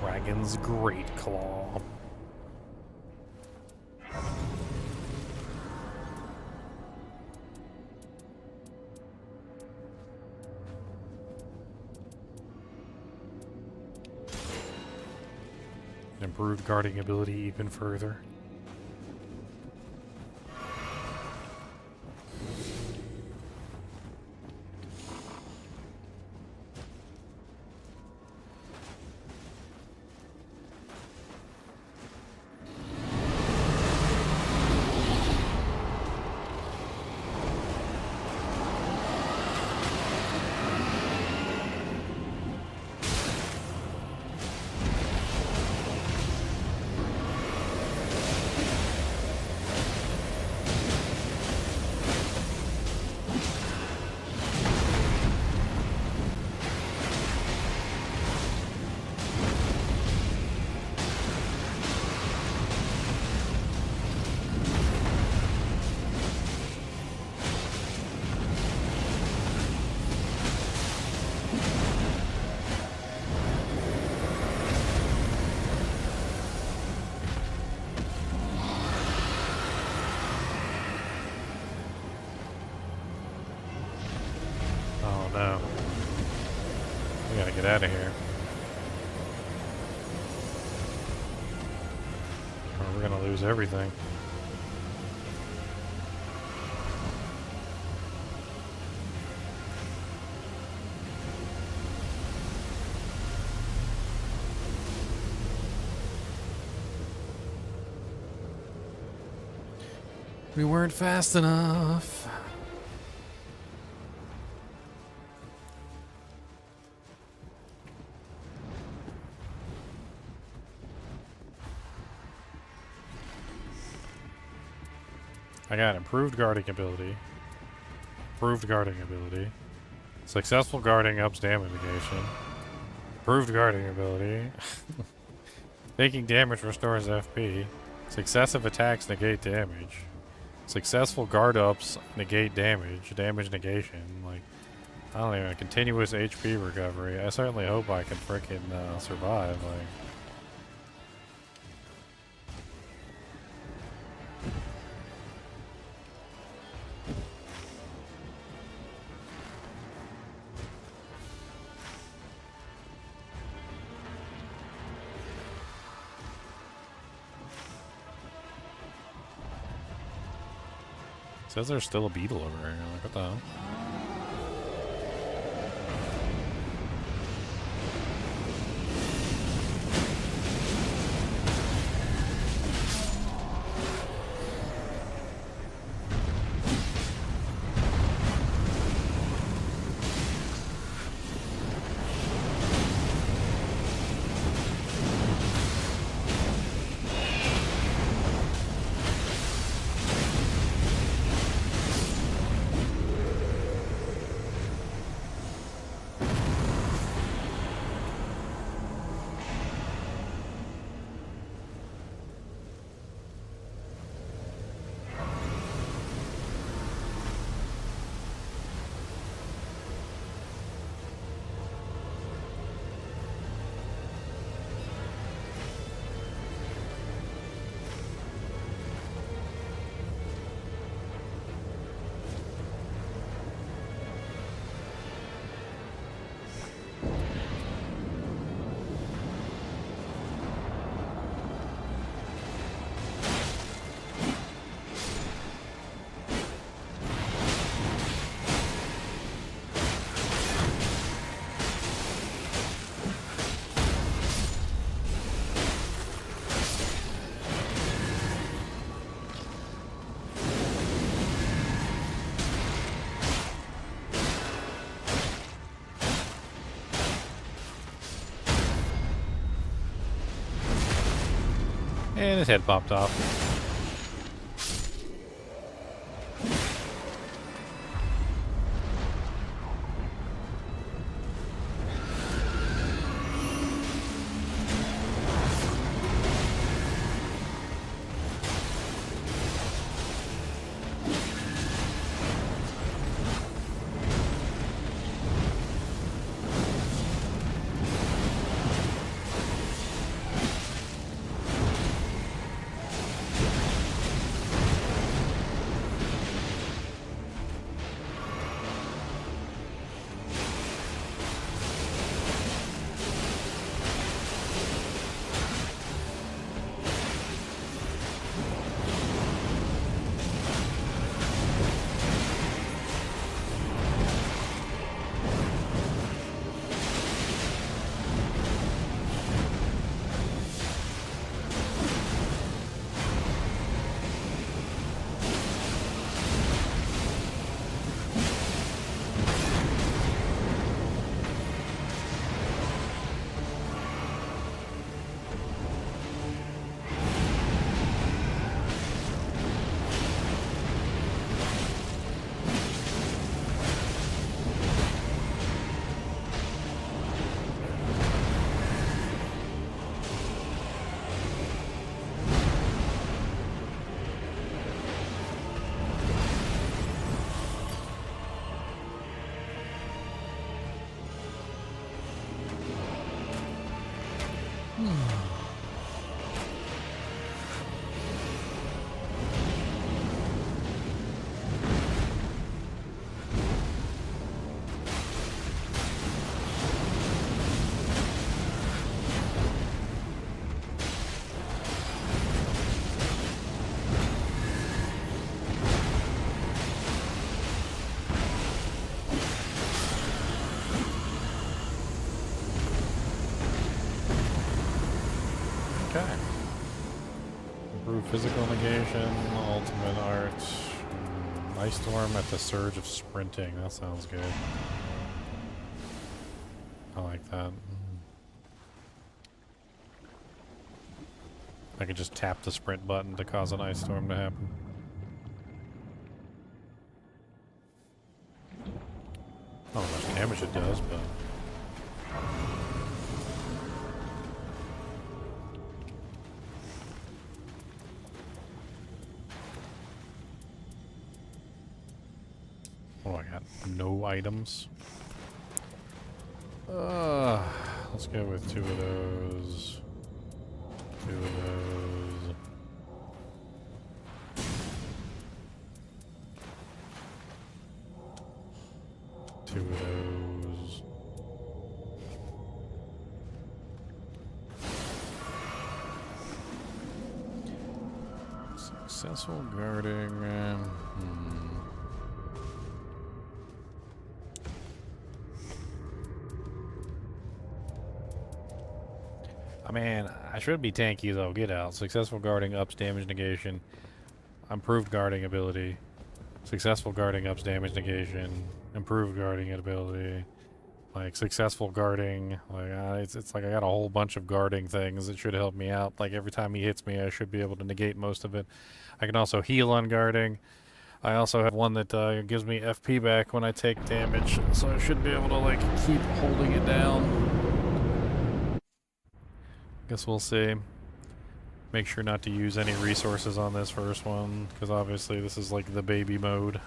A: Dragon's Great Claw. Improved guarding ability even further. out of here. Or we're gonna lose everything. We weren't fast enough. I got improved guarding ability. Improved guarding ability. Successful guarding ups damage negation. Improved guarding ability. Taking damage restores FP. Successive attacks negate damage. Successful guard ups negate damage. Damage negation. Like, I don't even know. Continuous HP recovery. I certainly hope I can frickin' survive. Like, says there's still a beetle over here. Like, what the hell? And his head popped off. Okay. Improve physical negation, ultimate art. Ice storm at the surge of sprinting. That sounds good. I like that. I could just tap the sprint button to cause an ice storm to happen. I don't know how much damage it does, but... What do I got? No items. Let's go with 2 of those. 2 of those. Two of those. Successful guarding. I mean, I should be tanky though. Get out. Successful guarding ups damage negation. Improved guarding ability. Successful guarding ups damage negation. Improved guarding ability. Like successful guarding. Like it's like I got a whole bunch of guarding things that should help me out. Like every time he hits me, I should be able to negate most of it. I can also heal on guarding. I also have one that gives me FP back when I take damage, so I should be able to like keep holding it down. Guess we'll see. Make sure not to use any resources on this first one, because obviously this is like the baby mode.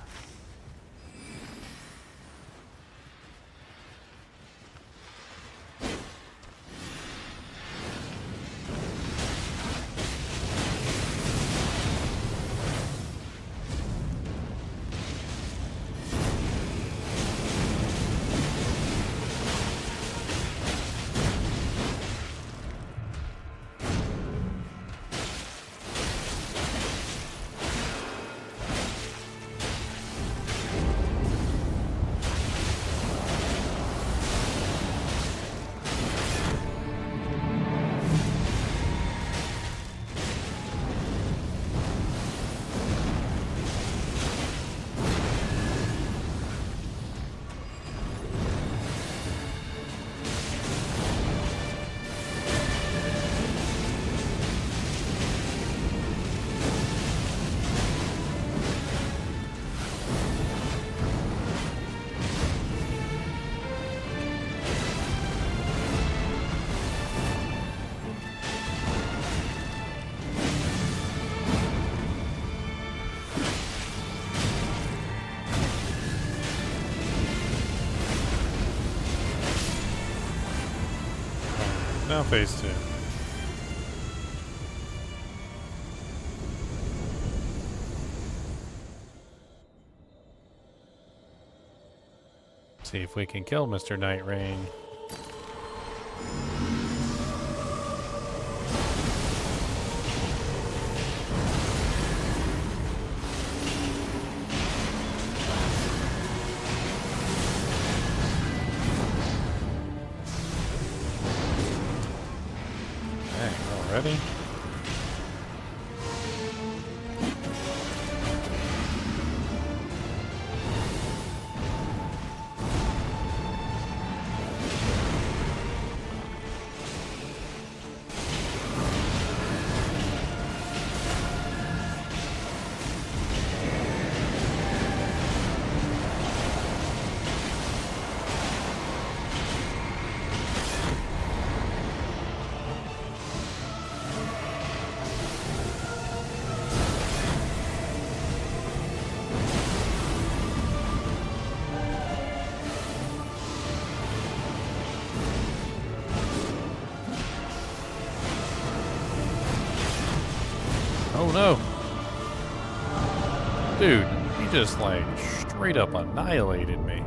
A: Now phase 2. See if we can kill Mr. Nightreign. Ready? Oh no! Dude, he just like straight up annihilated me.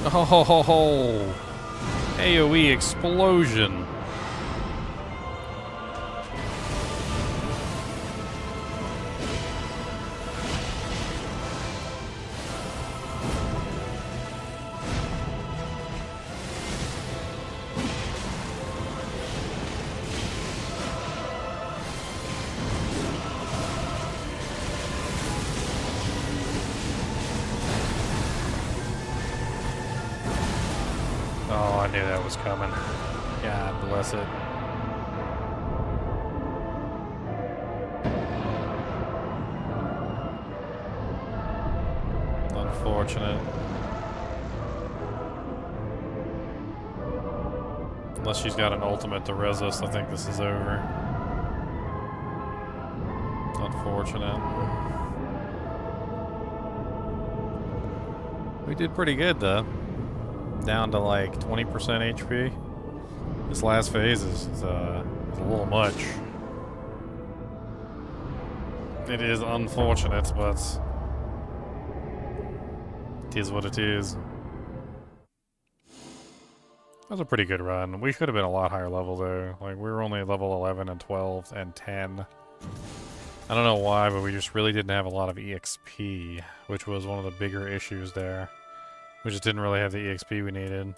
A: Oh, ho, ho, ho. AoE explosion. Oh, I knew that was coming. God bless it. Unfortunate. Unless she's got an ultimate to res us, I think this is over. Unfortunate. We did pretty good though. Down to like 20% HP. This last phase is a little much. It is unfortunate, but it is what it is. That was a pretty good run. We could have been a lot higher level though. Like we were only level 11 and 12 and 10. I don't know why, but we just really didn't have a lot of EXP, which was one of the bigger issues there. We just didn't really have the EXP we needed.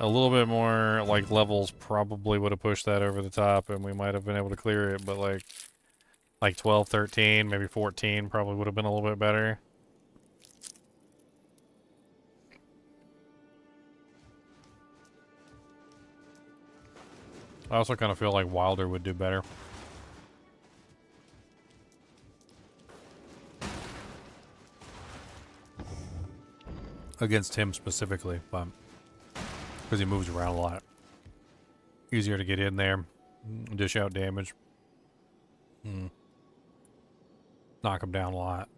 A: A little bit more like levels probably would have pushed that over the top and we might have been able to clear it, but like 12, 13, maybe 14 probably would have been a little bit better. I also kind of feel like Wilder would do better. Against him specifically, but because he moves around a lot. Easier to get in there, dish out damage. Knock him down a lot.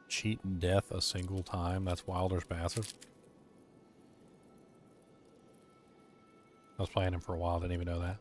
A: Cheat death a single time, that's Wilder's passive. I was playing him for a while, didn't even know that.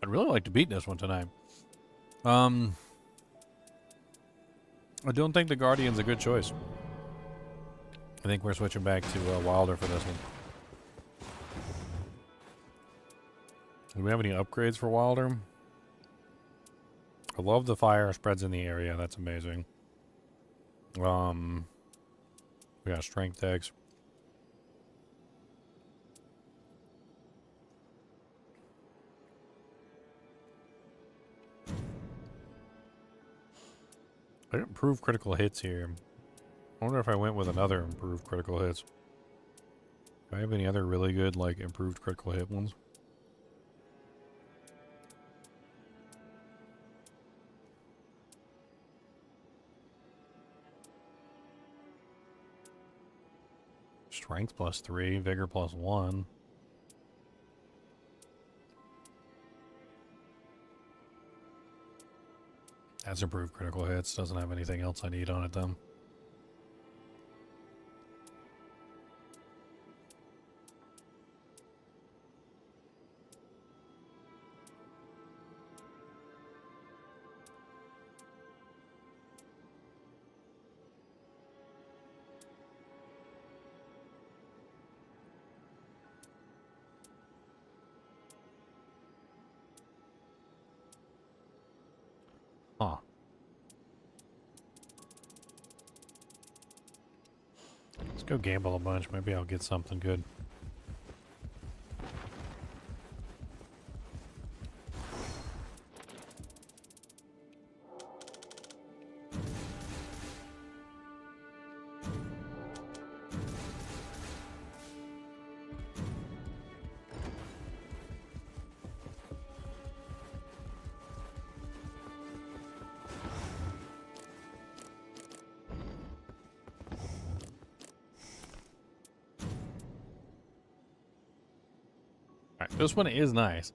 A: I'd really like to beat this one tonight. I don't think the Guardian's a good choice. I think we're switching back to Wilder for this one. Do we have any upgrades for Wilder? I love the fire spreads in the area. That's amazing. We got strength tags. I improved critical hits here. I wonder if I went with another improved critical hits. Do I have any other really good, like, improved critical hit ones? Strength +3, vigor +1. That's improved critical hits. Doesn't have anything else I need on it, though. Huh. Let's go gamble a bunch. Maybe I'll get something good. Alright, this one is nice,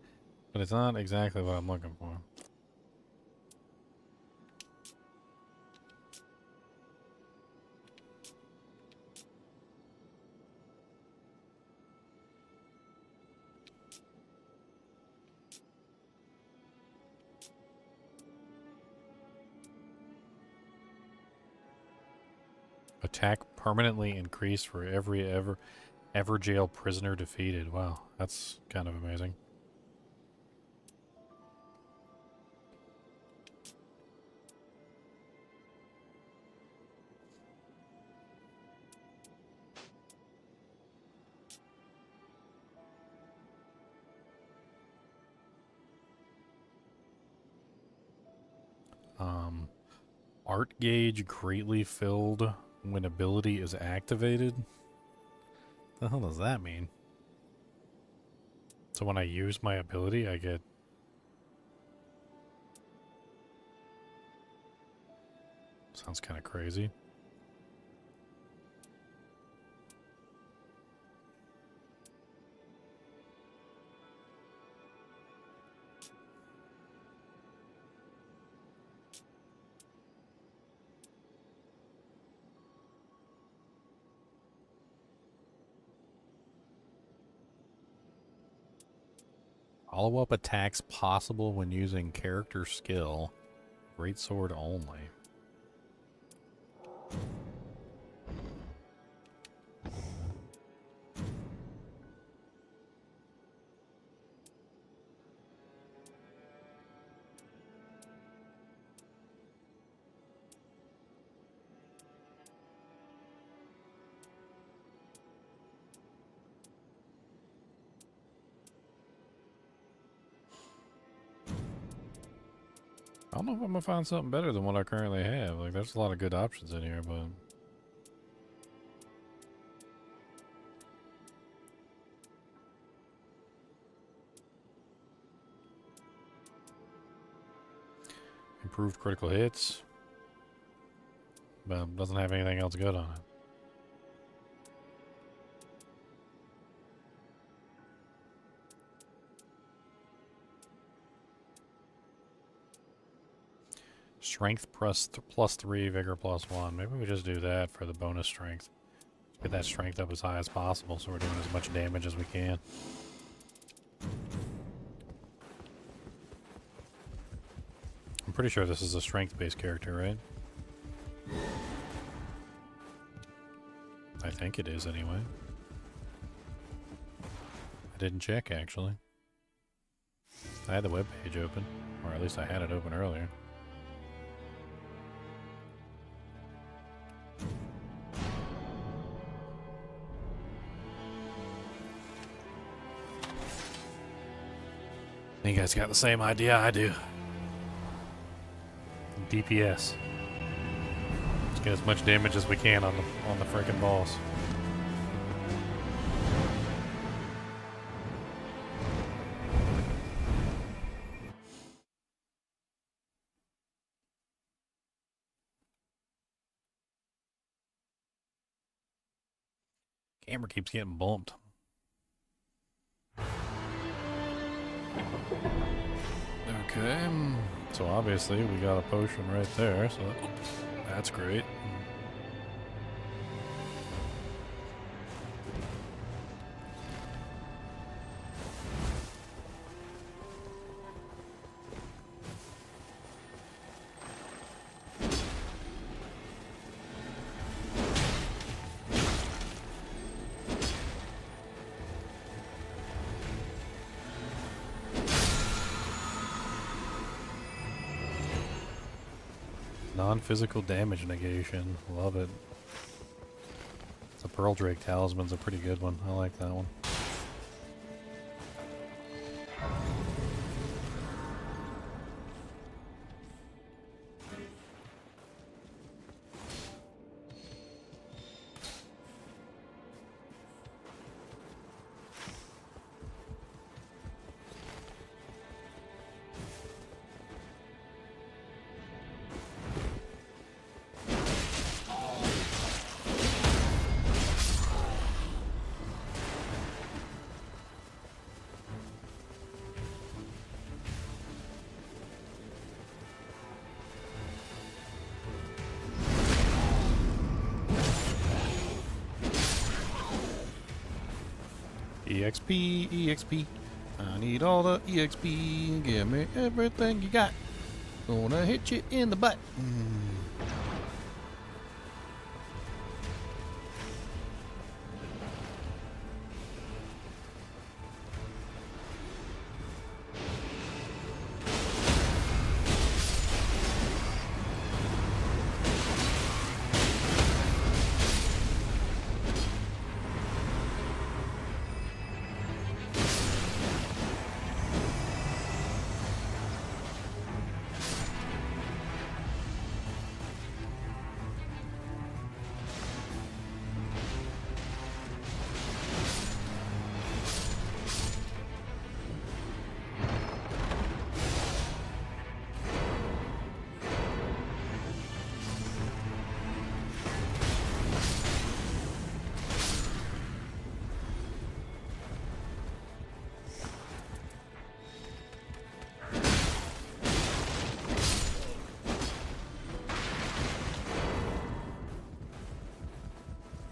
A: but it's not exactly what I'm looking for. Attack permanently increased for every ever jail prisoner defeated. Wow, that's kind of amazing. Art gauge greatly filled when ability is activated. The hell does that mean? So when I use my ability, I get... Sounds kind of crazy. Follow-up attacks possible when using character skill. Greatsword only. I don't know if I'm gonna find something better than what I currently have. Like, there's a lot of good options in here, but... Improved critical hits. But doesn't have anything else good on it. Strength plus 3, vigor plus 1. Maybe we just do that for the bonus strength. Get that strength up as high as possible so we're doing as much damage as we can. I'm pretty sure this is a strength-based character, right? I think it is anyway. I didn't check, actually. I had the webpage open. Or at least I had it open earlier. You guys got the same idea I do. DPS. Let's get as much damage as we can on the freaking boss. Camera keeps getting bumped. Okay, so obviously we got a potion right there, so that's great. Non-physical damage negation. Love it. The Pearl Drake Talisman's a pretty good one. I like that one. EXP, EXP. I need all the EXP. Give me everything you got. Gonna hit you in the butt.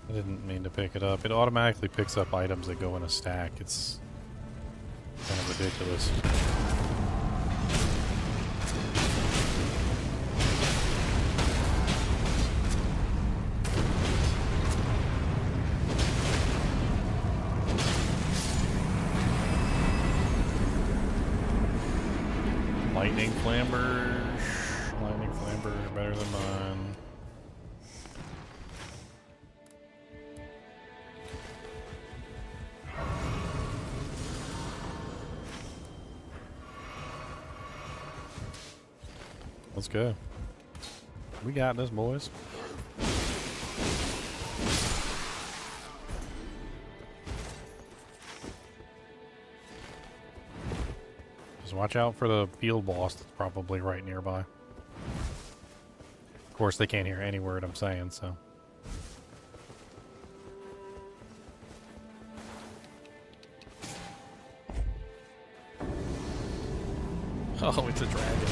A: I didn't mean to pick it up. It automatically picks up items that go in a stack. It's kind of ridiculous. Lightning Flamber. Lightning Flamber is better than mine. Let's go. We got this, boys. Just watch out for the field boss that's probably right nearby. Of course, they can't hear any word I'm saying, so. Oh, it's a dragon.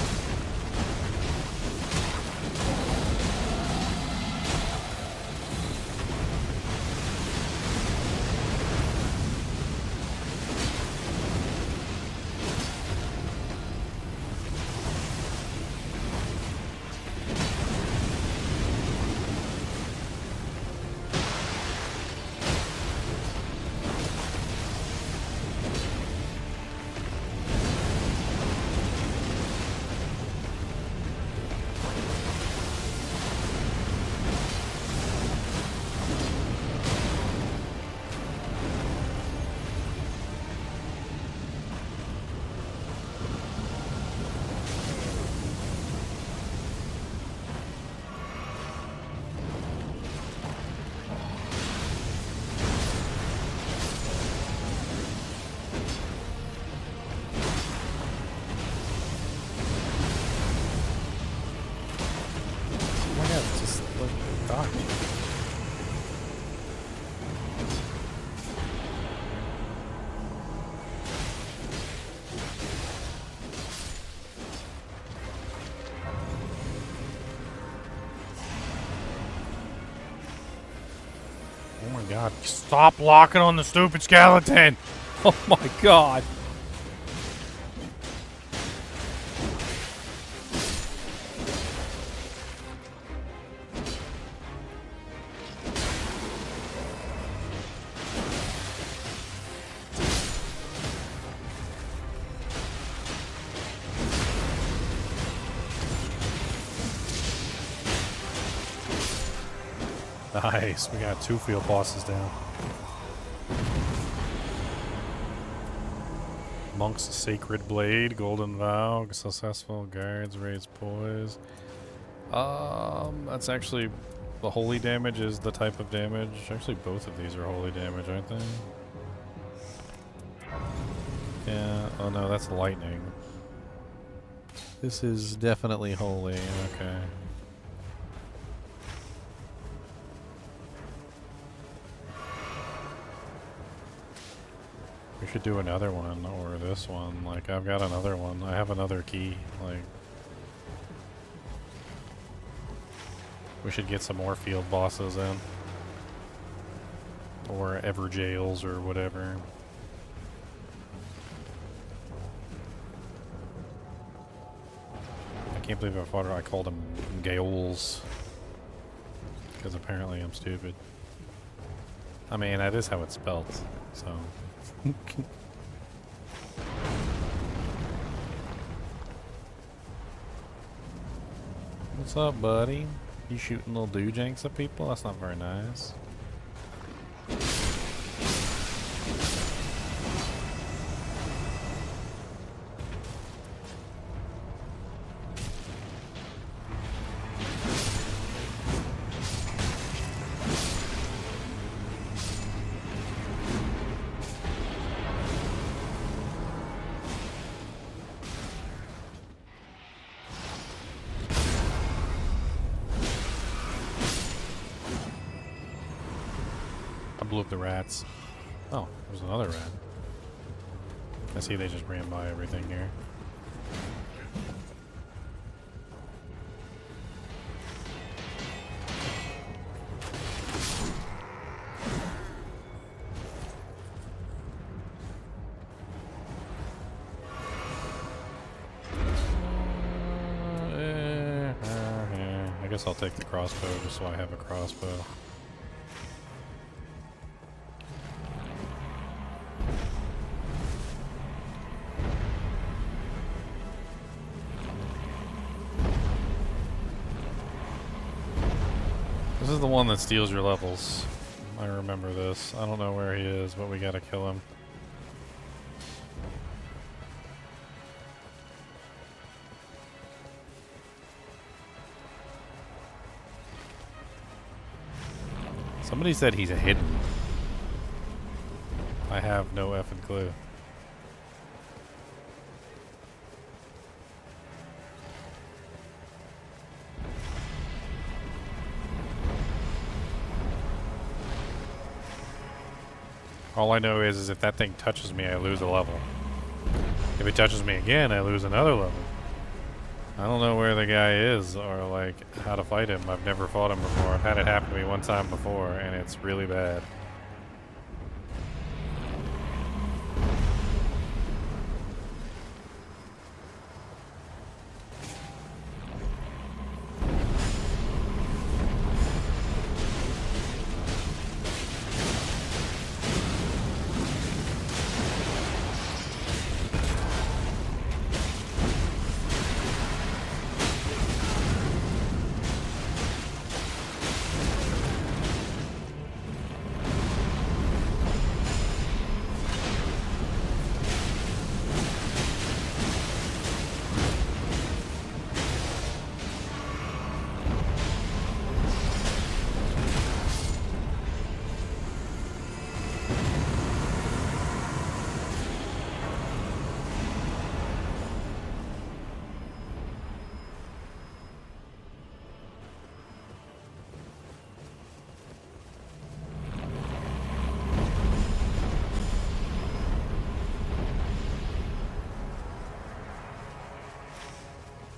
A: Oh my god, stop locking on the stupid skeleton! Oh my god! Nice, we got 2 field bosses down. Monk's Sacred Blade, Golden Vow, successful guards, raise poise. That's actually, the holy damage is the type of damage. Actually, both of these are holy damage, aren't they? Yeah, oh no, that's lightning. This is definitely holy, okay. We should do another one, or this one. Like, I've got another one. I have another key. Like, we should get some more field bosses in. Or ever jails, or whatever. can't believe I called them Gales. Because apparently I'm stupid. I mean, that is how it's spelled, so... What's up, buddy? You shooting little doojanks at people? That's not very nice. Blew up the rats. Oh, there's another rat. I see they just ran by everything here. I guess I'll take the crossbow just so I have a crossbow. This is the one that steals your levels. I remember this. I don't know where he is, but we gotta kill him. Somebody said he's hidden. I have no effing clue. All I know is if that thing touches me, I lose a level. If it touches me again, I lose another level. I don't know where the guy is or like how to fight him. I've never fought him before. I've had it happen to me one time before and it's really bad.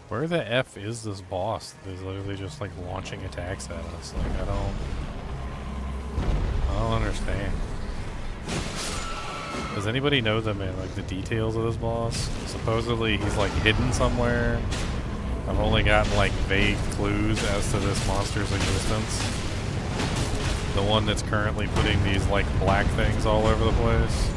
A: Where the F is this boss that is literally just like launching attacks at us? Like I don't understand. Does anybody know like the details of this boss? Supposedly he's like hidden somewhere. I've only gotten like vague clues as to this monster's existence. The one that's currently putting these like black things all over the place.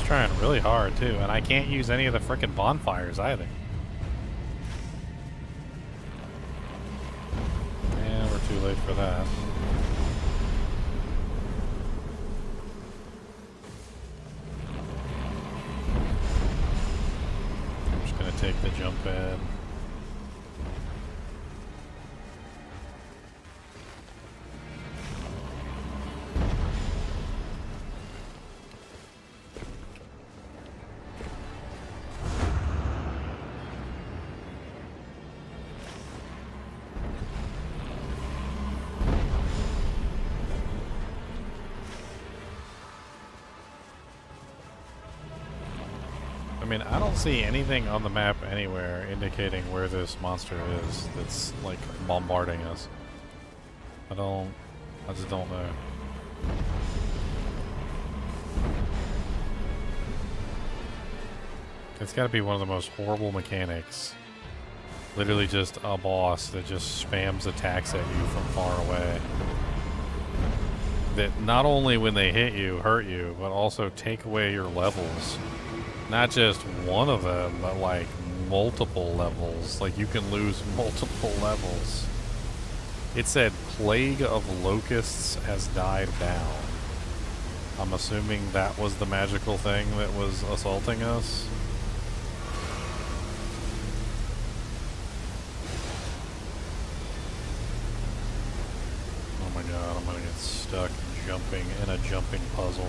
A: Trying really hard too, and I can't use any of the frickin' bonfires either. Yeah, we're too late for that. I'm just gonna take the jump pad. mean, I don't see anything on the map anywhere indicating where this monster is that's, like, bombarding us. I just don't know. It's gotta be one of the most horrible mechanics. Literally just a boss that just spams attacks at you from far away. That not only when they hit you, hurt you, but also take away your levels. Not just one of them, but like multiple levels. Like you can lose multiple levels. It said Plague of Locusts has died down. I'm assuming that was the magical thing that was assaulting us. Oh my god, I'm gonna get stuck jumping in a jumping puzzle.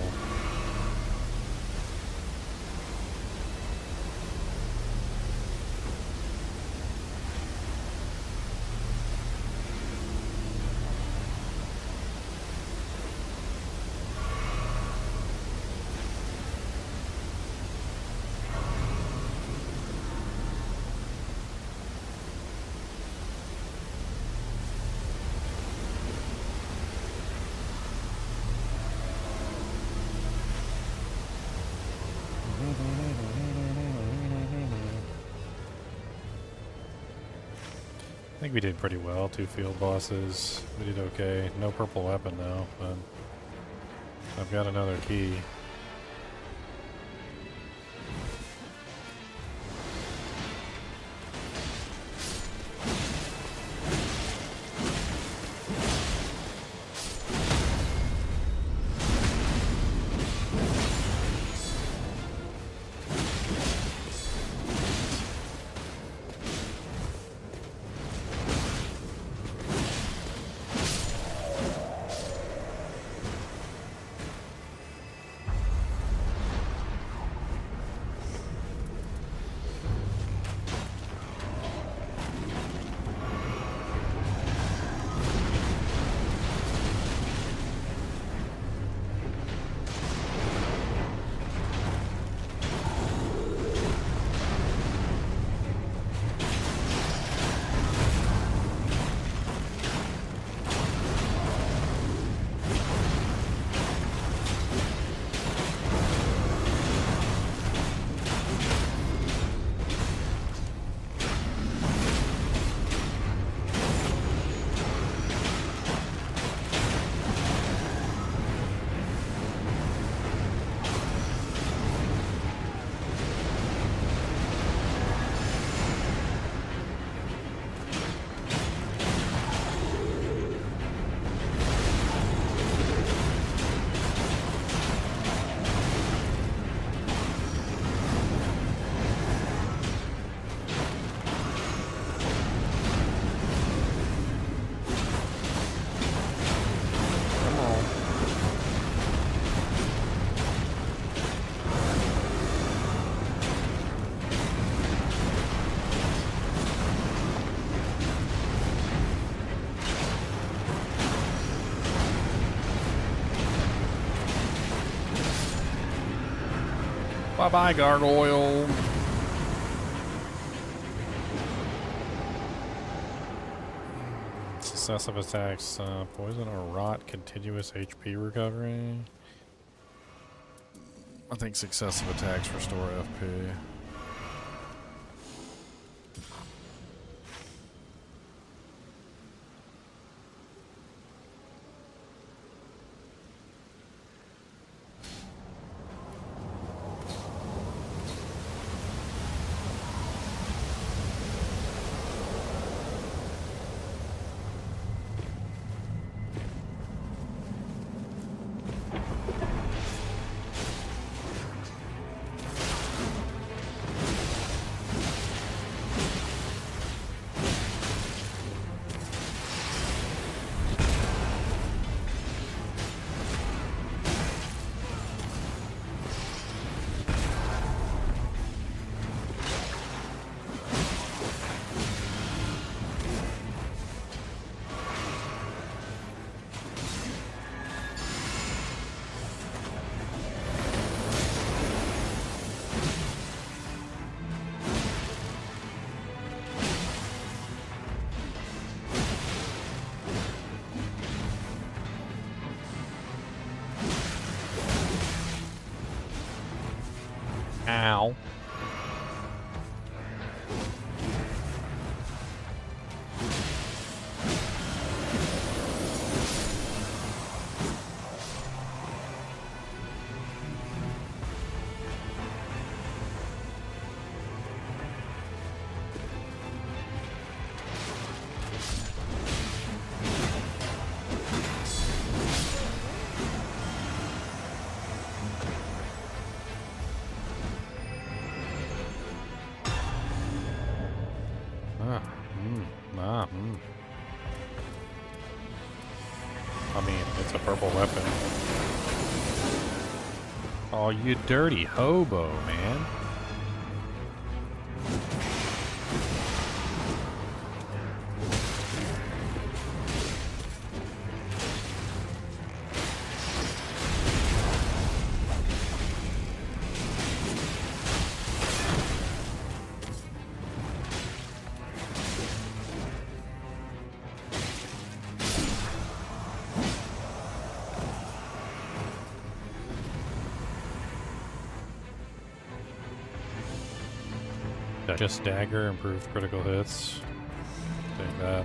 A: I think we did pretty well. 2 field bosses. We did okay. No purple weapon though, but I've got another key. Bye-bye, gargoyle. Successive attacks, poison or rot, continuous HP recovery. I think successive attacks restore FP. Ow. I mean, it's a purple weapon. Oh, you dirty hobo, man. Just dagger, improved critical hits. Take that.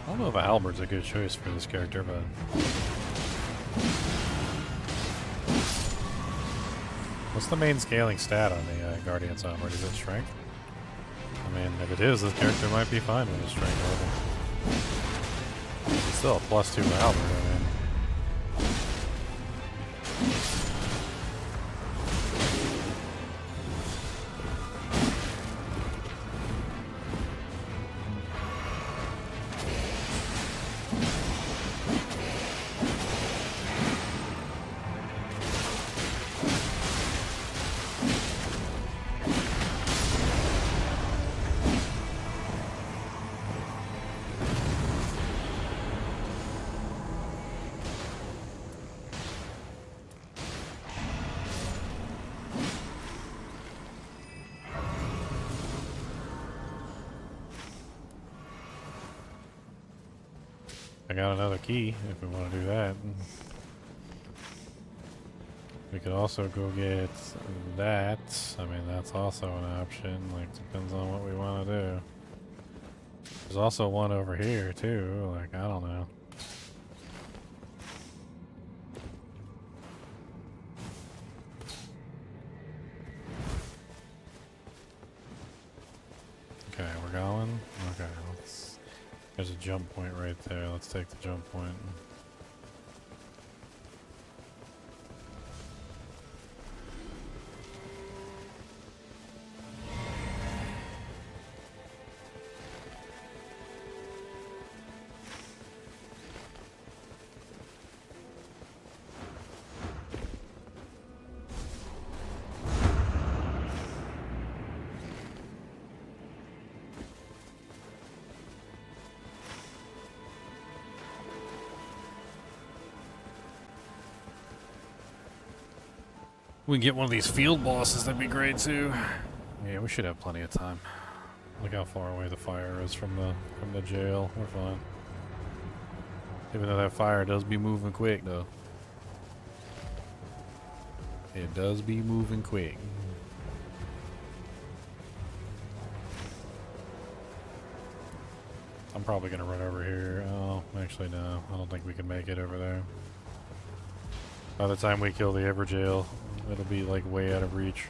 A: I don't know if Albert's a good choice for this character, but what's the main scaling stat on the Guardian's Albert? Is it strength? I mean, if it is, this character might be fine with a strength level. It's still a +2 Albert, I mean. I got another key if we want to do that. We could also go get that. I mean, that's also an option. Like, depends on what we want to do. There's also one over here, too. Like, I don't know. Okay, we're going. Okay, let's... There's a jump point right there. Let's take the jump point. We can get one of these field bosses, that'd be great too. Yeah, we should have plenty of time. Look how far away the fire is from the jail. We're fine. Even though that fire does be moving quick though. It does be moving quick. I'm probably gonna run over here. Oh, actually no. I don't think we can make it over there. By the time we kill the Everjail, it'll be like way out of reach.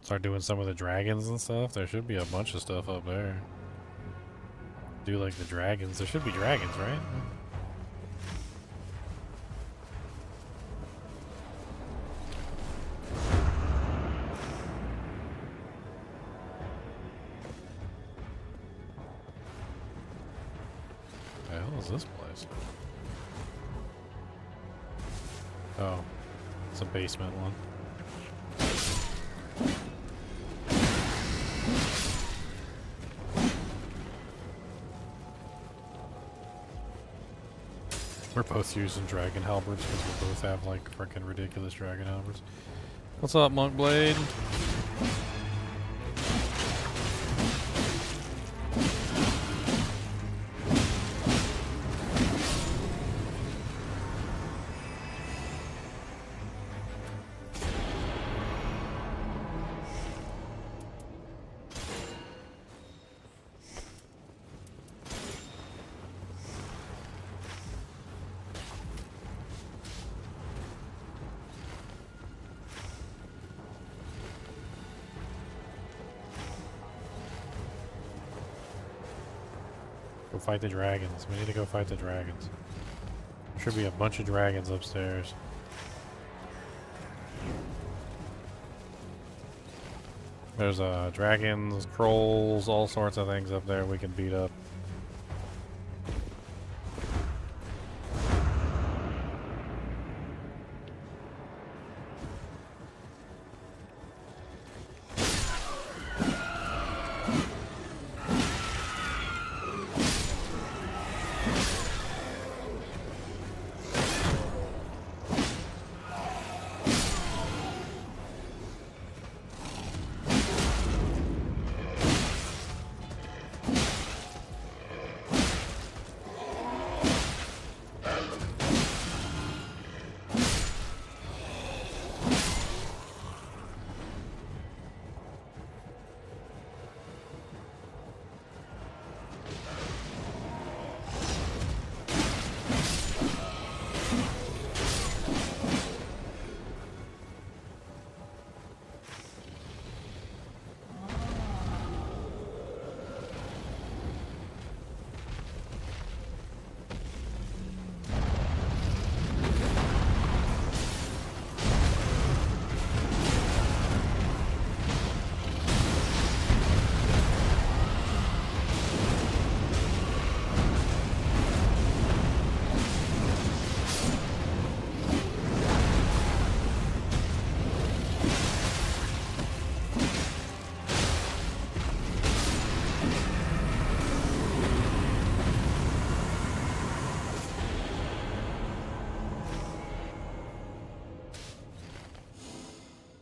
A: Start doing some of the dragons and stuff. There should be a bunch of stuff up there. Do like the dragons. There should be dragons, right? What the hell is this place? Oh, it's a basement one. We're both using dragon halberds because we both have like freaking ridiculous dragon halberds. What's up, Monk Blade? Go fight the dragons. We need to go fight the dragons. There should be a bunch of dragons upstairs. There's dragons, trolls, all sorts of things up there we can beat up.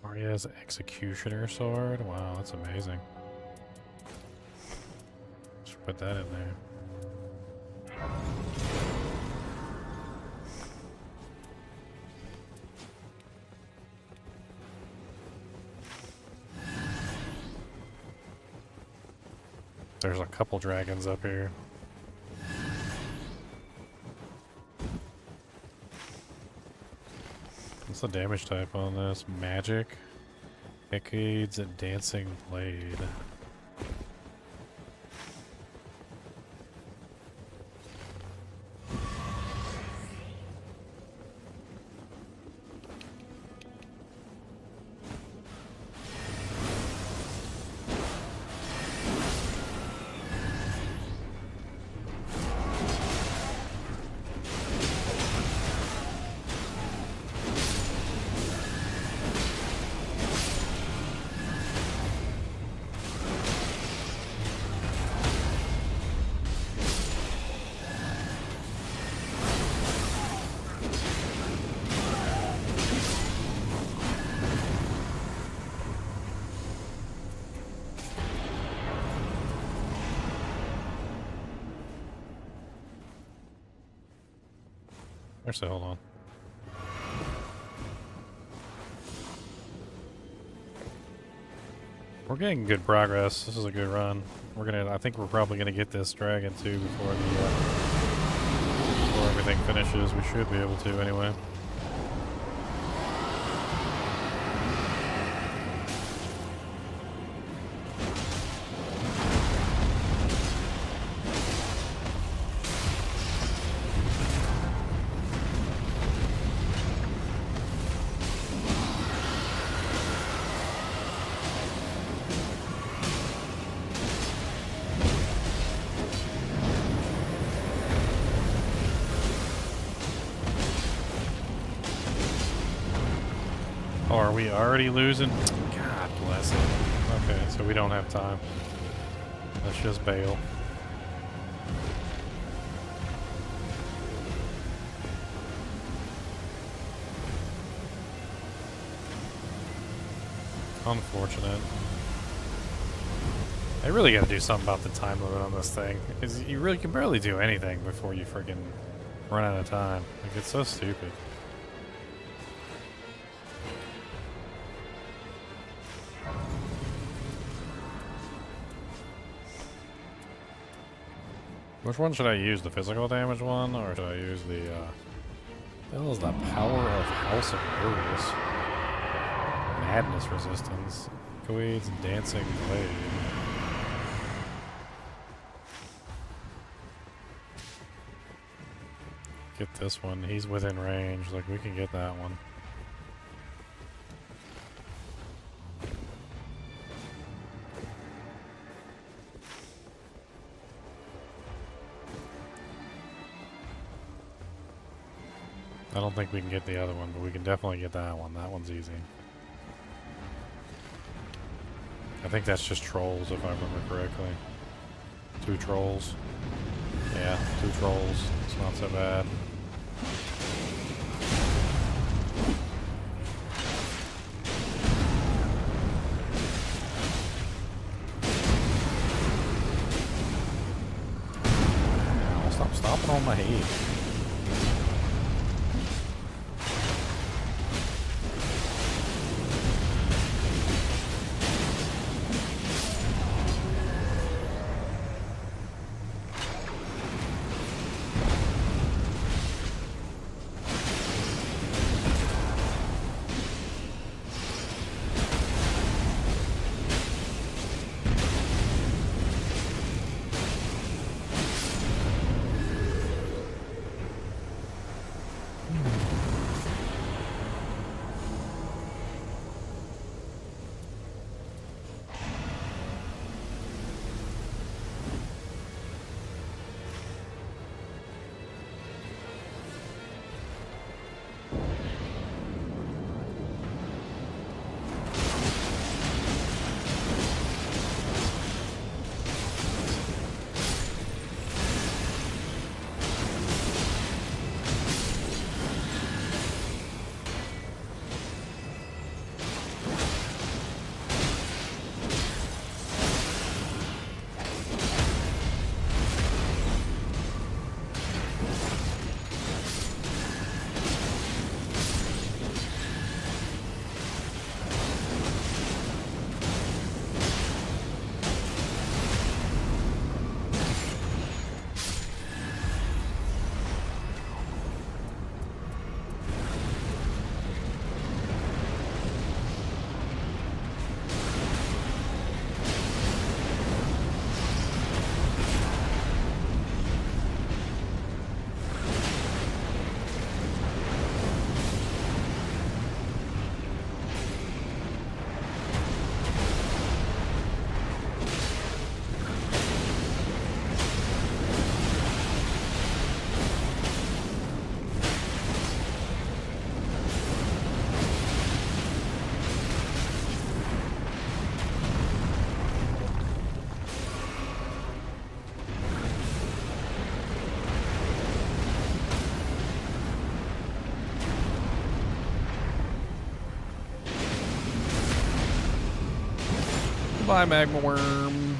A: Arya's Executioner Sword. Wow, that's amazing. Should put that in there. There's a couple dragons up here. What's the damage type on this? Magic? Decades and Dancing Blade. Actually, hold on. We're getting good progress. This is a good run. I think we're probably gonna get this dragon too before everything finishes. We should be able to anyway. Oh, are we already losing? God bless it. Okay, so we don't have time. Let's just bail. Unfortunate. I really gotta do something about the time limit on this thing. Because you really can barely do anything before you freaking run out of time. Like, it's so stupid. Which one should I use? The physical damage one? Or should I use the, what the hell is the power of House of Mirrors? Madness resistance. Echoades and dancing blade. Get this one. He's within range. Like, we can get that one. I don't think we can get the other one, but we can definitely get that one. That one's easy. I think that's just trolls, if I remember correctly. 2 trolls. Yeah, 2 trolls. It's not so bad. Ow, stop stomping on my head. Bye, magma worm.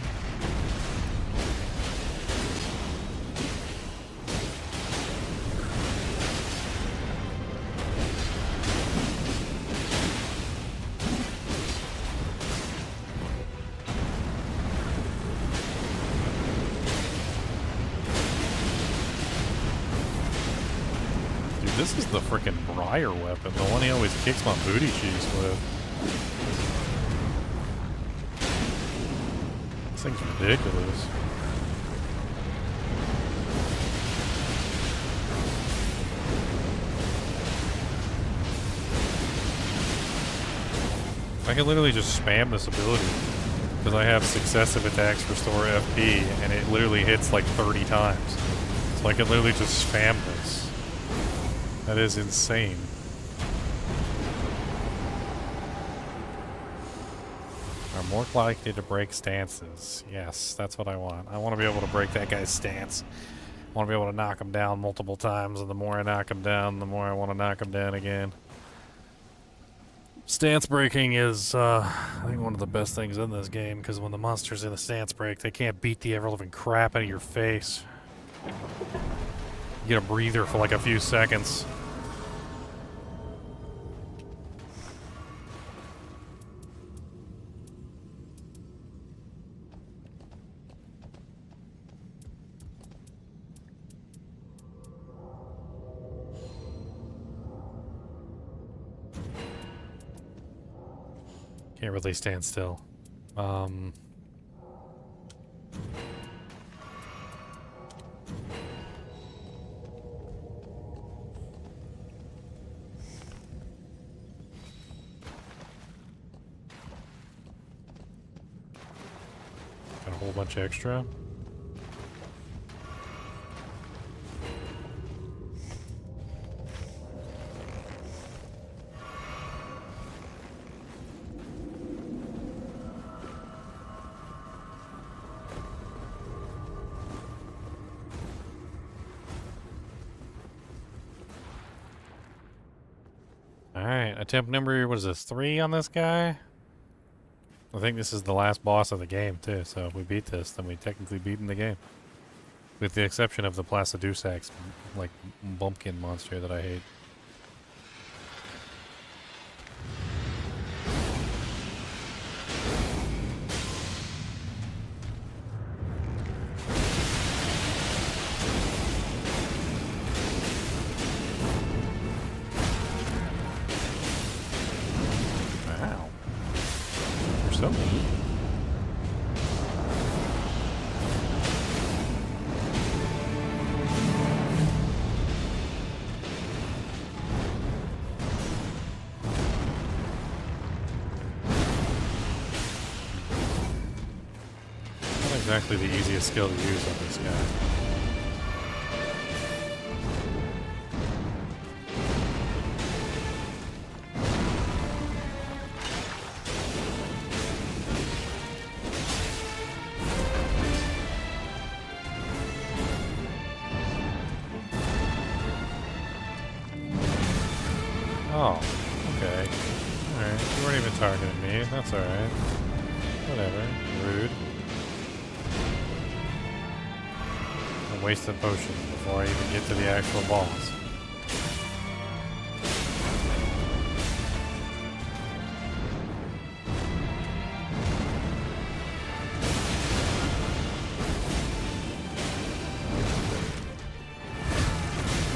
A: Dude, this is the frickin' briar weapon, the one he always kicks my booty cheeks with. This thing's ridiculous. I can literally just spam this ability because I have successive attacks restore FP and it literally hits like 30 times. So I can literally just spam this. That is insane. are more likely to break stances. Yes, that's what I want. I want to be able to break that guy's stance. I want to be able to knock him down multiple times, and the more I knock him down, the more I want to knock him down again. Stance breaking is, I think, one of the best things in this game, because when the monster's in a stance break, they can't beat the ever-living crap out of your face. You get a breather for like a few seconds. Can't really stand still. Got a whole bunch extra. Alright, attempt number, what is this, 3 on this guy? I think this is the last boss of the game, too, so if we beat this, then we technically beaten the game. With the exception of the Placidusax, like, bumpkin monster that I hate. Wow. You're so mean. Not exactly the easiest skill to use on this guy. Oh, okay. Alright, you weren't even targeting me. That's alright. Whatever. Rude. I wasted potions before I even get to the actual boss.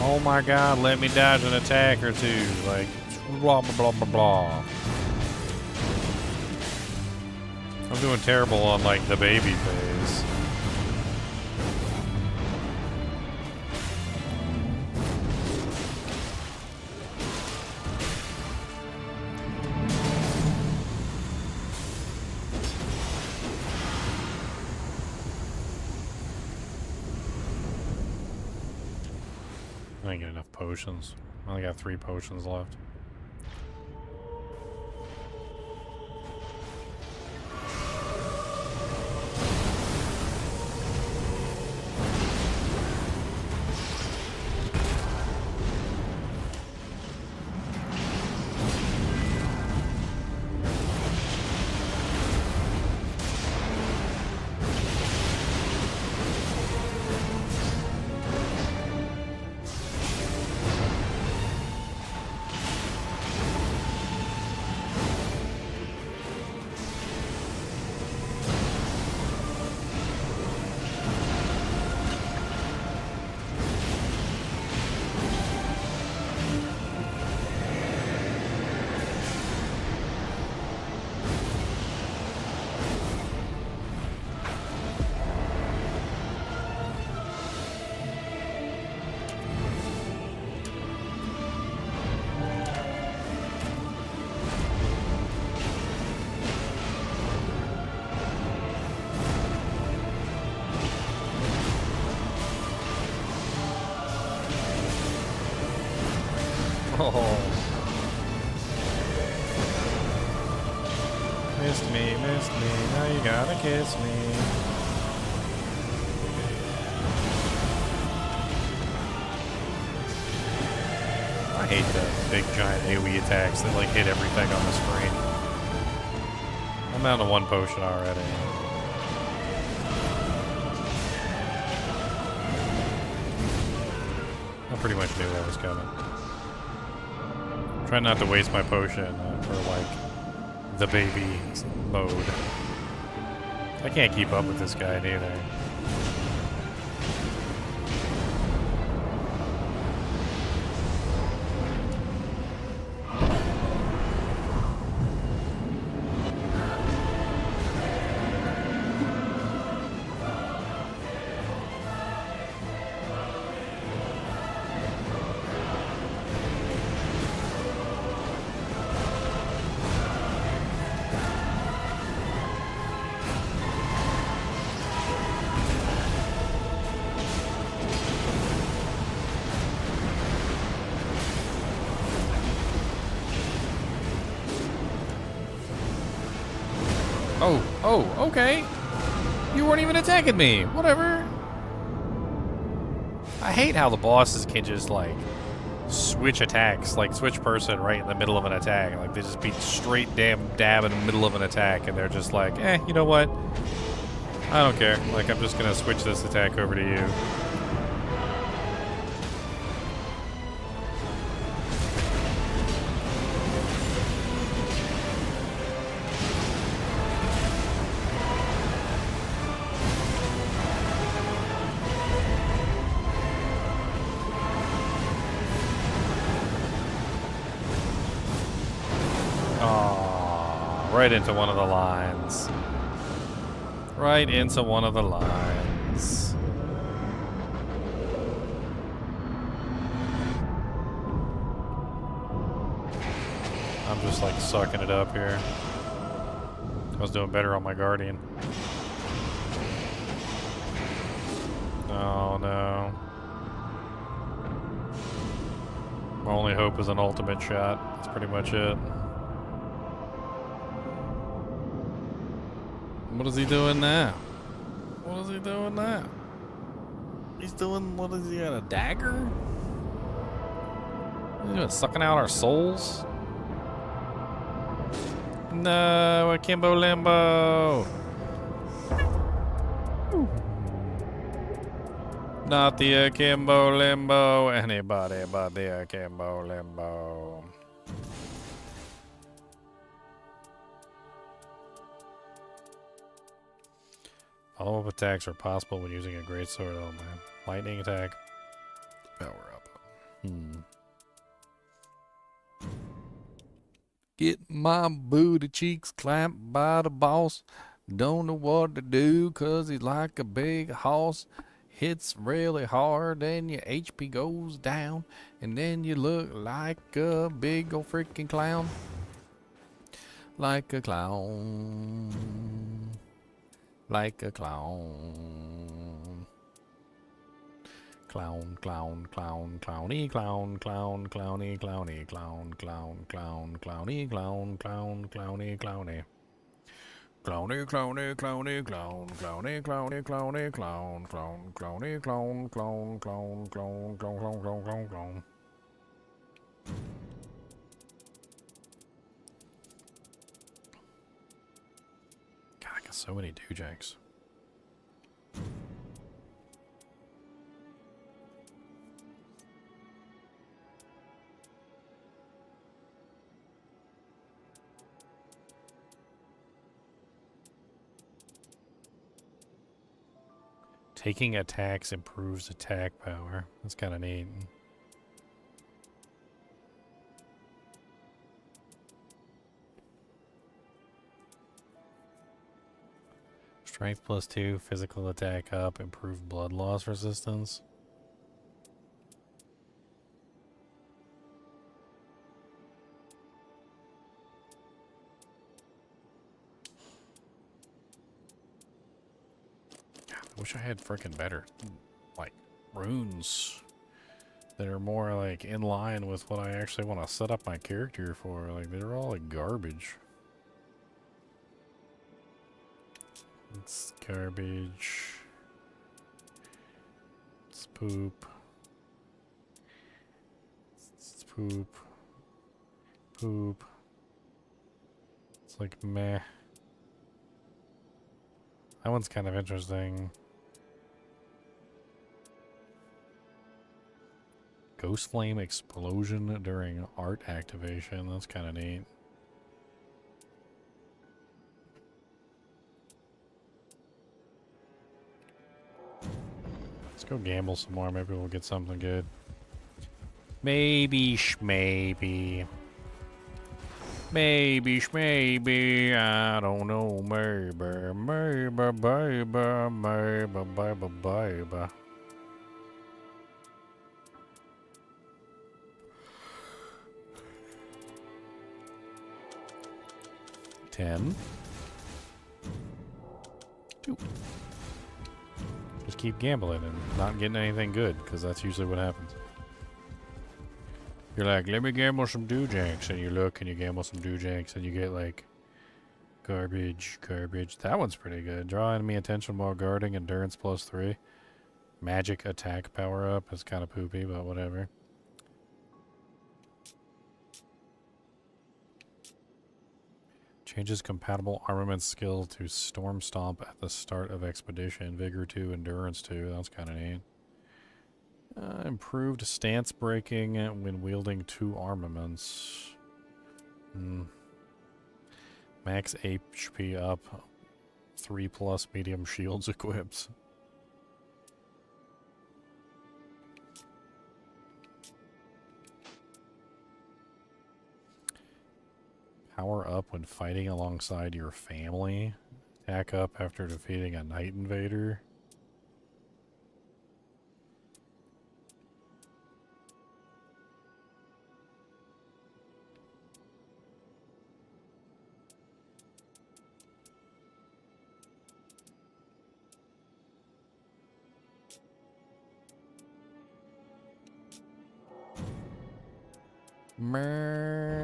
A: Oh my god, let me dodge an attack or two. Like, blah blah blah blah blah. I'm doing terrible on, like, the baby phase. I didn't get enough potions. I only got 3 potions left. Missed me, now you gotta kiss me. I hate the big giant AoE attacks that like hit everything on the screen. I'm down to 1 potion already. I pretty much knew that was coming. Try not to waste my potion for like the baby mode. I can't keep up with this guy neither. Oh, okay. You weren't even attacking me. Whatever. I hate how the bosses can just, like, switch attacks. Like, switch person right in the middle of an attack. Like, they just be straight damn dab in the middle of an attack, and they're just like, you know what? I don't care. Like, I'm just gonna switch this attack over to you. Right into one of the lines. Right into one of the lines. I'm just like sucking it up here. I was doing better on my Guardian. Oh no. My only hope is an ultimate shot. That's pretty much it. What is he doing now? What is he doing now? He's doing, what is he got, a dagger? What is he doing, sucking out our souls? No, Akimbo Limbo! Not the Akimbo Limbo, anybody but the Akimbo Limbo. Follow-up attacks are possible when using a greatsword. Oh man. Lightning attack. Power up. Get my booty cheeks clamped by the boss. Don't know what to do cause he's like a big hoss. Hits really hard and your HP goes down. And then you look like a big ol' freaking clown. Like a clown. Like a clown. Clown, clown, clown, clowny, clown, clown, clowny, clowny, clown, clown, clown, clowny, clown, clown, clowny, clowny. Clowny, clowny, clowny, clown, clowny, clowny, clowny, clown, clown, clowny, clown, clown, clown, clown, clown, clown, clown, clown, clown. God, I got so many doojags. Taking attacks improves attack power. That's kind of neat. Strength +2, physical attack up, improved blood loss resistance. I wish I had freaking better, like, runes that are more, like, in line with what I actually want to set up my character for. Like, they're all, like, garbage. It's garbage. It's poop. It's poop. Poop. It's like meh. That one's kind of interesting. Ghost flame explosion during art activation. That's kind of neat. Let's go gamble some more. Maybe we'll get something good. Maybe schmaybe. Maybe schmaybe. I don't know. Maybe. Maybe. 10. 2. Just keep gambling and not getting anything good, because that's usually what happens. You're like, let me gamble some doojanks, and you look and you gamble some doojanks, and you get like garbage. That one's pretty good. Draw enemy attention while guarding, endurance +3. Magic attack power up is kind of poopy, but whatever. Changes compatible armament skill to Storm Stomp at the start of expedition. Vigor 2, Endurance 2. That's kind of neat. Improved stance breaking when wielding 2 armaments. Max HP up. 3+ medium shields equipped. Power up when fighting alongside your family. Attack up after defeating a night invader. Meh.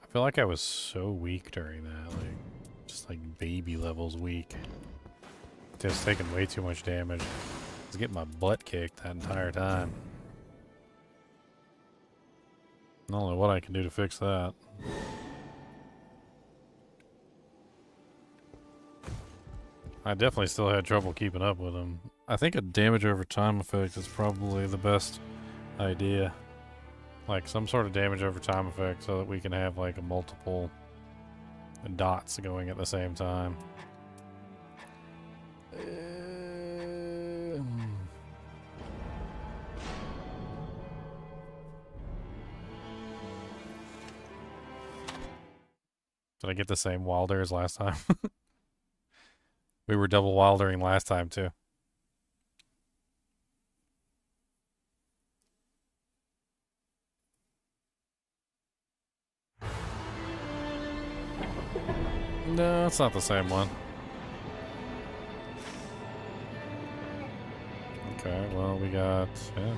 A: I feel like I was so weak during that, like, just like baby levels weak. Just taking way too much damage. I was getting my butt kicked that entire time. I don't know what I can do to fix that. I definitely still had trouble keeping up with him. I think a damage over time effect is probably the best idea. Like some sort of damage over time effect so that we can have like a multiple dots going at the same time. Did I get the same wilder as last time? We were double wildering last time too. No, it's not the same one. Okay, well we got, yeah.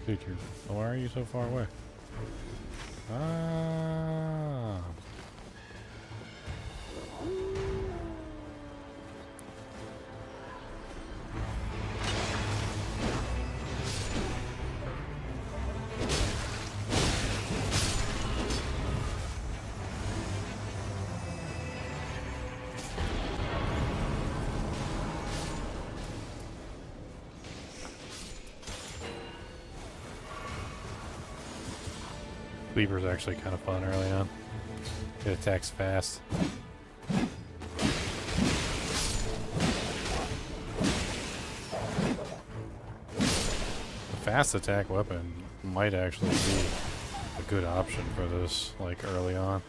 A: Dude, why are you so far away? Ah. Cleaver's actually kind of fun early on. It attacks fast. The fast attack weapon might actually be a good option for this, like, early on.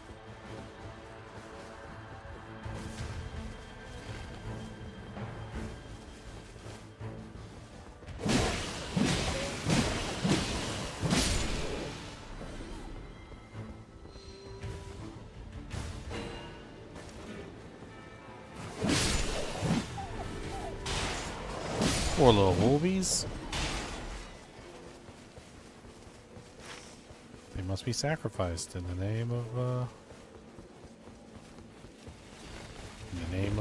A: Poor little wolvies. They must be sacrificed in the name of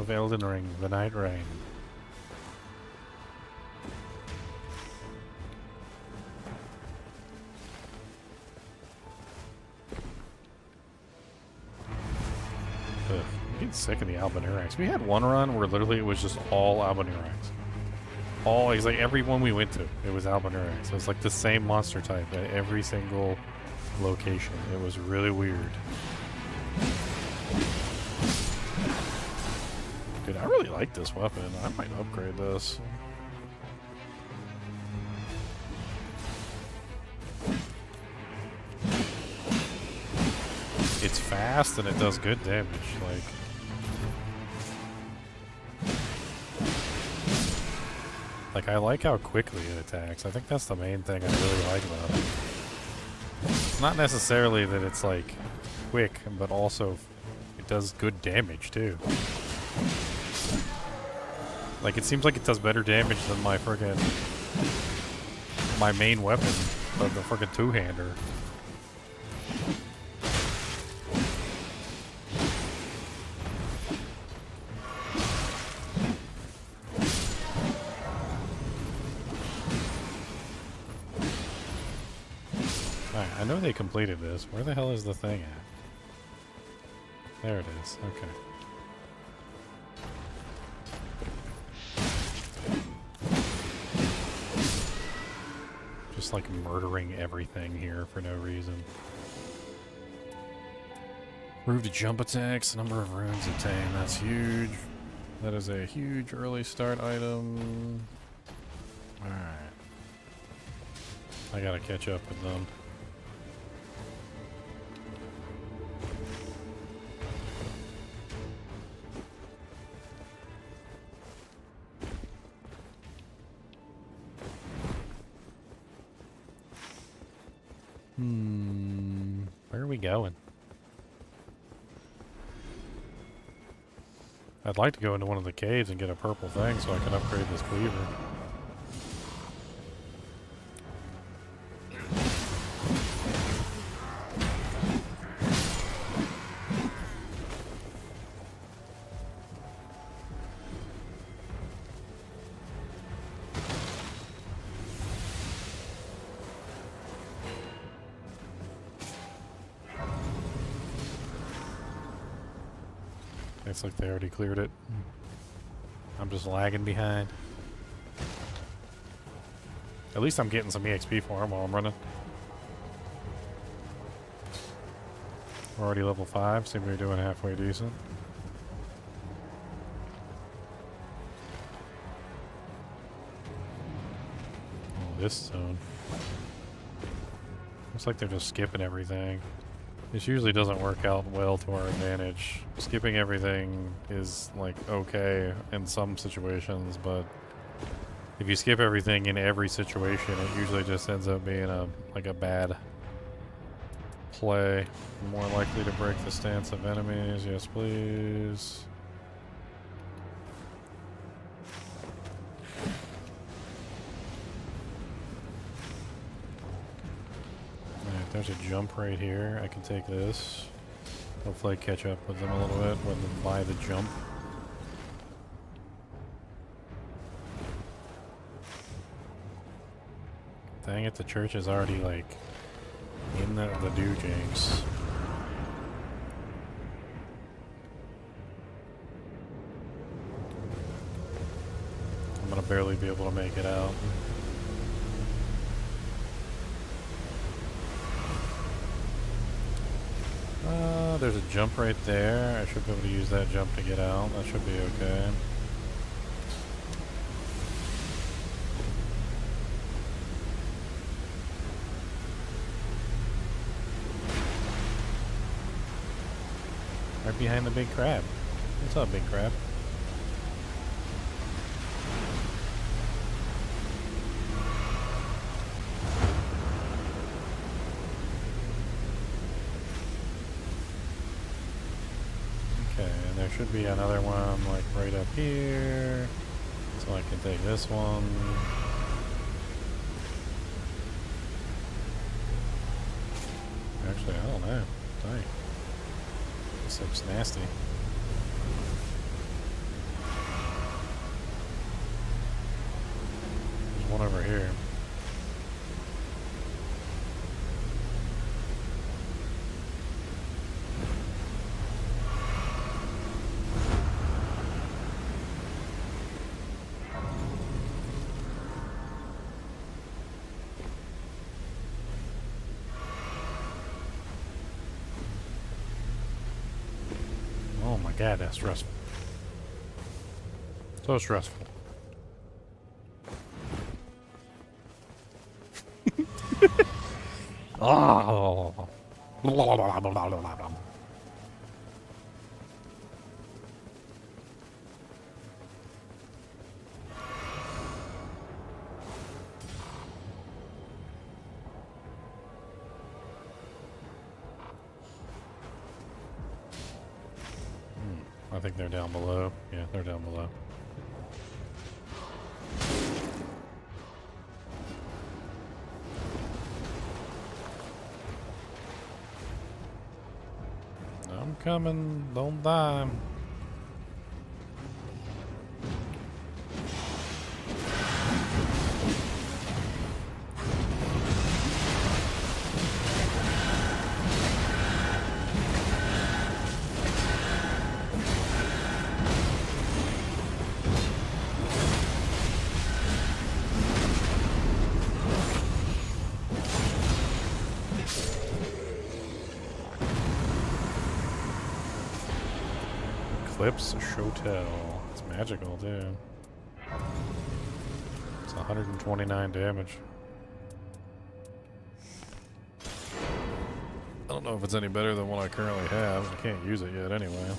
A: Elden Ring, the Nightreign. I'm getting sick of the Albinaurics. We had one run where literally it was just all Albinaurics. It's like every one we went to, it was Albinaurics. So it's like the same monster type at every single location. It was really weird. Dude, I really like this weapon. I might upgrade this. It's fast and it does good damage. Like, I like how quickly it attacks. I think that's the main thing I really like about it. It's not necessarily that it's, like, quick, but also it does good damage, too. Like, it seems like it does better damage than my main weapon, the frickin' two-hander. I know they completed this. Where the hell is the thing at? There it is. Okay. Just like murdering everything here for no reason. Improved jump attacks, number of runes attained. That's huge. That is a huge early start item. Alright. I gotta catch up with them. Where are we going? I'd like to go into one of the caves and get a purple thing so I can upgrade this cleaver. It's like they already cleared it. I'm just lagging behind. At least I'm getting some EXP for him while I'm running. We're already level 5. Seem to be doing halfway decent. Oh, this zone. Looks like they're just skipping everything. This usually doesn't work out well to our advantage. Skipping everything is, like, okay in some situations, but if you skip everything in every situation, it usually just ends up being a bad play. More likely to break the stance of enemies. Yes, please. There's a jump right here. I can take this. Hopefully I catch up with them a little bit when they buy the jump. Dang it, the church is already like in the dujinx. I'm gonna barely be able to make it out. there's a jump right there. I should be able to use that jump to get out. That should be okay. Right behind the big crab. What's up, big crab? Okay, and there should be another one like right up here. So I can take this one. Actually, I don't know. Dang. This looks nasty. There's one over here. Oh my god, that's stressful. So stressful. Oh. I think they're down below. Yeah, they're down below. I'm coming. Don't die. Eclipse Shotel. It's magical, too. It's 129 damage. I don't know if it's any better than what I currently have. I can't use it yet anyway.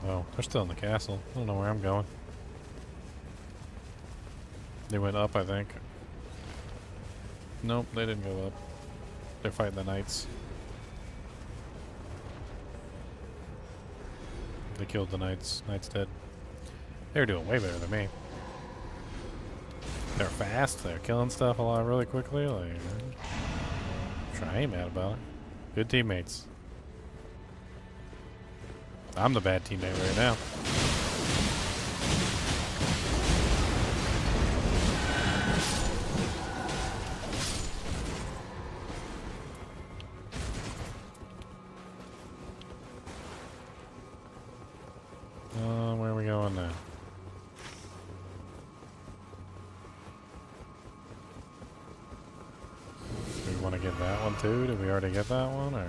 A: Oh, they're still in the castle. I don't know where I'm going. They went up, I think. Nope, they didn't go up. They're fighting the knights. They killed the knights. Knights dead. They're doing way better than me. They're fast. They're killing stuff a lot really quickly. Like, I ain't mad about it. Good teammates. I'm the bad teammate right now. Where are we going now? Do we want to get that one too? Did we already get that one, or?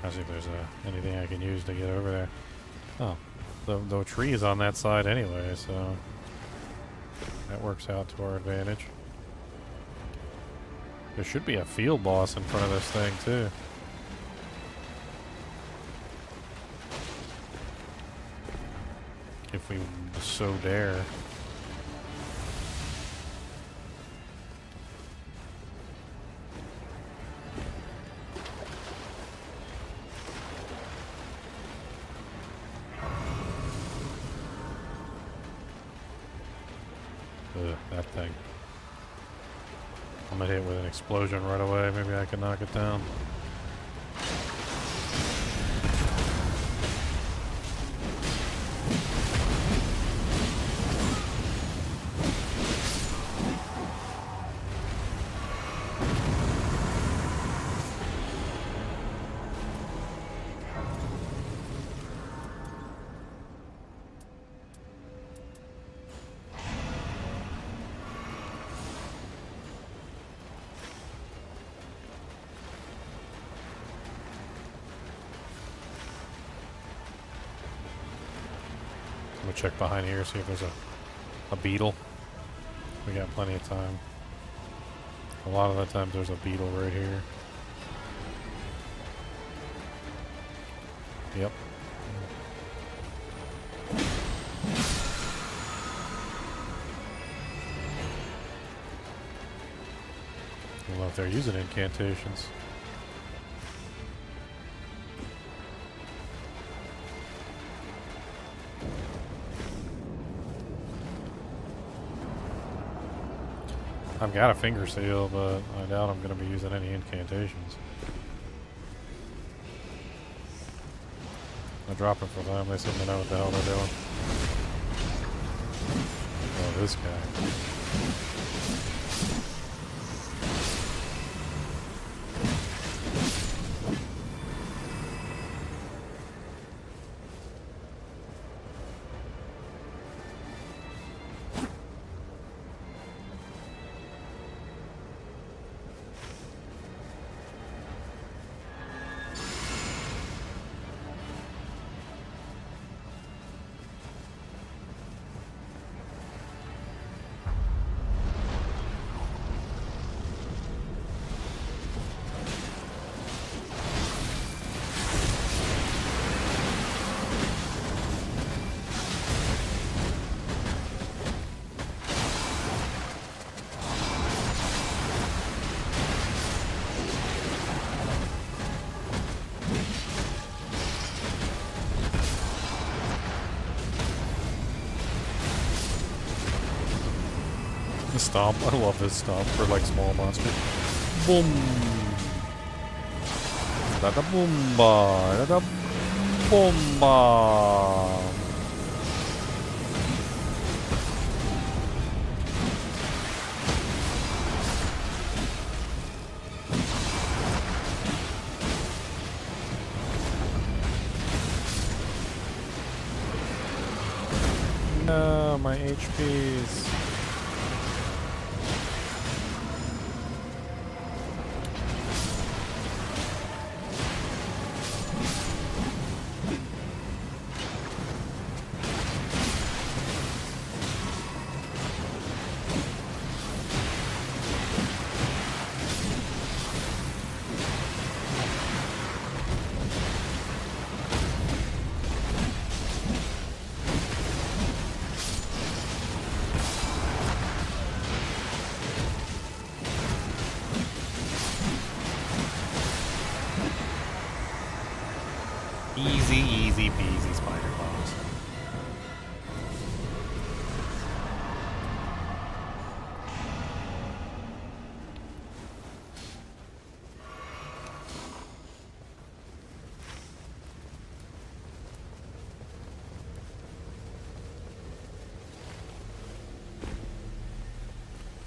A: Trying to see if there's anything I can use to get over there. Oh, the tree is on that side anyway, so that works out to our advantage. There should be a field boss in front of this thing, too. If we so dare. That thing. I'm gonna hit with an explosion right away. Maybe I can knock it down. I'm gonna check behind here, see if there's a beetle. We got plenty of time. A lot of the times there's a beetle right here. Yep. I don't know if they're using incantations. I've got a finger seal, but I doubt I'm going to be using any incantations. I drop it for them. They seem to know what the hell they're doing. Oh, this guy. The stomp. I love this stomp for like small monsters. Boom. Da da boomba. Da da boomba. No, my HPs. Easy peasy spider bombs.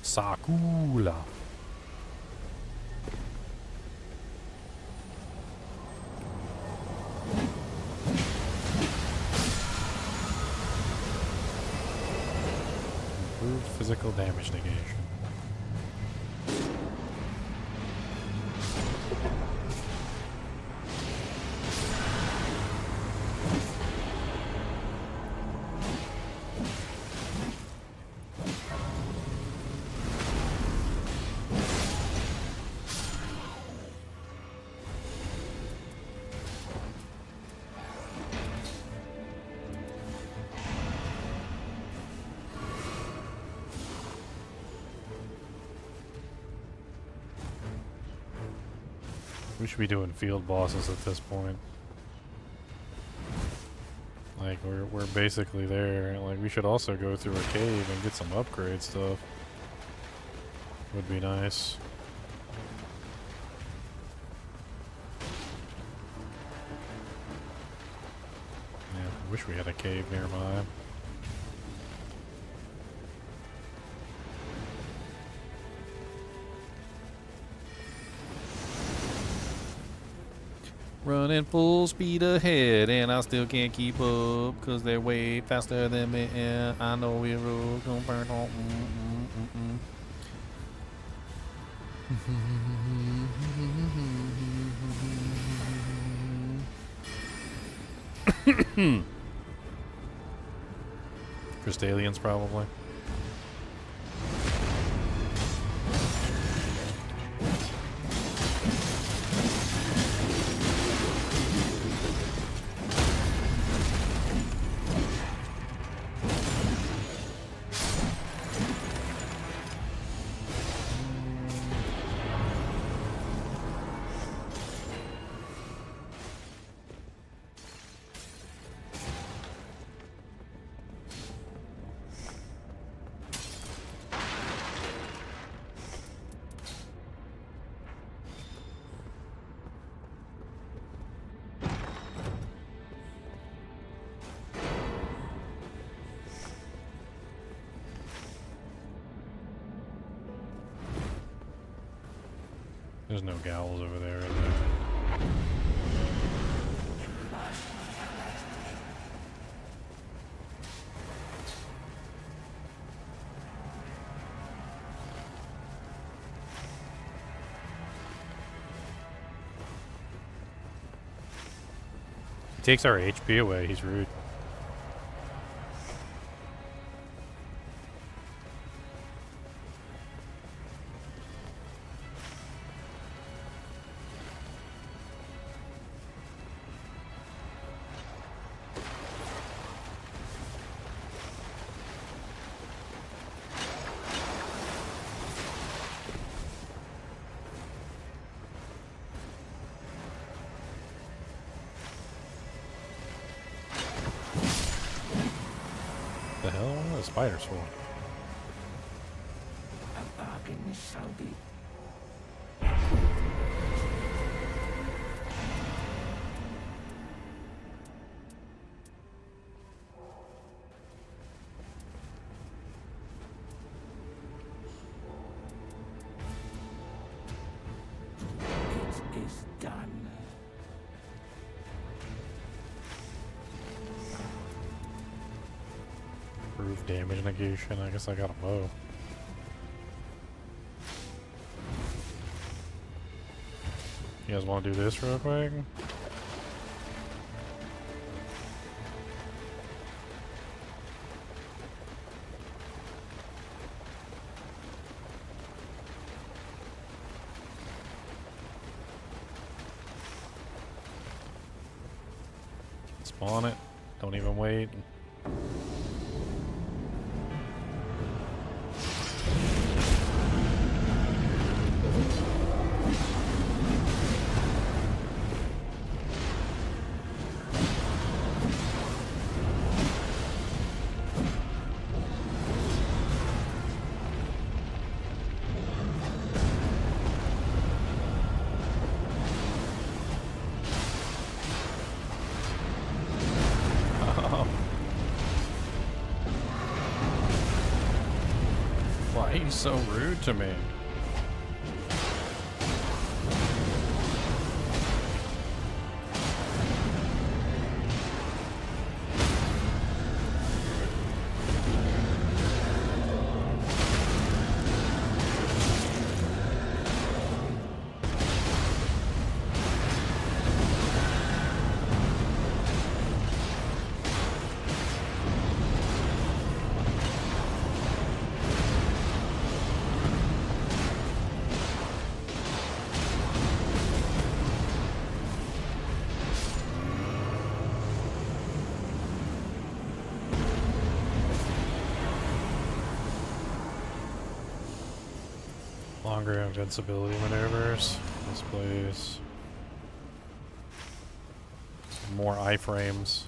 A: Sakula. Physical damage negation. should be doing field bosses at this point. Like, we're basically there. Like, we should also go through a cave and get some upgrade stuff. Would be nice. Yeah, I wish we had a cave nearby. Running full speed ahead, and I still can't keep up, cause they're way faster than me, and I know we're all gonna burn on. Crystalians, probably. There's no gowls over there, is there? He takes our HP away, he's rude. The hell? A spider swarm.
C: A bargain shall be. It is done.
A: Proof damage negation. I guess I got a bow. You guys want to do this real quick? Spawn it. Don't even wait. Why are you so rude to me? Longer invincibility maneuvers. This place. more iframes.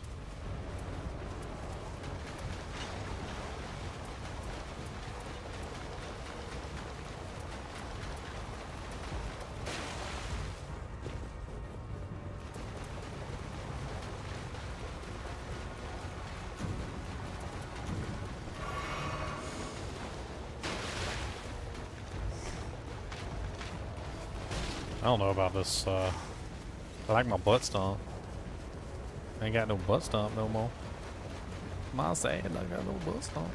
A: I don't know about this, I like my butt stomp. I ain't got no butt stomp no more. My sad, I got no butt stomp.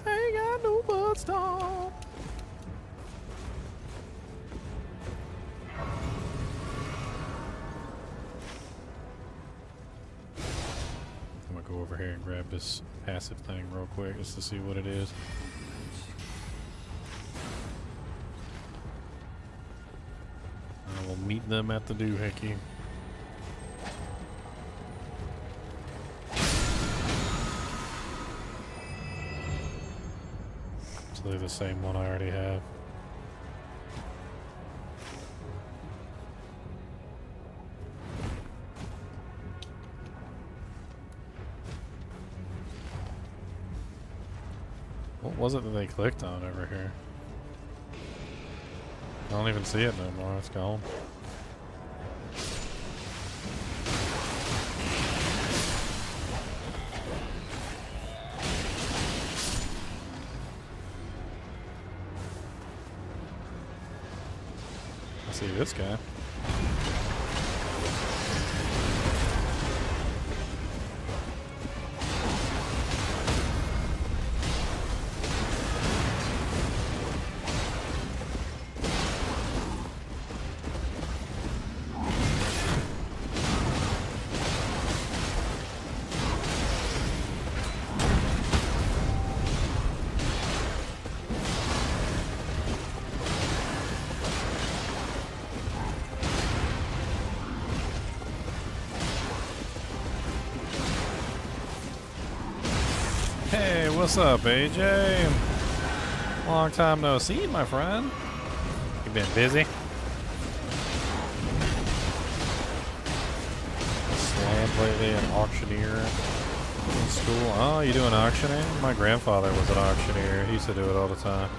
A: I ain't got no butt stomp. I'm gonna go over here and grab this passive thing real quick just to see what it is. I will meet them at the doohickey. So they're the same one I already have. What was it that they clicked on over here? I don't even see it no more. It's gone. I see this guy. Hey, what's up, AJ? Long time no see, my friend. You been busy? Slammed lately, an auctioneer in school. Oh, you doing auctioning? My grandfather was an auctioneer. He used to do it all the time.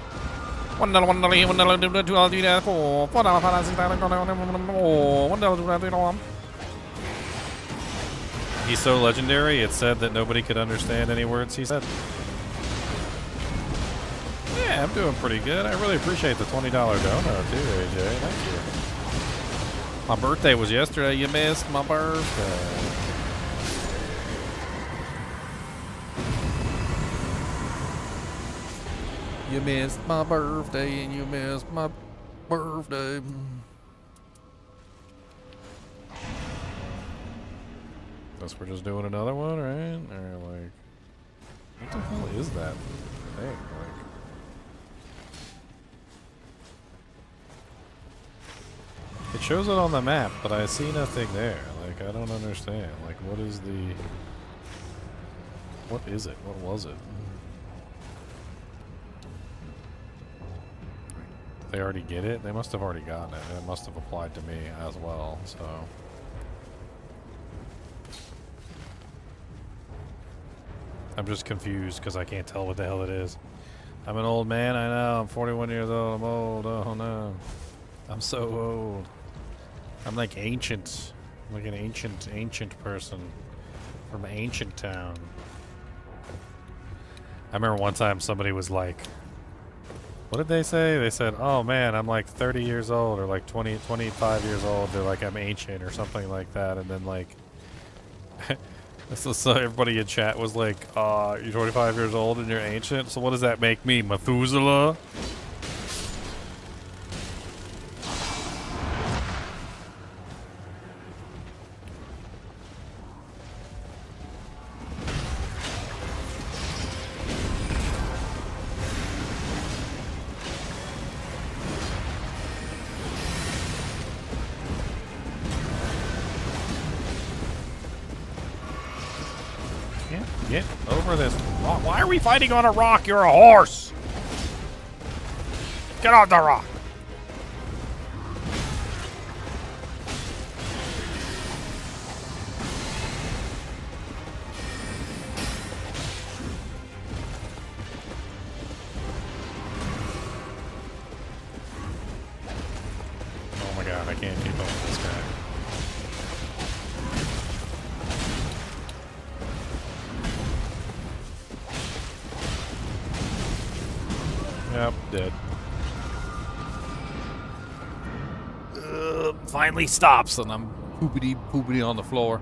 A: He's so legendary, it said that nobody could understand any words he said. Yeah, I'm doing pretty good. I really appreciate the $20 donut too, AJ. Thank you. My birthday was yesterday. You missed my birthday. You missed my birthday and you missed my birthday. Guess we're just doing another one, right? Or like, what the hell is that thing? Like, it shows it on the map, but I see nothing there. Like, I don't understand. Like, what is the? What is it? What was it? They already get it? They must have already gotten it. It must have applied to me as well. So. I'm just confused because I can't tell what the hell it is. I'm an old man, I know. I'm 41 years old. I'm old. Oh no. I'm so old. I'm like ancient. I'm like an ancient person from ancient town. I remember one time somebody was like, what did they say? They said, oh man, I'm like 30 years old or like 20, 25 years old. They're like, I'm ancient or something like that. And then like, so everybody in chat was like, you're 25 years old and you're ancient? So what does that make me, Methuselah? Get over this rock. Why are we fighting on a rock? You're a horse! Get off the rock! Oh my god, I can't keep up with this guy. Yep, dead. Finally stops, and I'm poopity on the floor.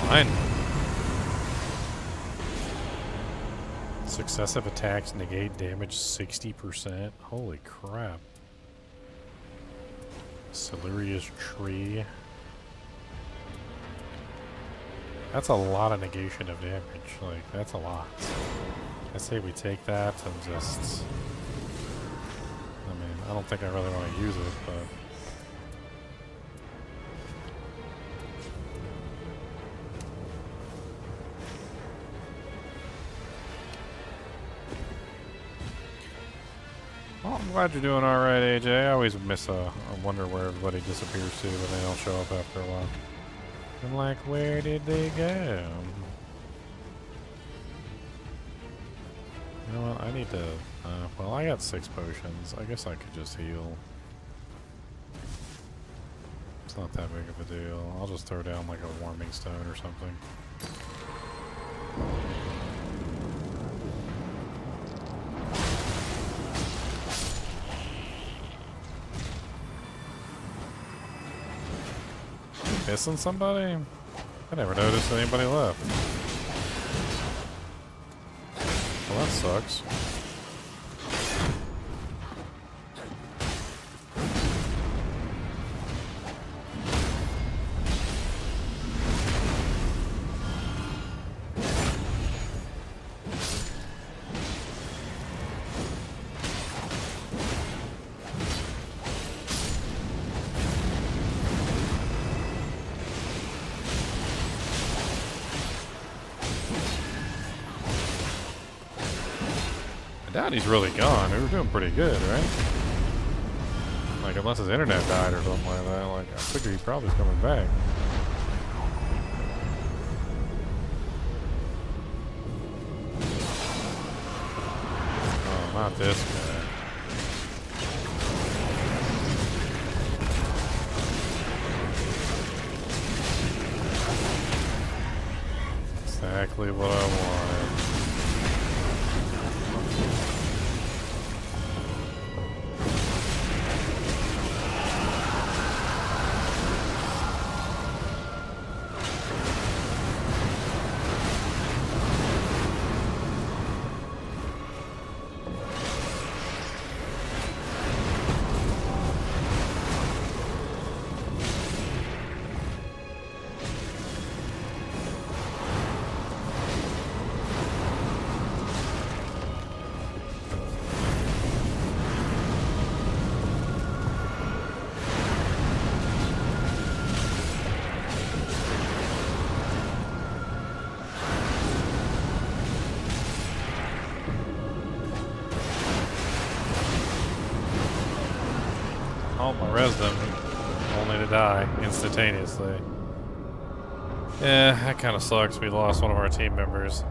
A: Fine. Successive attacks negate damage 60%. Holy crap. Siluria's tree. That's a lot of negation of damage. Like, that's a lot. I say we take that and just... I mean, I don't think I really want to use it, but... Well, I'm glad you're doing alright, AJ. I always I wonder where everybody disappears to when they don't show up after a while. I'm like, where did they go? You know what, I need to... well, I got 6 potions. I guess I could just heal. It's not that big of a deal. I'll just throw down like a warming stone or something. Missing somebody? I never noticed anybody left. Well, that sucks. I doubt he's really gone. We were doing pretty good, right? Like, unless his internet died or something like that. Like, I figure he probably's coming back. Oh, not this guy. Exactly what I wanted. Oh, I rezzed them, only to die instantaneously. Yeah, that kind of sucks. We lost one of our team members.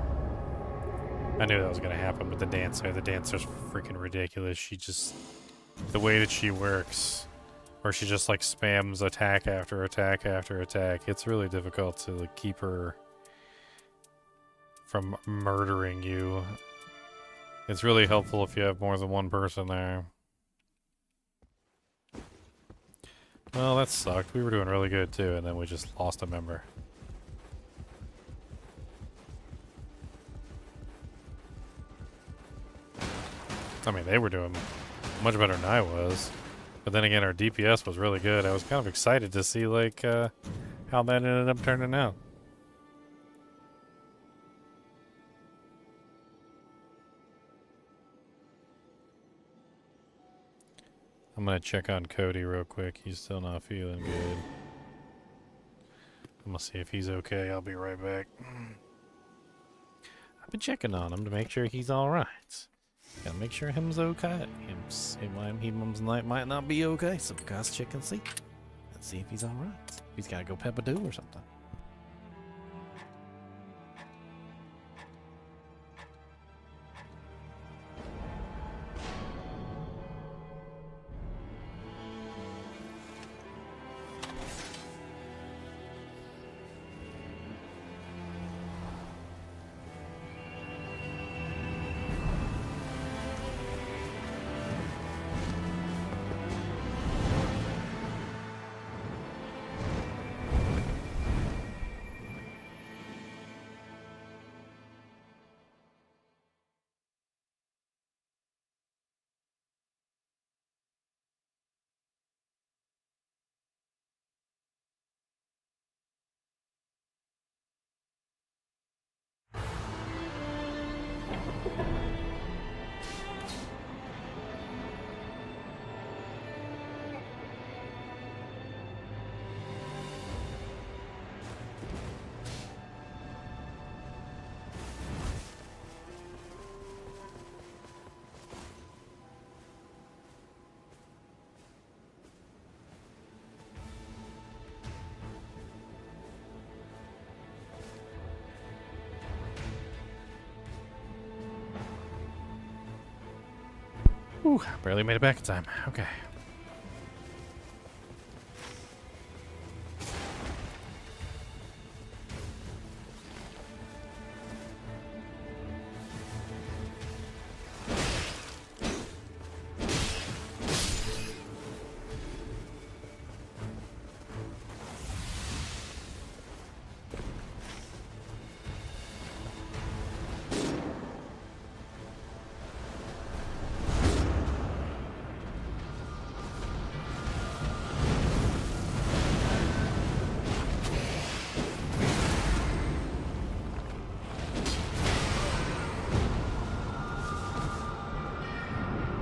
A: I knew that was going to happen with the dancer's freaking ridiculous. She just, the way that she works Or she just like spams attack after attack after attack. It's really difficult to like, keep her from murdering you. It's really helpful if you have more than one person there. Well, that sucked. We were doing really good too, and then we just lost a member. I mean, they were doing much better than I was. But then again, our DPS was really good. I was kind of excited to see, like, how that ended up turning out. I'm gonna check on Cody real quick. He's still not feeling good. I'm gonna see if he's okay. I'll be right back. I've been checking on him to make sure he's alright. Gotta make sure him's okay. Him's might not be okay, so we gotta check and see. Let's see if he's alright. He's gotta go pep-a-do or something. Whew, barely made it back in time. Okay.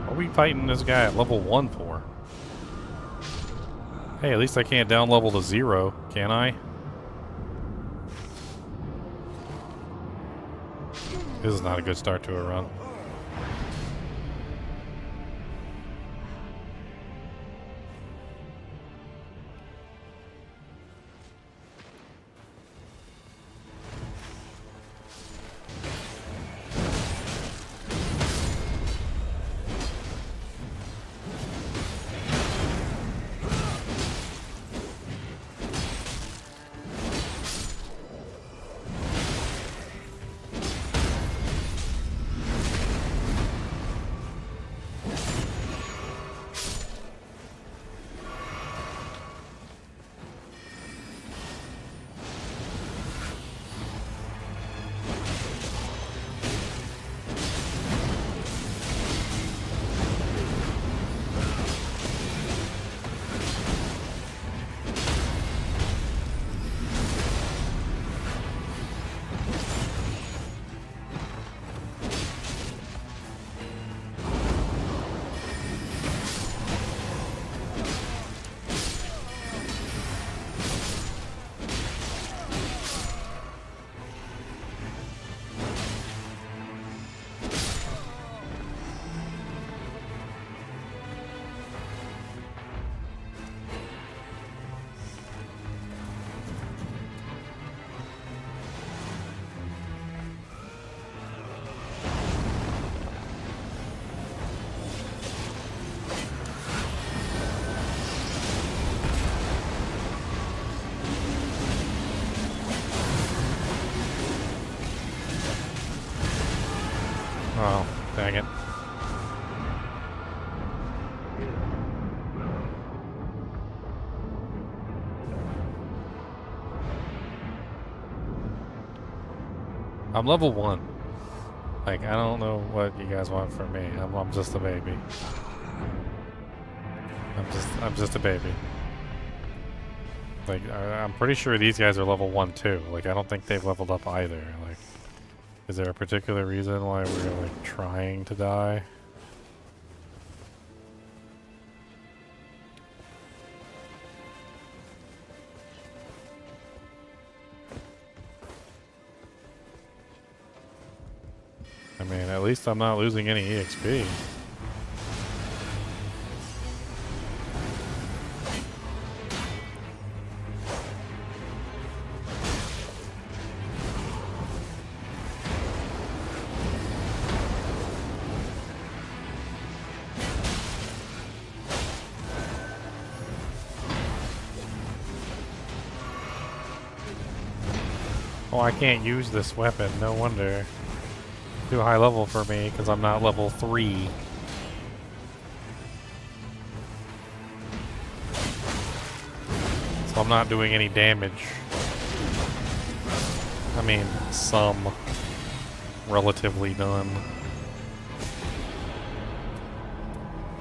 A: What are we fighting this guy at level 1 for? Hey, at least I can't down level to 0, can I? This is not a good start to a run. I'm level 1. Like, I don't know what you guys want from me. I'm just a baby. I'm just a baby. Like, I'm pretty sure these guys are level 1 too. Like, I don't think they've leveled up either. Like, is there a particular reason why we're, like, trying to die? I mean, at least I'm not losing any EXP. Oh, I can't use this weapon. No wonder. Too high level for me because I'm not level 3. So I'm not doing any damage. I mean, some. Relatively done.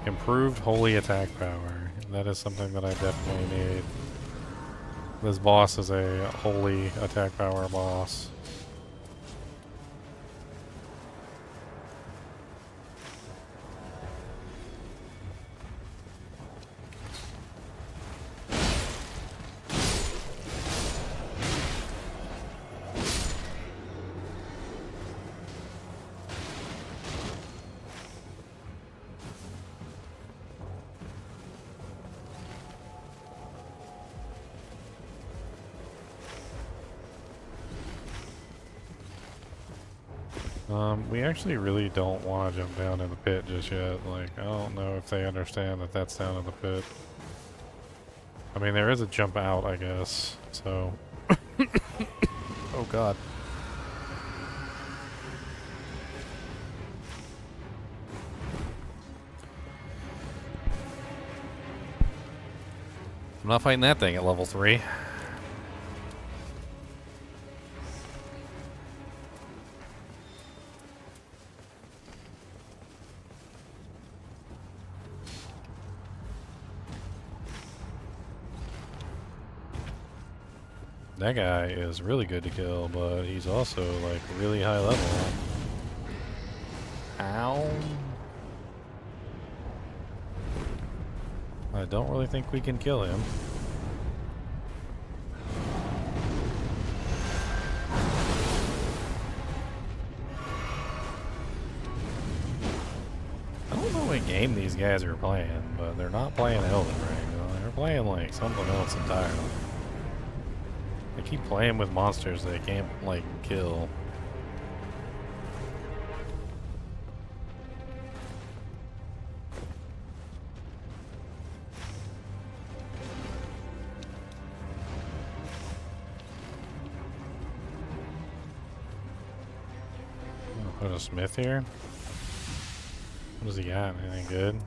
A: Improved holy attack power. That is something that I definitely need. This boss is a holy attack power boss. We actually really don't want to jump down in the pit just yet. Like, I don't know if they understand that that's down in the pit. I mean, there is a jump out, I guess, so... Oh god. I'm not fighting that thing at level 3. That guy is really good to kill, but he's also, like, really high level. Ow. I don't really think we can kill him. I don't know what game these guys are playing, but they're not playing Elden Ring. They're playing, like, something else entirely. They keep playing with monsters they can't, like, kill. Put a smith here? What does he got? Anything good?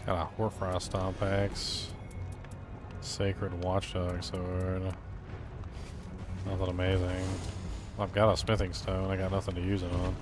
A: Got a Hoarfrost Stomp Axe. Sacred Watchdog Sword. Nothing amazing. I've got a smithing stone. I got nothing to use it on.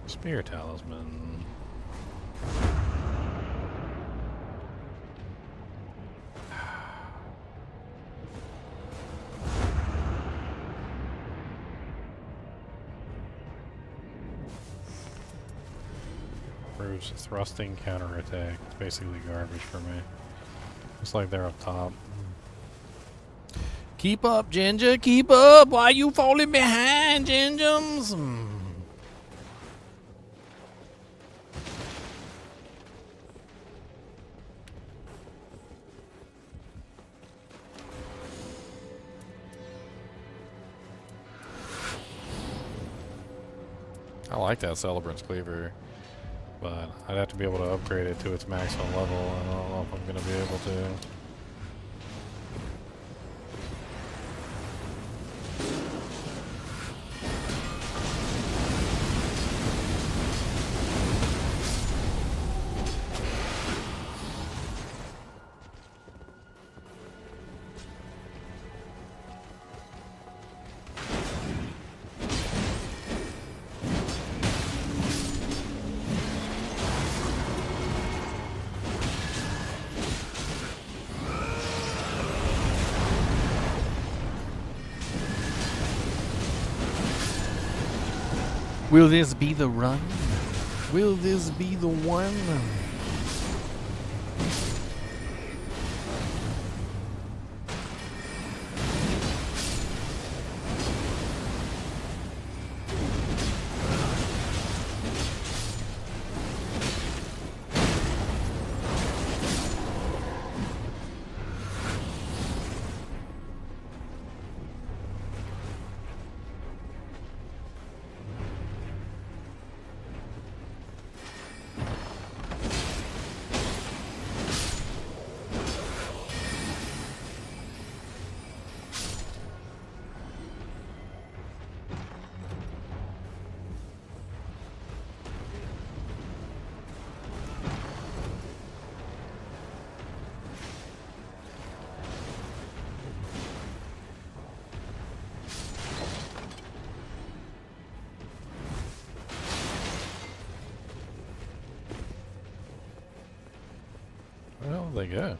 A: Spear Talisman. Improves thrusting counterattack. It's basically garbage for me. Looks like they're up top. Keep up, Ginger. Keep up. Why you falling behind, Gingers? I like that Celebrant's Cleaver, but I'd have to be able to upgrade it to its maximum level. I don't know if I'm going to be able to. Will this be the run? Will this be the one? Well, they go.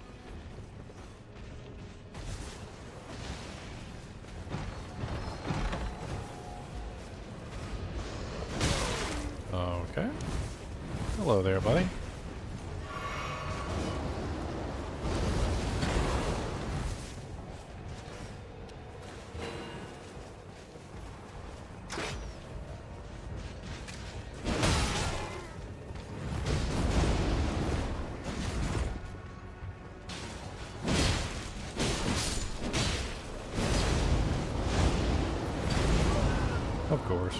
A: Okay. Hello there, buddy. Of course.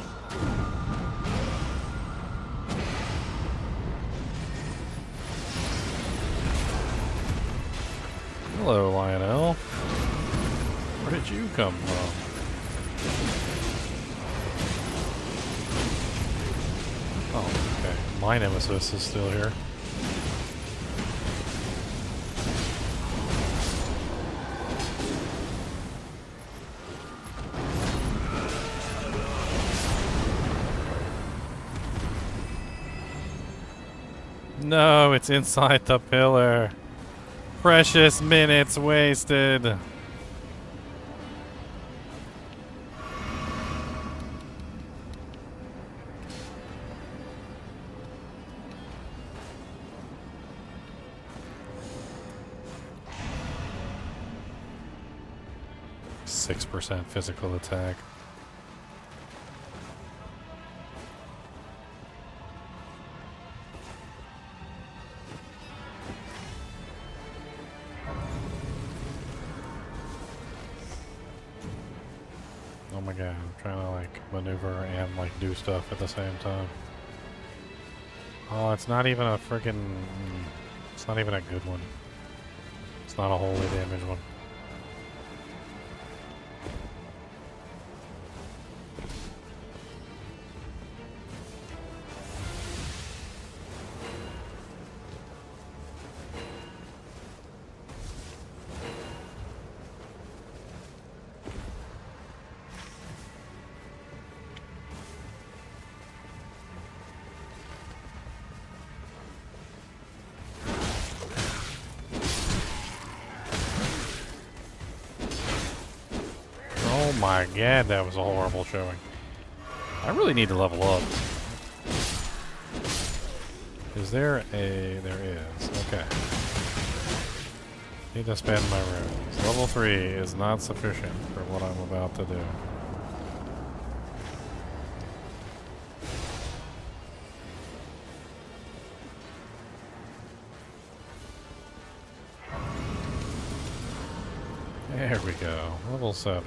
A: Hello, Lionel. Where did you come from? Oh, okay. My nemesis is still here. No, it's inside the pillar. Precious minutes wasted. %, physical attack. Oh my god, I'm trying to like maneuver and like do stuff at the same time. Oh, it's not even a freaking. It's not even a good one. It's not a holy damage one. Oh my god, that was a horrible showing. I really need to level up. Is there a... There is. Okay. Need to spend my runes. Level 3 is not sufficient for what I'm about to do. There we go. Level 7.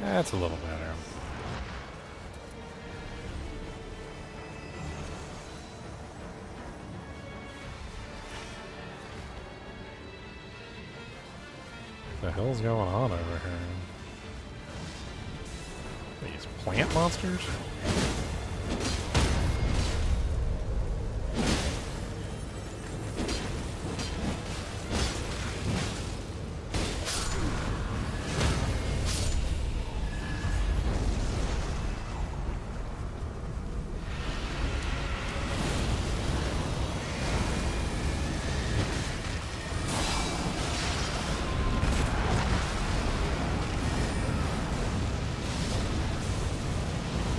A: That's a little better. What the hell's going on over here? These plant monsters?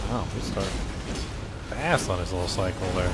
A: Wow, we start fast on his little cycle there.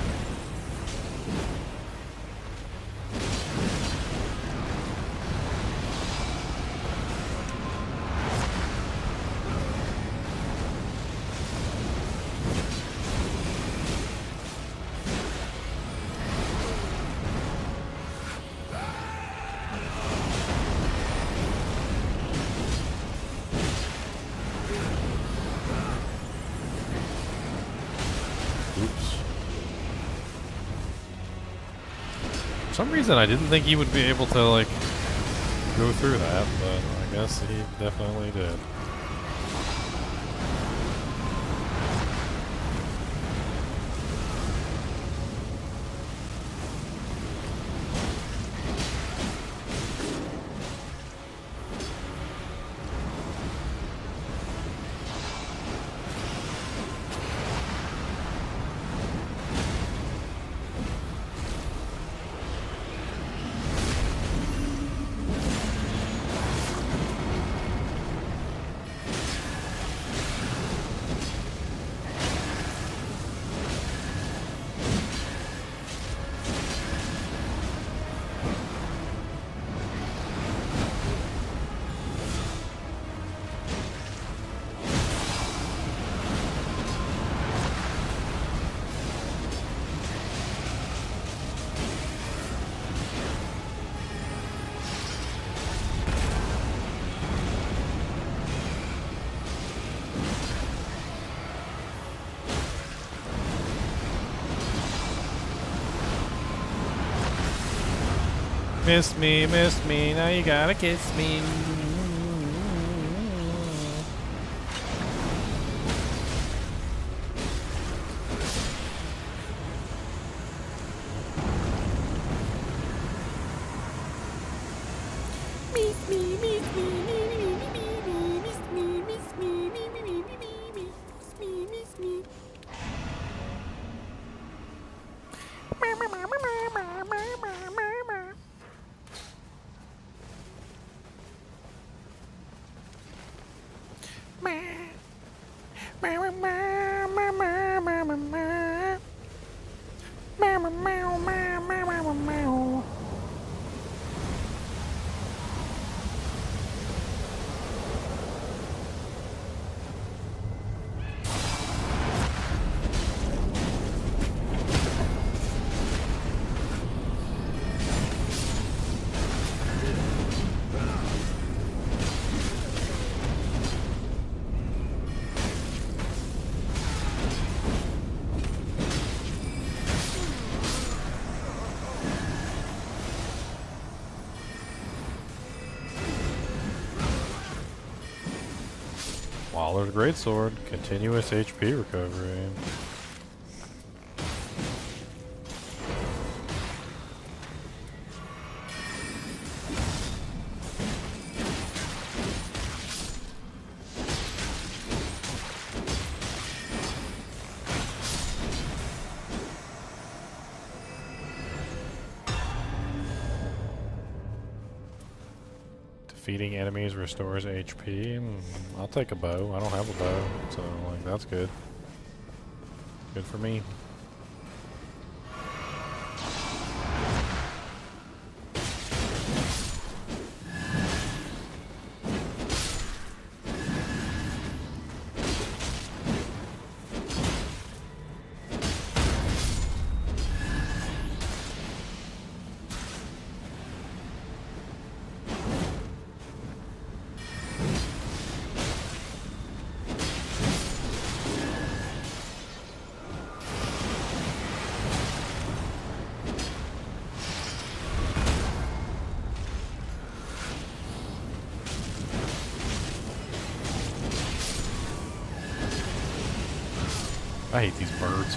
A: Oops. For some reason I didn't think he would be able to, like, go through that, but I guess he definitely did. Miss me, now you gotta kiss me. Waller's Greatsword, continuous HP recovery. Defeating enemies restores HP. I'll take a bow. I don't have a bow, so like that's good. Good for me. I hate these birds.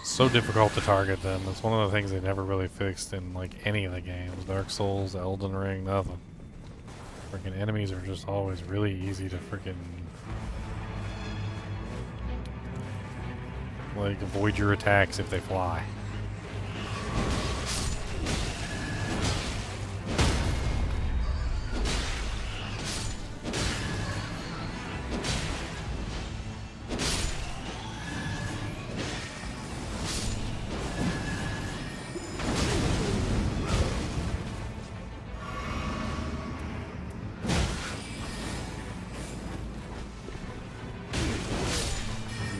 A: So difficult to target them. It's one of the things they never really fixed in like any of the games. Dark Souls, Elden Ring, nothing. Freaking enemies are just always really easy to freaking like avoid your attacks if they fly.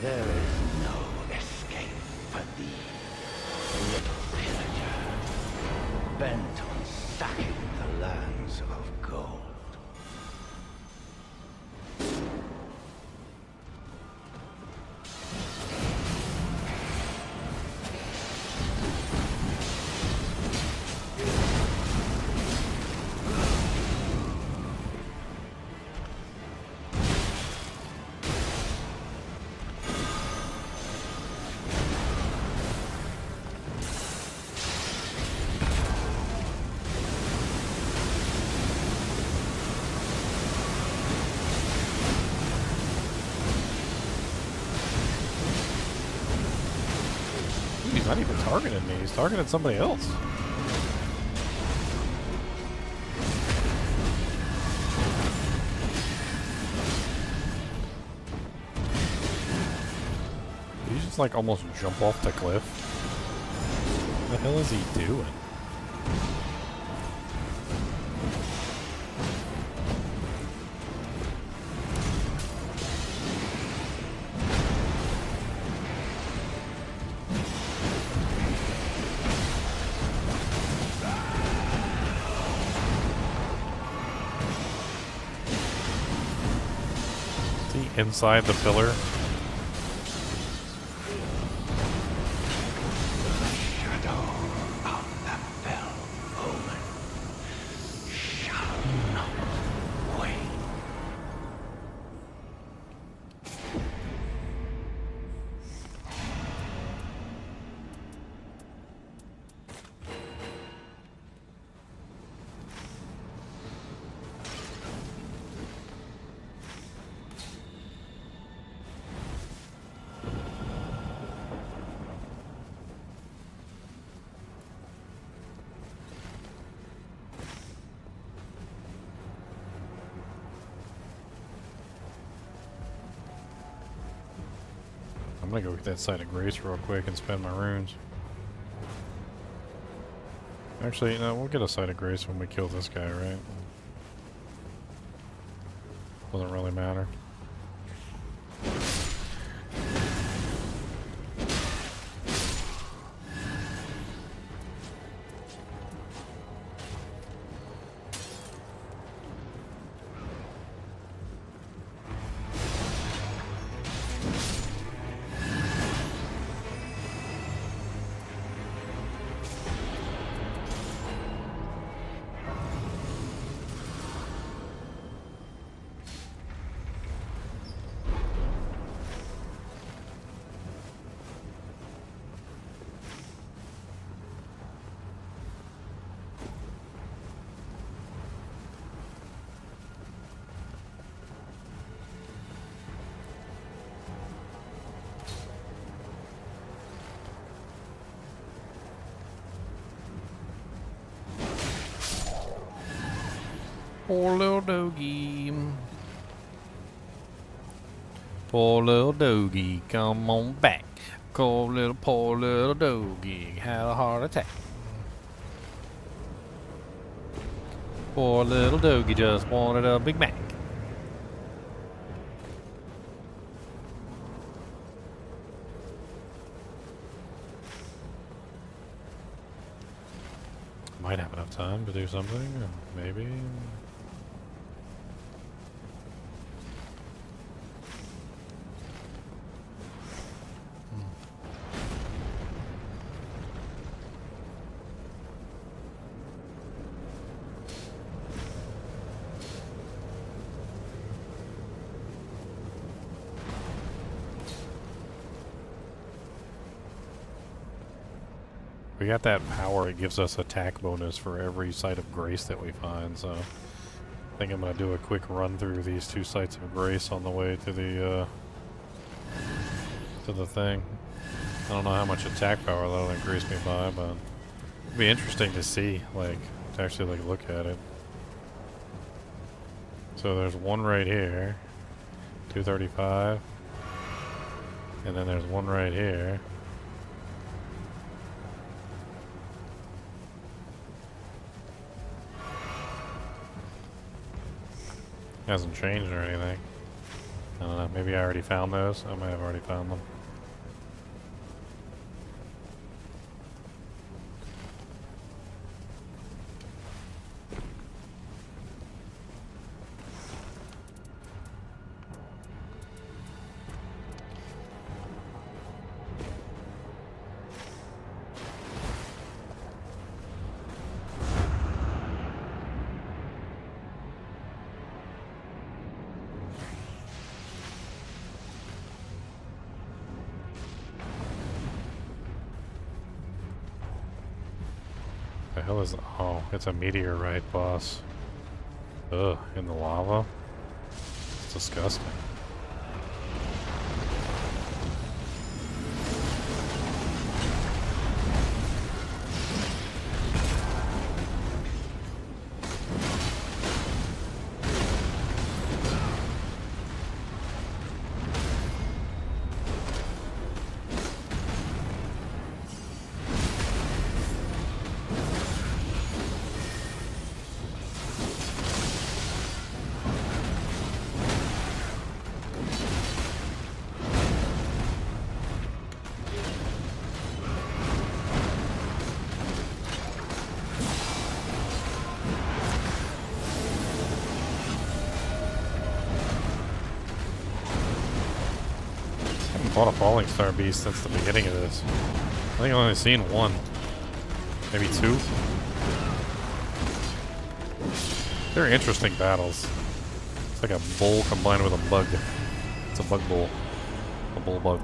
C: There is no escape for thee, little pillager, bent on sacking the lands of gold.
A: He's not even targeting me, he's targeting somebody else. Did he just like almost jump off the cliff? What the hell is he doing? Inside the pillar.
C: Shadow of the fell omen shall not wane.
A: I'm gonna go get that site of grace real quick and spend my runes. Actually, no, we'll get a site of grace when we kill this guy, right? Doesn't really matter. Poor little doggy. Poor little doggy, come on back. Poor little doggy had a heart attack. Poor little doggy just wanted a Big Mac. Might have enough time to do something, maybe. we got that power. It gives us attack bonus for every site of grace that we find. So I think I'm gonna do a quick run through these 2 sites of grace on the way to the thing. I don't know how much attack power that'll increase me by, but it'd be interesting to see, like, to actually like look at it. So there's one right here, 235, and then there's one right here. Hasn't changed or anything. I don't know, maybe I already found those. I might have already found them. The hell is... Oh, it's a meteorite boss. Ugh, in the lava? It's disgusting. Fought a falling star beast since the beginning of this. I think I've only seen one, maybe 2. They're interesting battles. It's like a bull combined with a bug. It's a bug bull, a bull bug.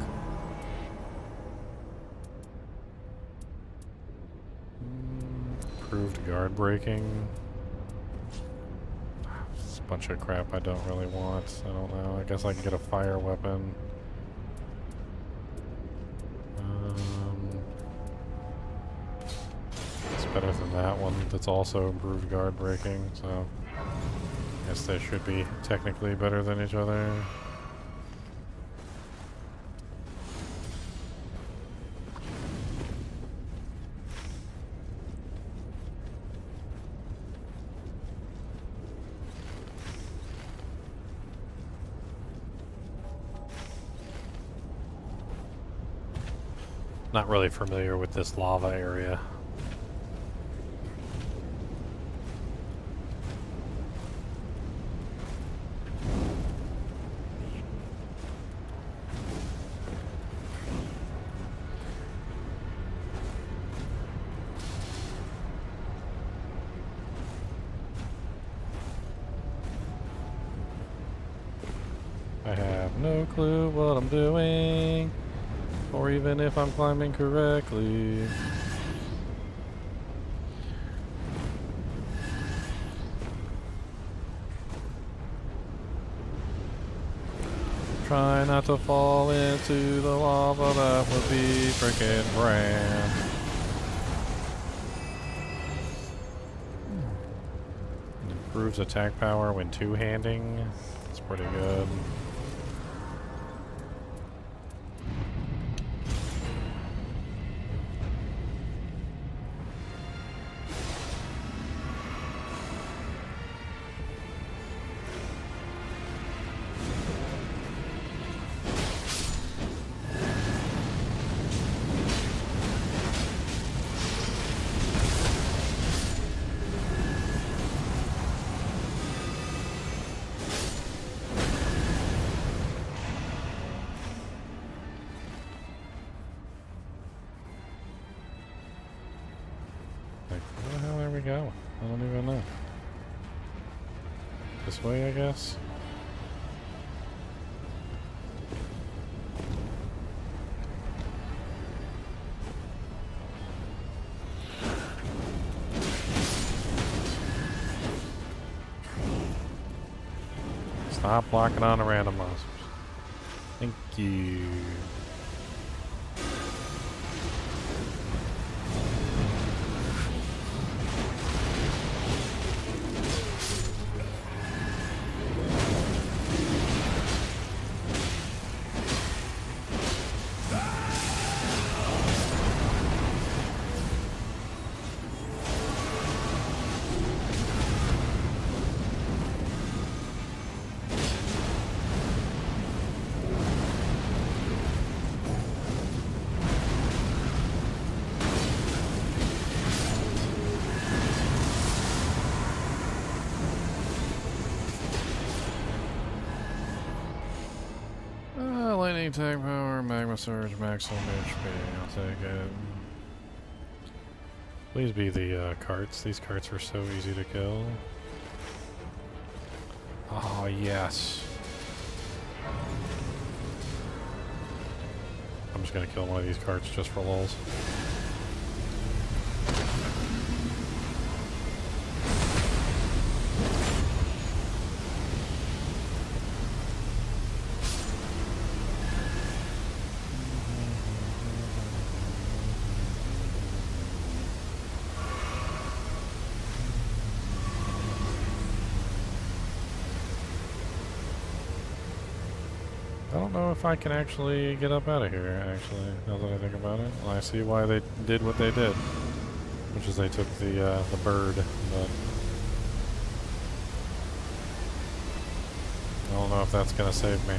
A: Improved guard breaking. It's a bunch of crap I don't really want. I don't know. I guess I can get a fire weapon. It's better than that one that's also improved guard breaking, so I guess they should be technically better than each other. Not really familiar with this lava area. I have no clue what I'm doing, or even if I'm climbing correctly. Try not to fall into the lava, that would be freaking grand. Improves attack power when two-handing. That's pretty good. Where the hell are we going? I don't even know. This way, I guess? Stop blocking on the random monsters. Thank you. Lightning attack power, magma surge, maximum HP. I'll take it. Please be the carts. These carts are so easy to kill. Oh, yes. I'm just gonna kill one of these carts just for lulz. I don't know if I can actually get up out of here, actually, now that I think about it. Well, I see why they did what they did, which is they took the bird, but I don't know if that's going to save me.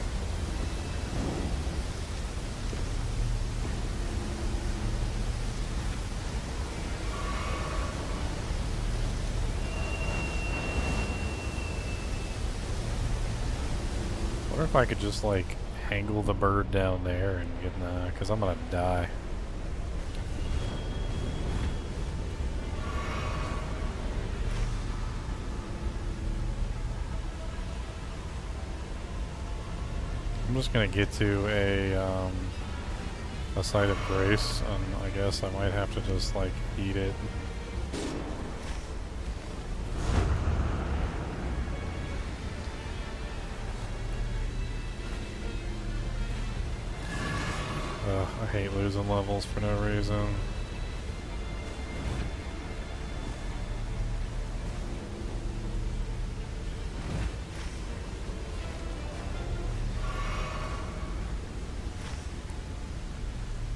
A: I wonder if I could just, like, angle the bird down there and get, because I'm gonna die. I'm just gonna get to a site of grace, and I guess I might have to just, like, eat it. I hate losing levels for no reason.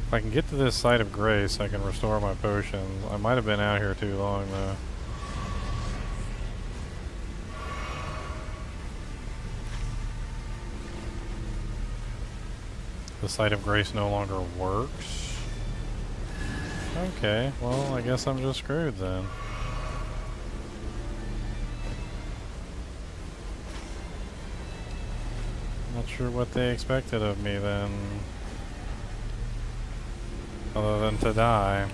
A: If I can get to this site of grace, I can restore my potions. I might have been out here too long though. The site of grace no longer works. Okay, well, I guess I'm just screwed then. Not sure what they expected of me then. Other than to die.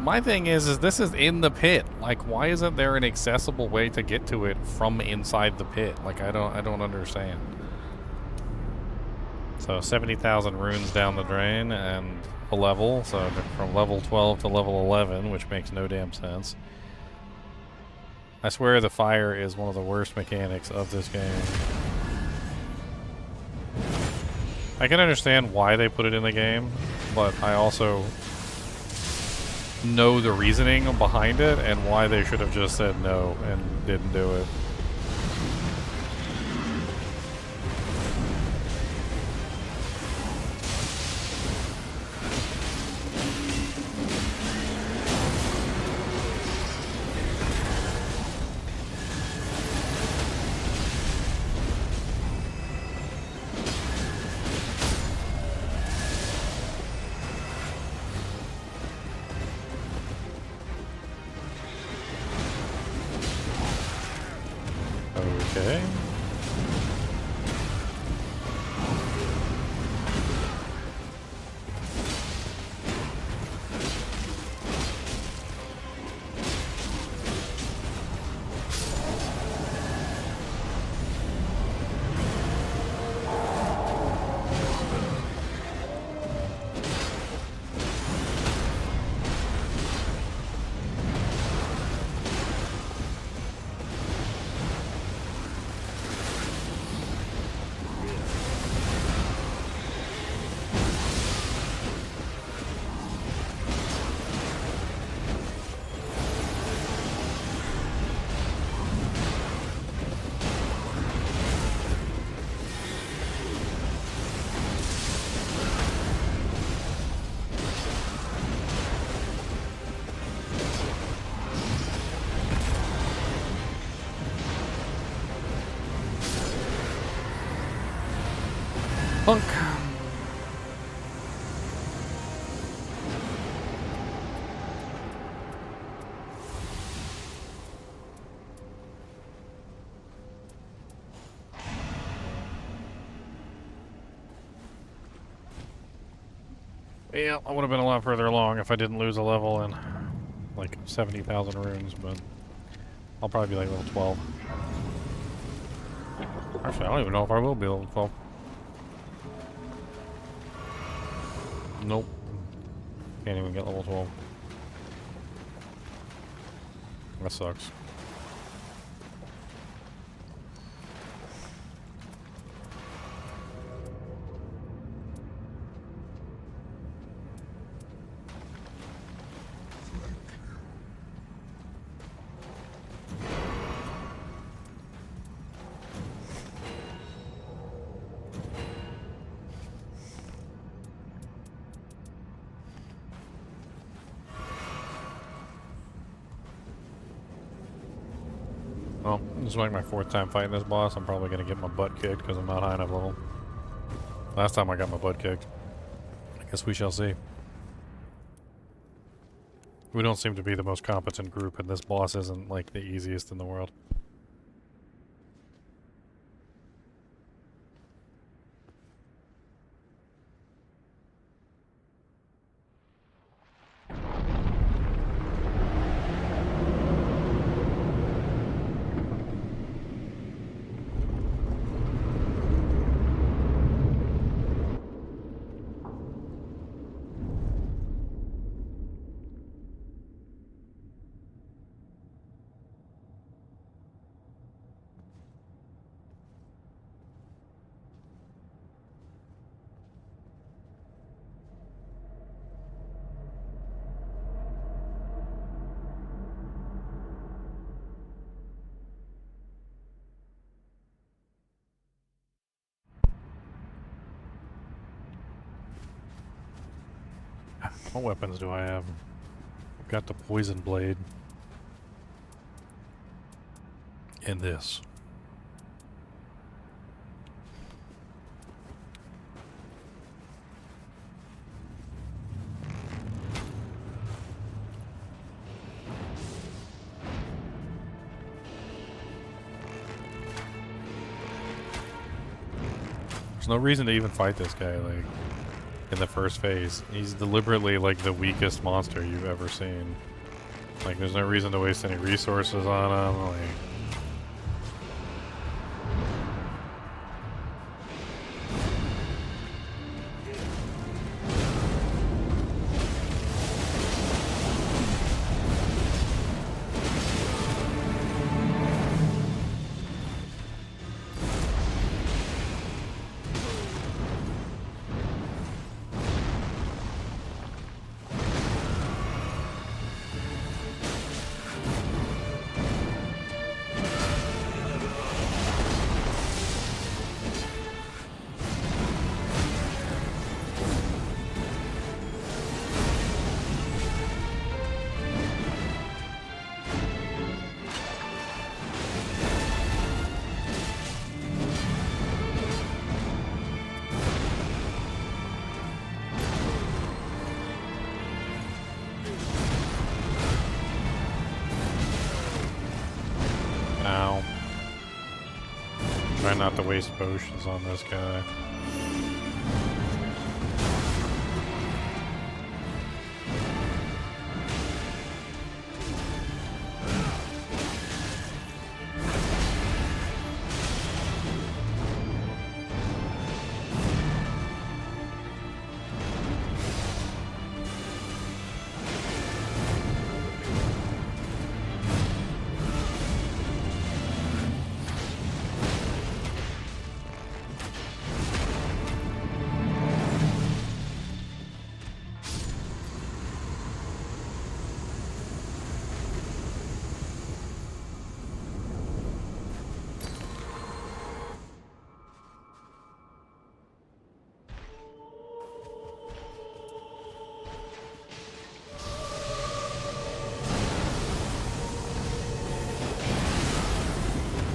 A: My thing is this is in the pit. Like, why isn't there an accessible way to get to it from inside the pit? Like, I don't understand. So 70,000 runes down the drain and a level, so from level 12 to level 11, which makes no damn sense. I swear the fire is one of the worst mechanics of this game. I can understand why they put it in the game, but I also know the reasoning behind it and why they should have just said no and didn't do it. Okay. Punk. Yeah, I would have been a lot further along if I didn't lose a level and like 70,000 runes, but I'll probably be like level 12. Actually, I don't even know if I will be level 12. Nope. Can't even get level 12. That sucks. Well, this is like my 4th time fighting this boss. I'm probably going to get my butt kicked because I'm not high enough level. Last time I got my butt kicked. I guess we shall see. We don't seem to be the most competent group, and this boss isn't like the easiest in the world. What weapons do I have? I've got the poison blade. And this. There's no reason to even fight this guy, like, in the first phase. He's deliberately, like, the weakest monster you've ever seen. Like, there's no reason to waste any resources on him, like... Ow. Try not to waste potions on this guy.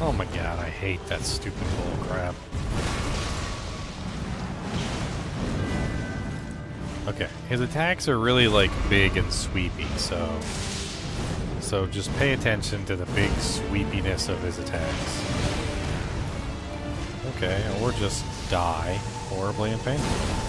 A: Oh my god, I hate that stupid bull crap. Okay, his attacks are really like big and sweepy, so just pay attention to the big sweepiness of his attacks. Okay, or just die horribly and painfully.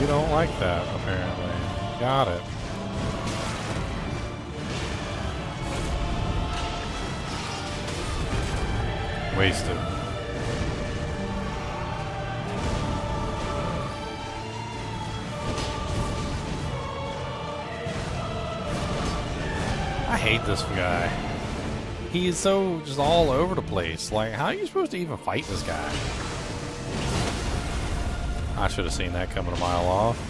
A: You don't like that, apparently. Got it. Wasted. I hate this guy. He is so just all over the place. Like, how are you supposed to even fight this guy? I should have seen that coming a mile off.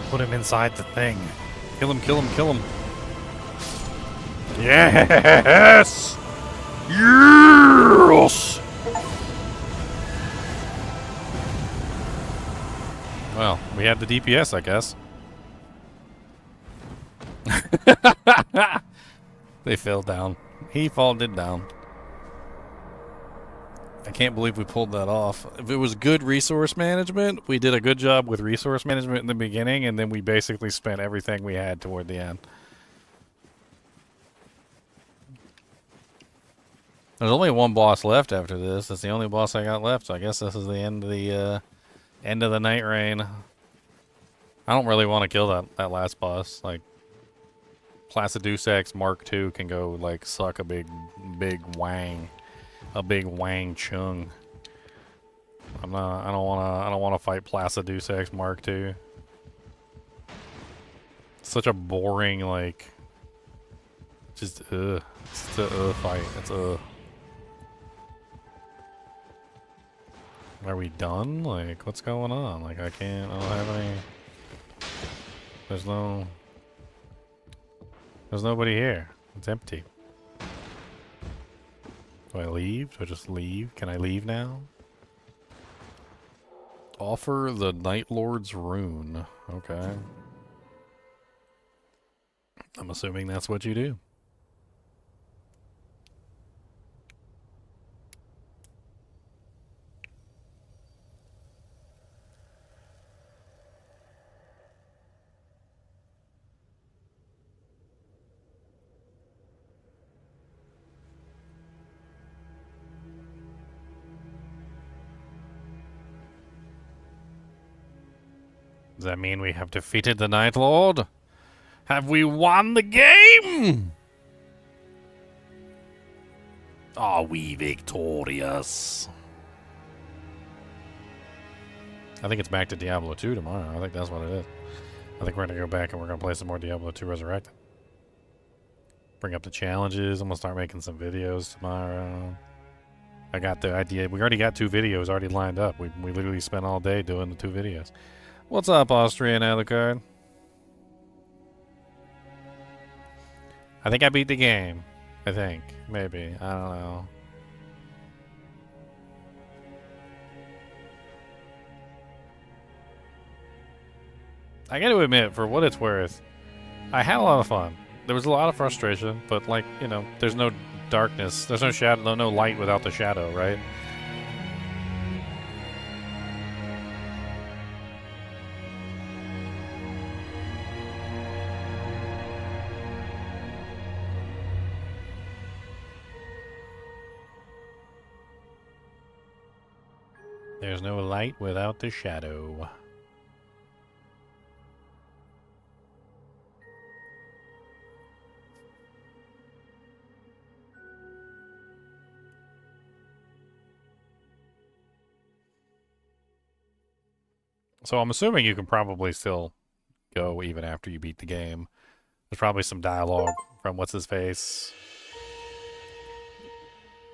A: Put him inside the thing. Kill him, kill him, kill him. Yes! Yes! Well, we had the DPS, I guess. They fell down. He folded down. I can't believe we pulled that off. If it was good resource management, we did a good job with resource management in the beginning, and then we basically spent everything we had toward the end. There's only one boss left after this. That's the only boss I got left, so I guess this is the end of the Nightreign. I don't really want to kill that last boss. Like, Placidusax Mark II can go, like, suck a big wang. A big Wang Chung. I don't wanna fight Placidusax Mark II. Such a boring, like, just it's a fight. It's Are we done? Like, what's going on? Like, I don't have any. There's nobody here. It's empty. Do I leave? Do I just leave? Can I leave now? Offer the Night Lord's rune. Okay. I'm assuming that's what you do. Does that mean we have defeated the Night Lord? Have we won the game? Are we victorious? I think it's back to Diablo 2 tomorrow. I think that's what it is. I think we're going to go back and we're going to play some more Diablo 2 Resurrected. Bring up the challenges. I'm going to start making some videos tomorrow. I got the idea. We already got 2 videos already lined up. We literally spent all day doing the 2 videos. What's up, Austrian Alucard? I think I beat the game. I think. Maybe. I don't know. I gotta admit, for what it's worth, I had a lot of fun. There was a lot of frustration, but, like, you know, there's no darkness. There's no shadow, no light without the shadow, right? There's no light without the shadow. So I'm assuming you can probably still go even after you beat the game. There's probably some dialogue from what's-his-face.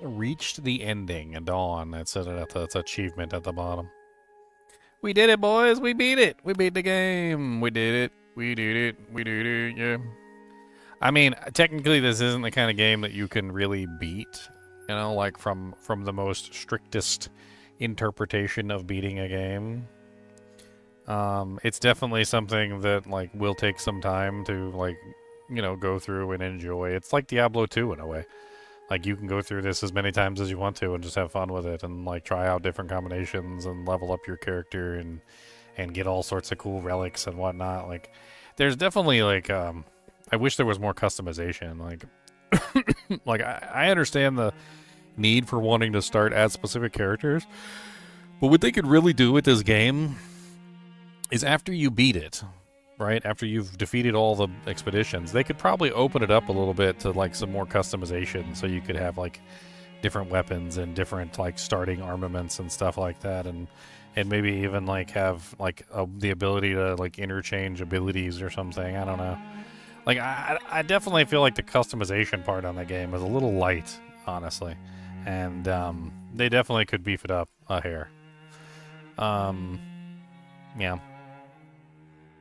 A: Reached the ending, a dawn. That's an achievement at the bottom. We did it, boys. We beat it. We beat the game. We did it. We did it. We did it. Yeah. I mean, technically, this isn't the kind of game that you can really beat. You know, like from the most strictest interpretation of beating a game. It's definitely something that, like, will take some time to, like, you know, go through and enjoy. It's like Diablo 2 in a way. Like, you can go through this as many times as you want to and just have fun with it and, like, try out different combinations and level up your character and get all sorts of cool relics and whatnot. Like, there's definitely, like, I wish there was more customization. Like, like, I understand the need for wanting to start as specific characters, but what they could really do with this game is after you beat it, right? After you've defeated all the expeditions, they could probably open it up a little bit to, like, some more customization, so you could have, like, different weapons and different, like, starting armaments and stuff like that, and maybe even, like, have, like, the ability to, like, interchange abilities or something. I don't know. Like, I definitely feel like the customization part on the game is a little light, honestly, and they definitely could beef it up a hair. Yeah.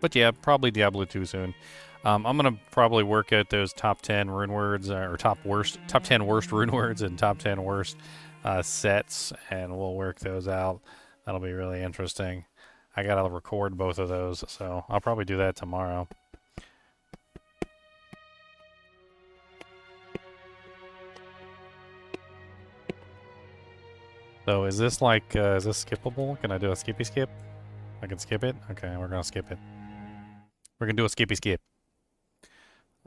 A: But yeah, probably Diablo 2 soon. I'm gonna probably work at those top 10 Runewords, or top 10 worst Runewords and top 10 worst sets, and we'll work those out. That'll be really interesting. I gotta record both of those, so I'll probably do that tomorrow. So is this like, is this skippable? Can I do a skippy skip? I can skip it? Okay, we're gonna skip it. We're gonna do a skippy skip.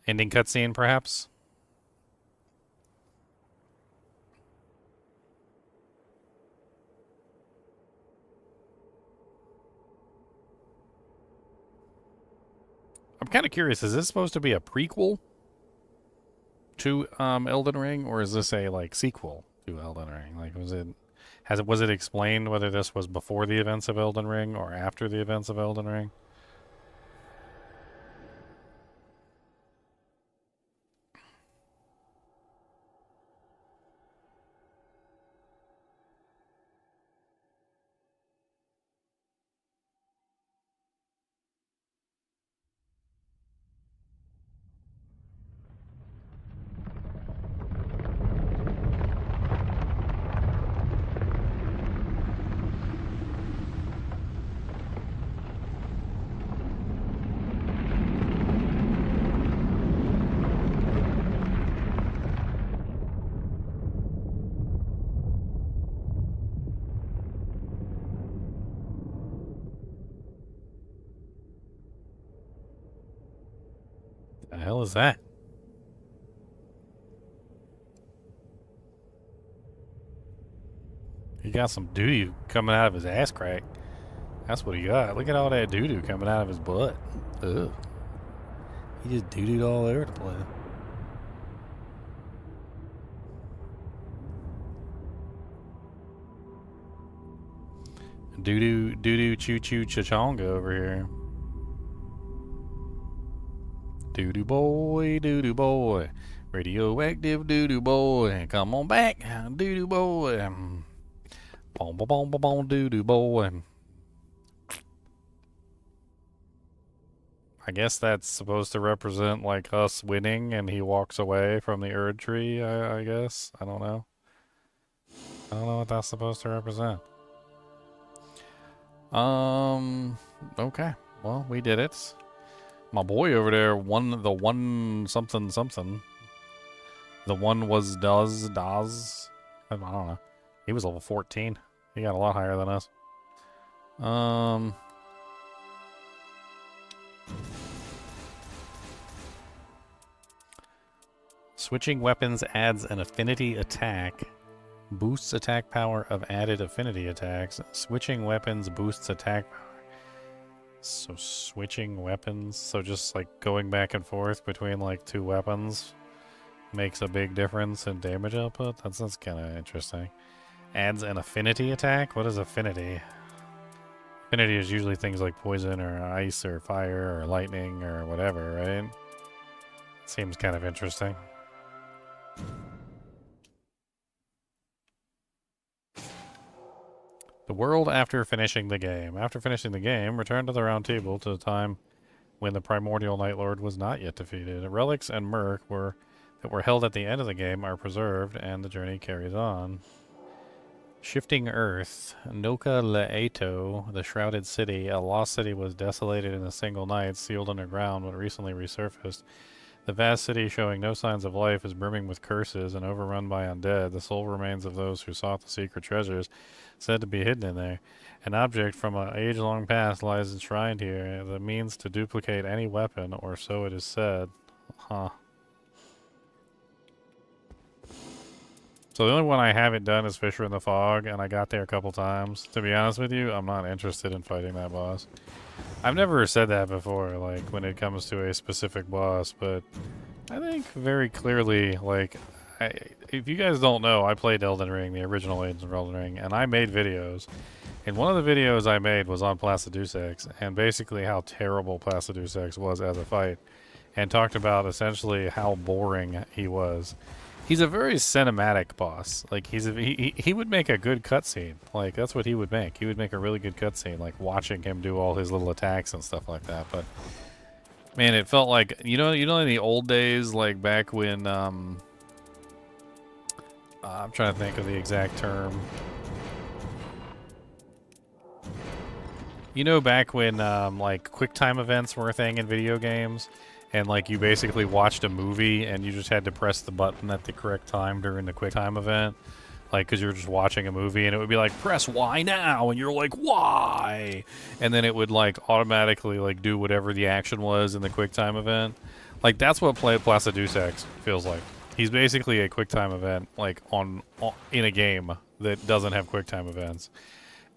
A: Ending cutscene, perhaps? I'm kind of curious, is this supposed to be a prequel to Elden Ring, or is this a, like, sequel to Elden Ring? Like, was it explained whether this was before the events of Elden Ring or after the events of Elden Ring? hell is that? He got some doo-doo coming out of his ass crack. That's what he got. Look at all that doo-doo coming out of his butt. Ugh. He just doo-dooed all over the place. Doo-doo, doo-doo, choo-choo, chachonga over here. Doo-doo boy, radioactive doo-doo boy, come on back, doo-doo boy, boom, boom, boom, boom, boom, doo-doo boy. I guess that's supposed to represent like us winning, and he walks away from the Erd tree. I guess I don't know. I don't know what that's supposed to represent. Okay. Well, we did it. My boy over there won the one something something. The one was does. I don't know. He was level 14. He got a lot higher than us. Switching weapons adds an affinity attack. Boosts attack power of added affinity attacks. Switching weapons boosts attack power. So switching weapons, so just like going back and forth between like two weapons makes a big difference in damage output? That's kind of interesting. Adds an affinity attack? What is affinity? Affinity is usually things like poison or ice or fire or lightning or whatever, right? Seems kind of interesting. The world after finishing the game. After finishing the game, return to the round table to the time when the primordial Night Lord was not yet defeated. Relics and murk that were held at the end of the game are preserved, and the journey carries on. Shifting Earth. Noka Le'eto, the Shrouded City. A lost city was desolated in a single night, sealed underground, but recently resurfaced. The vast city, showing no signs of life, is brimming with curses and overrun by undead. The sole remains of those who sought the secret treasures, said to be hidden in there. An object from an age-long past lies enshrined here, the means to duplicate any weapon, or so it is said. Huh. So the only one I haven't done is Fisher in the Fog, and I got there a couple times. To be honest with you, I'm not interested in fighting that boss. I've never said that before, like, when it comes to a specific boss, but I think very clearly, like, if you guys don't know, I played Elden Ring, the original Elden Ring, and I made videos. And one of the videos I made was on Placidusax, and basically how terrible Placidusax was as a fight, and talked about essentially how boring he was. He's a very cinematic boss. Like, he would make a good cutscene. Like, that's what he would make. He would make a really good cutscene, like watching him do all his little attacks and stuff like that. But man, it felt like, you know in the old days, like back when I'm trying to think of the exact term. You know, back when like QuickTime events were a thing in video games, and like you basically watched a movie and you just had to press the button at the correct time during the QuickTime event, like because you were just watching a movie and it would be like, press Y now, and you're like, why? And then it would like automatically like do whatever the action was in the QuickTime event. Like that's what Placidusax feels like. He's basically a QuickTime event, like in a game that doesn't have QuickTime events.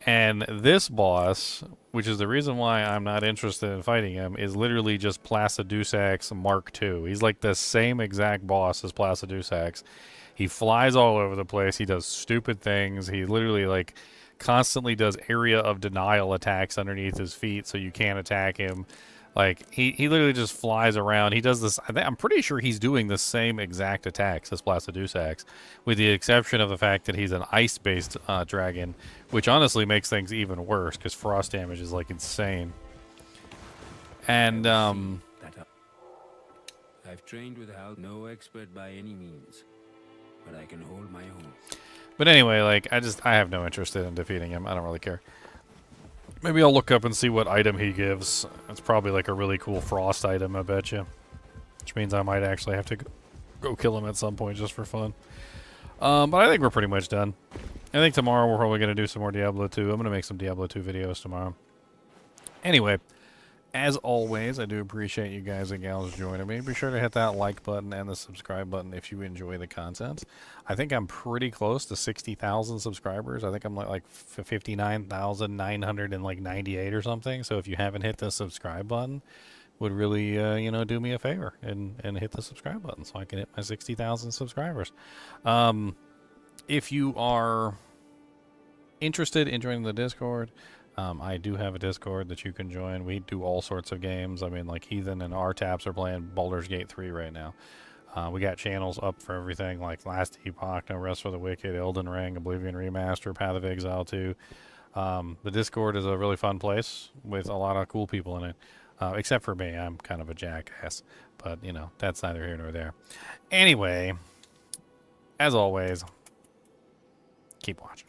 A: And this boss, which is the reason why I'm not interested in fighting him, is literally just Placidusax Mark II. He's like the same exact boss as Placidusax. He flies all over the place. He does stupid things. He literally like constantly does area of denial attacks underneath his feet so you can't attack him. Like, he literally just flies around. He does this, I'm pretty sure he's doing the same exact attacks as Placidusax, with the exception of the fact that he's an ice-based dragon, which honestly makes things even worse, because frost damage is, like, insane. And,
D: I've trained with help, no expert by any means, but I can hold my own.
A: But anyway, like, I have no interest in defeating him. I don't really care. Maybe I'll look up and see what item he gives. It's probably like a really cool frost item, I bet you. Which means I might actually have to go kill him at some point just for fun. But I think we're pretty much done. I think tomorrow we're probably going to do some more Diablo 2. I'm going to make some Diablo 2 videos tomorrow. Anyway, As always, I do appreciate you guys and gals joining me. Be sure to hit that like button and the subscribe button if you enjoy the content. I think I'm pretty close to 60,000 subscribers. I think I'm like 59,998 or something. So if you haven't hit the subscribe button, would really do me a favor and hit the subscribe button so I can hit my 60,000 subscribers. If you are interested in joining the Discord, I do have a Discord that you can join. We do all sorts of games. I mean, like Heathen and R-Taps are playing Baldur's Gate 3 right now. We got channels up for everything like Last Epoch, No Rest for the Wicked, Elden Ring, Oblivion Remaster, Path of Exile 2. The Discord is a really fun place with a lot of cool people in it. Except for me, I'm kind of a jackass. But, that's neither here nor there. Anyway, as always, keep watching.